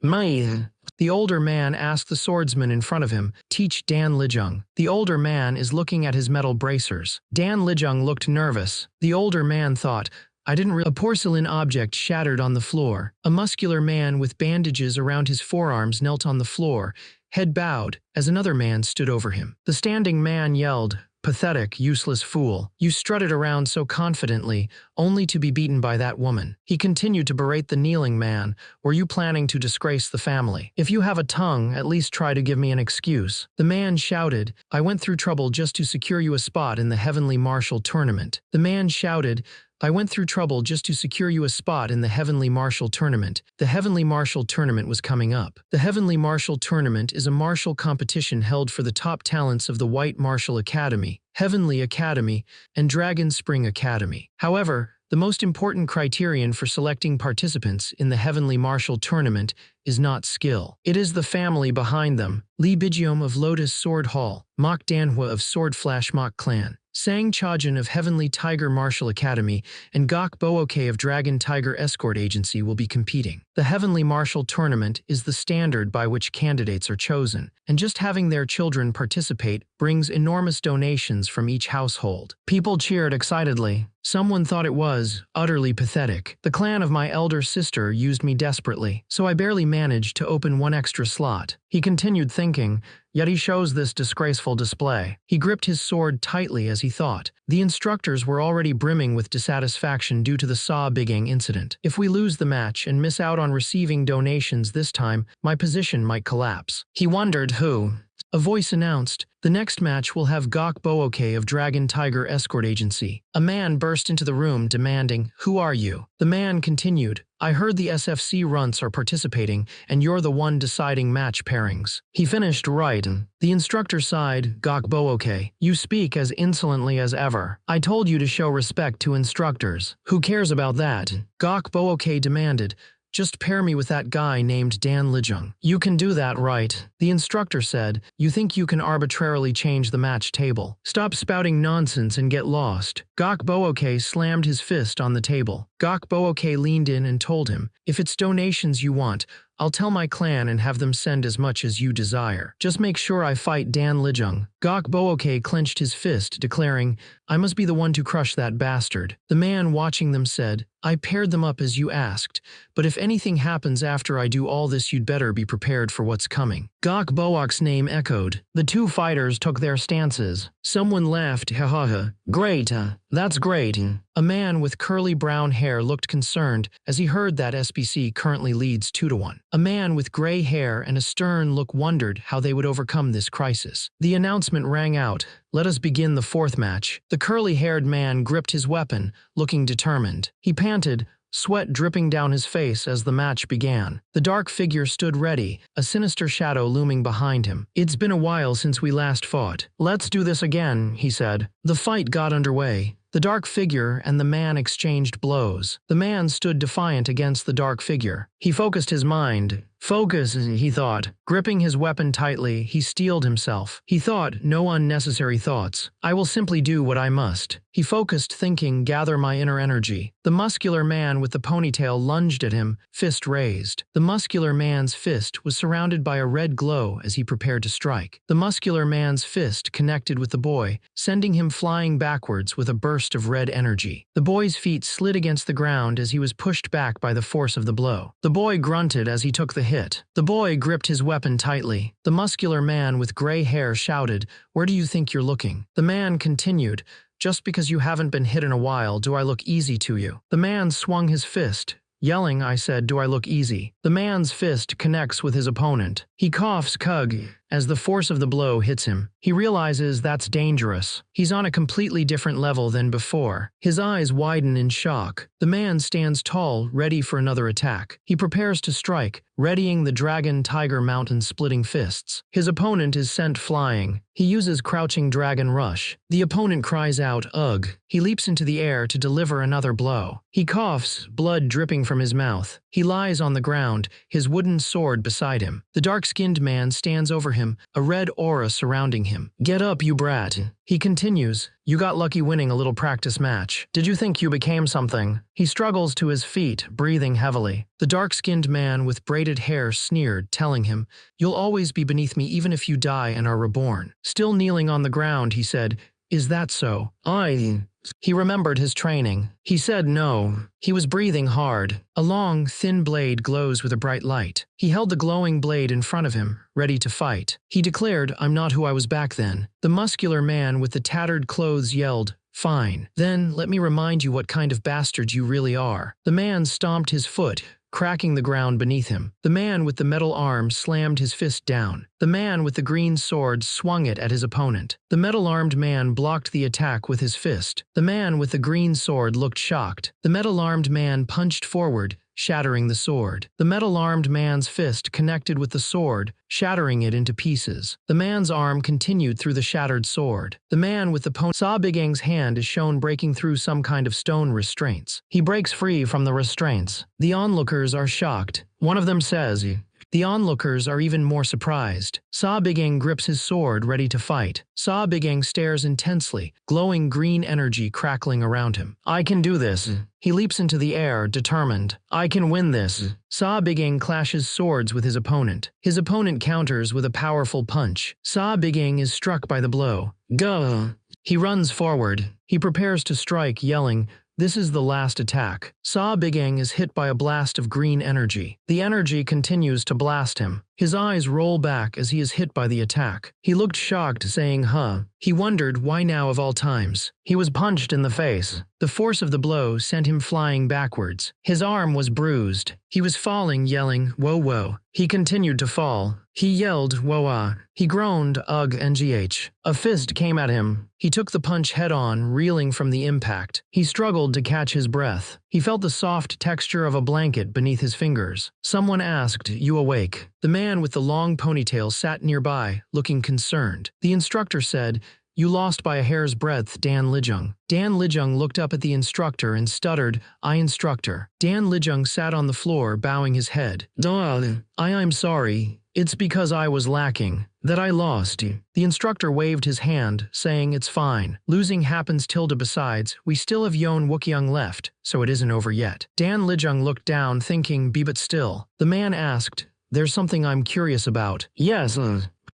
my. The older man asked the swordsman in front of him, teach Dan Lijung. The older man is looking at his metal bracers. Dan Lijung looked nervous. The older man thought, I didn't A porcelain object shattered on the floor. A muscular man with bandages around his forearms knelt on the floor, head bowed, as another man stood over him. The standing man yelled, pathetic, useless fool. You strutted around so confidently, only to be beaten by that woman. He continued to berate the kneeling man. Were you planning to disgrace the family? If you have a tongue, at least try to give me an excuse. The man shouted, I went through trouble just to secure you a spot in the Heavenly Martial Tournament. The man shouted, I went through trouble just to secure you a spot in the Heavenly Martial Tournament. The Heavenly Martial Tournament was coming up. The Heavenly Martial Tournament is a martial competition held for the top talents of the White Martial Academy, Heavenly Academy, and Dragon Spring Academy. However, the most important criterion for selecting participants in the Heavenly Martial Tournament is not skill. It is the family behind them. Lee Bijeom of Lotus Sword Hall, Mok Danhwa of Sword Flash Mok Clan, Sang Chajin of Heavenly Tiger Martial Academy, and Gok Booke of Dragon Tiger Escort Agency will be competing. The Heavenly Martial Tournament is the standard by which candidates are chosen, and just having their children participate brings enormous donations from each household. People cheered excitedly. Someone thought it was utterly pathetic. The clan of my elder sister used me desperately, so I barely managed to open one extra slot. He continued thinking, yet he shows this disgraceful display. He gripped his sword tightly as he thought. The instructors were already brimming with dissatisfaction due to the Saw Bigang incident. If we lose the match and miss out on receiving donations this time, my position might collapse. He wondered who. A voice announced, the next match will have Gok Booke of Dragon Tiger Escort Agency. A man burst into the room demanding, who are you? The man continued, I heard the SFC runts are participating and you're the one deciding match pairings. He finished right. The instructor sighed, Gok Booke, you speak as insolently as ever. I told you to show respect to instructors. Who cares about that? Gok Booke demanded, just pair me with that guy named Dan Lijung. You can do that, right? The instructor said, you think you can arbitrarily change the match table. Stop spouting nonsense and get lost. Gok Booke slammed his fist on the table. Gok Booke leaned in and told him, if it's donations you want, I'll tell my clan and have them send as much as you desire. Just make sure I fight Dan Lijung. Gok Booke clenched his fist, declaring, I must be the one to crush that bastard. The man watching them said, I paired them up as you asked, but if anything happens after I do all this you'd better be prepared for what's coming. Gok Book's name echoed. The two fighters took their stances. Someone laughed, ha ha ha. Great, that's great. A man with curly brown hair looked concerned as he heard that SBC currently leads 2-1. A man with gray hair and a stern look wondered how they would overcome this crisis. The announcement rang out. Let us begin the fourth match. The curly-haired man gripped his weapon, looking determined. He panted, sweat dripping down his face as the match began. The dark figure stood ready, a sinister shadow looming behind him. It's been a while since we last fought. Let's do this again, he said. The fight got underway. The dark figure and the man exchanged blows. The man stood defiant against the dark figure. He focused his mind. Focus, he thought. Gripping his weapon tightly, he steeled himself. He thought no unnecessary thoughts. I will simply do what I must. He focused, thinking, gather my inner energy. The muscular man with the ponytail lunged at him, fist raised. The muscular man's fist was surrounded by a red glow as he prepared to strike. The muscular man's fist connected with the boy, sending him flying backwards with a burst of red energy. The boy's feet slid against the ground as he was pushed back by the force of the blow. The boy grunted as he took the hit. The boy gripped his weapon tightly. The muscular man with gray hair shouted, "Where do you think you're looking?" The man continued, "Just because you haven't been hit in a while, do I look easy to you?" The man swung his fist. Yelling, I said, "Do I look easy?" The man's fist connects with his opponent. He coughs "Kug" as the force of the blow hits him. He realizes that's dangerous. He's on a completely different level than before. His eyes widen in shock. The man stands tall, ready for another attack. He prepares to strike, readying the dragon tiger mountain splitting fists. His opponent is sent flying. He uses Crouching Dragon Rush. The opponent cries out, ugh. He leaps into the air to deliver another blow. He coughs, blood dripping from his mouth. He lies on the ground, his wooden sword beside him. The dark-skinned man stands over him, a red aura surrounding him. Get up, you brat. He continues, you got lucky winning a little practice match. Did you think you became something? He struggles to his feet, breathing heavily. The dark-skinned man with braided hair sneered, telling him, you'll always be beneath me even if you die and are reborn. Still kneeling on the ground, he said, is that so? He remembered his training. He said no. He was breathing hard. A long, thin blade glows with a bright light. He held the glowing blade in front of him, ready to fight. He declared, I'm not who I was back then. The muscular man with the tattered clothes yelled, fine. Then let me remind you what kind of bastard you really are. The man stomped his foot, cracking the ground beneath him. The man with the metal arm slammed his fist down. The man with the green sword swung it at his opponent. The metal-armed man blocked the attack with his fist. The man with the green sword looked shocked. The metal-armed man punched forward, shattering the sword. The metal-armed man's fist connected with the sword, shattering it into pieces. The man's arm continued through the shattered sword. The man with the pony saw Big Aang's hand is shown breaking through some kind of stone restraints. He breaks free from the restraints. The onlookers are shocked. One of them says, the onlookers are even more surprised. Sa Big Aang grips his sword, ready to fight. Sa Big Aang stares intensely, glowing green energy crackling around him. I can do this. He leaps into the air, determined. I can win this. Sa Big Aang clashes swords with his opponent. His opponent counters with a powerful punch. Sa Big Aang is struck by the blow. Gah! He runs forward. He prepares to strike, yelling, this is the last attack. Sa Big Aang is hit by a blast of green energy. The energy continues to blast him. His eyes roll back as he is hit by the attack. He looked shocked, saying, huh. He wondered why now of all times. He was punched in the face. The force of the blow sent him flying backwards. His arm was bruised. He was falling, yelling, whoa, whoa. He continued to fall. He yelled, whoa, ah. He groaned, ugh, ngh. A fist came at him. He took the punch head-on, reeling from the impact. He struggled to catch his breath. He felt the soft texture of a blanket beneath his fingers. Someone asked, you awake? The man with the long ponytail sat nearby, looking concerned. The instructor said, you lost by a hair's breadth, Dan Lijung. Dan Lijung looked up at the instructor and stuttered, I instructor. Dan Lijung sat on the floor, bowing his head. I'm sorry. It's because I was lacking. That I lost. The instructor waved his hand, saying it's fine. Losing happens tilde besides, we still have Yon Wookyoung left, so it isn't over yet. Dan Lijung looked down, thinking, be but still. The man asked, there's something I'm curious about. Yes.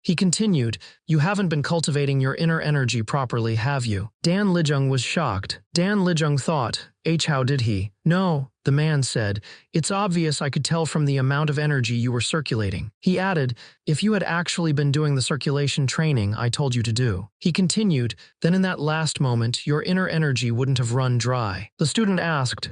He continued, you haven't been cultivating your inner energy properly, have you? Dan Lijung was shocked. Dan Lijung thought, how did he? No, the man said, it's obvious I could tell from the amount of energy you were circulating. He added, if you had actually been doing the circulation training I told you to do. He continued, then in that last moment, your inner energy wouldn't have run dry. The student asked,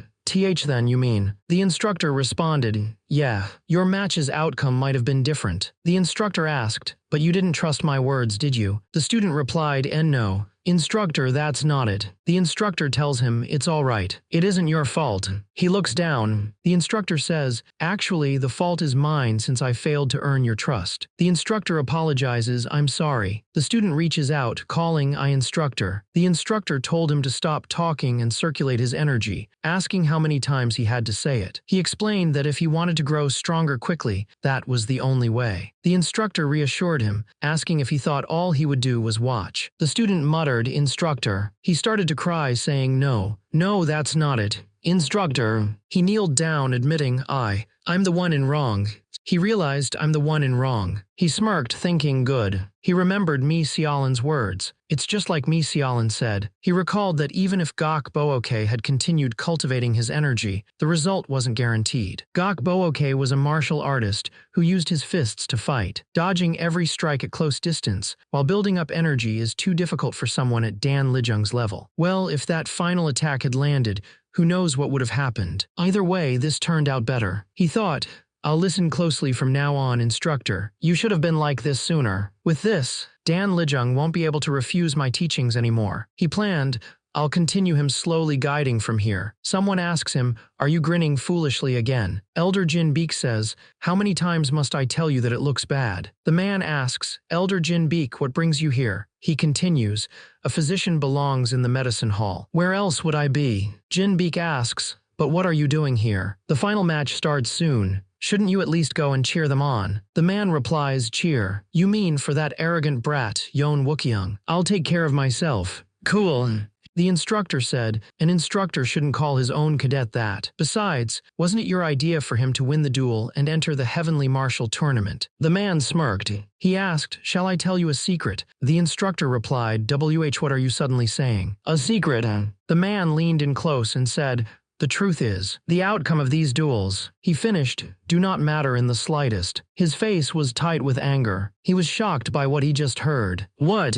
then, you mean? The instructor responded, yeah, your match's outcome might have been different. The instructor asked, but you didn't trust my words, did you? The student replied, no. Instructor, that's not it. The instructor tells him, it's all right. It isn't your fault. He looks down. The instructor says, actually, the fault is mine since I failed to earn your trust. The instructor apologizes, I'm sorry. The student reaches out, calling, I instructor. The instructor told him to stop talking and circulate his energy, asking how many times he had to say it. He explained that if he wanted to grow stronger quickly, that was the only way. The instructor reassured him, asking if he thought all he would do was watch. The student muttered, instructor. He started to cry, saying, no, that's not it. Instructor. He kneeled down, admitting, I'm the one in wrong. He realized I'm the one in wrong. He smirked, thinking good. He remembered Mi Xiaolin's words. It's just like Mi Xiaolin said. He recalled that even if Gok Booke had continued cultivating his energy, the result wasn't guaranteed. Gok Booke was a martial artist who used his fists to fight, dodging every strike at close distance, while building up energy is too difficult for someone at Dan Lijung's level. Well, if that final attack had landed, who knows what would have happened. Either way, this turned out better. He thought, I'll listen closely from now on, instructor. You should have been like this sooner. With this, Dan Lijung won't be able to refuse my teachings anymore. He planned, I'll continue him slowly guiding from here. Someone asks him, are you grinning foolishly again? Elder Jin Beek says, how many times must I tell you that it looks bad? The man asks, Elder Jin Beek, what brings you here? He continues, a physician belongs in the medicine hall. Where else would I be? Jin Beek asks, but what are you doing here? The final match starts soon. Shouldn't you at least go and cheer them on? The man replies, cheer? You mean for that arrogant brat, Yoon Wookyoung? I'll take care of myself. Cool. The instructor said, an instructor shouldn't call his own cadet that. Besides, wasn't it your idea for him to win the duel and enter the Heavenly Martial Tournament? The man smirked. He asked, shall I tell you a secret? The instructor replied, what are you suddenly saying? A secret? The man leaned in close and said, the truth is, the outcome of these duels, he finished, do not matter in the slightest. His face was tight with anger. He was shocked by what he just heard. What?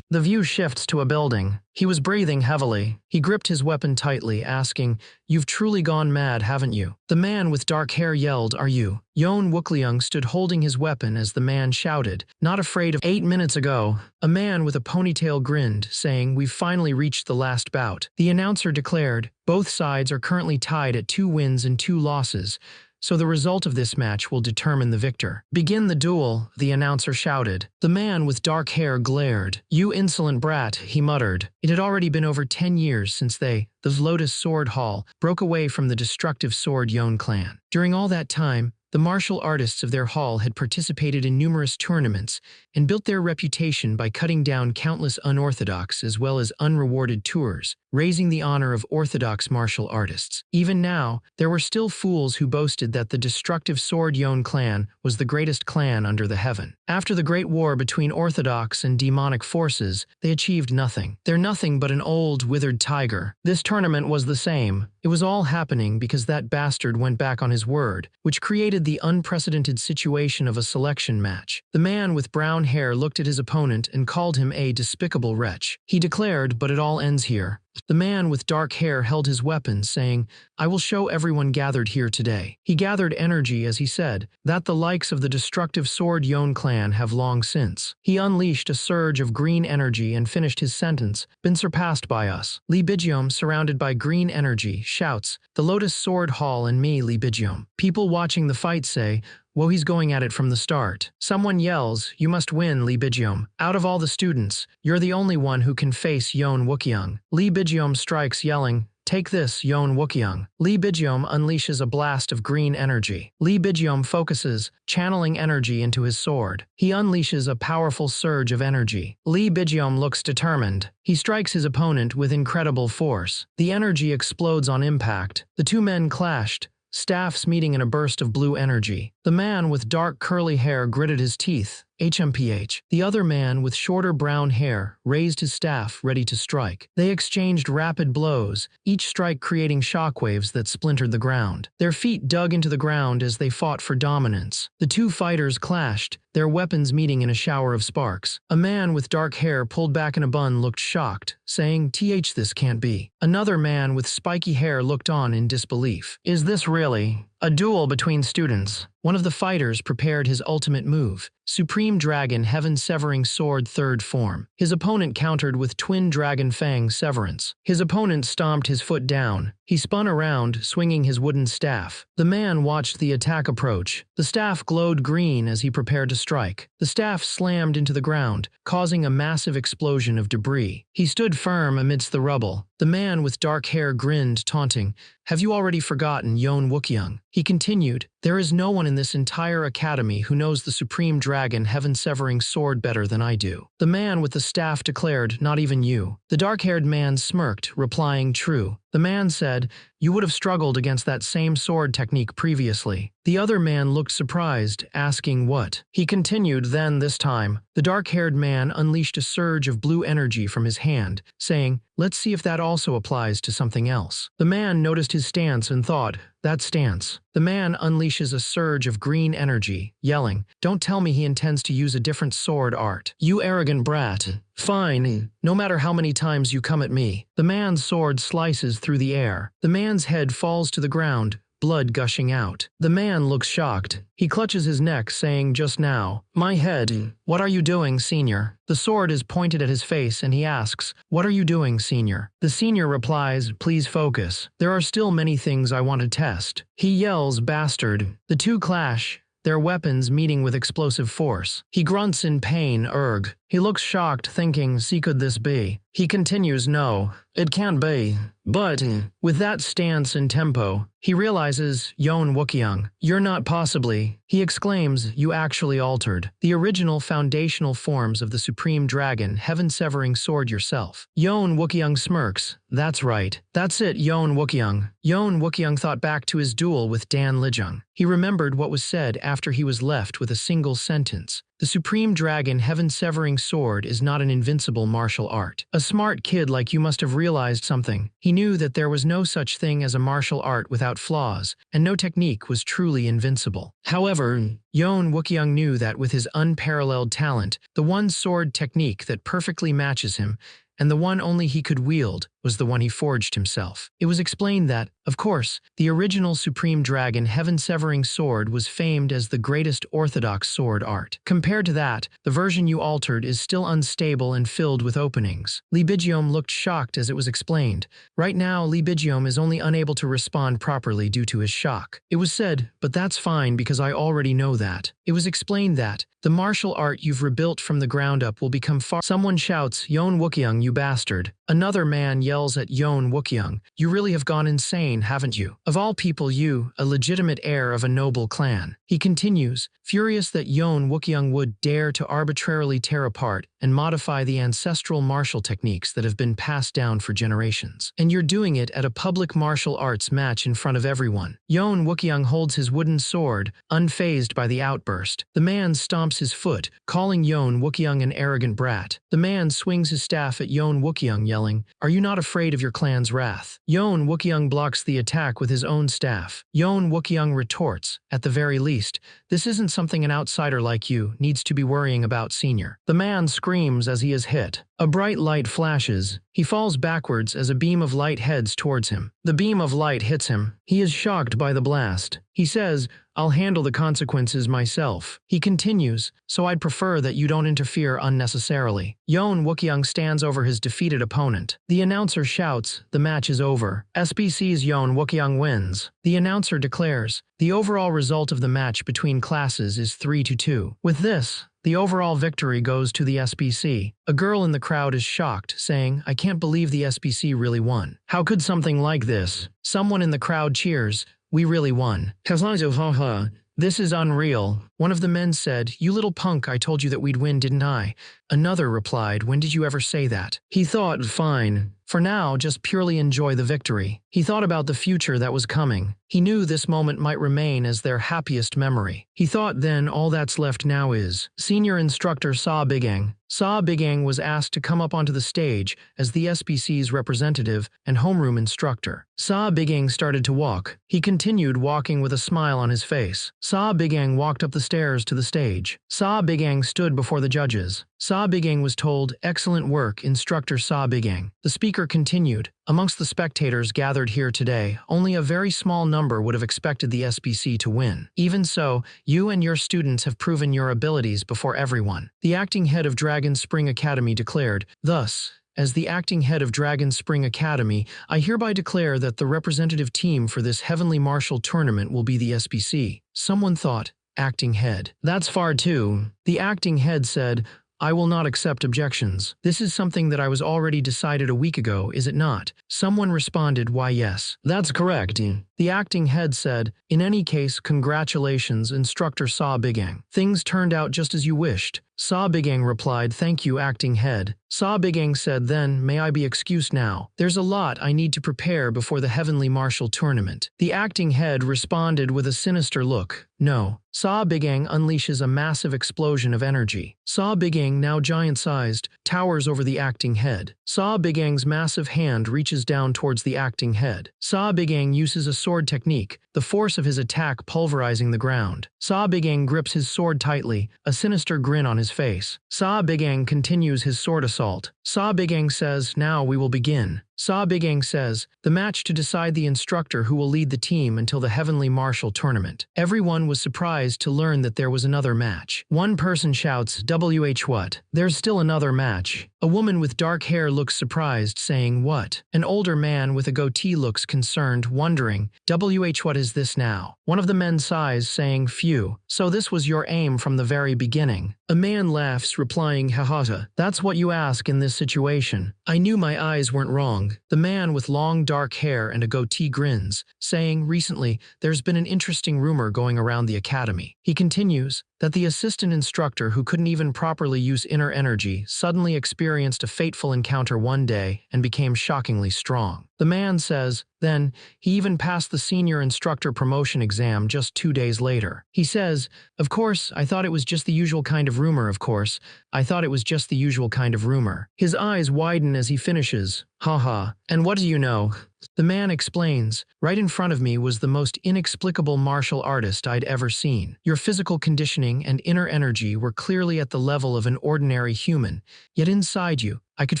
The view shifts to a building. He was breathing heavily. He gripped his weapon tightly, asking, you've truly gone mad, haven't you? The man with dark hair yelled, are you? Yoon Wookyoung stood holding his weapon as the man shouted, not afraid of 8 minutes ago. A man with a ponytail grinned, saying, we've finally reached the last bout. The announcer declared, both sides are currently tied at 2 wins and 2 losses. So the result of this match will determine the victor. Begin the duel, the announcer shouted. The man with dark hair glared. You insolent brat, he muttered. It had already been over 10 years since the Lotus Sword Hall, broke away from the destructive Sword Yoon clan. During all that time, the martial artists of their hall had participated in numerous tournaments and built their reputation by cutting down countless unorthodox as well as unrewarded tours, raising the honor of orthodox martial artists. Even now, there were still fools who boasted that the destructive Sword Yoon clan was the greatest clan under the heaven. After the great war between orthodox and demonic forces, they achieved nothing. They're nothing but an old, withered tiger. This tournament was the same. It was all happening because that bastard went back on his word, which created the unprecedented situation of a selection match. The man with brown hair looked at his opponent and called him a despicable wretch. He declared, but it all ends here. The man with dark hair held his weapon, saying, I will show everyone gathered here today. He gathered energy as he said, that the likes of the destructive Sword Yoon clan have long since. He unleashed a surge of green energy and finished his sentence, been surpassed by us. Lee Bijom, surrounded by green energy, shouts, the Lotus Sword Hall and me, Lee Bijom. People watching the fight say, whoa, he's going at it from the start. Someone yells, you must win, Lee Bijom. Out of all the students, you're the only one who can face Yoon Wookyoung. Lee Bijom strikes, yelling, take this, Yoon Wookyoung. Lee Bijom unleashes a blast of green energy. Lee Bijom focuses, channeling energy into his sword. He unleashes a powerful surge of energy. Lee Bijom looks determined. He strikes his opponent with incredible force. The energy explodes on impact. The 2 men clashed, staffs meeting in a burst of blue energy. The man with dark curly hair gritted his teeth. HMPH. The other man with shorter brown hair raised his staff, ready to strike. They exchanged rapid blows, each strike creating shockwaves that splintered the ground. Their feet dug into the ground as they fought for dominance. The 2 fighters clashed, their weapons meeting in a shower of sparks. A man with dark hair pulled back in a bun looked shocked, saying, this can't be. Another man with spiky hair looked on in disbelief. Is this really a duel between students? One of the fighters prepared his ultimate move, Supreme Dragon Heaven-Severing Sword 3rd Form. His opponent countered with Twin Dragon Fang Severance. His opponent stomped his foot down. He spun around, swinging his wooden staff. The man watched the attack approach. The staff glowed green as he prepared to strike. The staff slammed into the ground, causing a massive explosion of debris. He stood firm amidst the rubble. The man with dark hair grinned, taunting, have you already forgotten Yoon Wookyoung? He continued, there is no one in this entire academy who knows the Supreme Dragon Heaven-Severing Sword better than I do. The man with the staff declared, not even you. The dark-haired man smirked, replying, true. The man said, you would have struggled against that same sword technique previously. The other man looked surprised, asking what. He continued, then this time, the dark-haired man unleashed a surge of blue energy from his hand, saying, let's see if that also applies to something else. The man noticed his stance and thought, that stance. The man unleashes a surge of green energy, yelling, don't tell me he intends to use a different sword art. You arrogant brat. Fine, no matter how many times you come at me. The man's sword slices through the air. The man's head falls to the ground, blood gushing out. The man looks shocked. He clutches his neck, saying just now, "My head. What are you doing, senior?" The sword is pointed at his face and he asks, "What are you doing, senior?" The senior replies, "Please focus. There are still many things I want to test." He yells, "Bastard." The two clash, their weapons meeting with explosive force. He grunts in pain, "Erg." He looks shocked, thinking, "See, could this be?" He continues, "No, it can't be." But, with that stance and tempo, he realizes, "Yon Wookyoung, you're not possibly." He exclaims, "You actually altered the original foundational forms of the Supreme Dragon Heaven-Severing Sword yourself." Yon Wookyoung smirks, "That's right. That's it, Yon Wookyoung." Yon Wookyoung thought back to his duel with Dan Lijung. He remembered what was said after he was left with a single sentence. The Supreme Dragon Heaven-Severing Sword is not an invincible martial art. A smart kid like you must have realized something. He knew that there was no such thing as a martial art without flaws, and no technique was truly invincible. However, Yon Wookyoung knew that with his unparalleled talent, the one sword technique that perfectly matches him, and the one only he could wield, was the one he forged himself. It was explained that, of course, the original Supreme Dragon Heaven-Severing Sword was famed as the greatest orthodox sword art. Compared to that, the version you altered is still unstable and filled with openings. Lee Bijeom looked shocked as it was explained. Right now, Lee Bijeom is only unable to respond properly due to his shock. It was said, "But that's fine because I already know that." It was explained that, "The martial art you've rebuilt from the ground up will become far—" Someone shouts, "Yon Wookyoung, you bastard." Another man yells at Yon Wookyoung, "You really have gone insane, haven't you? Of all people you, a legitimate heir of a noble clan." He continues, furious that Yon Wookyoung would dare to arbitrarily tear apart and modify the ancestral martial techniques that have been passed down for generations. And you're doing it at a public martial arts match in front of everyone. Yon Wookyoung holds his wooden sword, unfazed by the outburst. The man stomps his foot, calling Yon Wookyoung an arrogant brat. The man swings his staff at Yon Wookyoung, yelling, "Are you not afraid of your clan's wrath?" Yon Wookyoung blocks the attack with his own staff. Yon Wookyoung retorts, "At the very least, this isn't something an outsider like you needs to be worrying about, senior." The man screams as he is hit. A bright light flashes. He falls backwards as a beam of light heads towards him. The beam of light hits him. He is shocked by the blast. He says, "I'll handle the consequences myself." He continues, "So I'd prefer that you don't interfere unnecessarily." Yon Wookyoung stands over his defeated opponent. The announcer shouts, "The match is over. SBC's Yon Wookyoung wins." The announcer declares, "The overall result of the match between classes is 3-2. With this, the overall victory goes to the SBC. A girl in the crowd is shocked, saying, "I can't believe the SBC really won. How could something like this?" Someone in the crowd cheers, "We really won. This is unreal." One of the men said, "You little punk, I told you that we'd win, didn't I?" Another replied, "When did you ever say that?" He thought, fine. For now, just purely enjoy the victory. He thought about the future that was coming. He knew this moment might remain as their happiest memory. He thought then all that's left now is. Senior instructor Sa Bigang. Sa Bigang was asked to come up onto the stage as the SBC's representative and homeroom instructor. Sa Bigang started to walk. He continued walking with a smile on his face. Sa Bigang walked up the stairs to the stage. Sa Bigang stood before the judges. Sa Bigang was told, "Excellent work, instructor Sa Bigang." The speaker continued, "Amongst the spectators gathered here today, only a very small number would have expected the SBC to win. Even so, you and your students have proven your abilities before everyone." The acting head of Dragon Spring Academy declared, "Thus, as the acting head of Dragon Spring Academy, I hereby declare that the representative team for this Heavenly Martial Tournament will be the SBC." Someone thought, "Acting head. That's far too." The acting head said, "I will not accept objections. This is something that I was already decided a week ago, is it not?" Someone responded, "Why yes. That's correct." The acting head said, "In any case, congratulations, instructor Sa Bigang. Things turned out just as you wished." Sa Bigang replied, "Thank you, acting head." Sa Bigang said, "Then, may I be excused now? There's a lot I need to prepare before the Heavenly Martial Tournament." The acting head responded with a sinister look, "No." Sa Bigang unleashes a massive explosion of energy. Sa Bigang, now giant-sized, towers over the acting head. Sa Bigang's massive hand reaches down towards the acting head. Sa Bigang uses a sword technique, the force of his attack pulverizing the ground. Sa Bigang grips his sword tightly, a sinister grin on his face. Sa Bigang continues his sword assault. Sa Bigang says, "Now we will begin." Sa Bigang says, the match to decide the instructor who will lead the team until the Heavenly Martial Tournament. Everyone was surprised to learn that there was another match. One person shouts, WH what? There's still another match. A woman with dark hair looks surprised, saying, what? An older man with a goatee looks concerned, wondering, WH what is this now? One of the men sighs, saying, phew, so this was your aim from the very beginning. A man laughs, replying, haha, that's what you ask in this situation. I knew my eyes weren't wrong. The man with long dark hair and a goatee grins, saying, recently, there's been an interesting rumor going around the academy. He continues, that the assistant instructor who couldn't even properly use inner energy suddenly experienced a fateful encounter one day and became shockingly strong. The man says, then, he even passed the senior instructor promotion exam just 2 days later. He says, of course, I thought it was just the usual kind of rumor, of course. I thought it was just the usual kind of rumor. His eyes widen as he finishes. Haha, and what do you know? The man explains, right in front of me was the most inexplicable martial artist I'd ever seen. Your physical conditioning and inner energy were clearly at the level of an ordinary human, yet inside you, I could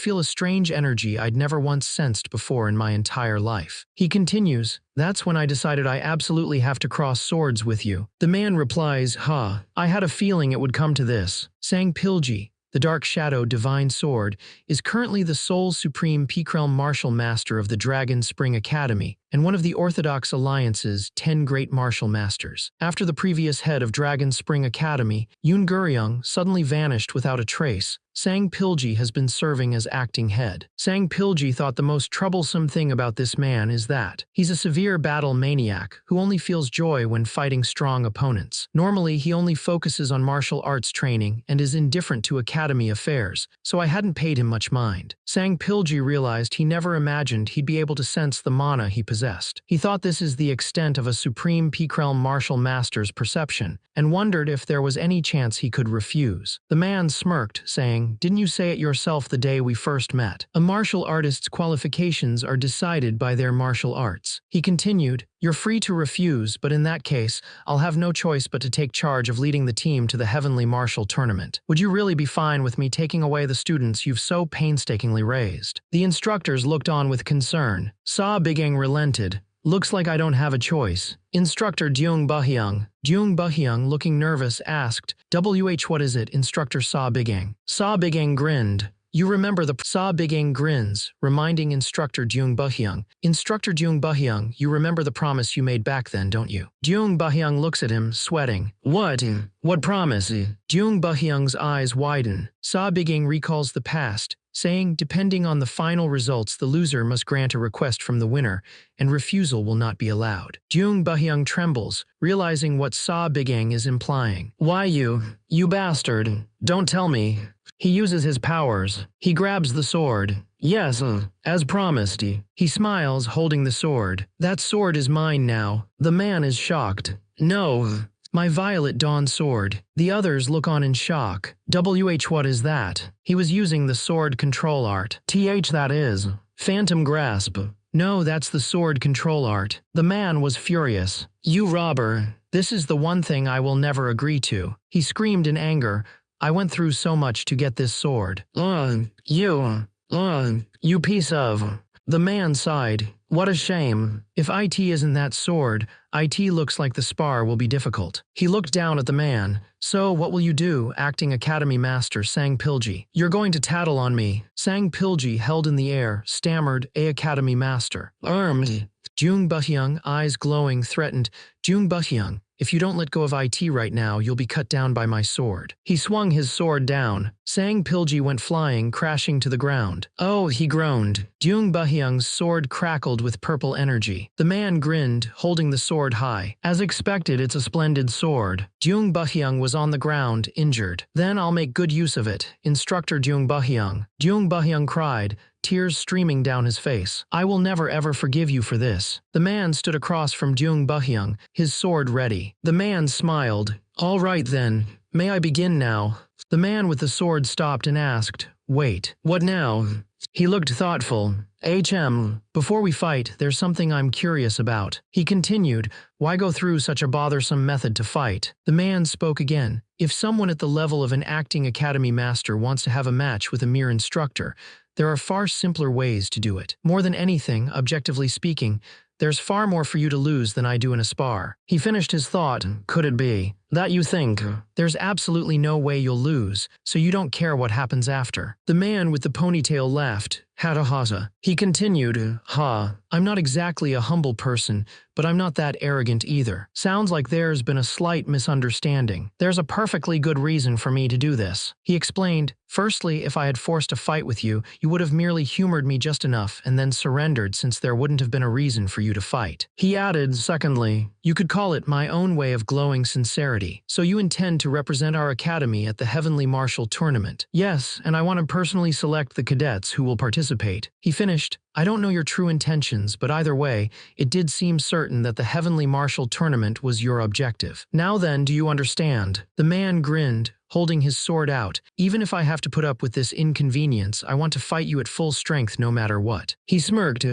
feel a strange energy I'd never once sensed before in my entire life. He continues, that's when I decided I absolutely have to cross swords with you. The man replies, I had a feeling it would come to this. Sang Pilji, the Dark Shadow Divine Sword, is currently the sole supreme peak realm martial master of the Dragon Spring Academy and one of the Orthodox Alliance's 10 great martial masters. After the previous head of Dragon Spring Academy, Yoon Guryung, suddenly vanished without a trace, Sang Pilji has been serving as acting head. Sang Pilji thought the most troublesome thing about this man is that he's a severe battle maniac who only feels joy when fighting strong opponents. Normally, he only focuses on martial arts training and is indifferent to academy affairs, so I hadn't paid him much mind. Sang Pilji realized he never imagined he'd be able to sense the mana he possessed. He thought this is the extent of a supreme peak realm martial master's perception, and wondered if there was any chance he could refuse. The man smirked, saying, didn't you say it yourself the day we first met? A martial artist's qualifications are decided by their martial arts. He continued, you're free to refuse, but in that case, I'll have no choice but to take charge of leading the team to the Heavenly Martial Tournament. Would you really be fine with me taking away the students you've so painstakingly raised? The instructors looked on with concern. Sa Bigang relented. Looks like I don't have a choice. Instructor Jeong Bahyung, looking nervous, asked, WH what is it, Instructor Sa Bigang? Sa Bigang grinned. You remember the Sa Bigang grins, reminding Instructor Jeong Bahyung. Instructor Jeong Bahyung, you remember the promise you made back then, don't you? Jeong Bahyung looks at him, sweating. What? What promise? Jeong Bahyung's eyes widen. Sa Bigang recalls the past, saying, depending on the final results, the loser must grant a request from the winner, and refusal will not be allowed. Jeong Bahyung trembles, realizing what Sa Bigang is implying. Why you bastard, don't tell me. He uses his powers. He grabs the sword. Yes, as promised. He smiles, holding the sword. That sword is mine now. The man is shocked. No. My Violet Dawn sword. The others look on in shock. WH what is that? He was using the sword control art. That is. Phantom Grasp. No, that's the sword control art. The man was furious. You robber. This is the one thing I will never agree to. He screamed in anger. I went through so much to get this sword. You piece of... The man sighed. What a shame. If IT isn't that sword, IT looks like the spar will be difficult. He looked down at the man. So, what will you do, acting academy master Sang Pilji? You're going to tattle on me. Sang Pilji, held in the air, stammered, A academy master. Jeong Bahyung, eyes glowing, threatened. Jeong Bahyung, if you don't let go of IT right now, you'll be cut down by my sword. He swung his sword down. Sang Pilji went flying, crashing to the ground. Oh, he groaned. Jeong Bahyung's sword crackled with purple energy. The man grinned, holding the sword high. As expected, it's a splendid sword. Jeong Bahyung was on the ground, injured. Then I'll make good use of it, Instructor Jeong Bahyung. Jeong Bahyung cried, tears streaming down his face. I will never ever forgive you for this. The man stood across from Jeong Bahyung, his sword ready. The man smiled. All right then, may I begin now? The man with the sword stopped and asked, wait, what now? He looked thoughtful. Before we fight, there's something I'm curious about. He continued, why go through such a bothersome method to fight? The man spoke again. If someone at the level of an acting academy master wants to have a match with a mere instructor, there are far simpler ways to do it. More than anything, objectively speaking, there's far more for you to lose than I do in a spar. He finished his thought. Could it be that you think there's absolutely no way you'll lose, so you don't care what happens after? The man with the ponytail laughed. Hatahaza. He continued, I'm not exactly a humble person, but I'm not that arrogant either. Sounds like there's been a slight misunderstanding. There's a perfectly good reason for me to do this. He explained, firstly, if I had forced a fight with you, you would have merely humored me just enough and then surrendered since there wouldn't have been a reason for you to fight. He added, secondly, you could call it my own way of glowing sincerity. So you intend to represent our academy at the Heavenly Martial Tournament? Yes, and I want to personally select the cadets who will participate. He finished, I don't know your true intentions, but either way, it did seem certain that the Heavenly Martial Tournament was your objective. Now then, do you understand? The man grinned, holding his sword out. Even if I have to put up with this inconvenience, I want to fight you at full strength no matter what. He smirked,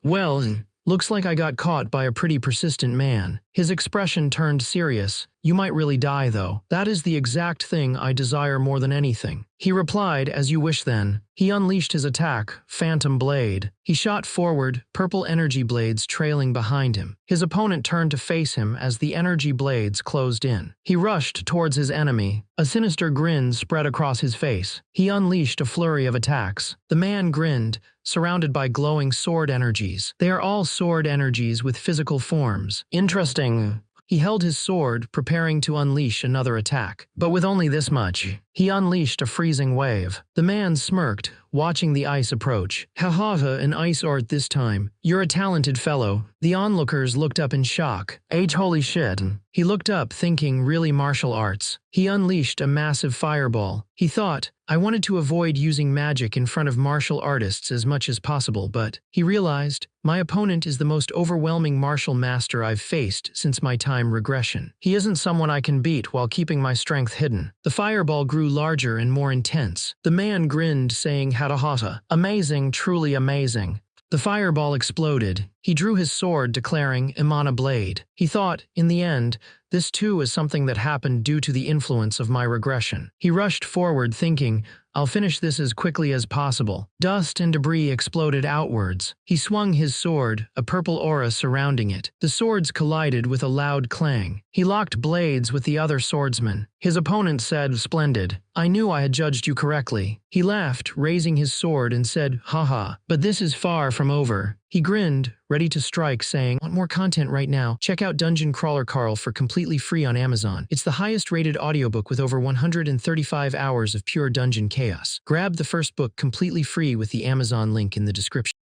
well, looks like I got caught by a pretty persistent man. His expression turned serious. You might really die, though. That is the exact thing I desire more than anything. He replied, as you wish then. He unleashed his attack, Phantom Blade. He shot forward, purple energy blades trailing behind him. His opponent turned to face him as the energy blades closed in. He rushed towards his enemy. A sinister grin spread across his face. He unleashed a flurry of attacks. The man grinned, surrounded by glowing sword energies. They are all sword energies with physical forms. Interesting. He held his sword, preparing to unleash another attack. But with only this much, he unleashed a freezing wave. The man smirked, watching the ice approach. An ice art this time. You're a talented fellow. The onlookers looked up in shock. Holy shit. He looked up, thinking really martial arts. He unleashed a massive fireball. He thought, I wanted to avoid using magic in front of martial artists as much as possible, but he realized, my opponent is the most overwhelming martial master I've faced since my time regression. He isn't someone I can beat while keeping my strength hidden. The fireball grew larger and more intense. The man grinned, saying, Hatahata, amazing, truly amazing. The fireball exploded. He drew his sword, declaring, Imana Blade. He thought, in the end, this too is something that happened due to the influence of my regression. He rushed forward, thinking, I'll finish this as quickly as possible. Dust and debris exploded outwards. He swung his sword, a purple aura surrounding it. The swords collided with a loud clang. He locked blades with the other swordsman. His opponent said, Splendid. I knew I had judged you correctly. He laughed, raising his sword, and said, Haha, but this is far from over. He grinned, ready to strike, saying, Want more content right now? Check out Dungeon Crawler Carl for completely free on Amazon. It's the highest-rated audiobook with over 135 hours of pure dungeon chaos. Grab the first book completely free with the Amazon link in the description.